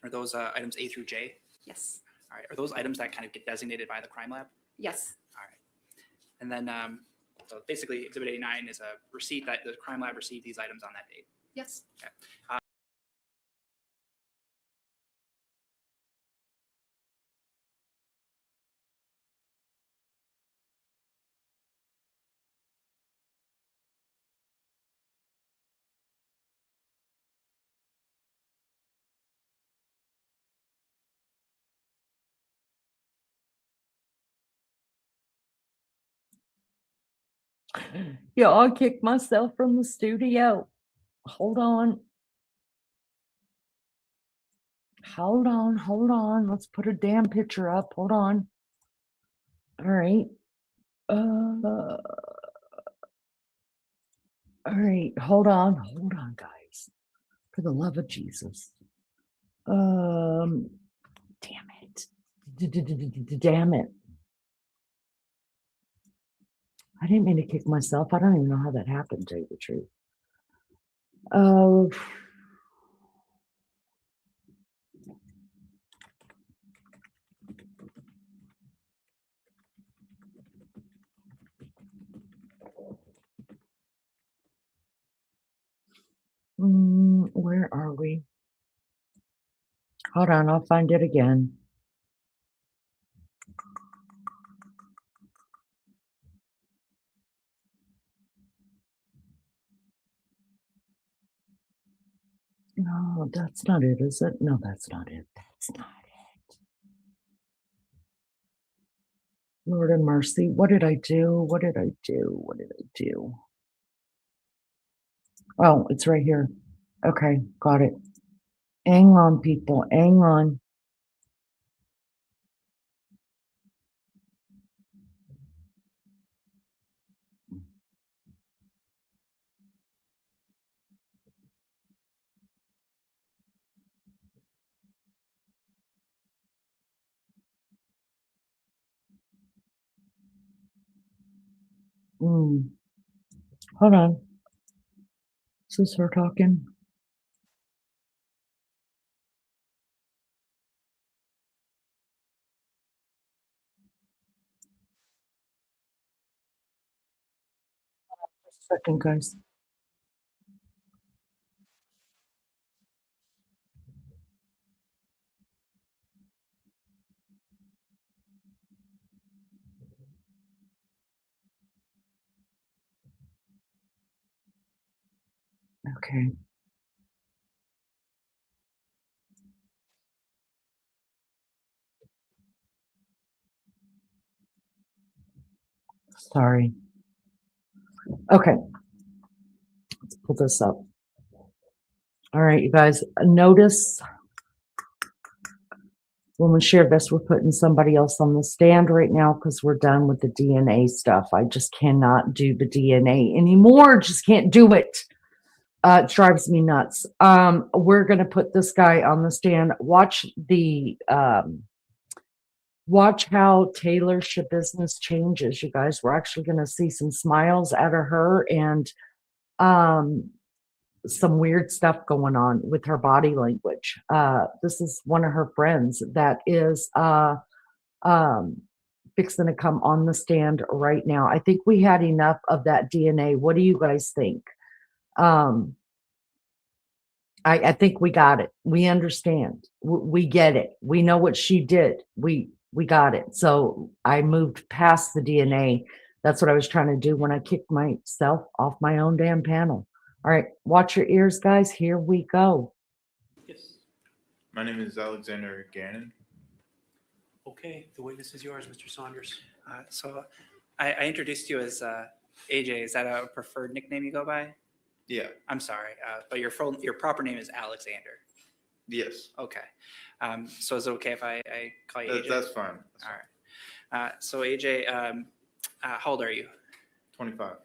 Are those items A through J? Yes. All right. Are those items that kind of get designated by the crime lab? Yes. All right. And then, so basically, Exhibit 89 is a receipt that the crime lab received these items on that date. Yes. Okay. Yeah, I kicked myself from the studio. Hold on. Hold on, hold on. Let's put a damn picture up. Hold on. All right. All right, hold on, guys. For the love of Jesus. Damn it. Damn it. I didn't mean to kick myself. I don't even know how that happened, to tell you the truth. Where are we? Hold on, I'll find it again. No, that's not it, is it? No, that's not it. That's not it. Lord have mercy. What did I do? What did I do? What did I do? Oh, it's right here. Okay, got it. Hang on, people. Hang on. Hold on. Is this her talking? Second, guys. Okay. Sorry. Okay. Let's pull this up. All right, you guys, notice when we share this, we're putting somebody else on the stand right now because we're done with the DNA stuff. I just cannot do the DNA anymore. Just can't do it. It drives me nuts. We're going to put this guy on the stand. Watch the watch how Taylor SchaBusiness changes, you guys. We're actually going to see some smiles out of her and some weird stuff going on with her body language. This is one of her friends that is fixing to come on the stand right now. I think we had enough of that DNA. What do you guys think? I think we got it. We understand. We get it. We know what she did. We got it. So I moved past the DNA. That's what I was trying to do when I kicked myself off my own damn panel. All right, watch your ears, guys. Here we go. Yes. My name is Alexander Ganon. Okay, the witness is yours, Mr. Saunders. So I introduced you as AJ. Is that a preferred nickname you go by? Yeah. I'm sorry, but your proper name is Alexander. Yes. Okay. So is it okay if I call you AJ? That's fine. All right. So AJ, how old are you? 25.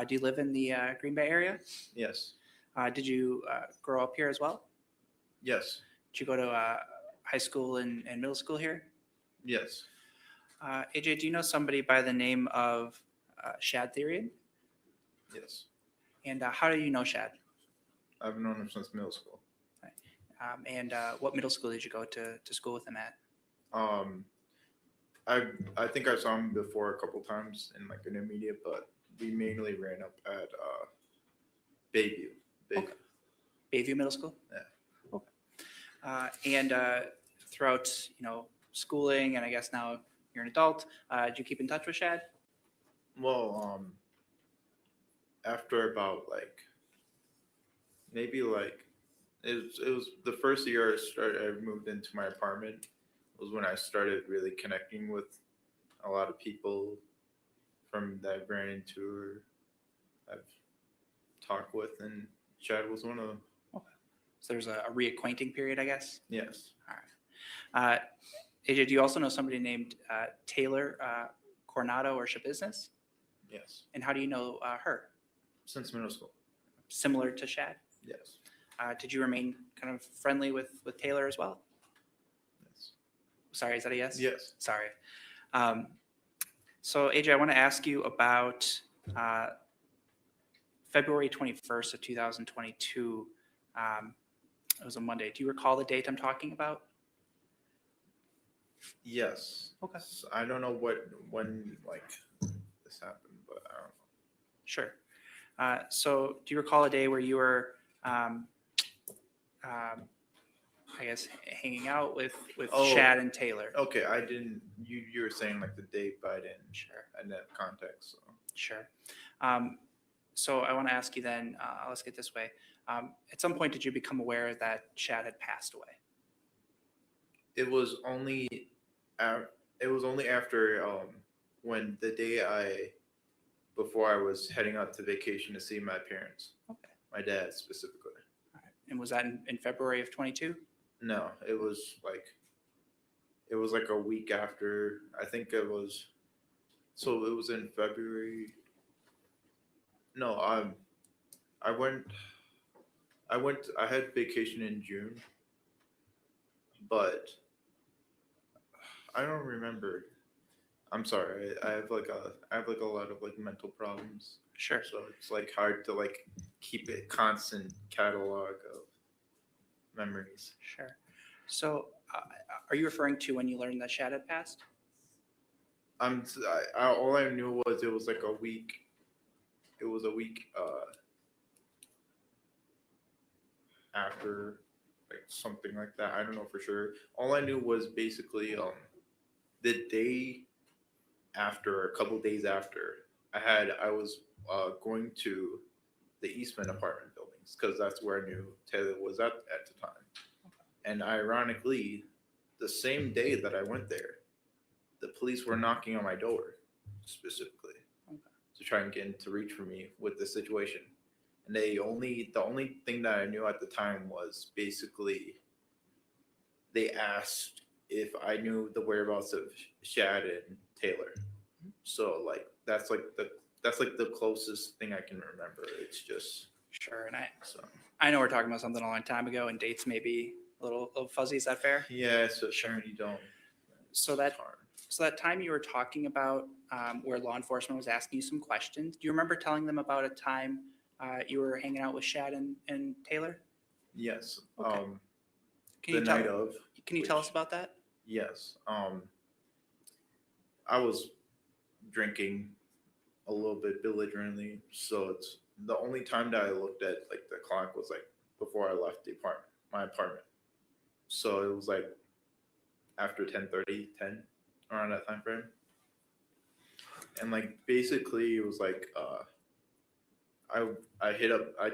Do you live in the Green Bay area? Yes. Did you grow up here as well? Yes. Did you go to high school and middle school here? Yes. AJ, do you know somebody by the name of Shad Thyrion? Yes. And how do you know Shad? I've known him since middle school. And what middle school did you go to school with him at? I think I saw him before a couple times in like intermediate, but we mainly ran up at Bayview. Okay. Bayview Middle School? Yeah. Okay. And throughout, schooling, and I guess now you're an adult, did you keep in touch with Shad? Well, after about maybe it was the first year I moved into my apartment was when I started really connecting with a lot of people from that I've ran into or I've talked with, and Shad was one of them. Okay. So there's a reacquainting period, I guess? Yes. All right. AJ, do you also know somebody named Taylor Coronado or SchaBusiness? Yes. And how do you know her? Since middle school. Similar to Shad? Yes. Did you remain kind of friendly with Taylor as well? Yes. Sorry, is that a yes? Yes. Sorry. So AJ, I want to ask you about February 21st of 2022. It was a Monday. Do you recall the date I'm talking about? Yes. Okay. So I don't know when this happened, but I don't know. Sure. So do you recall a day where you were, I guess, hanging out with Shad and Taylor? Okay, I didn't. You were saying the date, but I didn't. Sure. I didn't have context. So. Sure. So I want to ask you then. Let's get this way. At some point, did you become aware that Shad had passed away? It was only. It was only after when the day before I was heading out to vacation to see my parents. Okay. My dad specifically. All right. And was that in February of 22? No, it was a week after. I think it was. So it was in February. No, I had vacation in June, but I don't remember. I'm sorry. I have a lot of mental problems. Sure. So it's hard to keep a constant catalog of memories. Sure. So are you referring to when you learned that Shad had passed? All I knew was it was a week. It was a week after, something like that. I don't know for sure. All I knew was basically the day after, a couple days after, I was going to the Eastman apartment buildings because that's where I knew Taylor was at the time. And ironically, the same day that I went there, the police were knocking on my door specifically to try and get into reach for me with the situation. And the only thing that I knew at the time was basically they asked if I knew the whereabouts of Shad and Taylor. So that's the closest thing I can remember. It's just sure. And I know we're talking about something a long time ago, and dates may be a little fuzzy. Is that fair? Yeah, so sure you don't. So that time you were talking about where law enforcement was asking you some questions, do you remember telling them about a time you were hanging out with Shad and Taylor? Yes. Okay. Can The you night tell, of. Can you tell us about that? Yes. I was drinking a little bit belligerently, so it's the only time that I looked at like the clock was like before I left my apartment. So it was like after 10:30, 10 around that time frame. And like basically it was like I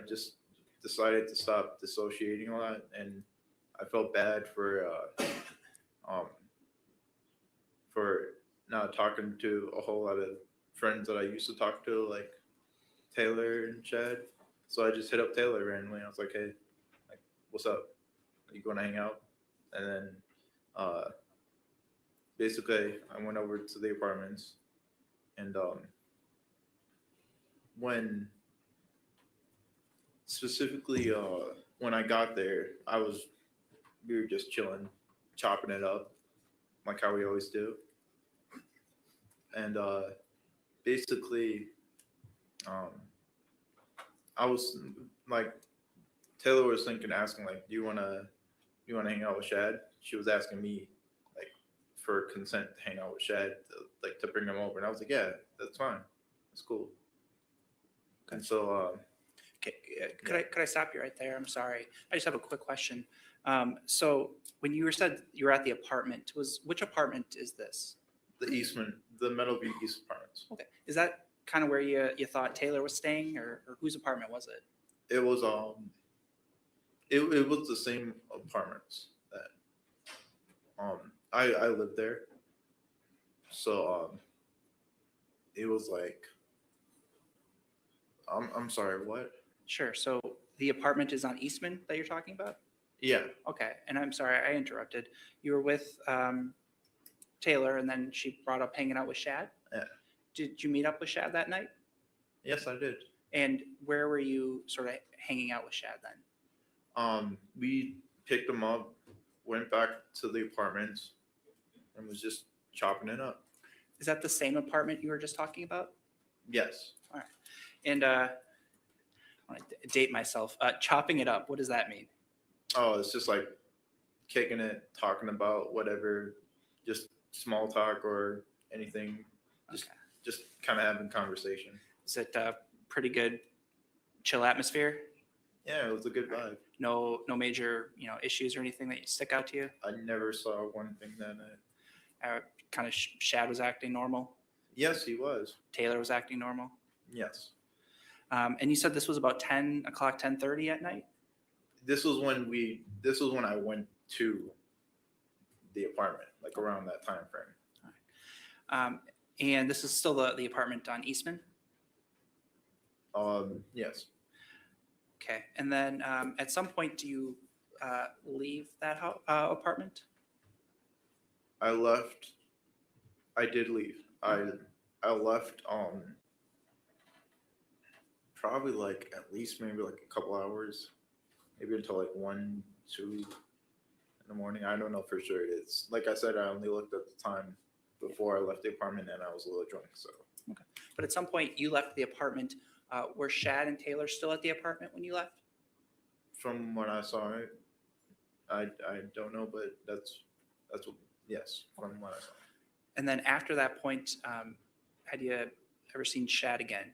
just decided to stop dissociating a lot, and I felt bad for not talking to a whole lot of friends that I used to talk to, like Taylor and Shad. So I just hit up Taylor randomly. I was like, hey, like, what's up? Are you going to hang out? And then basically I went over to the apartments, and when specifically when I got there, we were just chilling, chopping it up like how we always do. And basically I was like, Taylor was asking like, do you wanna hang out with Shad? She was asking me like for consent to hang out with Shad, to bring him over, and I was like, yeah, that's fine, it's cool. And so Could I stop you right there? I'm sorry. I just have a quick question. So when you said you were at the apartment, which apartment is this? the Meadowview East apartments. Okay. Is that kind of where you thought Taylor was staying, or whose apartment was it? It was it was the same apartments that I lived there. So it was like I'm sorry, what? Sure. So the apartment is on Eastman that you're talking about? Yeah. Okay. And I'm sorry, I interrupted. You were with Taylor, and then she brought up hanging out with Shad? Yeah. Did you meet up with Shad that night? Yes, I did. And where were you sort of hanging out with Shad then? We picked him up, went back to the apartments, and was just chopping it up. Is that the same apartment you were just talking about? Yes. All right. And I want to date myself. Chopping it up, what does that mean? Oh, it's just like kicking it, talking about whatever, just small talk or anything. Just kind of having conversation. Is it a pretty good chill atmosphere? Yeah, it was a good vibe. No major issues or anything that stick out to you? I never saw one thing that night. Kind of Shad was acting normal? Yes, he was. Taylor was acting normal? Yes. And you said this was about 10 o'clock, 10:30 at night? This was when I went to the apartment, like around that time frame. And this is still the apartment on Eastman? Yes. Okay. And then at some point, do you leave that apartment? I left. I did leave. I left probably like at least maybe like a couple hours, maybe until like 1, 2 in the morning. I don't know for sure. It's like I said, I only looked at the time before I left the apartment, and I was a little drunk. So. Okay. But at some point, you left the apartment. Were Shad and Taylor still at the apartment when you left? From what I saw, I don't know, but that's what, yes, from what I saw. And then after that point, had you ever seen Shad again?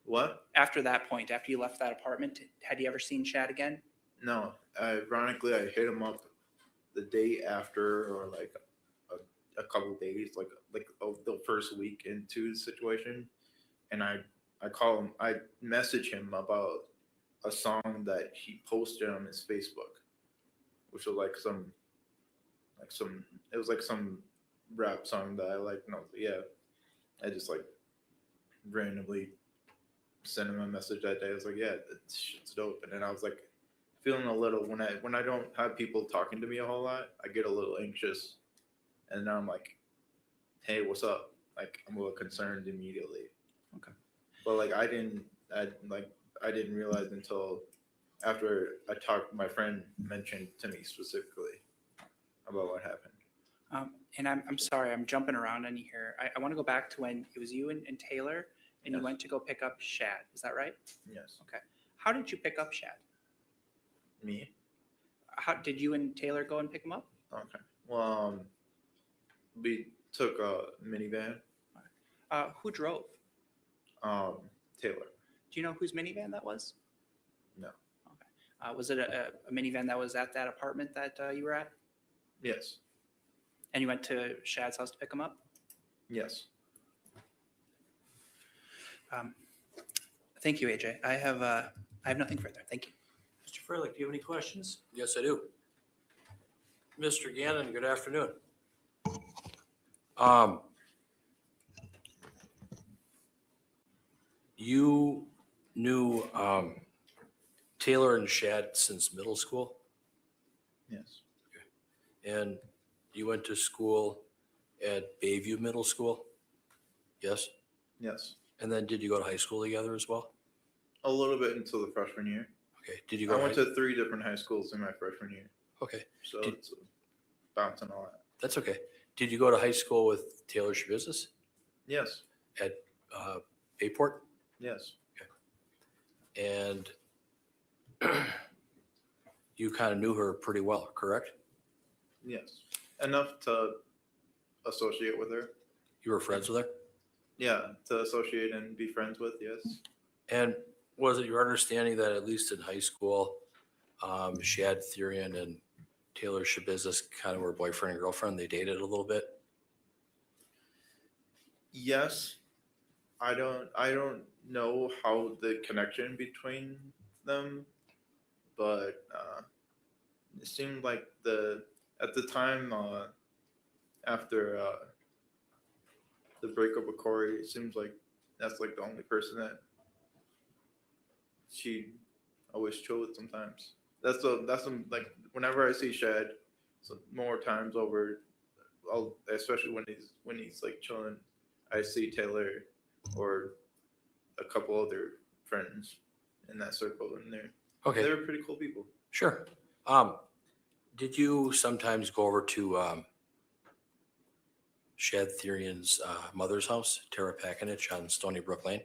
What? After that point, after you left that apartment, had you ever seen Shad again? No. Ironically, I hit him up the day after, or like a couple days, like the first week into the situation, and I call him. I message him about a song that he posted on his Facebook, which was like some rap song that I like. And I was like, yeah, I just like randomly sent him a message that day. I was like, yeah, it's dope. And then I was like feeling a little, when I don't have people talking to me a whole lot, I get a little anxious. And now I'm like, hey, what's up? Like, I'm a little concerned immediately. Okay. But like I didn't realize until after my friend mentioned to me specifically about what happened. And I'm sorry, I'm jumping around on you here. I want to go back to when it was you and Taylor, and you Yes. went to go pick up Shad. Is that right? Yes. Okay. How did you pick up Shad? Me? How did you and Taylor go and pick him up? Okay. Well, we took a minivan. Who drove? Taylor. Do you know whose minivan that was? No. Was it a minivan that was at that apartment that you were at? Yes. And you went to Shad's house to pick him up? Yes. Thank you, AJ. I have nothing further. Thank you. Mr. Furlick, do you have any questions? Yes, I do. Mr. Gannon, good afternoon. You knew Taylor and Shad since middle school, Yes. and you went to school at Bayview Middle School? Yes? Yes. And then did you go to high school together as well? A little bit until the freshman year. Okay. Did you go I went high- to 3 different high schools in my freshman year. Okay. So Did- it's bouncing a lot. That's okay. Did you go to high school with Taylor SchaBusiness Yes. at Bayport? Yes. And you kind of knew her pretty well, correct? Yes. Enough to associate with her. You were friends with her? Yeah, to associate and be friends with, yes. And was it your understanding that at least in high school, Shad Thyrion and Taylor SchaBusiness kind of were boyfriend and girlfriend? They dated a little bit? Yes. I don't know how the connection between them, but it seemed like at the time after the breakup with Corey, it seems like that's like the only person that she always chill with sometimes. That's like whenever I see Shad, so more times over, especially when he's like chilling, I see Taylor or a couple other friends in that circle in there. Okay. They were pretty cool people. Sure. Did you sometimes go over to Shad Thyrion's mother's house, Tara Pakinich on Stony Brook Lane?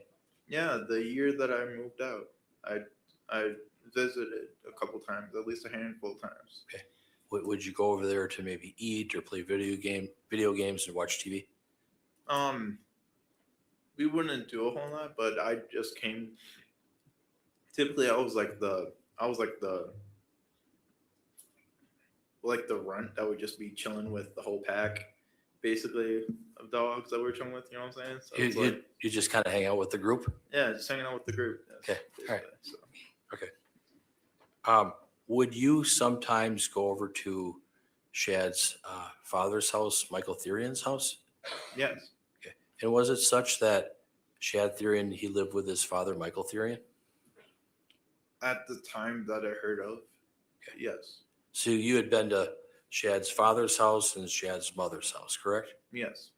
Yeah, the year that I moved out, I visited a couple times, at least a handful of times. Okay. Would you go over there to maybe eat or play video games and watch TV? We wouldn't do a whole lot, but I just came. Typically, I was like the runt that would just be chilling with the whole pack, basically, of dogs that we're chilling with. You know what I'm saying? So it's like, You just kind of hang out with the group? yeah, just hanging out with the group. Okay. All right. So. Okay. Would you sometimes go over to Shad's father's house, Michael Thyrion's house? Yes. Okay. And was it such that Shad Thyrion, he lived with his father, Michael Thyrion? At the time that I heard of, yes. So you had been to Shad's father's house and Shad's mother's house, correct? Yes.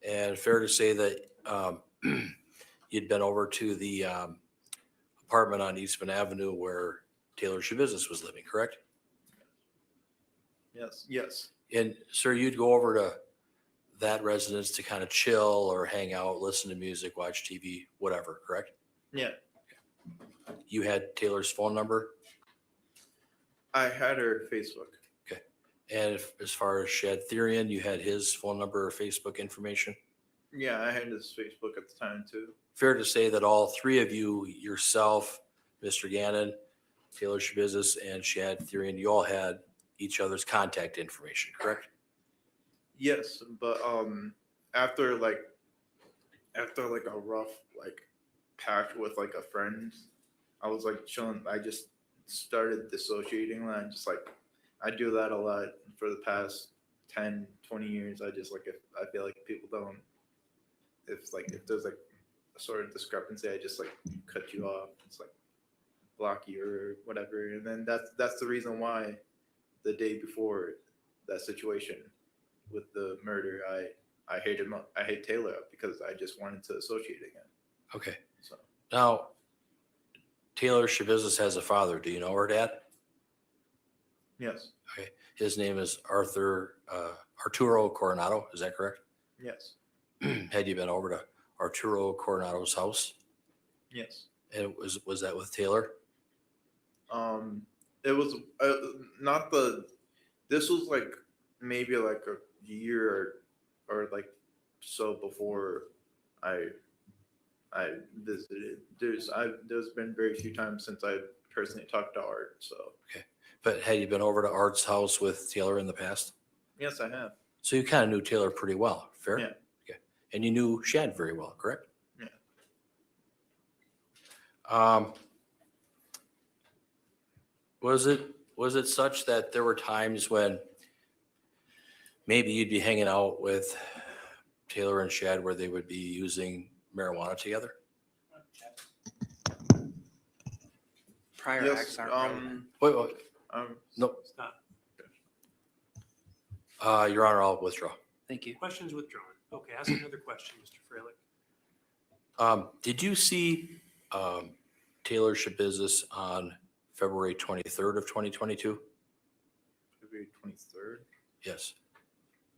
And fair to say that you'd been over to the apartment on Eastman Avenue where Taylor SchaBusiness was living, correct? Yes. Yes. And sir, you'd go over to that residence to kind of chill or hang out, listen to music, watch TV, whatever, correct? Yeah. You had Taylor's phone number? I had her Facebook. Okay. And as far as Shad Thyrion, you had his phone number or Facebook information? Yeah, I had his Facebook at the time too. Fair to say that all three of you, yourself, Mr. Ganon, Taylor SchaBusiness, and Shad Thyrion, you all had each other's contact information, correct? Yes, but after like a rough like patch with like a friend, I was like chilling. I just started dissociating and I just like I do that a lot for the past 10, 20 years. I just like if I feel like people don't if there's like a sort of discrepancy, I just like cut you off. It's like block you or whatever. And then that's the reason why the day before that situation with the murder, I hate Taylor because I just wanted to associate again. Okay. So Now, Taylor SchaBusiness has a father. Do you know her dad? Yes. Okay. His name is Arturo Coronado. Is that correct? Yes. Had you been over to Arturo Coronado's house? Yes. And was that with Taylor? It was not the. This was like maybe like a year or like so before I visited. There's been very few times since I personally talked to Art. So Okay. But had you been over to Art's house with Taylor in the past? yes, I have. So you kind of knew Taylor pretty well, fair? Yeah. Okay. And you knew Shad very well, correct? Yeah. Was it such that there were times when maybe you'd be hanging out with Taylor and Shad where they would be using marijuana together? Prior Yes. acts aren't relevant. Wait. No. It's not. Your Honor, I'll withdraw. Thank you. Questions withdrawn. Okay, ask another question, Mr. Freilich. Did you see Taylor SchaBusiness on February 23rd of 2022? February 23rd. Yes.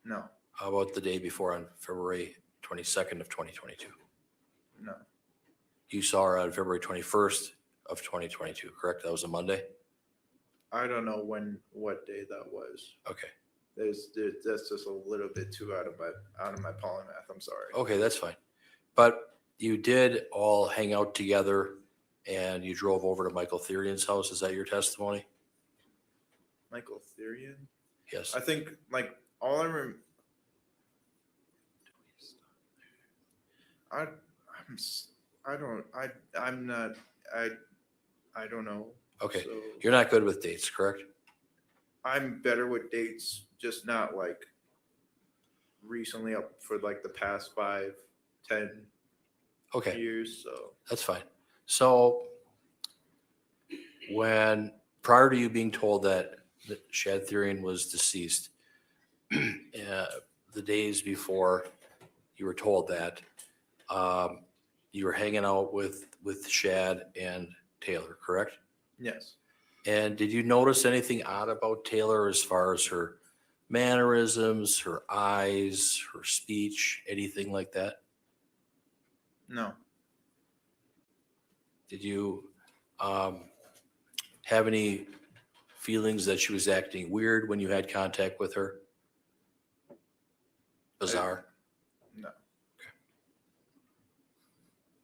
No. How about the day before on February 22nd of 2022? No. You saw her on February 21st of 2022, correct? That was a Monday? I don't know what day that was. Okay. That's just a little bit too out of my polymath. I'm sorry. Okay, that's fine. But you did all hang out together and you drove over to Michael Thyrion's house. Is that your testimony? Michael Thyrion? Yes. I think like all I remember. I don't know. Okay. So You're not good with dates, correct? I'm better with dates, just not like recently up for like the past 5, 10 Okay. years. So That's fine. So when prior to you being told that Shad Thyrion was deceased, the days before you were told that, you were hanging out with Shad and Taylor, correct? yes. And did you notice anything odd about Taylor as far as her mannerisms, her eyes, her speech, anything like that? No. Did you have any feelings that she was acting weird when you had contact with her? Bizarre? No.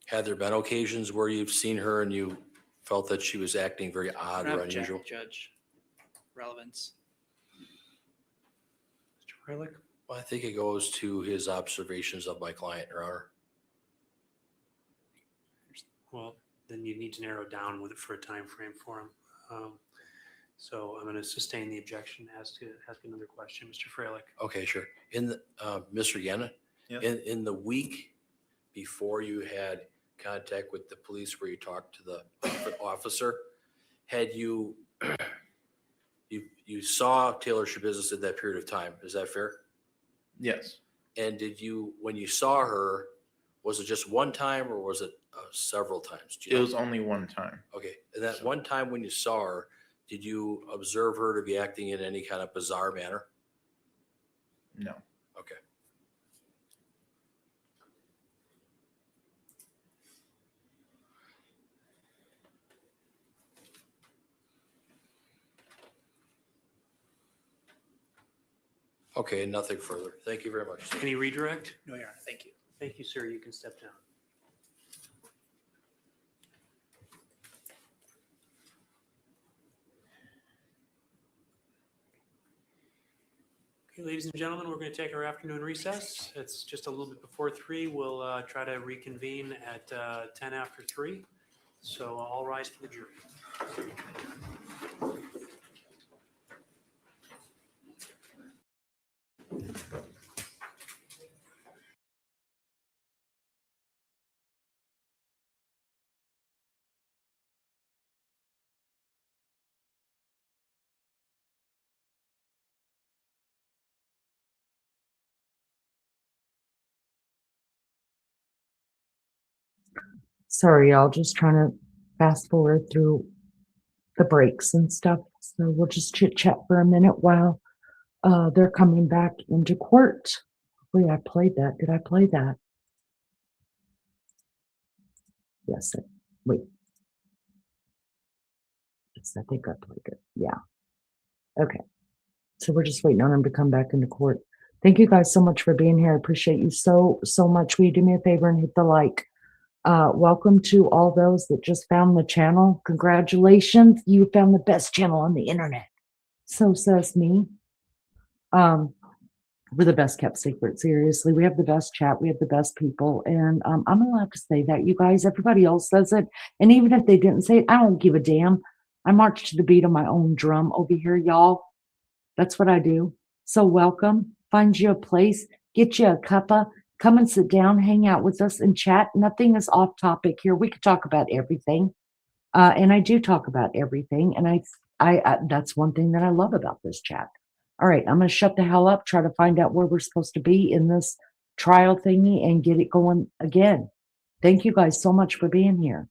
Had there been occasions where you've seen her and you felt that she was acting very odd or Object, unusual? Judge. Relevance. Mr. Freilich? Well, I think it goes to his observations of my client, Your Honor. Well, then you need to narrow down with it for a time frame for him. So I'm going to sustain the objection. Ask another question, Mr. Freilich. Okay, sure. In the, Mr. Gannon, Yes. in the week before you had contact with the police where you talked to the officer, had you saw Taylor SchaBusiness at that period of time, is that fair? Yes. And did you, when you saw her, was it just one time or was it several times? Do you It know? was only one time. Okay, and that one time when you saw her, did you observe her to be acting in any kind of bizarre manner? No. Okay. Okay, nothing further. Thank you very much. Any redirect? No, Your Honor. Thank you. Thank you, sir. You can step down. Okay, ladies and gentlemen, we're going to take our afternoon recess. It's just a little bit before 3. We'll try to reconvene at 10 after 3. So all rise for the jury. Sorry, y'all, just trying to fast forward through the breaks and stuff. So we'll just chit chat for a minute while they're coming back into court. Hopefully I played that. Did I play that? Yes. Wait. Yes, I think I played it. Yeah. Okay. So we're just waiting on them to come back into court. Thank you guys so much for being here. I appreciate you so much. Will you do me a favor and hit the like? Welcome to all those that just found the channel. Congratulations. You found the best channel on the internet. So says me. We're the best kept secret. Seriously, we have the best chat. We have the best people. And I'm allowed to say that, you guys. Everybody else says it. And even if they didn't say it, I don't give a damn. I march to the beat of my own drum over here, y'all. That's what I do. So welcome. Find you a place. Get you a cuppa. Come and sit down, hang out with us and chat. Nothing is off topic here. We could talk about everything. And I do talk about everything. And I that's one thing that I love about this chat. All right, I'm going to shut the hell up, try to find out where we're supposed to be in this trial thingy and get it going again. Thank you guys so much for being here.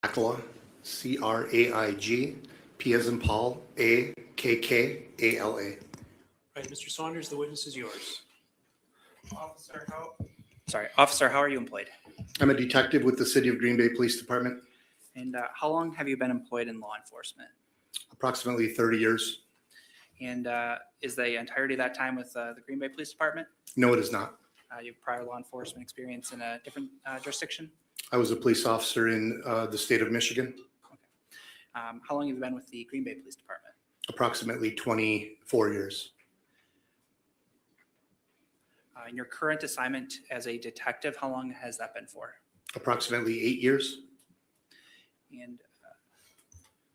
Craig, C-R-A-I-G, P as in Paul, A-K-K-A-L-A. Right, Mr. Saunders, the witness is yours. Officer, how are you employed? I'm a detective with the City of Green Bay Police Department. And how long have you been employed in law enforcement? Approximately 30 years. And is the entirety of that time with the Green Bay Police Department? No, it is not. You have prior law enforcement experience in a different jurisdiction? I was a police officer in the state of Michigan. How long have you been with the Green Bay Police Department? Approximately 24 years. In your current assignment as a detective, how long has that been for? Approximately 8 years. And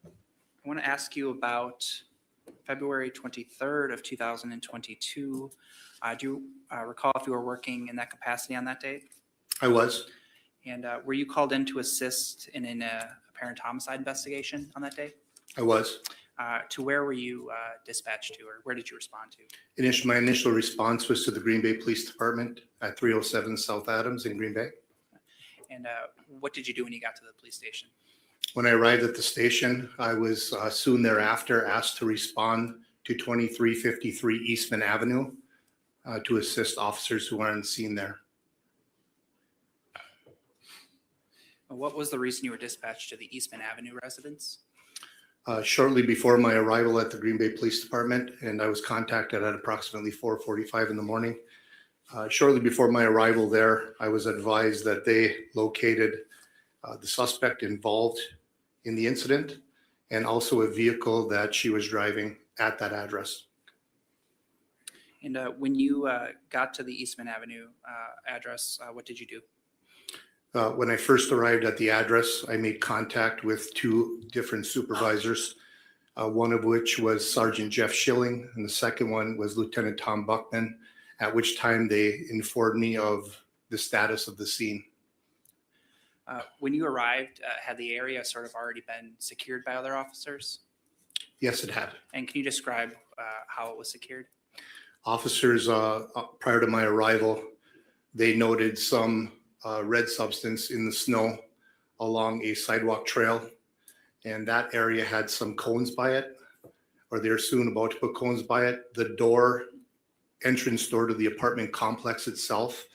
I want to ask you about February 23rd of 2022. Do you recall if you were working in that capacity on that date? I was. And were you called in to assist in an apparent homicide investigation on that day? I was. To where were you dispatched to, or where did you respond to? My initial response was to the Green Bay Police Department at 307 South Adams in Green Bay. And what did you do when you got to the police station? When I arrived at the station, I was soon thereafter asked to respond to 2353 Eastman Avenue to assist officers who were on scene there. What was the reason you were dispatched to the Eastman Avenue residence? Shortly before my arrival at the Green Bay Police Department, and I was contacted at approximately 4:45 in the morning. Shortly before my arrival there, I was advised that they located the suspect involved in the incident and also a vehicle that she was driving at that address. And when you got to the Eastman Avenue address, what did you do? When I first arrived at the address, I made contact with two different supervisors, one of which was Sergeant Jeff Schilling, and the second one was Lieutenant Tom Buckman, at which time they informed me of the status of the scene. When you arrived, had the area sort of already been secured by other officers? Yes, it had. And can you describe how it was secured? Officers, prior to my arrival, they noted some red substance in the snow along a sidewalk trail, and that area had some cones by it, or they're soon about to put cones by it. The entrance door to the apartment complex itself,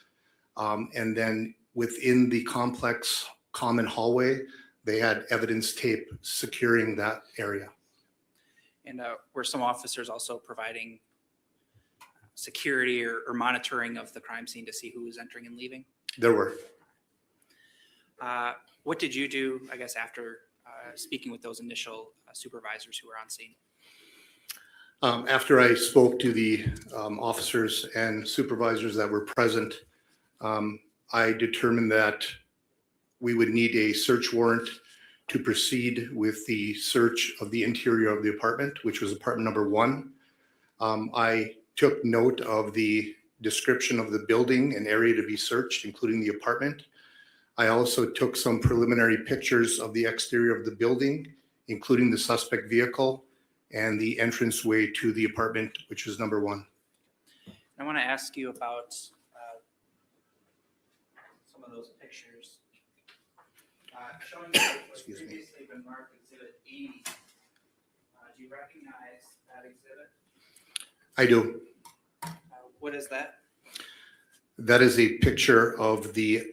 and then within the complex common hallway, they had evidence tape securing that area. And were some officers also providing security or monitoring of the crime scene to see who was entering and leaving? There were. What did you do, I guess, after speaking with those initial supervisors who were on scene? After I spoke to the officers and supervisors that were present, I determined that we would need a search warrant to proceed with the search of the interior of the apartment, which was apartment number 1. I took note of the description of the building and area to be searched, including the apartment. I also took some preliminary pictures of the exterior of the building, including the suspect vehicle and the entranceway to the apartment, which is number 1. I want to ask you about showing you what Excuse me. previously been marked Exhibit 80. Do you recognize that exhibit? I do. What is that? That is a picture of the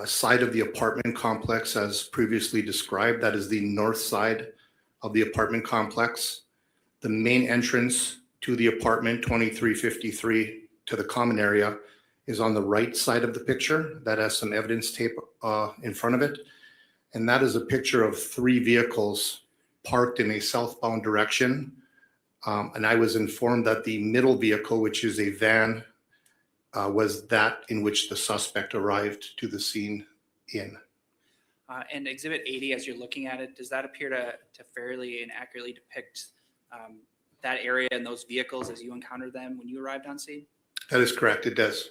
side of the apartment complex as previously described. That is the north side of the apartment complex. The main entrance to the apartment 2353 to the common area is on the right side of the picture. That has some evidence tape in front of it. And that is a picture of 3 vehicles parked in a southbound direction. And I was informed that the middle vehicle, which is a van, was that in which the suspect arrived to the scene in. And Exhibit 80, as you're looking at it, does that appear to fairly and accurately depict that area and those vehicles as you encountered them when you arrived on scene? That is correct, it does.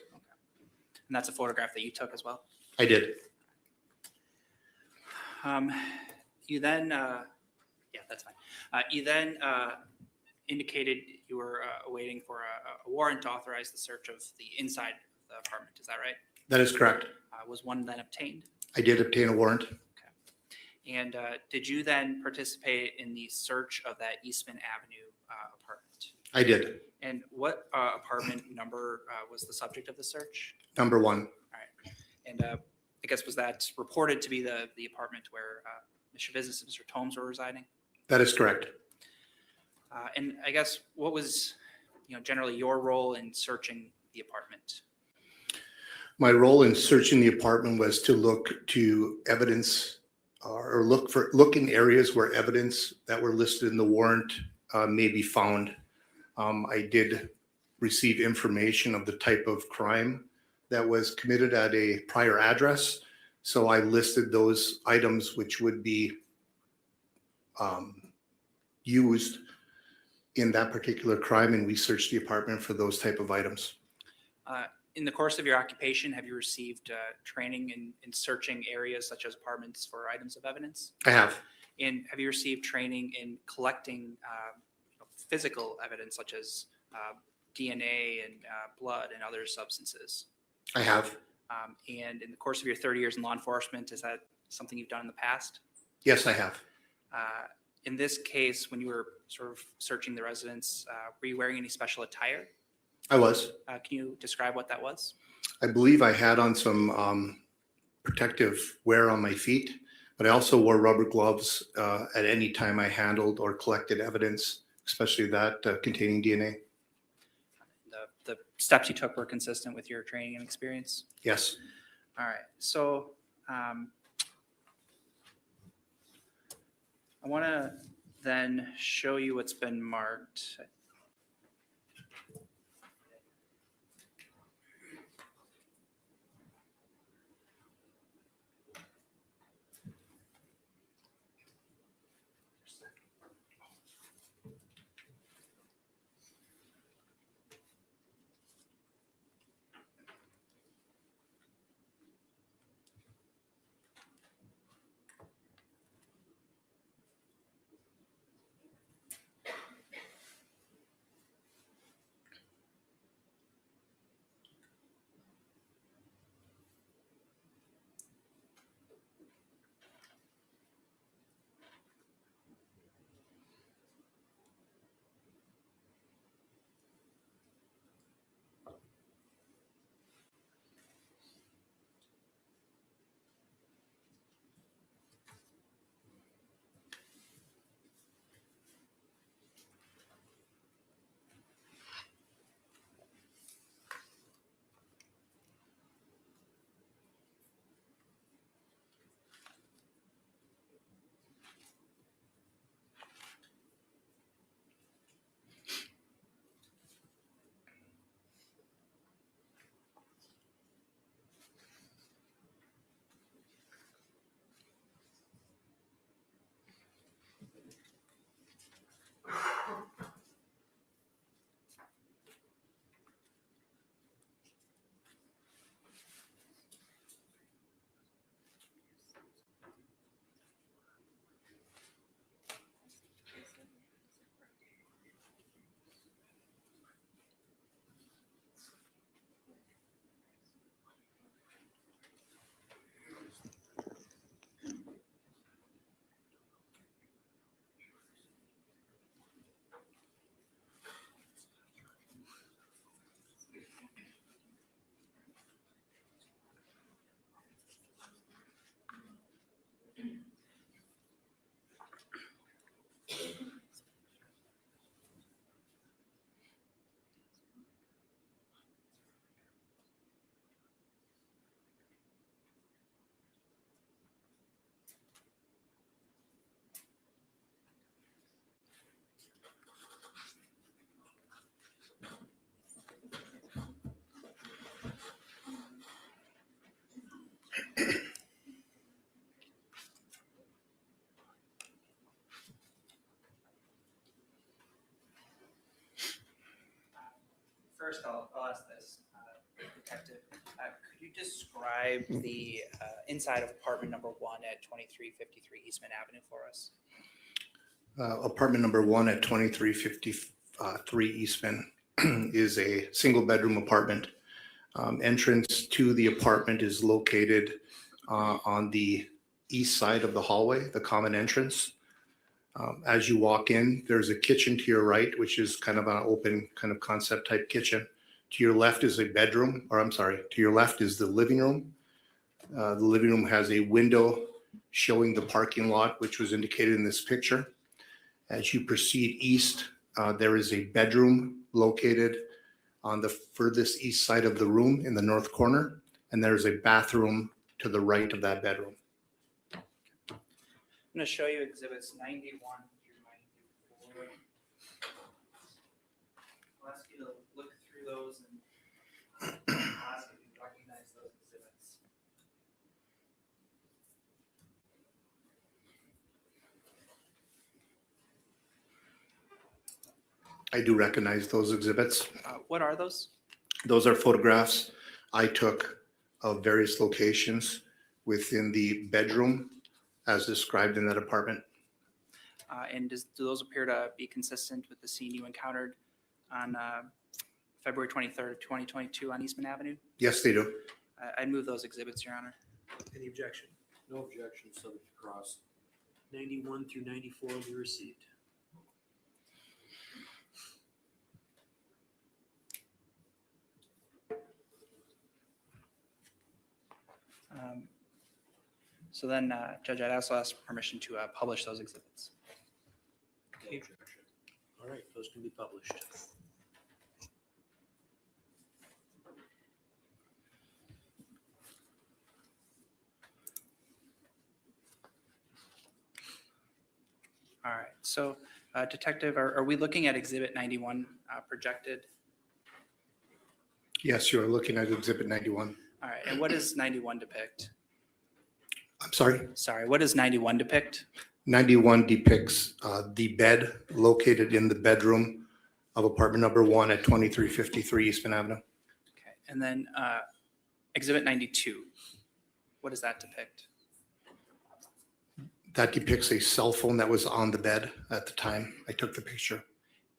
And that's a photograph that you took as well? I did. You then, yeah, that's fine. You then indicated you were waiting for a warrant to authorize the search of the inside of the apartment. Is that right? That is correct. Was one then obtained? I did obtain a warrant. And did you then participate in the search of that Eastman Avenue apartment? I did. And what apartment number was the subject of the search? Number 1. All right. And I guess was that reported to be the apartment where SchaBusiness and Mr. Tomes were residing? That is correct. And I guess what was, generally your role in searching the apartment? My role in searching the apartment was to look to evidence or look in areas where evidence that were listed in the warrant may be found. I did receive information of the type of crime that was committed at a prior address. So I listed those items which would be used in that particular crime, and we searched the apartment for those type of items. In the course of your occupation, have you received training in searching areas such as apartments for items of evidence? I have. And have you received training in collecting physical evidence such as DNA and blood and other substances? I have. And in the course of your 30 years in law enforcement, is that something you've done in the past? Yes, I have. In this case, when you were sort of searching the residence, were you wearing any special attire? I was. Can you describe what that was? I believe I had on some protective wear on my feet, but I also wore rubber gloves at any time I handled or collected evidence, especially that containing DNA. The steps you took were consistent with your training and experience? Yes. All right. So I want to then show you what's been marked. first I'll ask this, Detective. Could you describe the inside of apartment number 1 at 2353 Eastman Avenue for us? Apartment number 1 at 2353 Eastman is a single bedroom apartment. Entrance to the apartment is located on the east side of the hallway, the common entrance. As you walk in, there's a kitchen to your right, which is kind of an open kind of concept type kitchen. To your left is a bedroom, or I'm sorry, to your left is the living room. The living room has a window showing the parking lot, which was indicated in this picture. As you proceed east, there is a bedroom located on the furthest east side of the room in the north corner, and there's a bathroom to the right of that bedroom. I'm going to show you exhibits 91 through 94. I'll ask you to look through those and ask if you recognize those exhibits. I do recognize those exhibits. What are those? Those are photographs I took of various locations within the bedroom as described in that apartment. And do those appear to be consistent with the scene you encountered on February 23rd, 2022 on Eastman Avenue? Yes, they do. I'd move those exhibits, Your Honor. Any objection? No objection, subject to cross. 91 through 94 will be received. So then, Judge, I'd also ask permission to publish those exhibits. No objection. All right, those can be published. All right, so Detective, are we looking at Exhibit 91 projected? Yes, you are looking at exhibit 91. All right, and what does 91 depict? I'm sorry? Sorry, what does 91 depict? 91 depicts the bed located in the bedroom of apartment number 1 at 2353 Eastman Avenue. Okay, and then Exhibit 92, what does that depict? That depicts a cell phone that was on the bed at the time I took the picture.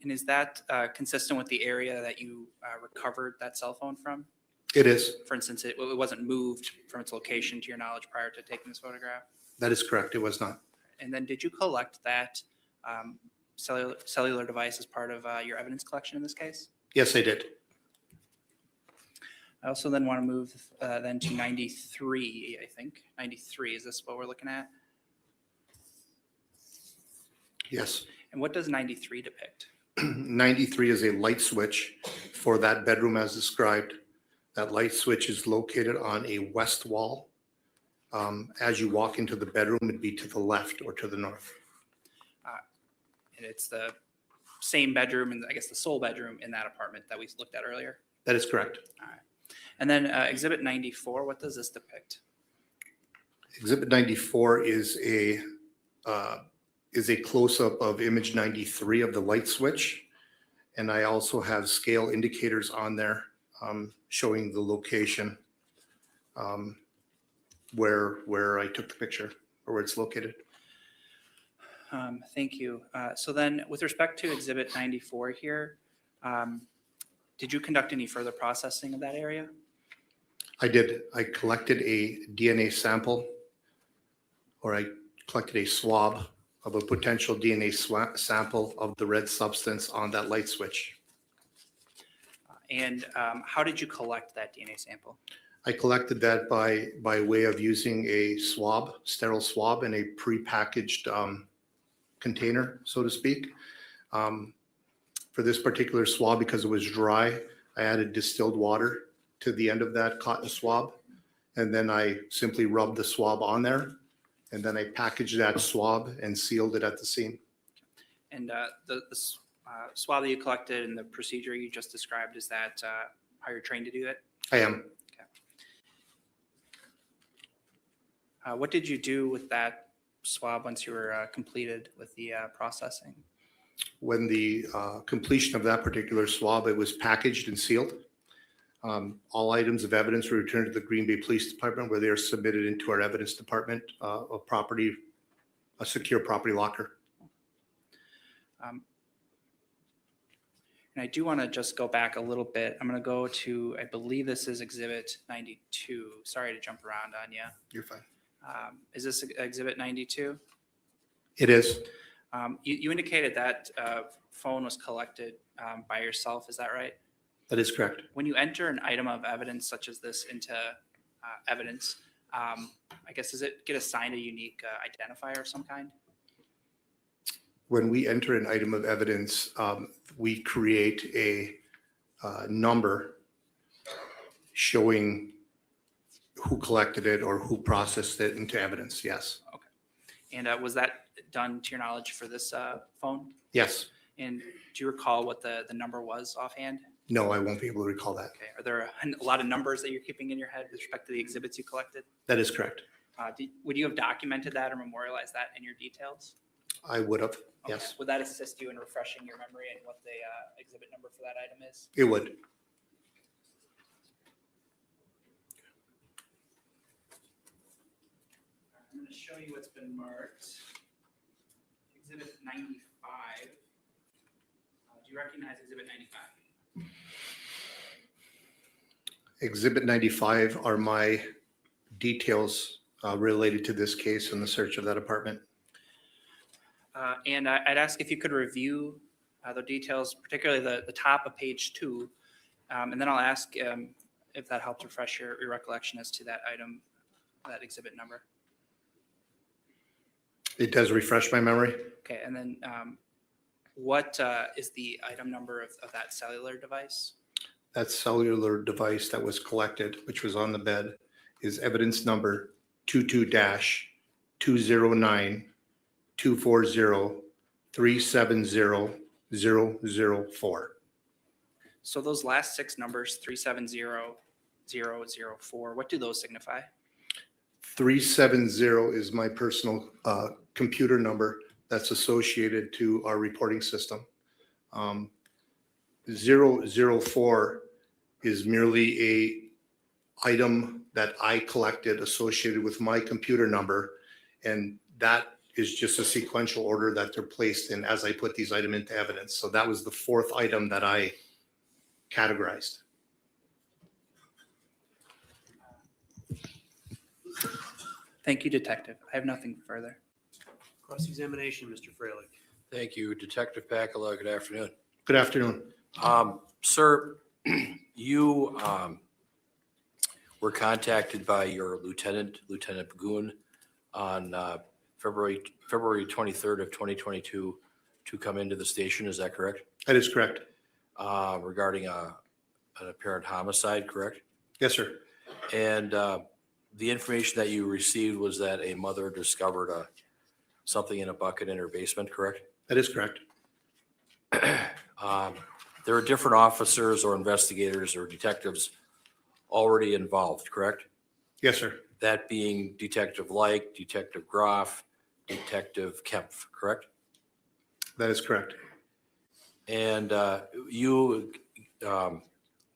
And is that consistent with the area that you recovered that cell phone from? It is. For instance, it wasn't moved from its location to your knowledge prior to taking this photograph? That is correct. It was not. And then did you collect that cellular device as part of your evidence collection in this case? Yes, I did. I also then want to move then to 93, I think. 93, is this what we're looking at? Yes. And what does 93 depict? 93 is a light switch for that bedroom as described. That light switch is located on a west wall. As you walk into the bedroom, it'd be to the left or to the north. And it's the same bedroom, and I guess the sole bedroom in that apartment that we looked at earlier? That is correct. All right. And then Exhibit 94, what does this depict? Exhibit 94 is a close-up of image 93 of the light switch. And I also have scale indicators on there showing the location where I took the picture or where it's located. Thank you. So then with respect to Exhibit 94 here, did you conduct any further processing of that area? I did. I collected a DNA sample, or I collected a swab of a potential DNA sample of the red substance on that light switch. And how did you collect that DNA sample? I collected that by way of using a swab, sterile swab in a prepackaged container, so to speak. For this particular swab, because it was dry, I added distilled water to the end of that cotton swab. And then I simply rubbed the swab on there. And then I packaged that swab and sealed it at the scene. And the swab that you collected and the procedure you just described, is that how you're trained to do it? I am. What did you do with that swab once you were completed with the processing? When the completion of that particular swab, it was packaged and sealed. All items of evidence were returned to the Green Bay Police Department, where they are submitted into our evidence department, a secure property locker. And I do want to just go back a little bit. I'm going to go to, I believe this is Exhibit 92. Sorry to jump around on you. You're fine. Is this Exhibit 92? It is. You indicated that phone was collected by yourself. Is that right? That is correct. When you enter an item of evidence such as this into evidence, I guess, does it get assigned a unique identifier of some kind? When we enter an item of evidence, we create a number showing who collected it or who processed it into evidence. Yes. Okay. And was that done to your knowledge for this phone? Yes. And do you recall what the number was offhand? No, I won't be able to recall that. Okay. Are there a lot of numbers that you're keeping in your head with respect to the exhibits you collected? That is correct. Would you have documented that or memorialized that in your details? I would have. Okay. Yes, Would that assist you in refreshing your memory and what the exhibit number for that item is? it would. I'm going to show you what's been marked. Exhibit 95. Do you recognize Exhibit 95? Exhibit 95 are my details related to this case and the search of that apartment. And I'd ask if you could review the details, particularly the top of page 2. And then I'll ask if that helps refresh your recollection as to that item, that exhibit number. It does refresh my memory. Okay, and then what is the item number of that cellular device? That cellular device that was collected, which was on the bed, is evidence number 22-229-240-370-004. So those last 6 numbers, 370004, what do those signify? 370 is my personal computer number that's associated to our reporting system. 004 is merely a item that I collected associated with my computer number, and that is just a sequential order that they're placed in as I put these items into evidence. So that was the 4th item that I categorized. Thank you, Detective. I have nothing further. Cross-examination, Mr. Freilich. Thank you, Detective Pacala. Good afternoon. Good afternoon. Sir, you were contacted by your Lieutenant Pagoon, on February 23rd of 2022 to come into the station. Is that correct? That is correct. Regarding an apparent homicide, correct? Yes, sir. And the information that you received was that a mother discovered something in a bucket in her basement, correct? That is correct. There are different officers or investigators or detectives already involved, correct? Yes, sir. That being Detective Like, Detective Groff, Detective Kempf, correct? That is correct. And you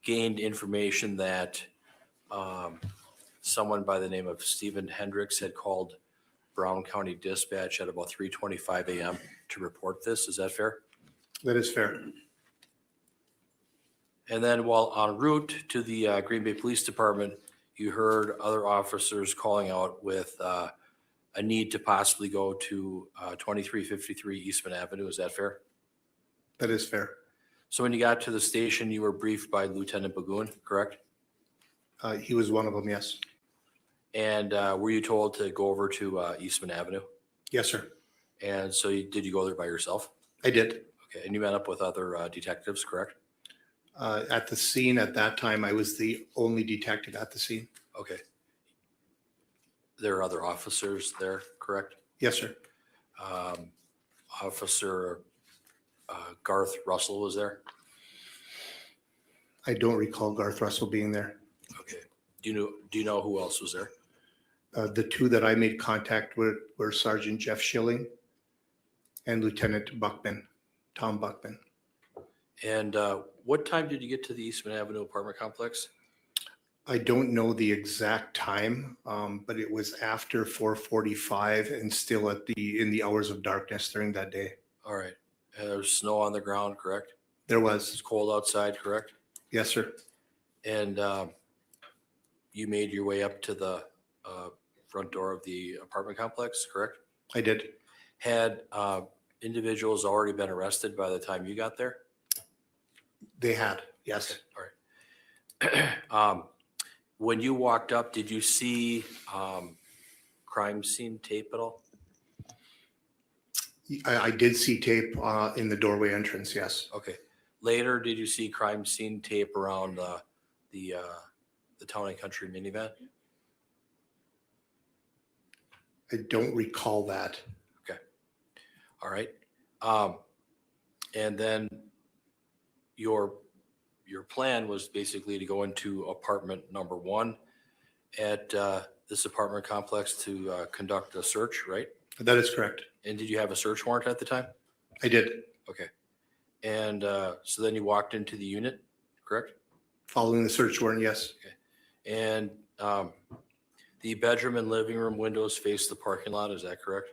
gained information that someone by the name of Stephen Hendricks had called Brown County Dispatch at about 3:25 a.m. to report this. Is that fair? That is fair. And then while en route to the Green Bay Police Department, you heard other officers calling out with a need to possibly go to 2353 Eastman Avenue. Is that fair? That is fair. So when you got to the station, you were briefed by Lieutenant Pagoon, correct? He was one of them, yes. And were you told to go over to Eastman Avenue? Yes, sir. And so did you go there by yourself? I did. Okay, and you met up with other detectives, correct? At the scene at that time, I was the only detective at the scene. Okay. There are other officers there, correct? Yes, sir. Officer Garth Russell was there? I don't recall Garth Russell being there. Okay. Do you know who else was there? The 2 that I made contact with were Sergeant Jeff Schilling and Lieutenant Buckman. Tom Buckman. And what time did you get to the Eastman Avenue apartment complex? I don't know the exact time, but it was after 4:45 and still in the hours of darkness during that day. All right. There was snow on the ground, correct? There It's was. cold outside, correct? Yes, sir. And you made your way up to the front door of the apartment complex, correct? I did. Had individuals already been arrested by the time you got there? They had, yes. All right. When you walked up, did you see crime scene tape at all? I did see tape in the doorway entrance, yes. Okay. Later, did you see crime scene tape around the Town and Country minivan? I don't recall that. Okay. All right. And then your plan was basically to go into apartment number 1 at this apartment complex to conduct a search, right? That is correct. And did you have a search warrant at the time? I did. Okay. And so then you walked into the unit, correct? Following the search warrant, yes. And the bedroom and living room windows face the parking lot, is that correct?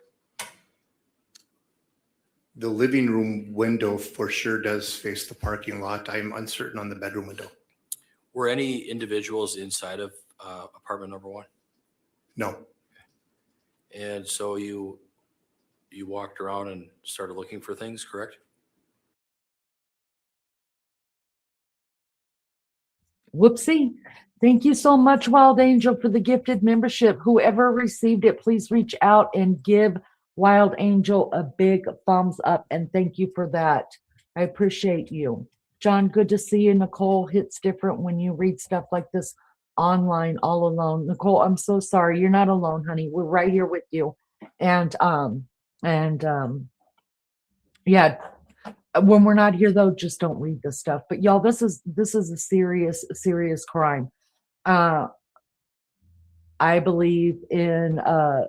The living room window for sure does face the parking lot. I'm uncertain on the bedroom window. Were any individuals inside of apartment number 1? No. And so you walked around and started looking for things, correct? Whoopsie. Thank you so much, Wild Angel, for the gifted membership. Whoever received it, please reach out and give Wild Angel a big thumbs up. And thank you for that. I appreciate you. John, good to see you. Nicole, hits different when you read stuff like this online all alone. Nicole, I'm so sorry. You're not alone, honey. We're right here with you. And yeah, when we're not here though, just don't read this stuff. But y'all, this is a serious crime. I believe in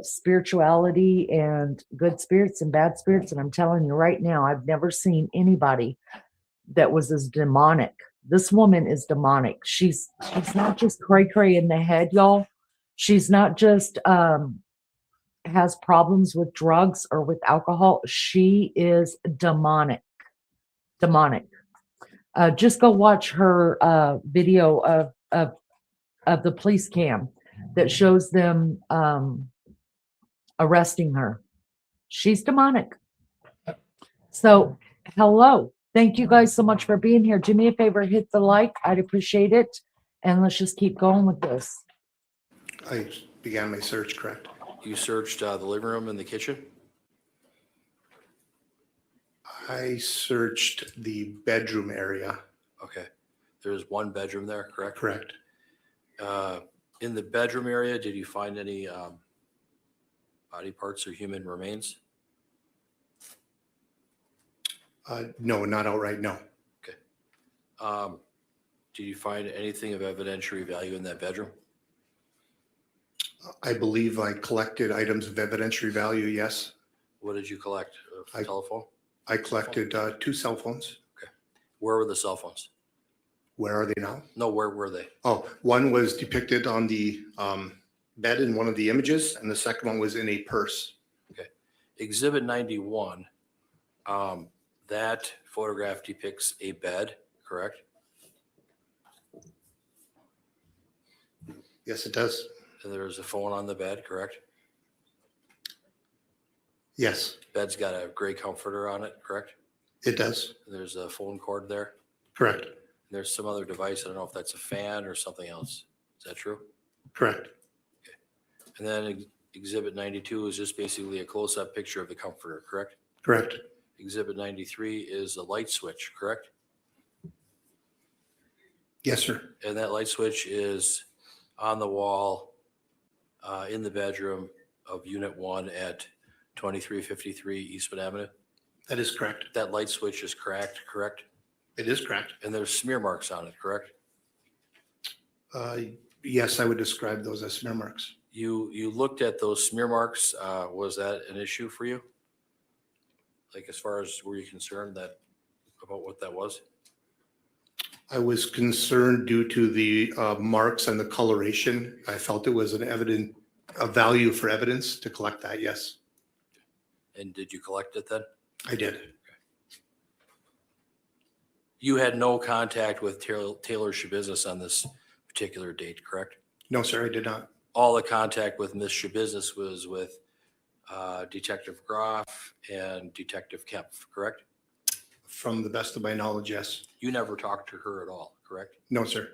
spirituality and good spirits and bad spirits. And I'm telling you right now, I've never seen anybody that was as demonic. This woman is demonic. She's not just cray in the head, y'all. She's not just has problems with drugs or with alcohol. She is demonic. Just go watch her video of the police cam that shows them arresting her. She's demonic. So, hello. Thank you guys so much for being here. Do me a favor, hit the like. I'd appreciate it. And let's just keep going with this. I began my search, correct? You searched the living room and the kitchen? I searched the bedroom area. Okay. There's one bedroom there, correct? Correct. In the bedroom area, did you find any body parts or human remains? No, not outright, no. Okay. Did you find anything of evidentiary value in that bedroom? I believe I collected items of evidentiary value, yes. What did you collect? A telephone? I collected 2 cell phones. Okay. Where were the cell phones? Where are they now? No, where were they? Oh, one was depicted on the bed in one of the images, and the second one was in a purse. Okay. Exhibit 91, that photograph depicts a bed, correct? Yes, it does. And there's a phone on the bed, correct? Yes, Bed's got a gray comforter on it, correct? it does. There's a phone cord there. Correct. There's some other device. I don't know if that's a fan or something else. Is that true? Correct. And then Exhibit 92 is just basically a close-up picture of the comforter, correct? Correct. Exhibit 93 is a light switch, correct? Yes, sir. And that light switch is on the wall in the bedroom of Unit 1 at 2353 Eastwood Avenue. That is correct. That light switch is cracked, correct? It is correct. And there's smear marks on it, correct? Yes, I would describe those as smear marks. You looked at those smear marks. Was that an issue for you? Like, as far as, were you concerned that, about what that was? I was concerned due to the marks and the coloration. I felt it was a value for evidence to collect that, yes. And did you collect it then? I did. You had no contact with Taylor SchaBusiness on this particular date, correct? No, sir, I did not. All the contact with Ms. SchaBusiness was with Detective Groff and Detective Kempf, correct? From the best of my knowledge, yes. You never talked to her at all, correct? No, sir.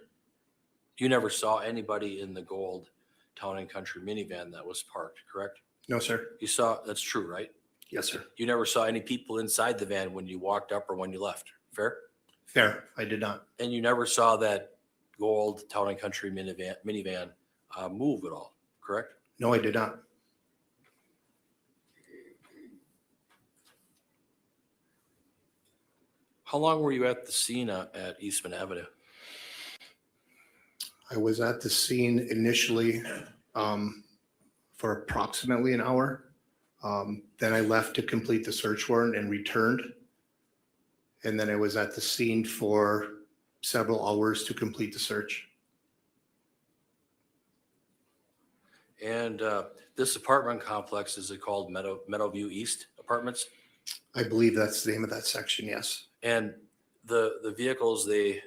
You never saw anybody in the gold Town and Country minivan that was parked, correct? No, sir. You saw, that's true, right? Yes, sir. You never saw any people inside the van when you walked up or when you left, fair? Fair, I did not. And you never saw that gold Town and Country minivan move at all, correct? No, I did not. How long were you at the scene at Eastman Avenue? I was at the scene initially for approximately an hour. Then I left to complete the search warrant and returned. And then I was at the scene for several hours to complete the search. And this apartment complex, is it called Meadowview East Apartments? I believe that's the name of that section, yes. And the vehicles, they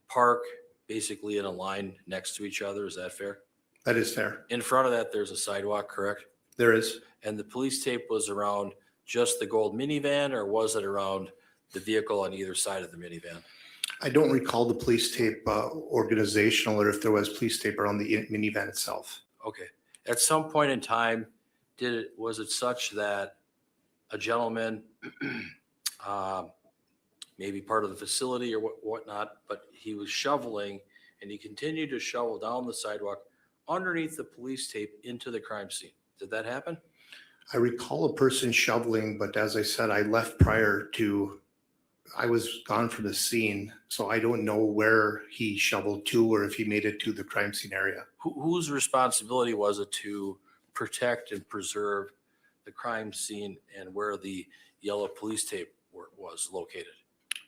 park basically in a line next to each other, is that fair? That is fair. In front of that, there's a sidewalk, correct? There is. And the police tape was around just the gold minivan, or was it around the vehicle on either side of the minivan? I don't recall the police tape organizational or if there was police tape around the minivan itself. Okay. At some point in time, was it such that a gentleman, maybe part of the facility or whatnot, but he was shoveling and he continued to shovel down the sidewalk underneath the police tape into the crime scene? Did that happen? I recall a person shoveling, but as I said, I left prior to, I was gone from the scene. So I don't know where he shoveled to or if he made it to the crime scene area. Whose responsibility was it to protect and preserve the crime scene and where the yellow police tape was located?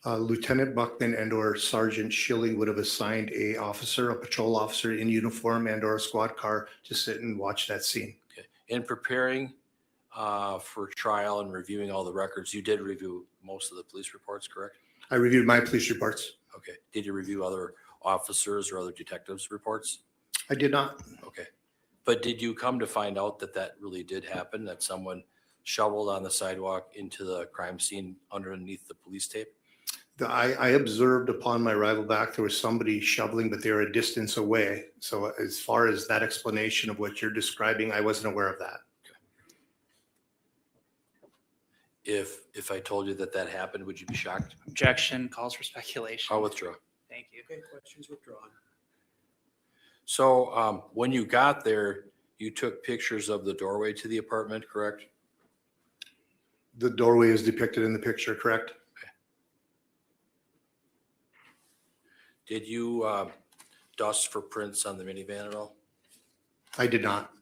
Lieutenant Buckman and or Sergeant Schilling would have assigned a patrol officer in uniform and or a squad car to sit and watch that scene. Okay. In preparing for trial and reviewing all the records, you did review most of the police reports, correct? I reviewed my police reports. Okay. Did you review other officers or other detectives' reports? I did not. Okay. But did you come to find out that that really did happen, that someone shoveled on the sidewalk into the crime scene underneath the police tape? I observed upon my arrival back, there was somebody shoveling, but they were a distance away. So as far as that explanation of what you're describing, I wasn't aware of that. If I told you that that happened, would you be shocked? Objection, calls for speculation. I'll withdraw. Thank you. Okay, questions withdrawn. So when you got there, you took pictures of the doorway to the apartment, correct? The doorway is depicted in the picture, correct? Did you dust for prints on the minivan at all? I did not.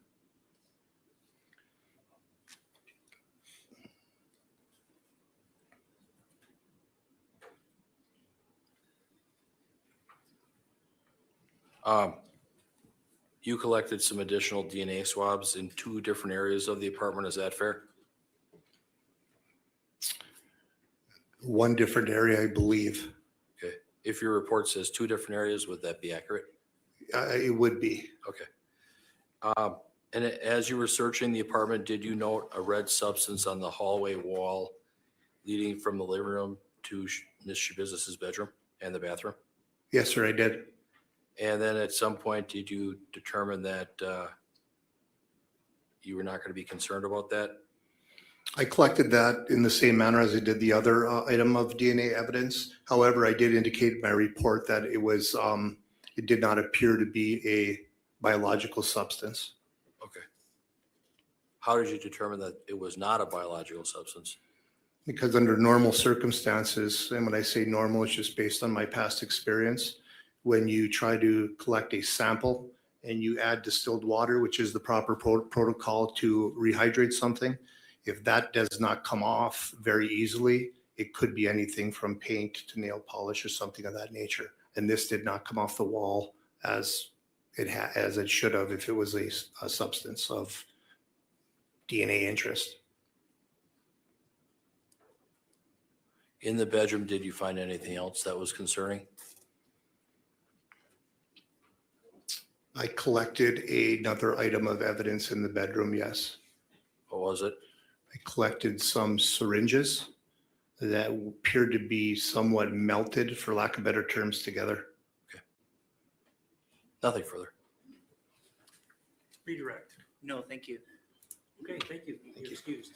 You collected some additional DNA swabs in 2 different areas of the apartment. Is that fair? One different area, I believe. Okay. If your report says 2 different areas, would that be accurate? It would be. Okay. And as you were searching the apartment, did you note a red substance on the hallway wall leading from the living room to Ms. SchaBusiness's bedroom and the bathroom? Yes, sir, I did. And then at some point, did you determine that you were not going to be concerned about that? I collected that in the same manner as I did the other item of DNA evidence. However, I did indicate in my report that it was, it did not appear to be a biological substance. Okay. How did you determine that it was not a biological substance? Because under normal circumstances, and when I say normal, it's just based on my past experience, when you try to collect a sample and you add distilled water, which is the proper protocol to rehydrate something, If that does not come off very easily, it could be anything from paint to nail polish or something of that nature. And this did not come off the wall as it should have if it was a substance of DNA interest. In the bedroom, did you find anything else that was concerning? I collected another item of evidence in the bedroom, yes. What was it? I collected some syringes that appeared to be somewhat melted, for lack of better terms, together. Nothing further. Redirect. No, thank you. Okay, thank you. You're excused.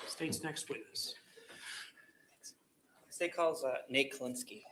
State's next witness. State calls Nate Kalinsky.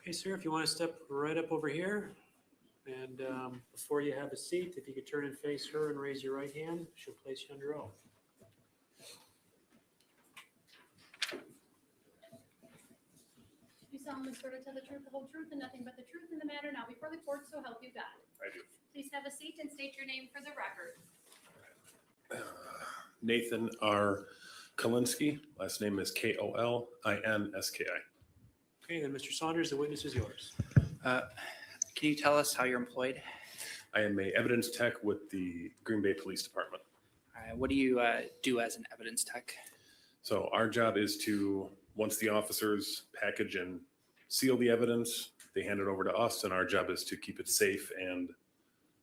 Okay, sir, if you want to step right up over here, and before you have a seat, if you could turn and face her and raise your right hand, she'll place you under oath. You solemnly swear to tell the truth, the whole truth, and nothing but the truth in the matter now before the court, so help you God. I do. Please have a seat and state your name for the record. Nathan R. Kalinsky. Last name is Kolinski. Okay, then Mr. Saunders, the witness is yours. Can you tell us how you're employed? I am a evidence tech with the Green Bay Police Department. What do you do as an evidence tech? So our job is to, once the officers package and seal the evidence, they hand it over to us, and our job is to keep it safe and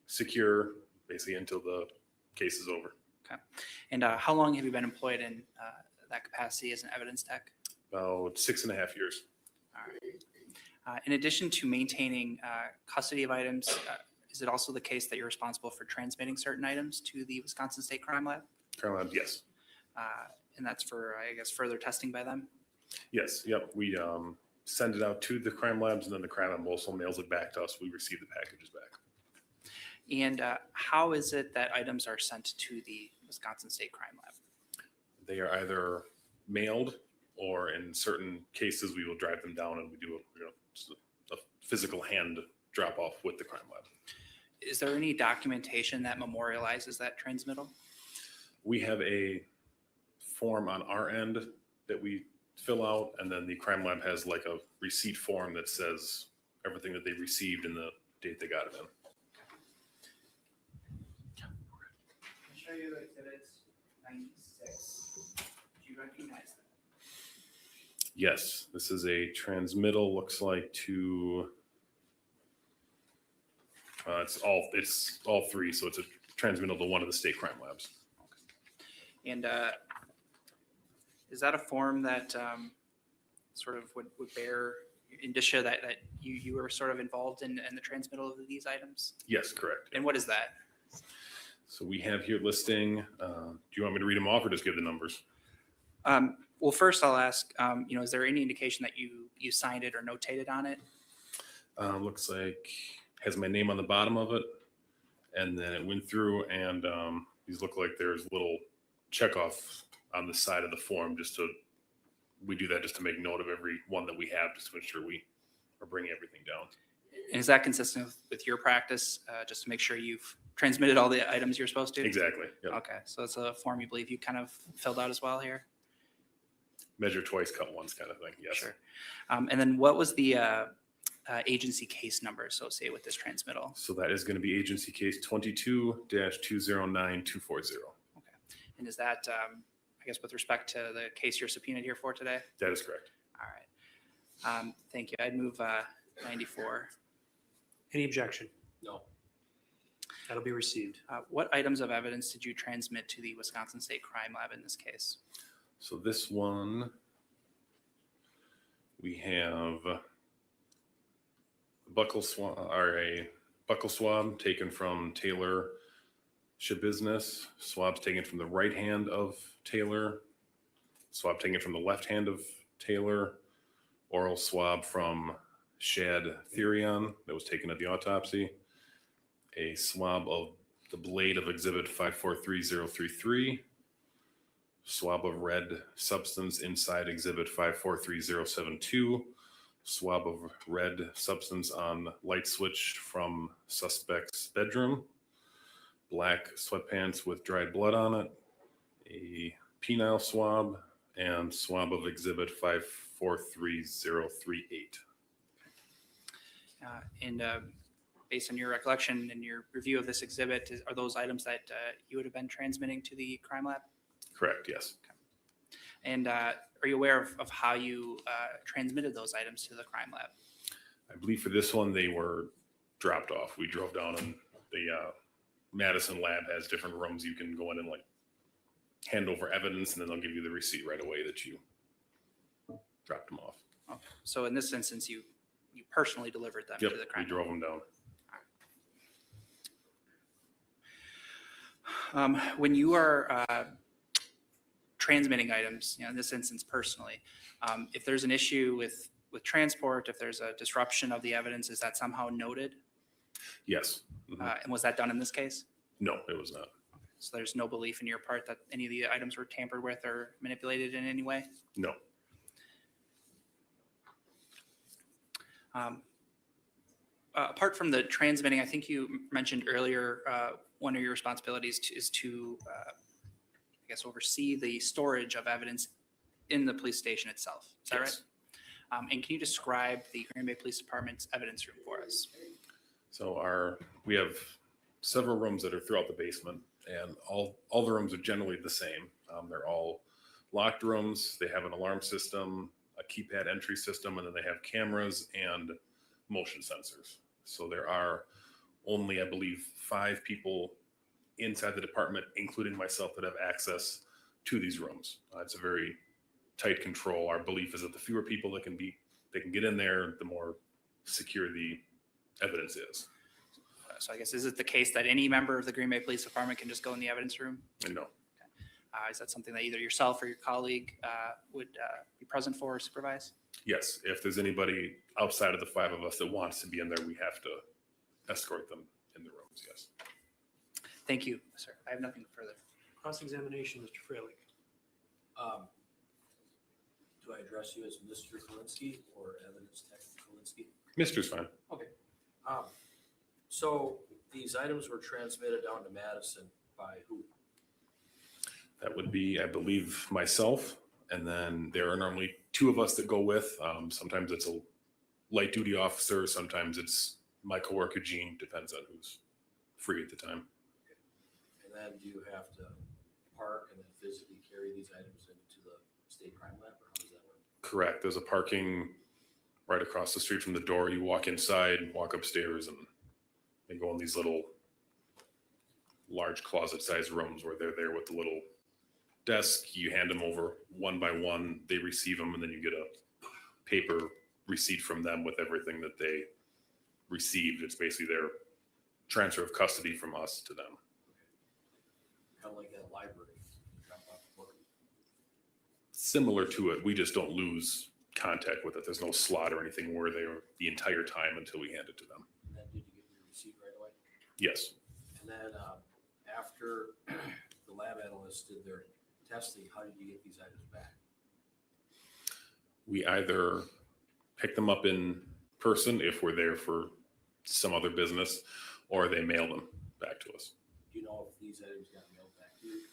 secure, basically until the case is over. Okay. And how long have you been employed in that capacity as an evidence tech? About 6.5 years. All right. In addition to maintaining custody of items, is it also the case that you're responsible for transmitting certain items to the Wisconsin State Crime Lab? Crime Lab, yes. And that's for, I guess, further testing by them? Yes, yep. We send it out to the crime labs, and then the crime lab also mails it back to us. We receive the packages back. And how is it that items are sent to the Wisconsin State Crime Lab? They are either mailed, or in certain cases, we will drive them down and we do a physical hand drop off with the crime lab. Is there any documentation that memorializes that transmittal? We have a form on our end that we fill out, and then the crime lab has like a receipt form that says everything that they received and the date they got it in. I'll show you exhibit 96. Do you recognize that? Yes, this is a transmittal, looks like to, it's all three, so it's a transmittal to one of the state crime labs. And is that a form that sort of would bear indicia that you were sort of involved in the transmittal of these items? Yes, correct. And what is that? So we have here listing, do you want me to read them off or just give the numbers? Well, first I'll ask, is there any indication that you signed it or notated on it? Looks like has my name on the bottom of it, and then it went through, and these look like there's little checkoff on the side of the form. We do that just to make note of every one that we have, just to ensure we are bringing everything down. And is that consistent with your practice, just to make sure you've transmitted all the items you're supposed to? Exactly. Yep. Okay, so it's a form you believe you kind of filled out as well here? Measure twice, cut once kind of thing. Yes. Sure. And then what was the agency case number associated with this transmittal? So that is going to be agency case 22-209240. And is that, I guess, with respect to the case you're subpoenaed here for today? That is correct. All right. Thank you. I'd move 94. Any objection? No. That'll be received. What items of evidence did you transmit to the Wisconsin State Crime Lab in this case? So this one, we have a buckle swab taken from Taylor SchaBusiness, swabs taken from the right hand of Taylor, swab taken from the left hand of Taylor, oral swab from Shad Thyrion that was taken at the autopsy, a swab of the blade of exhibit 543033, swab of red substance inside exhibit 543072, swab of red substance on light switch from suspect's bedroom, black sweatpants with dried blood on it, a penile swab, and swab of exhibit 543038. And based on your recollection and your review of this exhibit, are those items that you would have been transmitting to the crime lab? Correct, yes. And are you aware of how you transmitted those items to the crime lab? I believe for this one, they were dropped off. We drove down and the Madison lab has different rooms you can go in and like hand over evidence, and then they'll give you the receipt right away that you dropped them off. Okay. So in this instance, you personally delivered them Yep, to the crime we drove them down. When you are transmitting items, in this instance personally, if there's an issue with transport, if there's a disruption of the evidence, is that somehow noted? Yes. Mhm. And was that done in this case? No, it was not. So there's no belief in your part that any of the items were tampered with or manipulated in any way? No. Apart from the transmitting, I think you mentioned earlier, one of your responsibilities is to, I guess, oversee the storage of evidence in the police station itself. Is that Yes. right? And can you describe the Green Bay Police Department's evidence room for us? So we have several rooms that are throughout the basement, and all the rooms are generally the same. They're all locked rooms. They have an alarm system, a keypad entry system, and then they have cameras and motion sensors. So there are only, I believe, 5 people inside the department, including myself, that have access to these rooms. It's a very tight control. Our belief is that the fewer people that can get in there, the more secure the evidence is. So I guess, is it the case that any member of the Green Bay Police Department can just go in the evidence room? No. Is that something that either yourself or your colleague would be present for or supervise? Yes, if there's anybody outside of the 5 of us that wants to be in there, we have to escort them in the rooms, yes. Thank you, sir. I have nothing further. Cross-examination, Mr. Freilich. Do I address you as Mr. Kalinsky or evidence tech Kalinsky? Mister's fine. Okay. So these items were transmitted down to Madison by who? That would be, I believe, myself, and then there are normally 2 of us that go with. Sometimes it's a light duty officer, sometimes it's my coworker Gene, depends on who's free at the time. And then do you have to park and then physically carry these items into the state crime lab, or how does that work? Correct. There's a parking right across the street from the door. You walk inside, walk upstairs, and they go in these little large closet-sized rooms where they're there with the little desk. You hand them over one by one. They receive them, and then you get a paper receipt from them with everything that they received. It's basically their transfer of custody from us to them. Kind of like that library. Drop off the book. Similar to it, we just don't lose contact with it. There's no slot or anything where they are the entire time until we hand it to them. And then did you get your receipt right away? Yes. And then after the lab analysts did their testing, how did you get these items back? We either pick them up in person if we're there for some other business, or they mail them back to us. Do you know if these items got mailed back to you?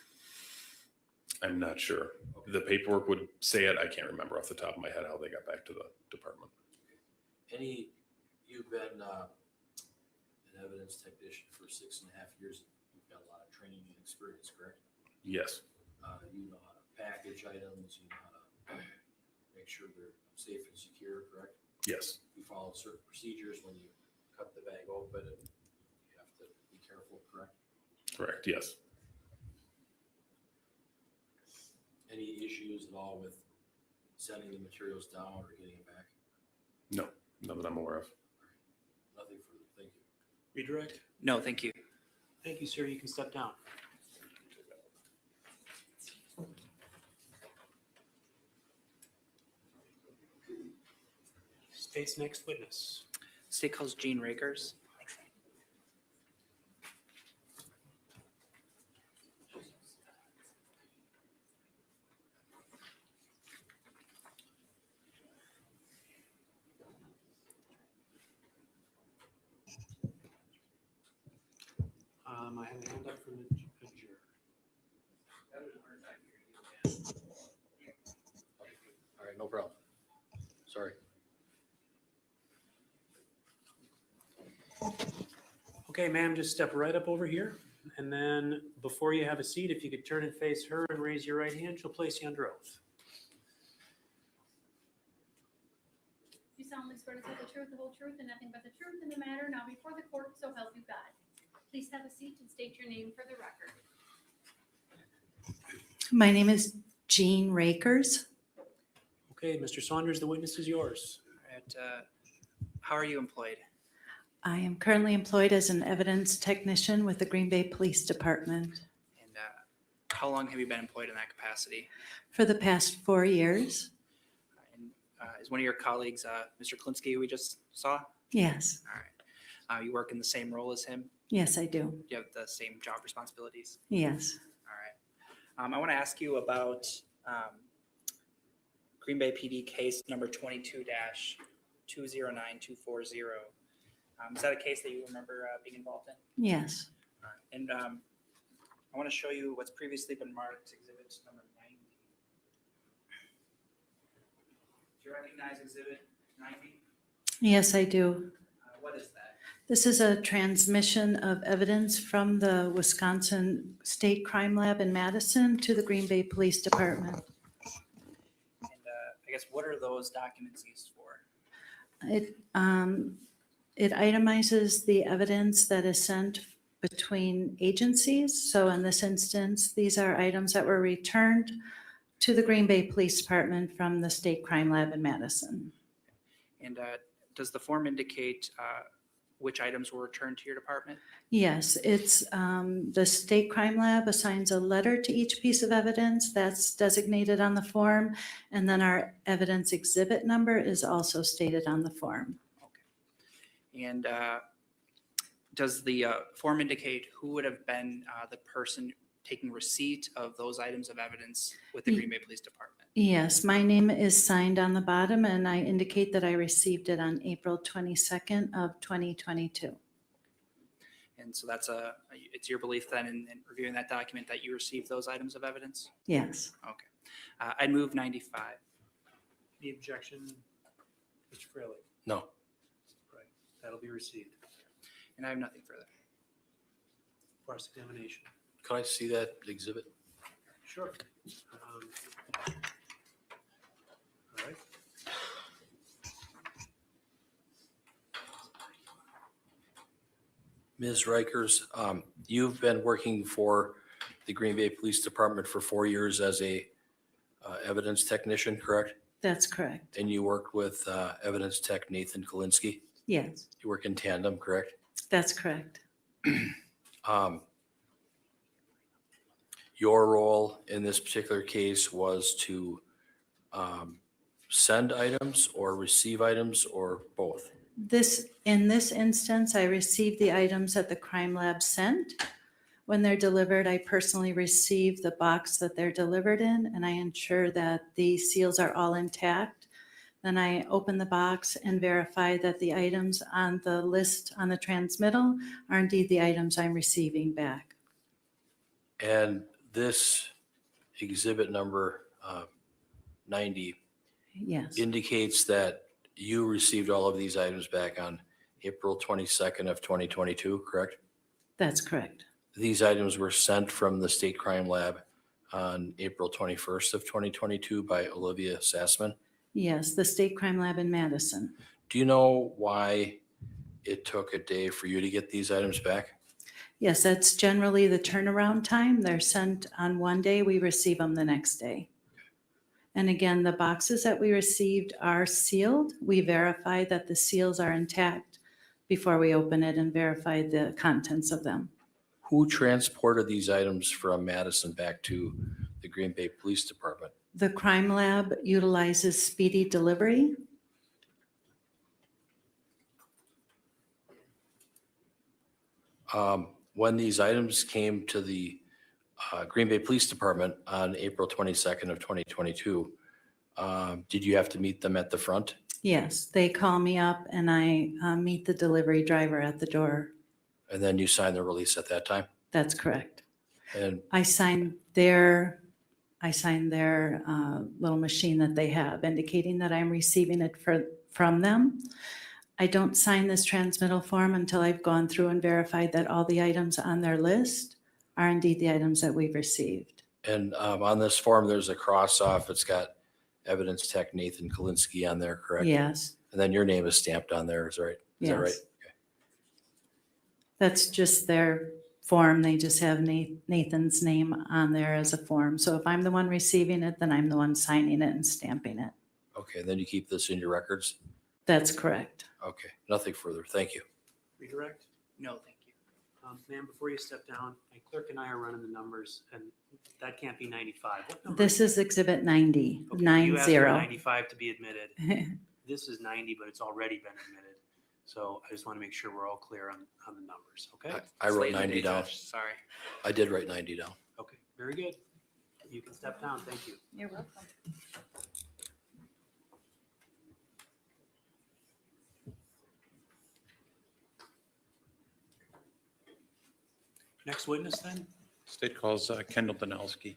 I'm not sure. The paperwork would say it. I can't remember off the top of my head how they got back to the department. Any You've been an evidence technician for 6.5 years. You've got a lot of training and experience, correct? Yes. You know how to package items, you know how to make sure they're safe and secure, correct? Yes. You follow certain procedures when you cut the bag open, and you have to be careful, correct? Correct. Yes. Any issues at all with sending the materials down or getting it back? No. None that I'm aware of. Nothing further. Thank you. Redirect? No, thank you. Thank you, sir. You can step down. State's next witness. State calls Gene Rakers. I have a hand up from the juror. All right, no problem. Sorry. Okay, ma'am, just step right up over here. And then before you have a seat, if you could turn and face her and raise your right hand, she'll place you under oath. You solemnly swear to tell the truth, the whole truth, and nothing but the truth in the matter now before the court, so help you God. Please have a seat and state your name for the record. My name is Jean Rakers. Okay, Mr. Saunders, the witness is yours. How are you employed? I am currently employed as an evidence technician with the Green Bay Police Department And how long have you been employed in that capacity? for the past 4 years. And is one of your colleagues, Mr. Klinsky, we just saw? Yes, All right. You work in the same role as him? yes, I do. Do you have the same job responsibilities? Yes. All right. I want to ask you about Green Bay PD case number 22-209240. Is that a case that you remember being involved in? Yes. All right. And I want to show you what's previously been marked exhibit number 90. Do you recognize exhibit 90? Yes, I do. What is that? This is a transmission of evidence from the Wisconsin State Crime Lab in Madison to the Green Bay Police Department. And I guess what are those documents used for? It itemizes the evidence that is sent between agencies. So in this instance, these are items that were returned to the Green Bay Police Department from the State Crime Lab in Madison. And does the form indicate which items were returned to your department? Yes, it's the State Crime Lab assigns a letter to each piece of evidence that's designated on the form. And then our evidence exhibit number is also stated on the form. And does the form indicate who would have been the person taking receipt of those items of evidence with the Green Bay Police Department? Yes, my name is signed on the bottom and I indicate that I received it on April 22nd of 2022. And so it's your belief then in reviewing that document that you received those items of evidence? Yes. Okay. I'd move 95. Any objection? Mr. Fraley? No. Right, that'll be received. And I have nothing further. Cross-examination. Can I see that exhibit? Sure. All right. Ms. Rikers, you've been working for the Green Bay Police Department for 4 years as a evidence technician, correct? That's correct. And you worked with evidence tech Nathan Kalinsky? Yes, You work in tandem, correct? that's correct. Your role in this particular case was to send items or receive items or both? In this instance, I received the items that the crime lab sent. When they're delivered, I personally receive the box that they're delivered in and I ensure that the seals are all intact. Then I open the box and verify that the items on the list on the transmittal are indeed the items I'm receiving back. And this exhibit number 90 Yes, indicates that you received all of these items back on April 22nd of 2022, correct? That's correct. These items were sent from the State Crime Lab on April 21st of 2022 by Olivia Sassman. Yes, the State Crime Lab in Madison. Do you know why it took a day for you to get these items back? Yes, that's generally the turnaround time. They're sent on one day, we receive them the next day. And again, the boxes that we received are sealed. We verify that the seals are intact before we open it and verify the contents of them. Who transported these items from Madison back to the Green Bay Police Department? The crime lab utilizes speedy delivery. When these items came to the Green Bay Police Department on April 22nd of 2022, did you have to meet them at the front? Yes, they call me up and I meet the delivery driver at the door. And then you signed the release at that time? That's correct. And I signed their little machine that they have indicating that I'm receiving it from them. I don't sign this transmittal form until I've gone through and verified that all the items on their list are indeed the items that we've received. And on this form, there's a cross off. It's got evidence tech Nathan Kalinsky on there, correct? Yes. And then your name is stamped on there, is that right? Is that right? Yes. That's just their form. They just have Nathan's name on there as a form. So if I'm the one receiving it, then I'm the one signing it and stamping it. Okay, then you keep this in your records? That's correct. Okay, nothing further. Thank you. Redirect? No, thank you. Ma'am, before you step down, my clerk and I are running the numbers, and that can't be 95. What number This is exhibit 90, Okay, 90. You asked for 95 to be admitted. This is 90, but it's already been admitted. So I just want to make sure we're all clear on the numbers, okay? I wrote 90 down. Sorry. I did write 90 down. Okay, very good. You can step down, thank you. You're welcome. Next witness then? State calls Kendall Danelski.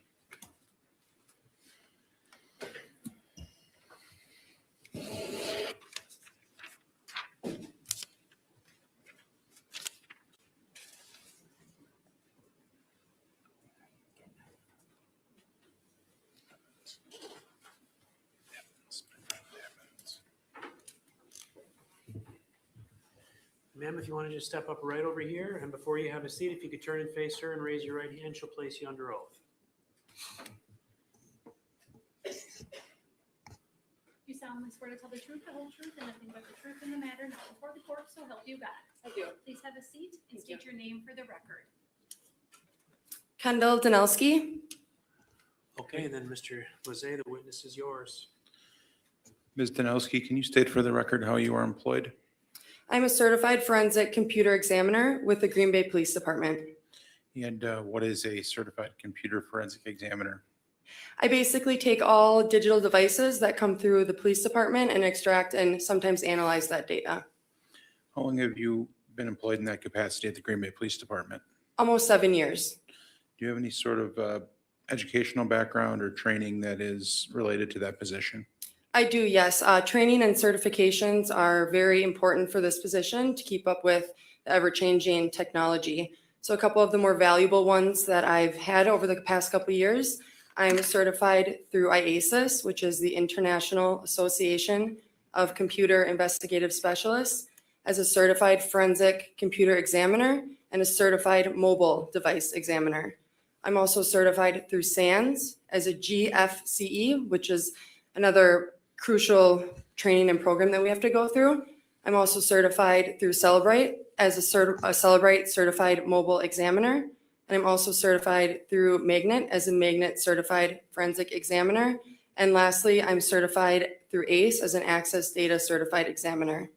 Ma'am, if you want to just step up right over here, and before you have a seat, if you could turn and face her and raise your right hand, she'll place you under oath. You solemnly swear to tell the truth, the whole truth, and nothing but the truth in the matter, not before the court, so help you God. I do. Please have a seat and state your name for the record. Kendall Danelski. Okay, and then Mr. Lozay, the witness is yours. Ms. Danelski, can you state for the record how you are employed? I'm a certified forensic computer examiner with the Green Bay Police Department. And what is a certified computer forensic examiner? I basically take all digital devices that come through the police department and extract and sometimes analyze that data. How long have you been employed in that capacity at the Green Bay Police Department? Almost 7 years. Do you have any sort of educational background or training that is related to that position? I do, yes. Training and certifications are very important for this position to keep up with the ever-changing technology. So a couple of the more valuable ones that I've had over the past couple of years, I'm certified through IASIS, which is the International Association of Computer Investigative Specialists, as a certified forensic computer examiner and a certified mobile device examiner. I'm also certified through SANS as a GFCE, which is another crucial training and program that we have to go through. I'm also certified through Celebrate as a Celebrate certified mobile examiner. And I'm also certified through Magnet as a Magnet certified forensic examiner. And lastly, I'm certified through ACE as an Access Data certified examiner.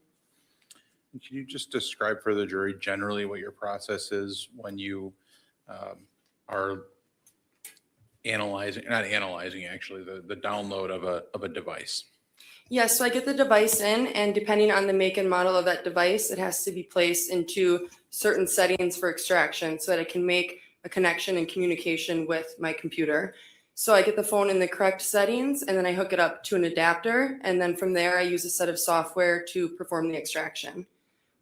Can you just describe for the jury generally what your process is when you are analyzing, not analyzing actually, the download of a device? Yes, so I get the device in, and depending on the make and model of that device, it has to be placed into certain settings for extraction so that it can make a connection and communication with my computer. So I get the phone in the correct settings, and then I hook it up to an adapter, and then from there I use a set of software to perform the extraction.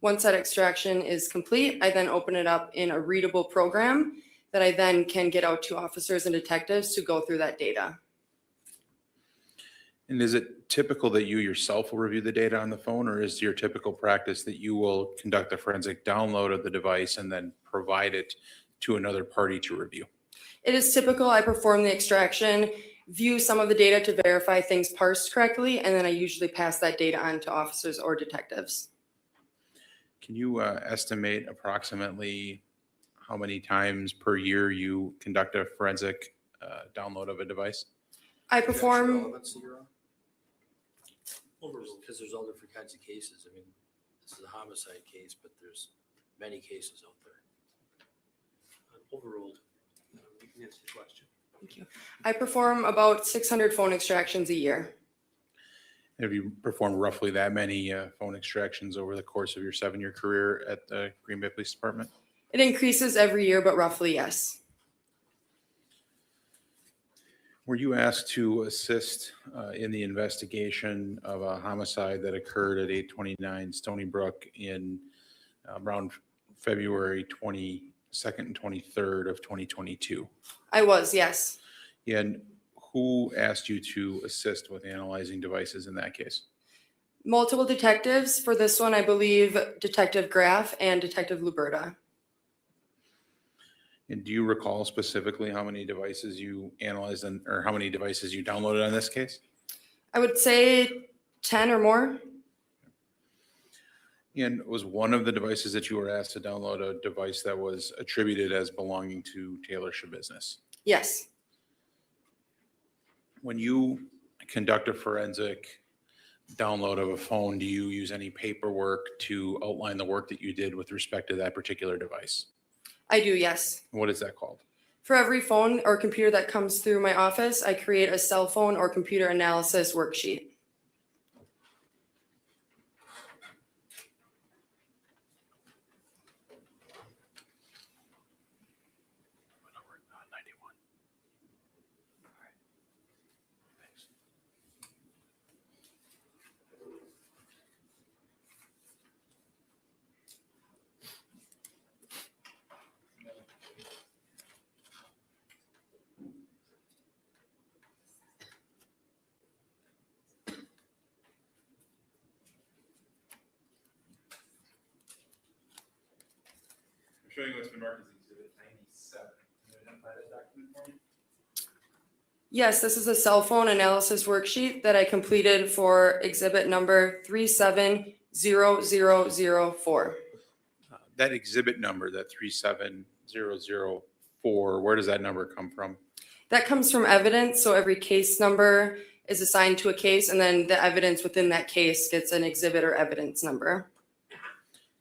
Once that extraction is complete, I then open it up in a readable program that I then can get out to officers and detectives to go through that data. And is it typical that you yourself will review the data on the phone, or is your typical practice that you will conduct a forensic download of the device and then provide it to another party to review? It is typical. I perform the extraction, view some of the data to verify things parsed correctly, and then I usually pass that data on to officers or detectives. Can you estimate approximately how many times per year you conduct a forensic download of a device? I perform, Because there's all different kinds of cases. I mean, this is a homicide case, but there's many cases out there. Overruled. You can answer the question. thank you. I perform about 600 phone extractions a year. Have you performed roughly that many phone extractions over the course of your 7-year career at the Green Bay Police Department? It increases every year, but roughly yes. Were you asked to assist in the investigation of a homicide that occurred at 829 Stony Brook in around February 22nd and 23rd of 2022? I was, yes. And who asked you to assist with analyzing devices in that case? Multiple detectives. For this one, I believe Detective Graff and Detective Luberta. And do you recall specifically how many devices you analyzed or how many devices you downloaded on this case? I would say 10 or more. And was one of the devices that you were asked to download a device that was attributed as belonging to Taylor SchaBusiness? Yes. When you conduct a forensic download of a phone, do you use any paperwork to outline the work that you did with respect to that particular device? I do, yes. What is that called? For every phone or computer that comes through my office, I create a cell phone or computer analysis worksheet. Showing what's been marked as Exhibit 97. Can you identify that document for me? Yes, this is a cell phone analysis worksheet that I completed for exhibit number 370004. That exhibit number, that 37004, where does that number come from? That comes from evidence, so every case number is assigned to a case, and then the evidence within that case gets an exhibit or evidence number.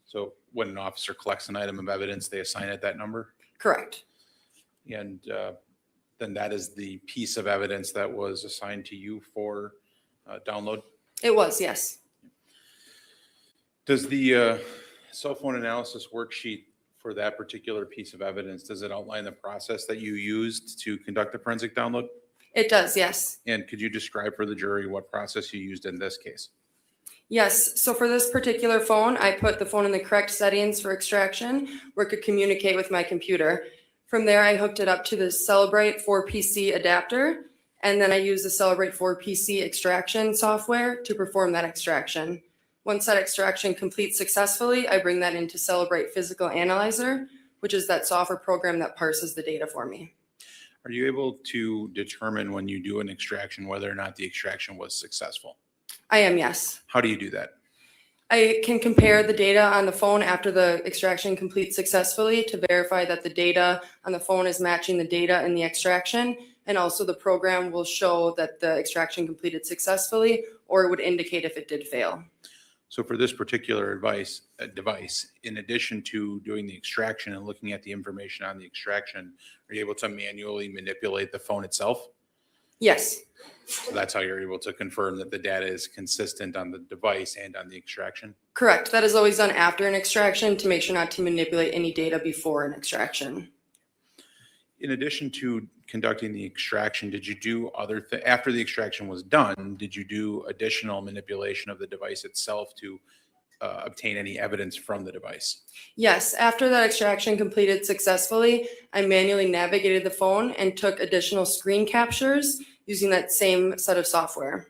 So when an officer collects an item of evidence, they assign it that number? Correct. And then that is the piece of evidence that was assigned to you for download? It was, yes. Does the cell phone analysis worksheet for that particular piece of evidence, does it outline the process that you used to conduct the forensic download? It does, yes. And could you describe for the jury what process you used in this case? Yes, so for this particular phone, I put the phone in the correct settings for extraction where it could communicate with my computer. From there, I hooked it up to the Celebrate 4 PC adapter, and then I used the Celebrate 4 PC extraction software to perform that extraction. Once that extraction completes successfully, I bring that into Celebrate Physical Analyzer, which is that software program that parses the data for me. Are you able to determine when you do an extraction whether or not the extraction was successful? I am, yes. How do you do that? I can compare the data on the phone after the extraction completes successfully to verify that the data on the phone is matching the data in the extraction. And also the program will show that the extraction completed successfully, or it would indicate if it did fail. So for this particular device, in addition to doing the extraction and looking at the information on the extraction, are you able to manually manipulate the phone itself? Yes. So that's how you're able to confirm that the data is consistent on the device and on the extraction? Correct. That is always done after an extraction to make sure not to manipulate any data before an extraction. In addition to conducting the extraction, did you do after the extraction was done, did you do additional manipulation of the device itself to obtain any evidence from the device? Yes, after that extraction completed successfully, I manually navigated the phone and took additional screen captures using that same set of software.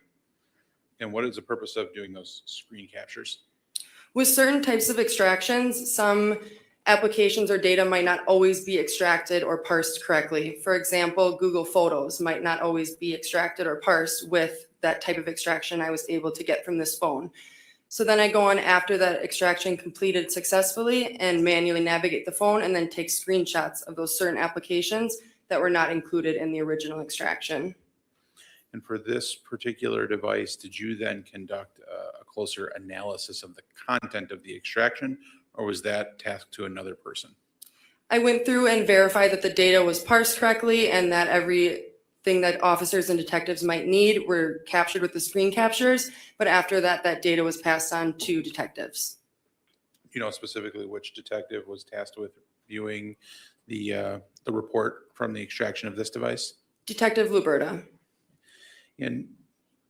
And what is the purpose of doing those screen captures? With certain types of extractions, some applications or data might not always be extracted or parsed correctly. For example, Google Photos might not always be extracted or parsed with that type of extraction I was able to get from this phone. So then I go on after that extraction completed successfully and manually navigate the phone and then take screenshots of those certain applications that were not included in the original extraction. And for this particular device, did you then conduct a closer analysis of the content of the extraction, or was that tasked to another person? I went through and verified that the data was parsed correctly and that everything that officers and detectives might need were captured with the screen captures. But after that, that data was passed on to detectives. Do you know specifically which detective was tasked with viewing the report from the extraction of this device? Detective Luberta. And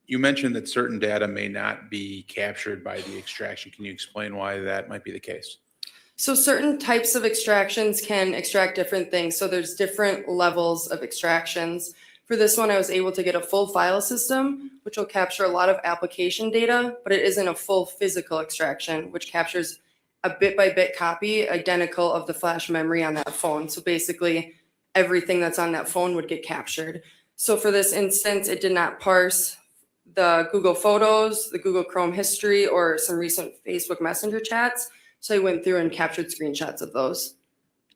you mentioned that certain data may not be captured by the extraction. Can you explain why that might be the case? So certain types of extractions can extract different things. So there's different levels of extractions. For this one, I was able to get a full file system, which will capture a lot of application data, but it isn't a full physical extraction, which captures a bit-by-bit copy identical of the flash memory on that phone. So basically, everything that's on that phone would get captured. So for this instance, it did not parse the Google Photos, the Google Chrome history, or some recent Facebook Messenger chats. So I went through and captured screenshots of those.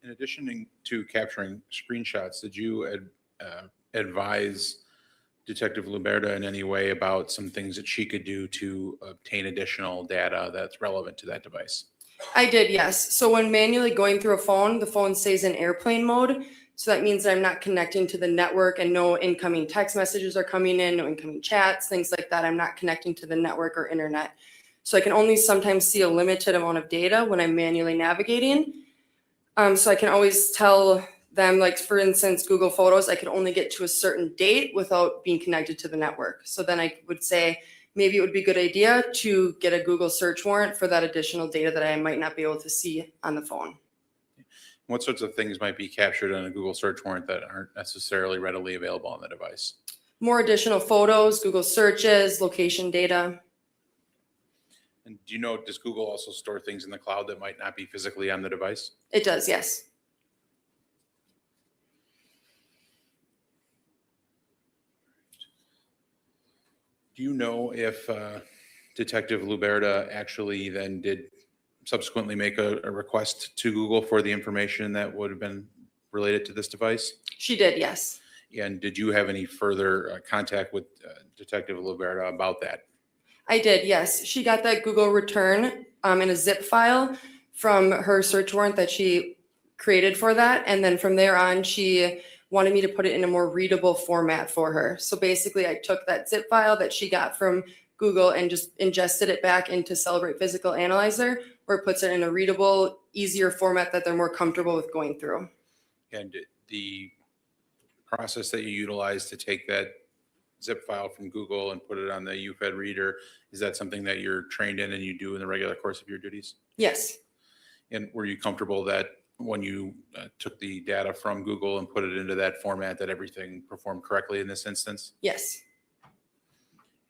In addition to capturing screenshots, did you advise Detective Luberta in any way about some things that she could do to obtain additional data that's relevant to that device? I did, yes. So when manually going through a phone, the phone stays in airplane mode. So that means that I'm not connecting to the network and no incoming text messages are coming in, no incoming chats, things like that. I'm not connecting to the network or internet. So I can only sometimes see a limited amount of data when I'm manually navigating. So I can always tell them, like for instance, Google Photos, I could only get to a certain date without being connected to the network. So then I would say, maybe it would be a good idea to get a Google search warrant for that additional data that I might not be able to see on the phone. What sorts of things might be captured on a Google search warrant that aren't necessarily readily available on the device? More additional photos, Google searches, location data. And do you know, does Google also store things in the cloud that might not be physically on the device? It does, yes. Do you know if Detective Luberta actually then did subsequently make a request to Google for the information that would have been related to this device? She did, yes. And did you have any further contact with Detective Luberta about that? I did, yes. She got that Google return in a zip file from her search warrant that she created for that. And then from there on, she wanted me to put it in a more readable format for her. So basically, I took that zip file that she got from Google and just ingested it back into Celebrate Physical Analyzer, where it puts it in a readable, easier format that they're more comfortable with going through. And the process that you utilized to take that zip file from Google and put it on the UFED reader, is that something that you're trained in and you do in the regular course of your duties? Yes. And were you comfortable that when you took the data from Google and put it into that format, that everything performed correctly in this instance? Yes.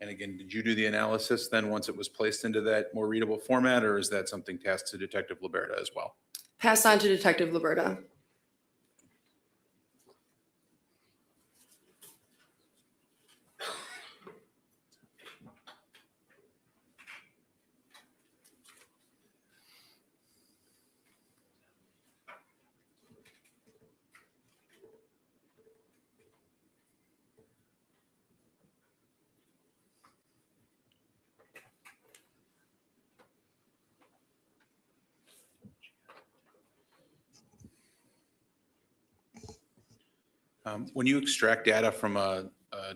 And again, did you do the analysis then once it was placed into that more readable format, or is that something tasked to Detective Luberta as well? Passed on to Detective Luberta. When you extract data from a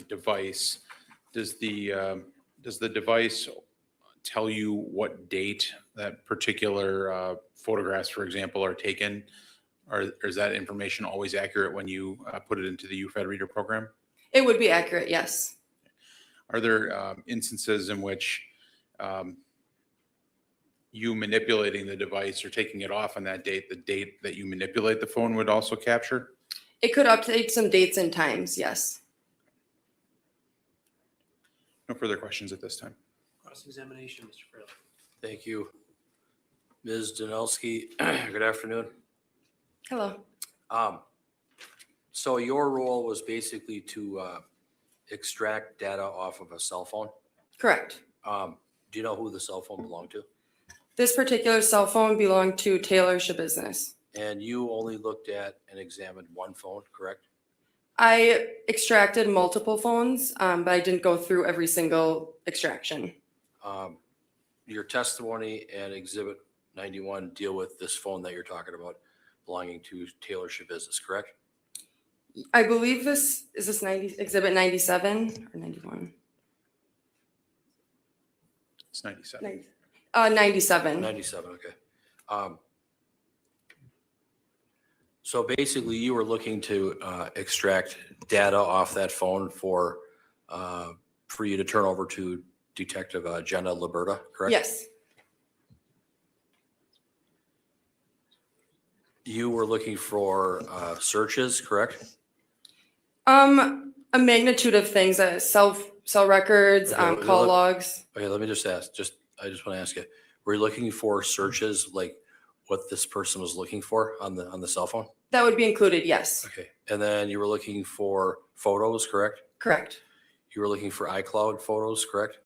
device, does the device tell you what date that particular photographs, for example, are taken? Or is that information always accurate when you put it into the UFED reader program? It would be accurate, yes. Are there instances in which you manipulating the device or taking it off on that date, the date that you manipulate the phone would also capture? It could update some dates and times, yes. No further questions at this time. Cross-examination, Mr. Fraley. Thank you. Ms. Danelski, good afternoon. Hello. So your role was basically to extract data off of a cell phone? Correct. Do you know who the cell phone belonged to? This particular cell phone belonged to Taylor SchaBusiness. And you only looked at and examined one phone, correct? I extracted multiple phones, but I didn't go through every single extraction. Your testimony and Exhibit 91 deal with this phone that you're talking about belonging to Taylor SchaBusiness, correct? I believe this is this 90 Exhibit 97 or 91. It's 97. 97. 97, okay. So basically you were looking to extract data off that phone for you to turn over to Detective Jenna Liberta, correct? Yes. You were looking for searches, correct? A magnitude of things, cell records, Okay, call logs. Okay, let me just ask, I just want to ask you, were you looking for searches like what this person was looking for on the cell phone? That would be included, yes. Okay, and then you were looking for photos, correct? Correct. You were looking for iCloud photos, correct?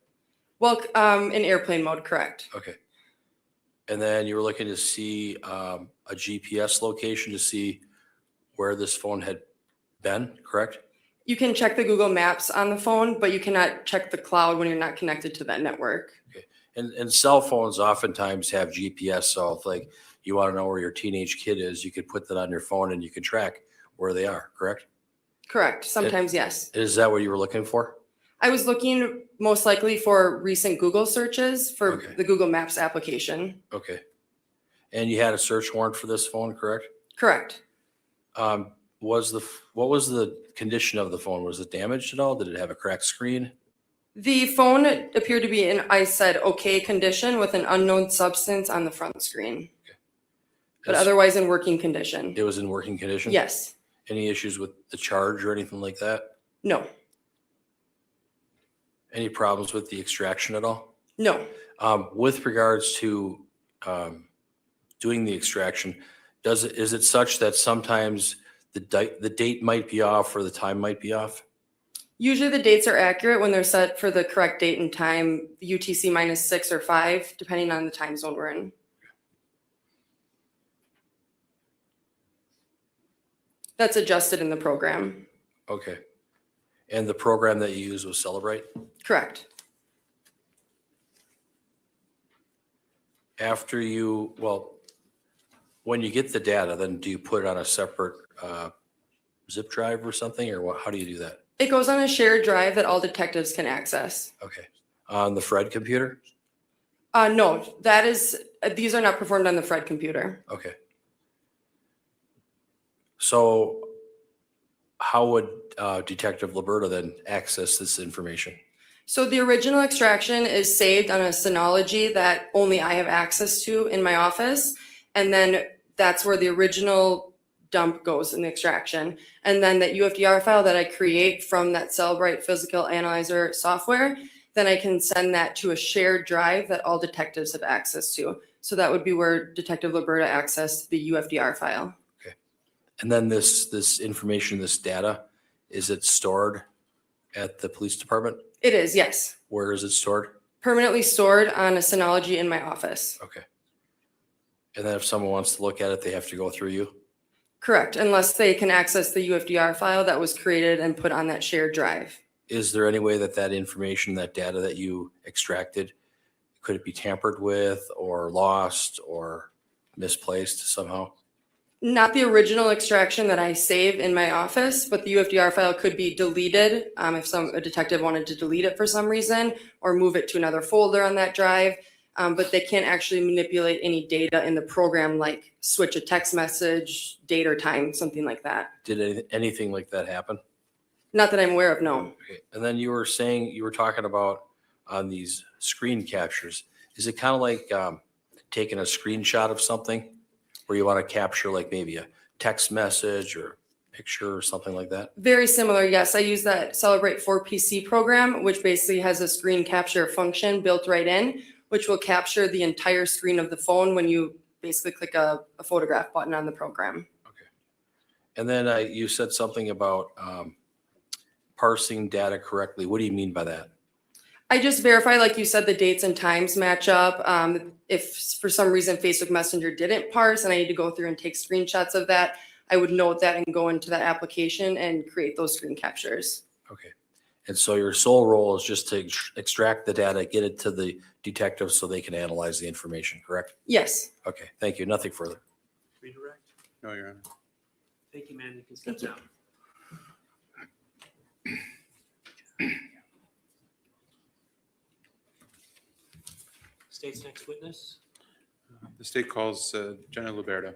Well, in airplane mode, correct. Okay. And then you were looking to see a GPS location to see where this phone had been, correct? You can check the Google Maps on the phone, but you cannot check the cloud when you're not connected to that network. Okay. And cell phones oftentimes have GPS, so if like you want to know where your teenage kid is, you could put that on your phone and you can track where they are, correct? Correct. Sometimes, yes. Is that what you were looking for? I was looking most likely for recent Google searches for the Google Maps application. Okay. And you had a search warrant for this phone, correct? Correct. What was the condition of the phone? Was it damaged at all? Did it have a cracked screen? The phone appeared to be in, I said, okay condition with an unknown substance on the front screen. But otherwise in working condition. It was in working condition? Yes. Any issues with the charge or anything like that? No. Any problems with the extraction at all? No. With regards to doing the extraction, is it such that sometimes the date might be off or the time might be off? Usually the dates are accurate when they're set for the correct date and time, UTC -6 or 5, depending on the time zone we're in. That's adjusted in the program. Okay. And the program that you use was Celebrate? Correct. After when you get the data, then do you put it on a separate zip drive or something, or how do you do that? It goes on a shared drive that all detectives can access. Okay. On the Fred computer? No, these are not performed on the Fred computer. Okay. So how would Detective Liberta then access this information? So the original extraction is saved on a Synology that only I have access to in my office. And then that's where the original dump goes in the extraction. And then that UFDR file that I create from that Cellbrite physical analyzer software, then I can send that to a shared drive that all detectives have access to. So that would be where Detective Liberta accessed the UFDR file. Okay. And then this information, this data, is it stored at the police department? It is, yes. Where is it stored? Permanently stored on a Synology in my office. Okay. And then if someone wants to look at it, they have to go through you? Correct, unless they can access the UFDR file that was created and put on that shared drive. Is there any way that information, that data that you extracted, could it be tampered with or lost or misplaced somehow? Not the original extraction that I save in my office, but the UFDR file could be deleted if a detective wanted to delete it for some reason or move it to another folder on that drive. But they can't actually manipulate any data in the program, like switch a text message, date or time, something like that. Did anything like that happen? Not that I'm aware of, no. Okay. And then you were talking about on these screen captures. Is it kind of like taken a screenshot of something where you want to capture like maybe a text message or picture or something like that? Very similar, yes. I use that Celebrate for PC program, which basically has a screen capture function built right in, which will capture the entire screen of the phone when you basically click a photograph button on the program. And then you said something about parsing data correctly. What do you mean by that? I just verify, like you said, the dates and times match up. If for some reason Facebook Messenger didn't parse and I need to go through and take screenshots of that, I would note that and go into that application and create those screen captures. Okay. And so your sole role is just to extract the data, get it to the detectives so they can analyze the information, correct? Yes. Okay, thank you. Nothing further. Redirect. No, Your Honor. Thank you, ma'am. You can step down. State's next witness. The state calls Jenna Luberta.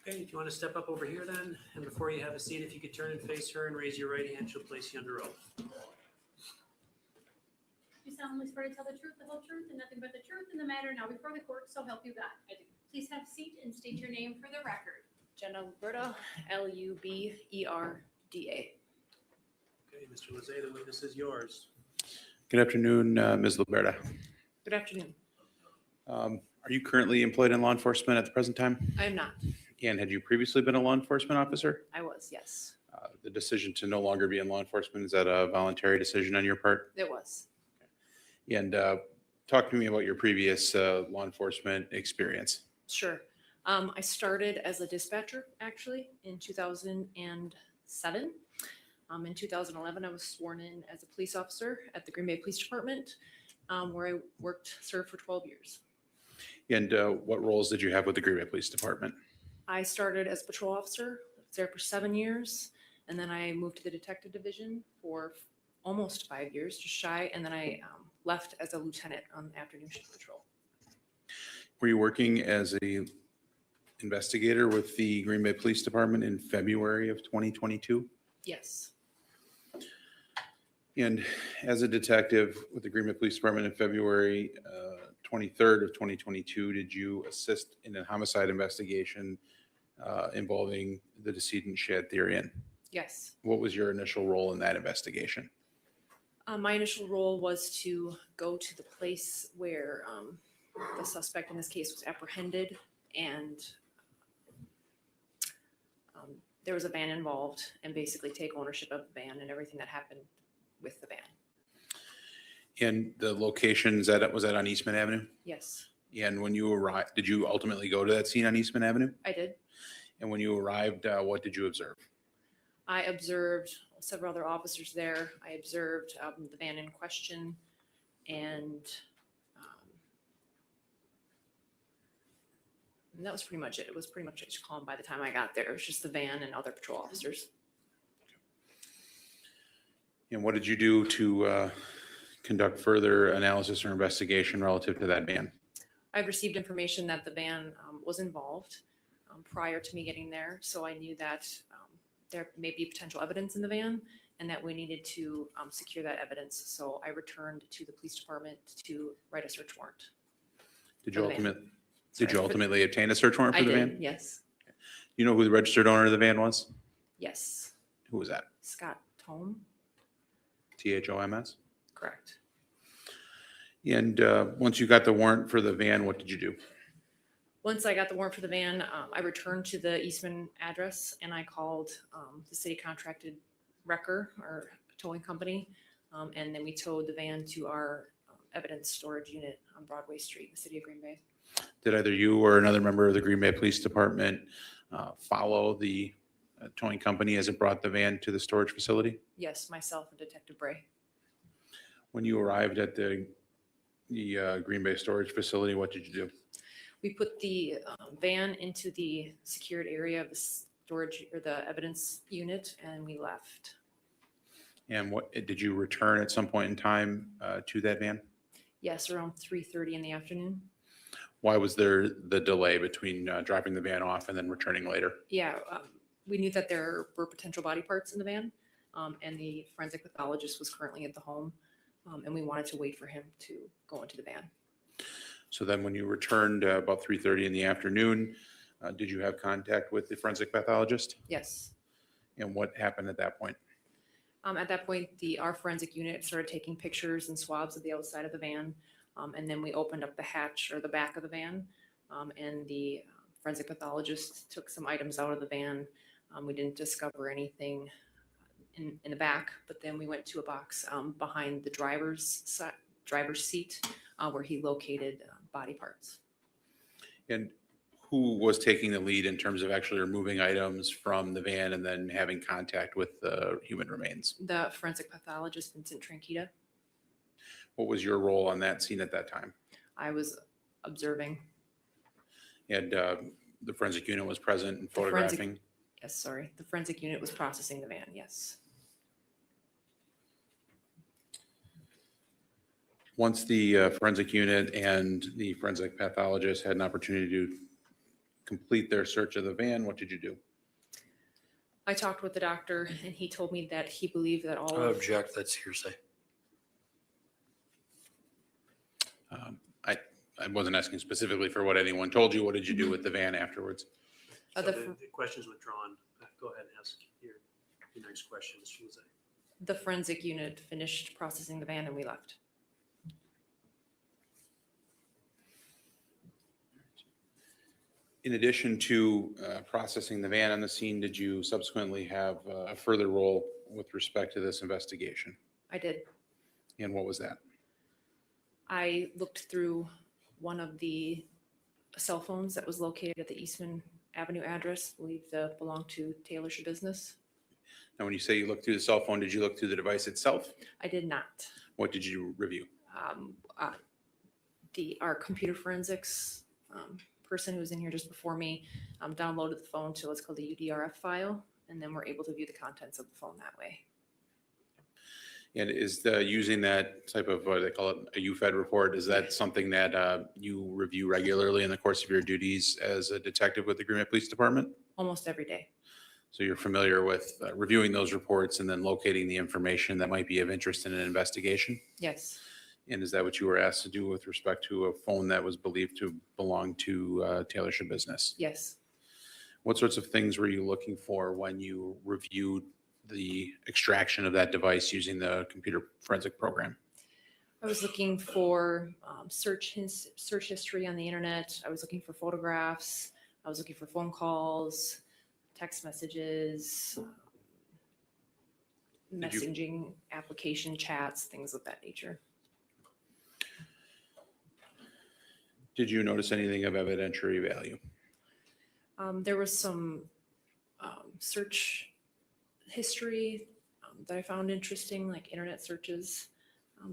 Okay, if you want to step up over here then, and before you have a seat, if you could turn and face her and raise your right hand, she'll place you under oath. You solemnly swear to tell the truth, the whole truth, and nothing but the truth in the matter now before the court, so help you God. I do. Please have a seat and state your name for the record. Jenna Luberta, Luberda. Okay, Mr. Lezay, the witness is yours. Good afternoon, Ms. Luberta. Good afternoon. Are you currently employed in law enforcement at the present time? I am not. And had you previously been a law enforcement officer? I was, yes. The decision to no longer be in law enforcement, is that a voluntary decision on your part? It was. And talk to me about your previous law enforcement experience. Sure. I started as a dispatcher actually in 2007. In 2011, I was sworn in as a police officer at the Green Bay Police Department, where I served for 12 years. And what roles did you have with the Green Bay Police Department? I started as a patrol officer, was there for 7 years, and then I moved to the detective division for almost 5 years, just shy, and then I left as a lieutenant on afternoon shift patrol. Were you working as a investigator with the Green Bay Police Department in February of 2022? Yes. And as a detective with the Green Bay Police Department in February 23rd of 2022, did you assist in a homicide investigation involving the decedent Shad Thyrion? Yes. What was your initial role in that investigation? My initial role was to go to the place where the suspect in this case was apprehended, and there was a van involved, and basically take ownership of the van and everything that happened with the van. And the location, was that on Eastman Avenue? Yes, And when you arrived, did you ultimately go to that scene on Eastman Avenue? I did. And when you arrived, what did you observe? I observed several other officers there. I observed the van in question, and that was pretty much it. It was pretty much just calm by the time I got there. It was just the van and other patrol officers. And what did you do to conduct further analysis or investigation relative to that van? I've received information that the van was involved prior to me getting there, so I knew that there may be potential evidence in the van and that we needed to secure that evidence. So I returned to the police department to write a search warrant. Did you for the van. ultimately obtain a search warrant for I the did, van? yes. You know who the registered owner of the van was? Yes. Who was that? Scott Tome, THOMS? correct. And once you got the warrant for the van, what did you do? Once I got the warrant for the van, I returned to the Eastman address and I called the city contracted wrecker or towing company. And then we towed the van to our evidence storage unit on Broadway Street, in the city of Green Bay. Did either you or another member of the Green Bay Police Department follow the towing company as it brought the van to the storage facility? Yes, myself and Detective Bray. When you arrived at the Green Bay storage facility, what did you do? We put the van into the secured area of the storage or the evidence unit, and we left. And what did you return at some point in time to that van? Yes, around 3:30 in the afternoon. Why was there the delay between dropping the van off and then returning later? Yeah, we knew that there were potential body parts in the van, and the forensic pathologist was currently at the home, and we wanted to wait for him to go into the van. So then when you returned about 3:30 in the afternoon, did you have contact with the forensic pathologist? Yes. And what happened at that point? At that point, our forensic unit started taking pictures and swabs of the outside of the van, and then we opened up the hatch or the back of the van, and the forensic pathologist took some items out of the van. We didn't discover anything in the back, but then we went to a box behind the driver's seat where he located body parts. And who was taking the lead in terms of actually removing items from the van and then having contact with the human remains? The forensic pathologist, Vincent Tranquita. What was your role on that scene at that time? I was observing. And the forensic unit was present and The forensic- photographing? Yes, sorry. The forensic unit was processing the van, yes. Once the forensic unit and the forensic pathologist had an opportunity to complete their search of the van, what did you do? I talked with the doctor and he told me that he believed that all I of object, that's hearsay. I wasn't asking specifically for what anyone told you. What did you do with the van afterwards? So the the question's withdrawn. Go ahead and ask your next question, Ms. Jose. the forensic unit finished processing the van and we left. In addition to processing the van on the scene, did you subsequently have a further role with respect to this investigation? I did. And what was that? I looked through one of the cell phones that was located at the Eastman Avenue address, I believe that belonged to Taylor SchaBusiness. Now, when you say you looked through the cell phone, did you look through the device itself? I did not. What did you review? Our computer forensics person who was in here just before me downloaded the phone to what's called the UDRF file, and then we're able to view the contents of the phone that way. And is using that type of, what they call it, a UFED report, is that something that you review regularly in the course of your duties as a detective with the Green Bay Police Department? Almost every day. So you're familiar with reviewing those reports and then locating the information that might be of interest in an investigation? Yes. And is that what you were asked to do with respect to a phone that was believed to belong to Taylor SchaBusiness? Yes. What sorts of things were you looking for when you reviewed the extraction of that device using the computer forensic program? I was looking for search history on the internet. I was looking for photographs. I was looking for phone calls, text messages, messaging application chats, things of that nature. Did you notice anything of evidentiary value? There was some search history that I found interesting, like internet searches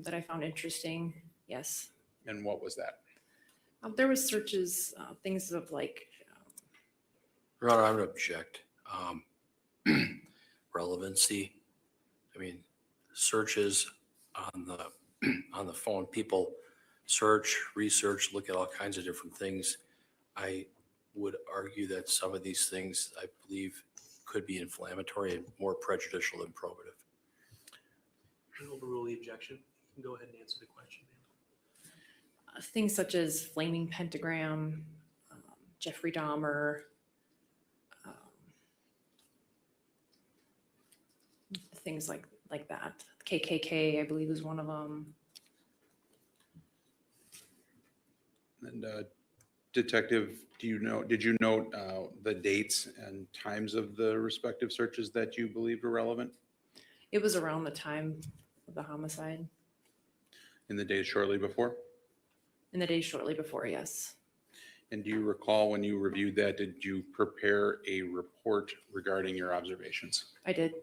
that I found interesting. Yes. And what was that? There was searches, things of like. Your Honor, I'm going to object. Relevancy. I mean, searches on the phone, people search, research, look at all kinds of different things. I would argue that some of these things, I believe, could be inflammatory and more prejudicial than probative. And overrule the objection. You can go ahead and answer the question, ma'am. Things such as flaming pentagram, Jeffrey Dahmer, things like that. KKK, I believe, is one of them. And Detective, did you note the dates and times of the respective searches that you believed were relevant? It was around the time of the homicide. In the days shortly before? In the days shortly before, yes. And do you recall when you reviewed that, did you prepare a report regarding your observations? I did.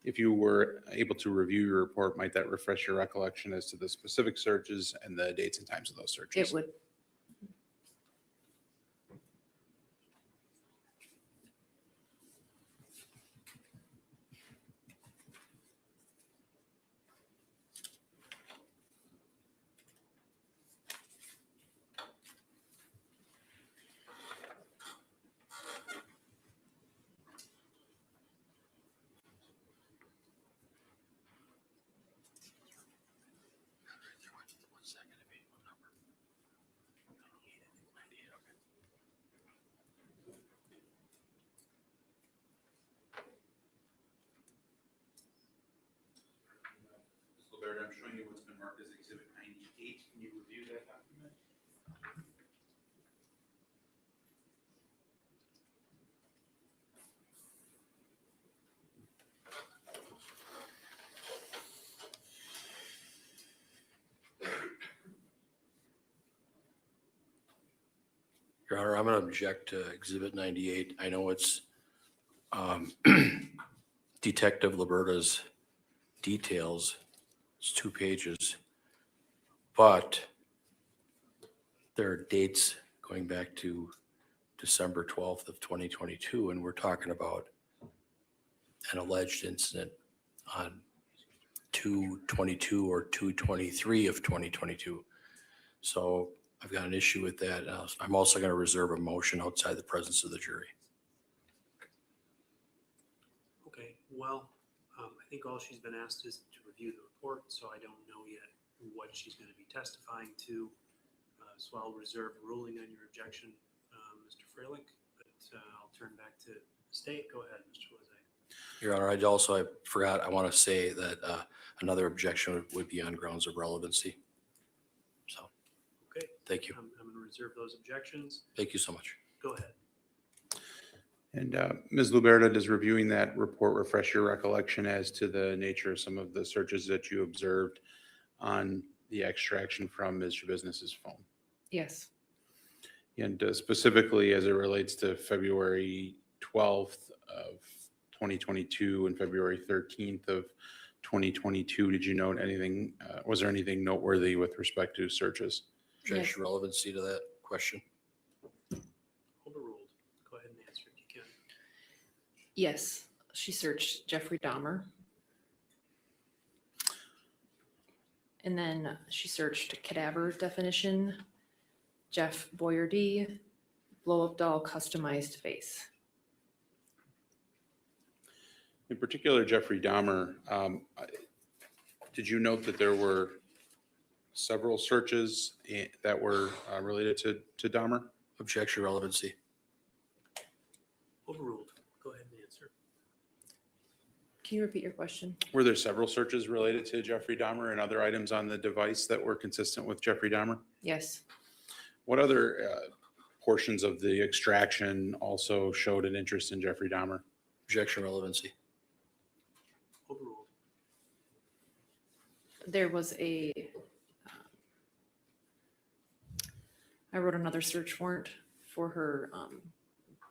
If you were able to review your report, might that refresh your recollection as to the specific searches and the dates and times of those searches? It would. I'm showing you what's been marked as Exhibit 98. Can you review that document? Your Honor, I'm going to object to Exhibit 98. I know it's Detective Liberta's details. It's 2 pages. But there are dates going back to December 12th of 2022, and we're talking about an alleged incident on 2/22 or 2/23 of 2022. So I've got an issue with that. I'm also going to reserve a motion outside the presence of the jury. Okay, well, I think all she's been asked is to review the report, so I don't know yet what she's going to be testifying to. So I'll reserve ruling on your objection, Mr. Freilich, but I'll turn back to the state. Go ahead, Mr. Jose. Your Honor, I forgot, I want to say that another objection would be on grounds of relevancy. So, Okay. Thank you. I'm going to reserve those objections. Thank you so much. Go ahead. And Ms. Luberta, does reviewing that report refresh your recollection as to the nature of some of the searches that you observed on the extraction from Ms. SchaBusiness's phone? Yes. And specifically as it relates to February 12th of 2022 and February 13th of 2022, did you note anything, was there anything noteworthy with respect to searches? Objection relevancy to that question. Overruled. Go ahead and answer if you can. Yes, she searched Jeffrey Dahmer. And then she searched cadaver definition, Jeff Boyardee, blow-up doll customized face. In particular, Jeffrey Dahmer, did you note that there were several searches that were related to Dahmer? Objection relevancy. Overruled. Go ahead and answer. Can you repeat your question? Were there several searches related to Jeffrey Dahmer and other items on the device that were consistent with Jeffrey Dahmer? Yes. What other portions of the extraction also showed an interest in Jeffrey Dahmer? Objection relevancy. Overruled. There was I wrote another search warrant for her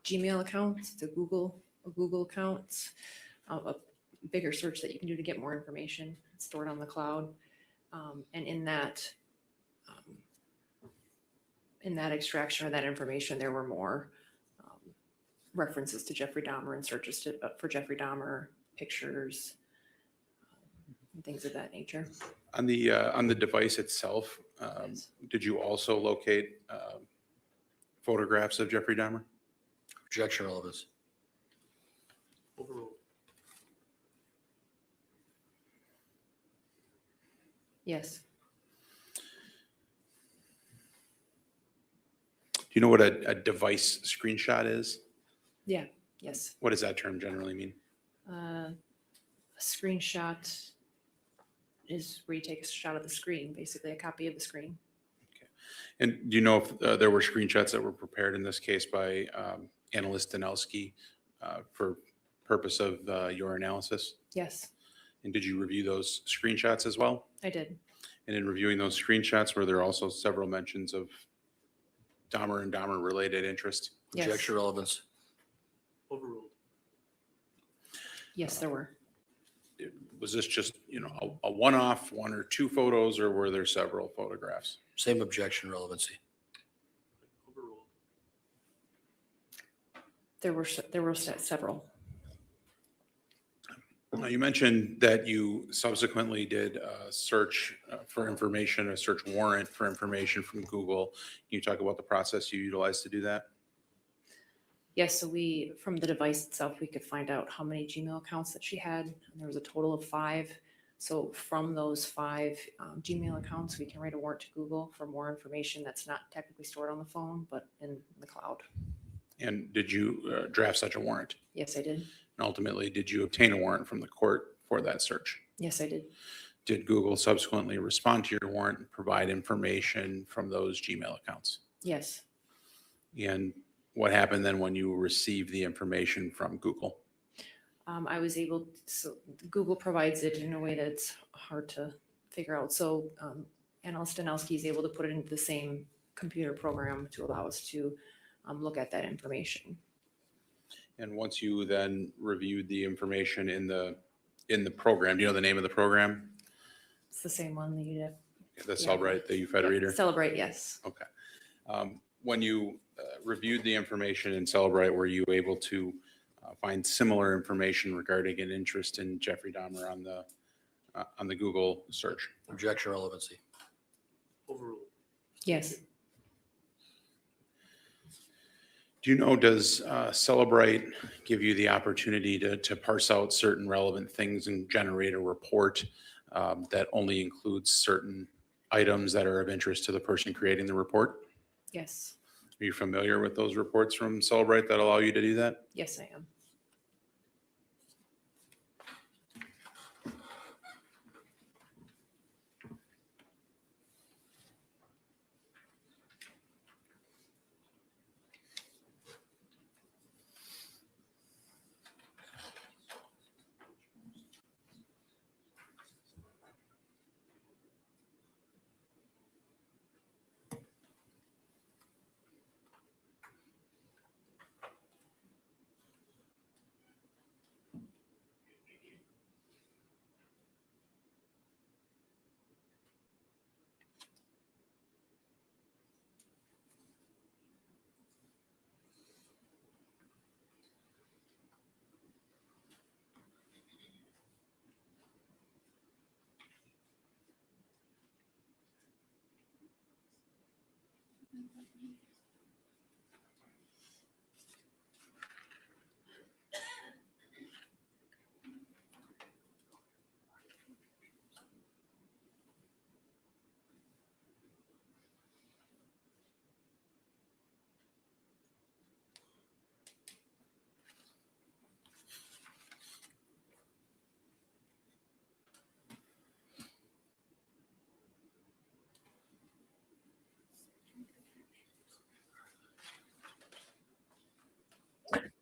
Gmail account, a Google account, a bigger search that you can do to get more information stored on the cloud. And in that extraction of that information, there were more references to Jeffrey Dahmer and searches for Jeffrey Dahmer, pictures, and things of that nature. On the device itself, did you also locate photographs of Jeffrey Dahmer? Objection relevance. Overruled. Yes. Do you know what a device screenshot is? Yeah. Yes. What does that term generally mean? A screenshot is where you take a shot of the screen, basically a copy of the screen. And do you know if there were screenshots that were prepared in this case by analyst Danelski for purpose of your analysis? Yes, And did you review those screenshots as well? I did. And in reviewing those screenshots, were there also several mentions of Dahmer and Dahmer related interest? Yes. Objection relevance. Overruled. Yes, there were. was this just, a one-off, one or two photos, or were there several photographs? Same objection relevancy. There were several. Now, you mentioned that you subsequently did a search for information, a search warrant for information from Google. Can you talk about the process you utilized to do that? Yes, so from the device itself, we could find out how many Gmail accounts that she had. And there was a total of 5. So from those 5 Gmail accounts, we can write a warrant to Google for more information that's not technically stored on the phone, but in the cloud. And did you draft such a warrant? Yes, I did. And ultimately, did you obtain a warrant from the court for that search? Yes, I did. Did Google subsequently respond to your warrant and provide information from those Gmail accounts? Yes. And what happened then when you received the information from Google? I was able, so Google provides it in a way that's hard to figure out. So Analyst Danowski is able to put it into the same computer program to allow us to look at that information. And once you then reviewed the information in the program, do you know the name of the program? It's the same one that you did. The Celebrate, the UFED reader? Celebrate, yes. Okay. When you reviewed the information in Celebrate, were you able to find similar information regarding an interest in Jeffrey Dahmer on the Google search? Objection relevancy. Overruled. Yes. Do you know, does Celebrate give you the opportunity to parse out certain relevant things and generate a report that only includes certain items that are of interest to the person creating the report? Yes. Are you familiar with those reports from Celebrate that allow you to do that? Yes, I am.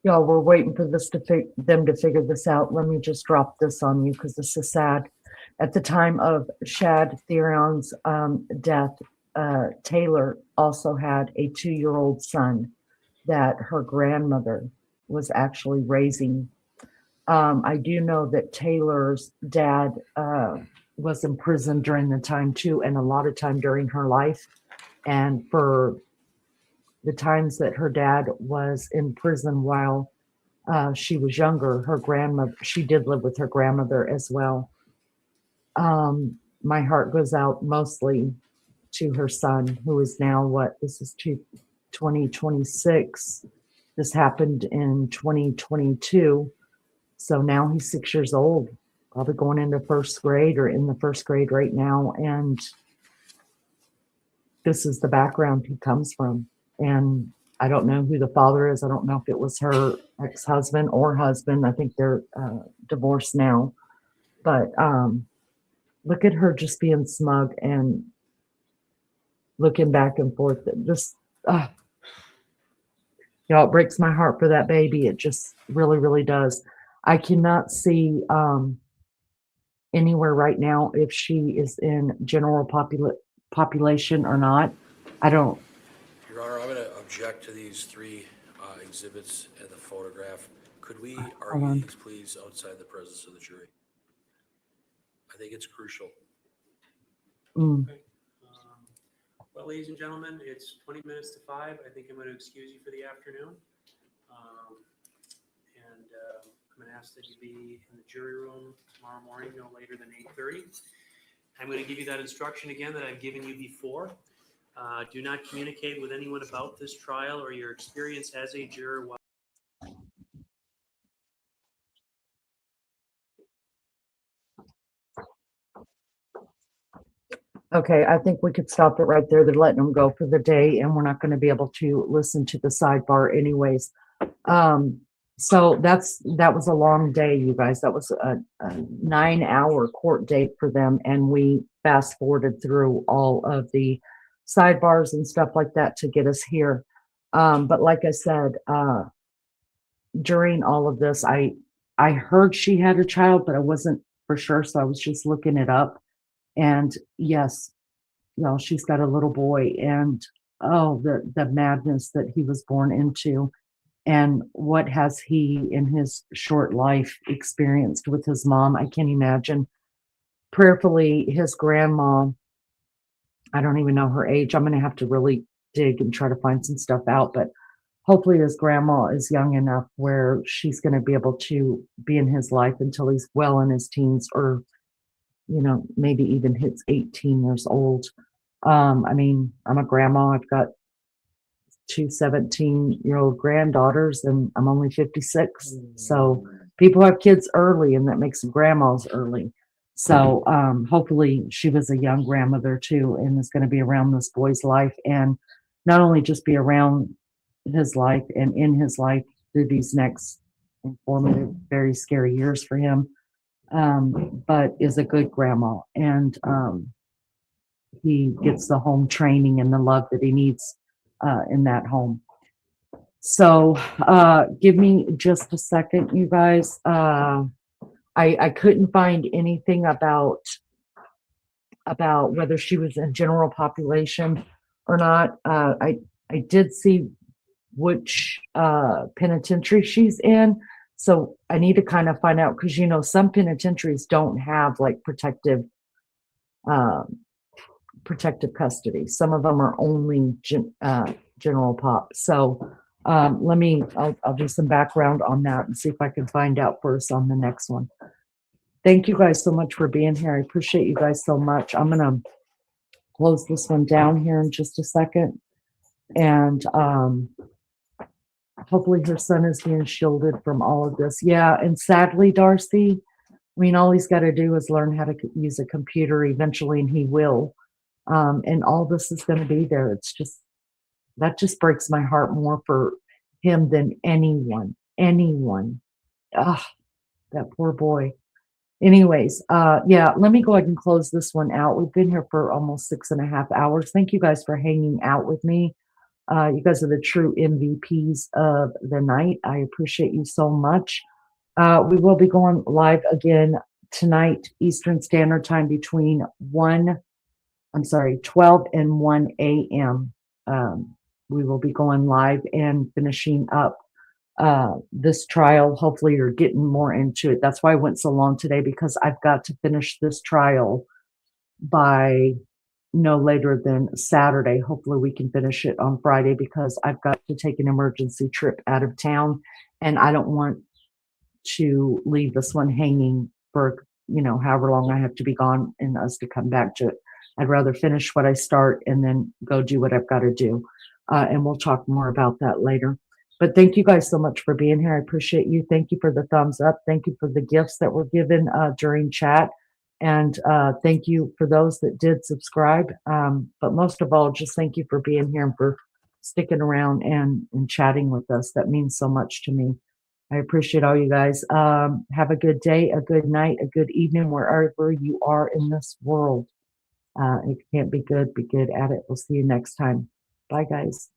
Y'all, we're waiting for them to figure this out. Let me just drop this on you because this is sad. At the time of Shad Thyrion's death, Taylor also had a 2-year-old son that her grandmother was actually raising. I do know that Taylor's dad was in prison during the time too, and a lot of time during her life. And for the times that her dad was in prison while she was younger, her grandmother, she did live with her grandmother as well. My heart goes out mostly to her son, who is now this is 2026. This happened in 2022. So now he's 6 years old, probably going into first grade or in the first grade right now. And this is the background he comes from. And I don't know who the father is. I don't know if it was her ex-husband or husband. I think they're divorced now. But look at her just being smug and looking back and forth. Just, y'all, it breaks my heart for that baby. It just really, really does. I cannot see anywhere right now if she is in general population or not. I don't. Your Honor, I'm going to object to these 3 exhibits and the photograph. Could we argue these, please, outside the presence of the jury? I think it's crucial. Mm. Well, ladies and gentlemen, it's 20 minutes to 5. I think I'm going to excuse you for the afternoon. I'm going to ask that you be in the jury room tomorrow morning, no later than 8:30. I'm going to give you that instruction again that I've given you before. Do not communicate with anyone about this trial or your experience as a juror while Okay, I think we could stop it right there. They're letting them go for the day, and we're not going to be able to listen to the sidebar anyways. So that was a long day, you guys. That was a 9-hour court date for them, and we fast forwarded through all of the sidebars and stuff like that to get us here. But like I said, during all of this, I heard she had a child, but I wasn't for sure, so I was just looking it up. And yes, she's got a little boy, and oh, the madness that he was born into, and what has he in his short life experienced with his mom. I can't imagine. Prayerfully, his grandma, I don't even know her age. I'm going to have to really dig and try to find some stuff out, but hopefully his grandma is young enough where she's going to be able to be in his life until he's well in his teens, or maybe even hits 18 years old. I mean, I'm a grandma. I've got 2 17-year-old granddaughters, and I'm only 56. So people have kids early, and that makes them grandmas early. So hopefully she was a young grandmother too, and is going to be around this boy's life, and not only just be around his life and in his life through these next informative, very scary years for him, but is a good grandma, and he gets the home training and the love that he needs in that home. So give me just a second, you guys. I couldn't find anything about whether she was in general population or not. I did see which penitentiary she's in. So I need to kind of find out, because some penitentiaries don't have like protective custody. Some of them are only general pop. So I'll do some background on that and see if I can find out for us on the next one. Thank you guys so much for being here. I appreciate you guys so much. I'm gonna close this one down here in just a second, and hopefully her son is being shielded from all of this. Yeah, and sadly, Darcy, I mean, all he's got to do is learn how to use a computer eventually, and he will. And all this is going to be there. That just breaks my heart more for him than anyone. Ah, that poor boy. Anyways, yeah, let me go ahead and close this one out. We've been here for almost 6.5 hours. Thank you guys for hanging out with me. You guys are the true MVPs of the night. I appreciate you so much. We will be going live again tonight, Eastern Standard Time, between 12 and 1 a.m. We will be going live and finishing up this trial. Hopefully you're getting more into it. That's why I went so long today, because I've got to finish this trial by no later than Saturday. Hopefully we can finish it on Friday, because I've got to take an emergency trip out of town, and I don't want to leave this one hanging for however long I have to be gone and us to come back to it. I'd rather finish what I start and then go do what I've got to do. And we'll talk more about that later. But thank you guys so much for being here. I appreciate you. Thank you for the thumbs up. Thank you for the gifts that were given during chat. And thank you for those that did subscribe. But most of all, just thank you for being here and for sticking around and chatting with us. That means so much to me. I appreciate all you guys. Have a good day, a good night, a good evening, wherever you are in this world. If you can't be good at it. We'll see you next time. Bye, guys.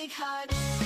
big heart.